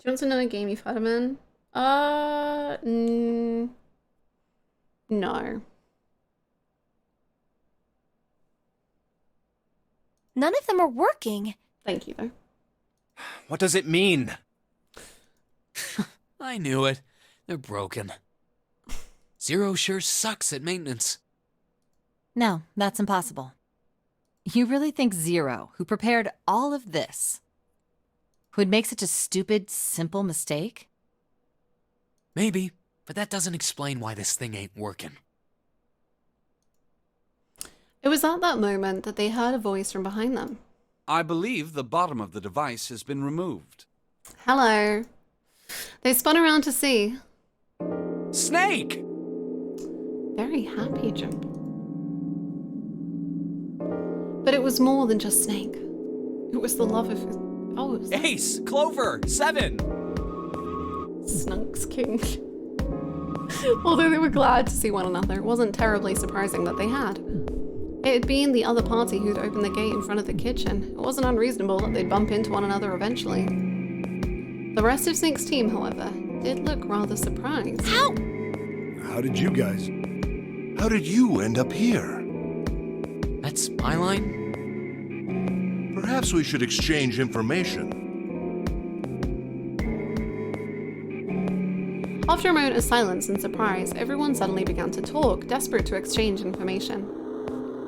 you want to know a game you've had him in? No. None of them are working. Thank you, though. What does it mean? I knew it. They're broken. Zero sure sucks at maintenance. No, that's impossible. You really think Zero, who prepared all of this, would make such a stupid, simple mistake? Maybe, but that doesn't explain why this thing ain't working. It was at that moment that they heard a voice from behind them. I believe the bottom of the device has been removed. Hello. They spun around to see. Snake! Very happy, Jump. But it was more than just Snake. It was the love of his... Oh, it was... Ace! Clover! 7! Snunk's king. Although they were glad to see one another, it wasn't terribly surprising that they had. It had been the other party who'd opened the gate in front of the kitchen. It wasn't unreasonable that they'd bump into one another eventually. The rest of Snake's team, however, did look rather surprised. How did you guys... How did you end up here? That's my line? Perhaps we should exchange information. After a moment of silence and surprise, everyone suddenly began to talk, desperate to exchange information.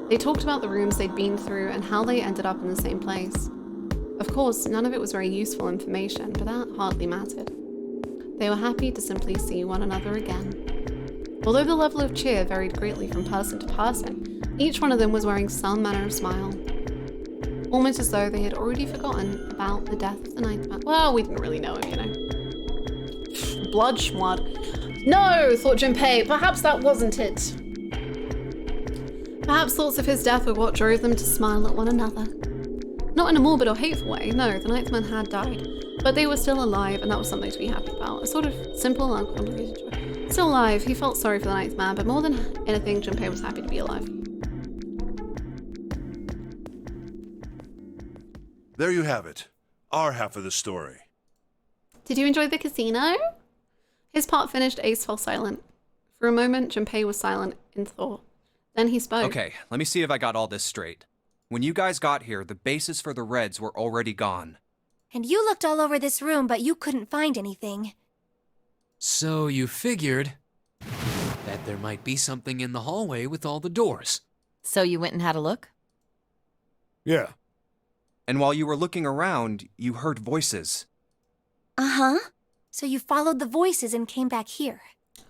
They talked about the rooms they'd been through and how they ended up in the same place. Of course, none of it was very useful information, but that hardly mattered. They were happy to simply see one another again. Although the level of cheer varied greatly from person to person, each one of them was wearing some manner of smile. Almost as though they had already forgotten about the death of the ninth man. Well, we didn't really know him, you know. Blood schmud. No, thought Junpei, perhaps that wasn't it. Perhaps thoughts of his death were what drove them to smile at one another. Not in a morbid or hateful way, no, the ninth man had died. But they were still alive, and that was something to be happy about. A sort of simple, uncomplicated joy. Still alive, he felt sorry for the ninth man, but more than anything, Junpei was happy to be alive. There you have it. Our half of the story. Did you enjoy the casino? His part finished, Ace fell silent. For a moment, Junpei was silent in thought. Then he spoke. Okay, let me see if I got all this straight. When you guys got here, the bases for the Reds were already gone. And you looked all over this room, but you couldn't find anything. So you figured that there might be something in the hallway with all the doors. So you went and had a look? Yeah. And while you were looking around, you heard voices. Uh-huh. So you followed the voices and came back here.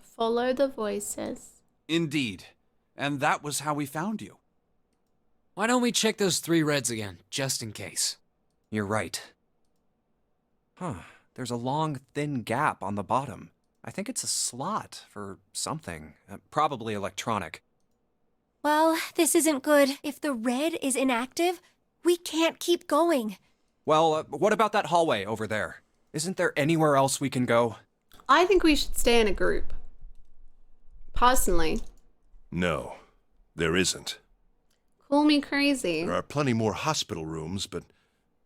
Follow the voices. Indeed. And that was how we found you. Why don't we check those 3 Reds again, just in case? You're right. Huh. There's a long, thin gap on the bottom. I think it's a slot for something. Probably electronic. Well, this isn't good. If the red is inactive, we can't keep going. Well, what about that hallway over there? Isn't there anywhere else we can go? I think we should stay in a group. Personally. No, there isn't. Call me crazy. There are plenty more hospital rooms, but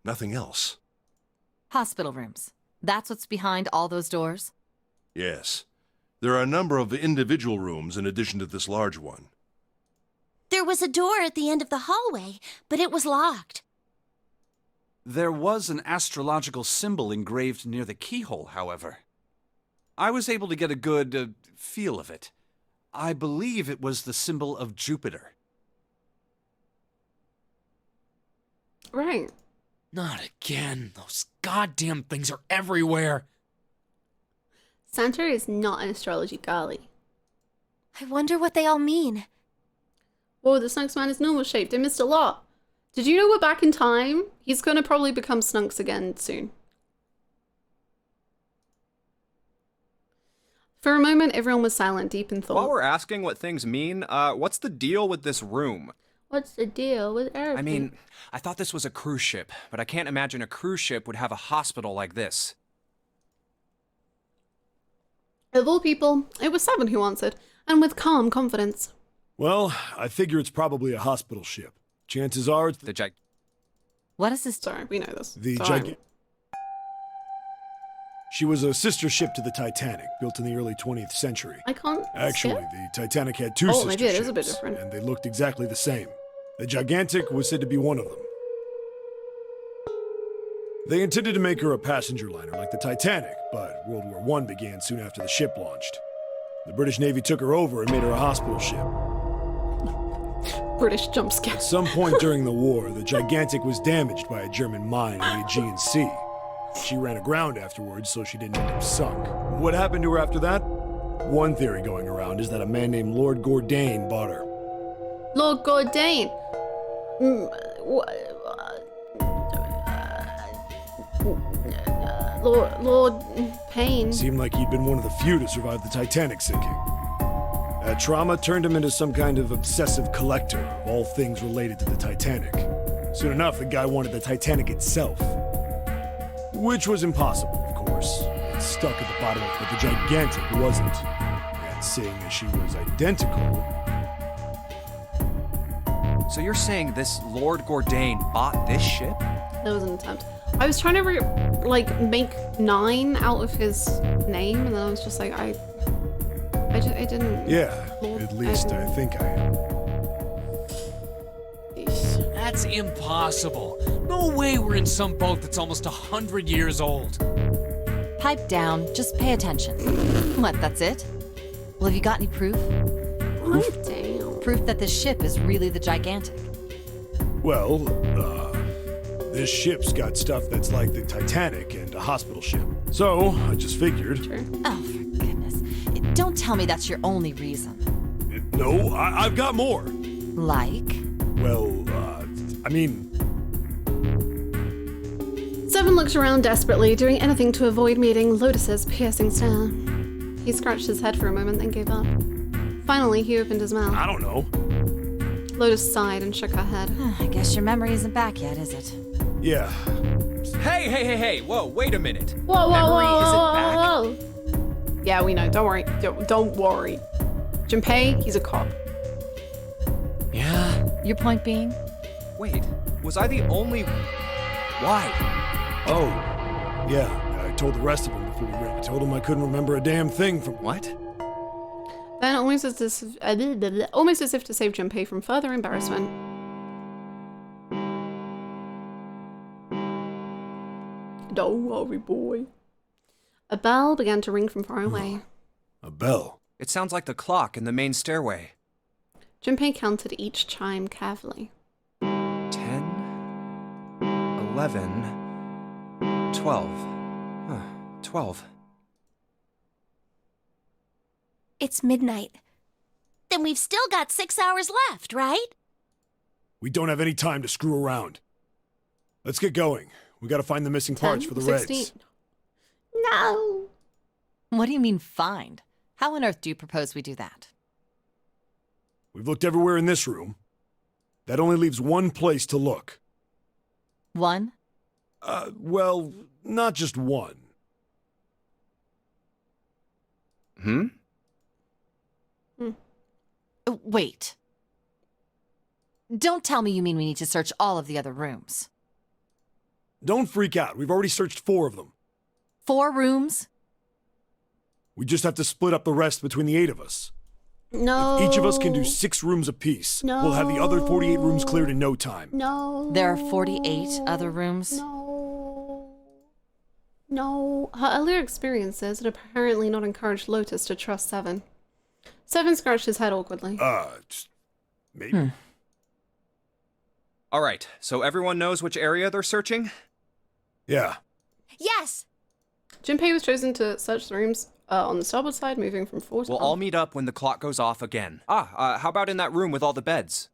nothing else. Hospital rooms. That's what's behind all those doors? Yes. There are a number of individual rooms in addition to this large one. There was a door at the end of the hallway, but it was locked. There was an astrological symbol engraved near the keyhole, however. I was able to get a good feel of it. I believe it was the symbol of Jupiter. Right. Not again. Those goddamn things are everywhere. Santa is not an astrology girly. I wonder what they all mean. Whoa, the Snunks man is normal shaped. I missed a lot. Did you know we're back in time? He's gonna probably become Snunks again soon. For a moment, everyone was silent, deep in thought. While we're asking what things mean, what's the deal with this room? What's the deal with everything? I mean, I thought this was a cruise ship, but I can't imagine a cruise ship would have a hospital like this. Of all people, it was Seven who answered, and with calm confidence. Well, I figure it's probably a hospital ship. Chances are it's the What is this? Sorry, we know this. the Sorry. She was a sister ship to the Titanic, built in the early 20th century. I can't Actually, skip? the Titanic had 2 Oh, sister maybe it ships, is a bit different. and they looked exactly the same. The Gigantic was said to be one of them. They intended to make her a passenger liner like the Titanic, but World War I began soon after the ship launched. The British Navy took her over and made her a hospital ship. British jump scare. At some point during the war, the Gigantic was damaged by a German mine in the Aegean Sea. She ran aground afterwards, so she didn't end up sunk. What happened to her after that? One theory going around is that a man named Lord Gordain bought her. Lord Gordain. Lord Payne. Seemed like he'd been one of the few to survive the Titanic sinking. That trauma turned him into some kind of obsessive collector of all things related to the Titanic. Soon enough, the guy wanted the Titanic itself. Which was impossible, of course. It's stuck at the bottom of it, but the Gigantic wasn't. And seeing as she was identical... So you're saying this Lord Gordain bought this ship? That was an attempt. I was trying to make 9 out of his name, and then I was just like, I didn't. Yeah, at least I think I am. That's impossible. No way we're in some boat that's almost 100 years old. Pipe down, just pay attention. What, that's it? Well, have you got any proof? Pipe down. Proof that this ship is really the Gigantic. Well, this ship's got stuff that's like the Titanic and a hospital ship. So, I just figured... Oh, for goodness. Don't tell me that's your only reason. No, I've got more. Like? Well, I mean... Seven looked around desperately, doing anything to avoid meeting Lotus's piercing stare. He scratched his head for a moment, then gave up. Finally, he opened his mouth. I don't know. Lotus sighed and shook her head. I guess your memory isn't back yet, is it? Yeah. rooms. Hey! Whoa, wait a minute. Whoa, Memory isn't back. whoa. Yeah, we know. Don't worry. Don't worry. Junpei, he's a cop. Yeah? Your point being? Wait, was I the only... Why? Oh, yeah. I told the rest of them before we ran. I told them I couldn't remember a damn thing from... What? Then almost as if to save Junpei from further embarrassment. Don't worry, boy. A bell began to ring from far away. A bell? It sounds like the clock in the main stairway. Junpei counted each chime carefully. 10, 11, 12. Huh, 12. It's midnight. Then we've still got 6 hours left, right? We don't have any time to screw around. Let's get going. We gotta find the missing parts for the 16. Reds. No. What do you mean find? How on earth do you propose we do that? We've looked everywhere in this room. That only leaves one place to look. One? Well, not just one. Wait. Don't tell me you mean we need to search all of the other rooms. Don't freak out. We've already searched 4 of them. 4 rooms? We just have to split up the rest between the 8 of us. No. If each of us can do 6 rooms apiece, we'll have the other 48 rooms cleared in no time. No. There are 48 other rooms? No. Her earlier experiences had apparently not encouraged Lotus to trust Seven. Seven scratched his head awkwardly. Just maybe. All right, so everyone knows which area they're searching? Yeah. Yes! Junpei was chosen to search the rooms on the starboard side, moving from 4 to We'll 12. all meet up when the clock goes off again. How about in that room with all the beds?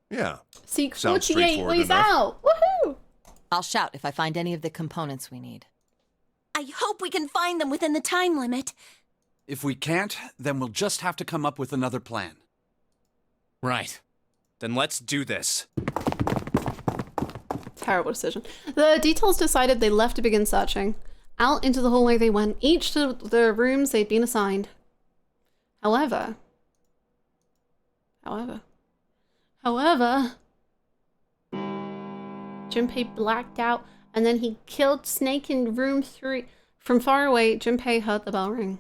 Yeah. Seek Sounds 48 straightforward ways enough. out! Woohoo! I'll shout if I find any of the components we need. I hope we can find them within the time limit. If we can't, then we'll just have to come up with another plan. Right. Then let's do this. Terrible decision. The details decided they left to begin searching. Out into the hallway they went, each to the rooms they'd been assigned. However, Junpei blacked out, and then he killed Snake in room 3. From far away, Junpei heard the bell ring.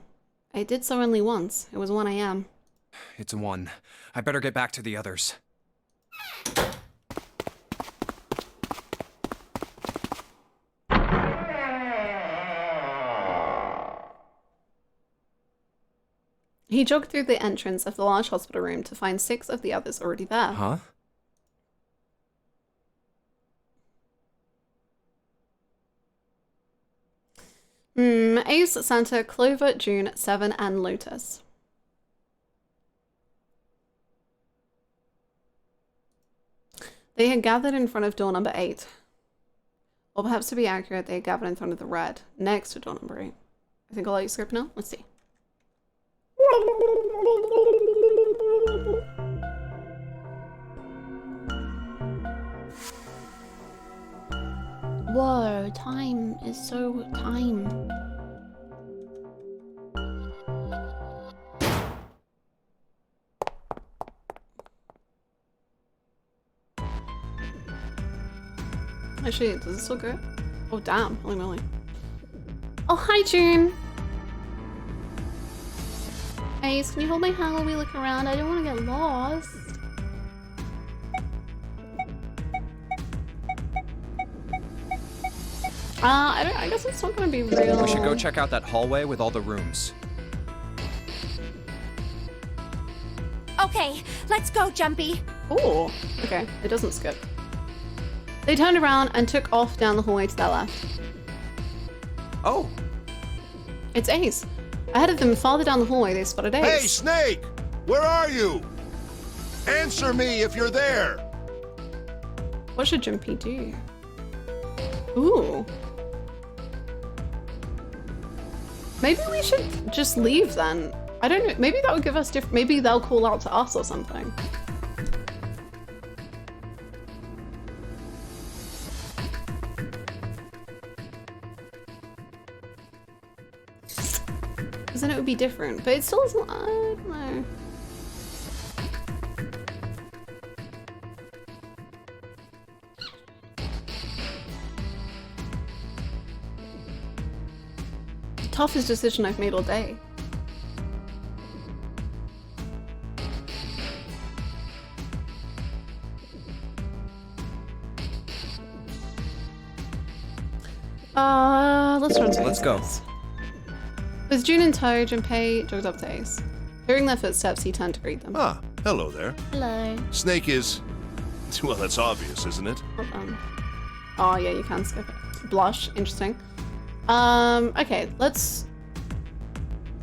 It did so only once. It was 1 a.m. It's 1. I better get back to the others. He jogged through the entrance of the large hospital room to find 6 of the others already there. Huh? Ace, Santa, Clover, June, Seven, and Lotus. They had gathered in front of door number 8. Or perhaps to be accurate, they had gathered in front of the red, next to door number 8. I think I'll let you script now. Let's see. Whoa, time is so time. Actually, does this look good? Oh damn, holy moly. Oh hi June! Ace, can you hold my hand while we look around? I don't want to get lost. I guess it's not gonna be real. We should go check out that hallway with all the rooms. Okay, let's go, Jumpy. Ooh, okay, it doesn't skip. They turned around and took off down the hallway to their left. Oh! It's Ace. Ahead of them, farther down the hallway, they spotted Ace. Hey, Snake! Where are you? Answer me if you're there! What should Junpei do? Ooh. Maybe we should just leave then. I don't know. Maybe that would give us different. Maybe they'll call out to us or something. then it would be different. But it still isn't. I don't know. Toughest decision I've made all day. Let's run to Let's go. With June in tow, Junpei jogged up to Ace. Hearing their footsteps, he turned to greet them. Ah, hello there. Hello. Snake is... Well, that's obvious, isn't it? Hold on. Oh yeah, you can skip it. Blush, interesting. Okay, let's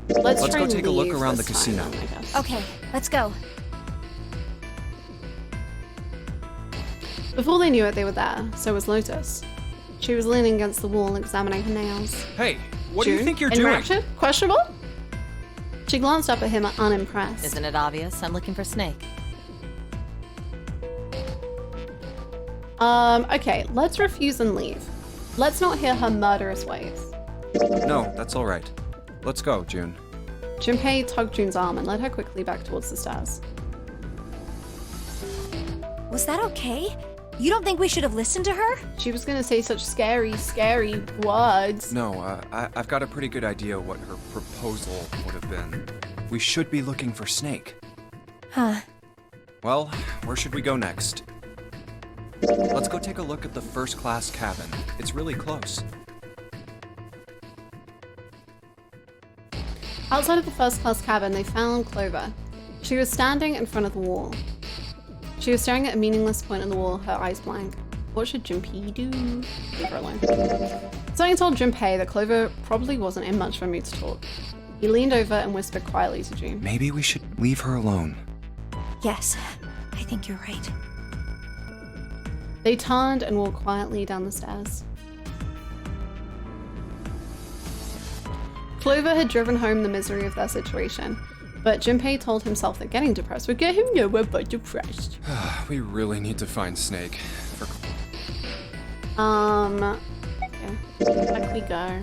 Let's try go and take a look leave around the this time casino. then, I guess. Okay, let's go. Before they knew it, they were there. So was Lotus. She was leaning against the wall, examining her nails. Hey, what do you June, think you're doing? enraptured? Questionable? She glanced up at him, unimpressed. Isn't it obvious? I'm looking for Snake. Okay, let's refuse and leave. Let's not hear her murderous ways. No, that's all right. Let's go, June. Junpei tugged June's arm and led her quickly back towards the stairs. Was that okay? You don't think we should have listened to her? She was gonna say such scary, scary words. No, I've got a pretty good idea what her proposal would have been. We should be looking for Snake. Huh. Well, where should we go next? Let's go take a look at the first-class cabin. It's really close. Outside of the first-class cabin, they found Clover. She was standing in front of the wall. She was staring at a meaningless point on the wall, her eyes blank. What should Junpei do? Leave her alone. Something told Junpei that Clover probably wasn't in much of a mood to talk. He leaned over and whispered quietly to June. Maybe we should leave her alone. Yes, I think you're right. They turned and walked quietly down the stairs. Clover had driven home the misery of their situation, but Junpei told himself that getting depressed would get him nowhere but depressed. We really need to find Snake. Okay. Back we go.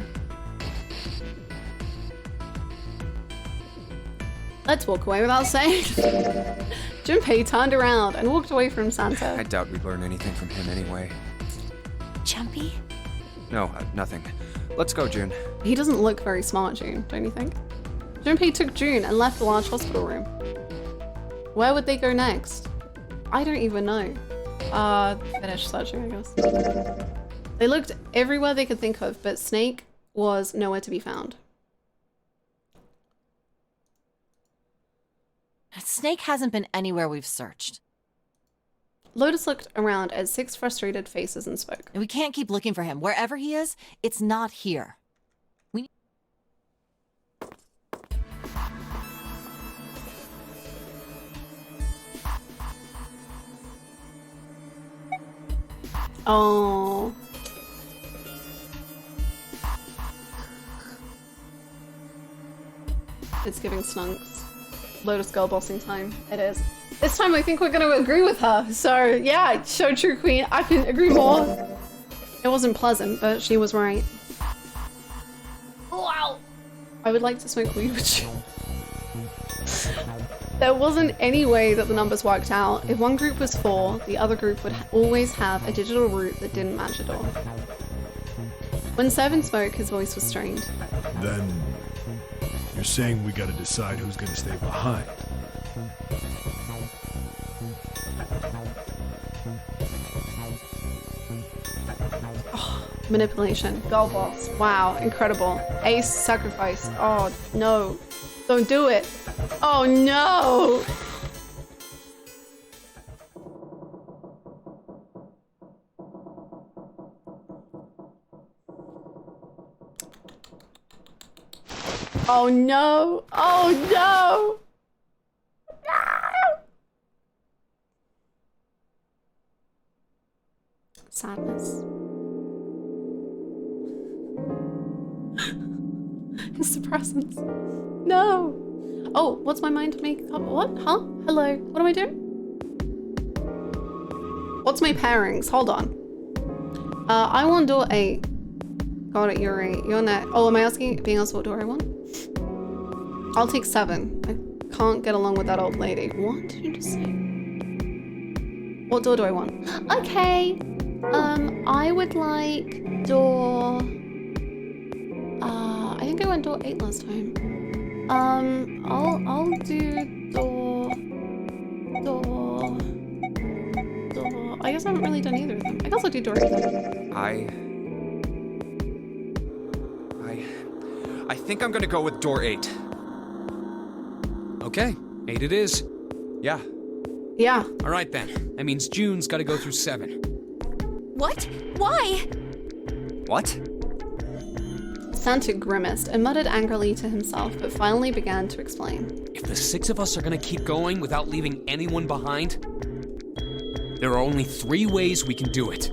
Let's walk away without saying. Junpei turned around and walked away from Santa. I doubt we'd learn anything from him anyway. Jumpy? No, nothing. Let's go, June. He doesn't look very smart, June, don't you think? Junpei took June and left the large hospital room. Where would they go next? I don't even know. Finish searching, I guess. They looked everywhere they could think of, but Snake was nowhere to be found. Snake hasn't been anywhere we've searched. Lotus looked around at 6 frustrated faces and spoke. We can't keep looking for him. Wherever he is, it's not here. Oh. It's giving snunks. Lotus girl bossing time. It is. This time I think we're going to agree with her. So yeah, so true, Queen. I couldn't agree more. It wasn't pleasant, but she was right. Wow. I would like to smoke weed with you. There wasn't any way that the numbers worked out. If one group was 4, the other group would always have a digital route that didn't match at all. When 7 spoke, his voice was strained. Then you're saying we gotta decide who's gonna stay behind. Manipulation. Girl boss. Wow, incredible. Ace sacrifice. Oh no. Don't do it. Oh no! Oh no! Oh no! Sadness. His suppressants. No! Oh, what's my mind make up? What? Huh? Hello? What am I doing? What's my pairings? Hold on. I want door 8. Got it, you're 8. You're next. Oh, am I asking being asked what door I want? I'll take 7. I can't get along with that old lady. What did you just say? What door do I want? Okay. I would like door... I think I went door 8 last time. I'll do door... I guess I haven't really done either of them. I guess I'll do door 8 then. I think I'm gonna go with door 8. Okay, 8 it is. Yeah. Yeah. All right then. That means June's got to go through 7. What? Why? What? Santa grimaced and muttered angrily to himself, but finally began to explain. If the 6 of us are gonna keep going without leaving anyone behind, there are only 3 ways we can do it.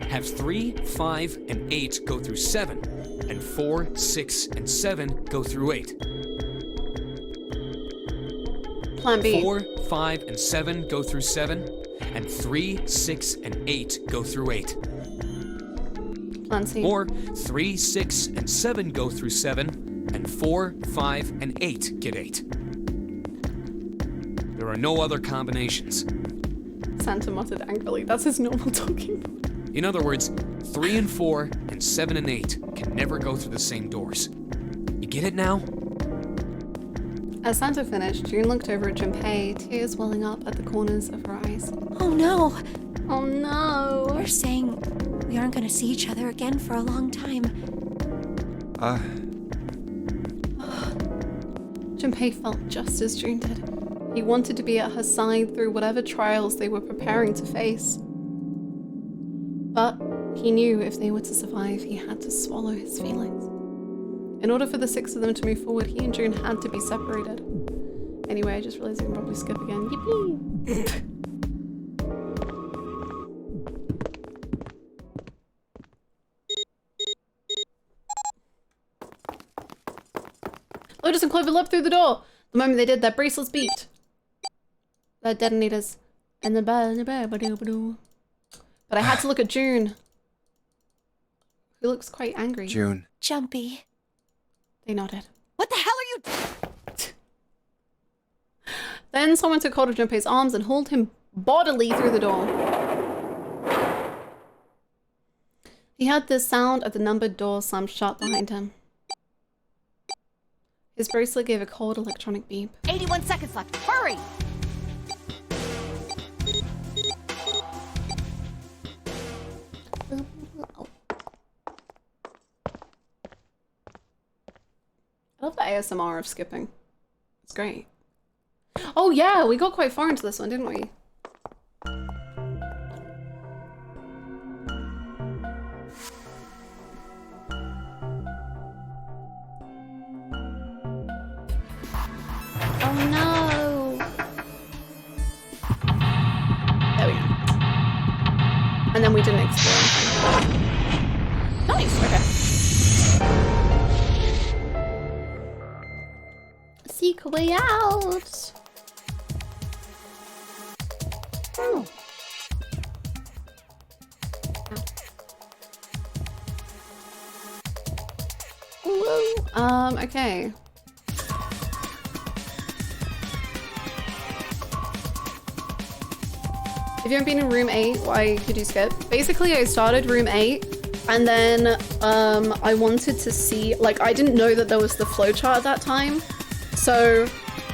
Have 3, 5, and 8 go through 7, and 4, 6, and 7 go through 8. Plan B. 4, 5, and 7 go through 7, and 3, 6, and 8 go through 8. Plan C. Or 3, 6, and 7 go through 7, and 4, 5, and 8 get 8. There are no other combinations. Santa muttered angrily. That's his normal talking. In other words, 3 and 4 and 7 and 8 can never go through the same doors. You get it now? As Santa finished, June looked over at Junpei, tears welling up at the corners of her eyes. Oh no! Oh no! You're saying we aren't gonna see each other again for a long time. Junpei felt just as June did. He wanted to be at her side through whatever trials they were preparing to face. But he knew if they were to survive, he had to swallow his feelings. In order for the 6 of them to move forward, he and June had to be separated. Anyway, I just realized I can probably skip again. Yippee! Lotus and Clover leapt through the door. The moment they did, their bracelets beat. The detonators. And the but I had to look at June, who looks quite angry. June. Jumpy. They nodded. What the hell are you... Then someone took hold of Junpei's arms and hauled him bodily through the door. He heard the sound of the numbered door slam shut behind him. His bracelet gave a cold electronic beep. 81 seconds left. Hurry! I love the ASMR of skipping. It's great. Oh yeah, we got quite far into this one, didn't we? Oh no! There we go. And then we didn't explore anything. Nice, okay. Seek a way out. Oh. Whoa. Okay. If you haven't been in room 8, why could you skip? Basically, I started room 8 and then I wanted to see, like, I didn't know that there was the flowchart at that time. So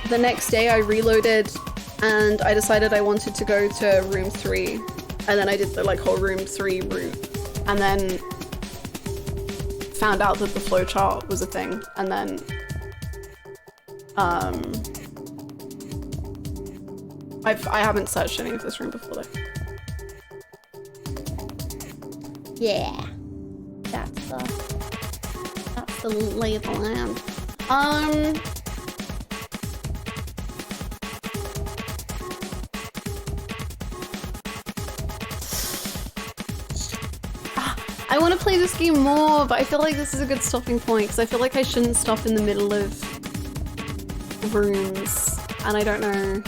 the next day I reloaded and I decided I wanted to go to room 3. And then I did the like whole room 3 route and then found out that the flowchart was a thing. And then I haven't searched any of this room before though. Yeah, that's the lay of the land. I want to play this game more, but I feel like this is a good stopping point because I feel like I shouldn't stop in the middle of rooms, and I don't know.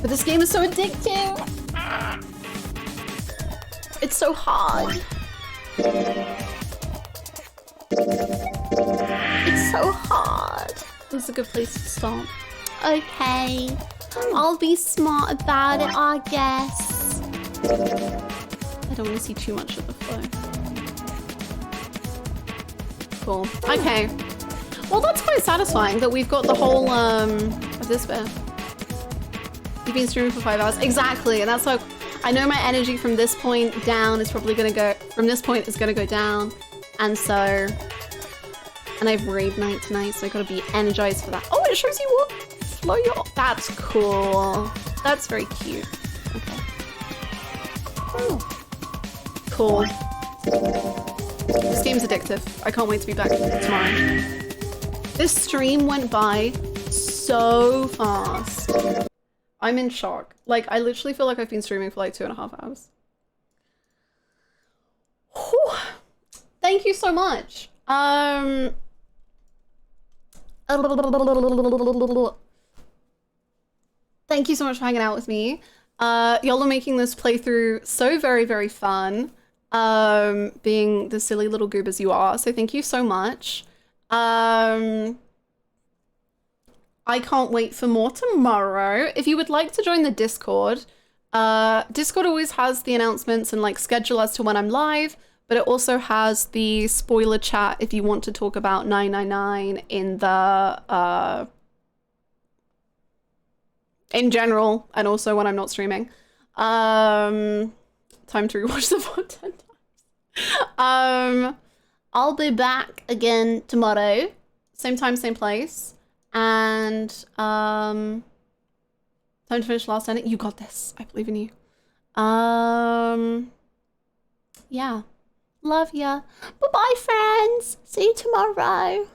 But this game is so addictive. It's so hard. It's so hard. This is a good place to stop. Okay. I'll be smart about it, I guess. I don't want to see too much of the flow. Cool. Okay. Well, that's quite satisfying that we've got the whole of this bit. You've been streaming for 5 hours. Exactly, and that's like, I know my energy from this point down is probably gonna go, from this point is gonna go down. And so, and I've raid night tonight, so I gotta be energized for that. Oh, it shows you what flow you're, that's cool. That's very cute. Okay. Cool. This game's addictive. I can't wait to be back tomorrow. This stream went by so fast. I'm in shock. Like, I literally feel like I've been streaming for like 2.5 hours. Whew. Thank you so much. Thank you so much for hanging out with me. Y'all are making this playthrough so very, very fun. Being the silly little goobers you are. So thank you so much. I can't wait for more tomorrow. If you would like to join the Discord, Discord always has the announcements and like schedule as to when I'm live, but it also has the spoiler chat if you want to talk about 999 in the in general, and also when I'm not streaming. Time to rewatch the VOD 10 times. I'll be back again tomorrow, same time, same place. And time to finish last ending. You got this. I believe in you. Yeah. Love ya. Bye-bye, friends. See you tomorrow.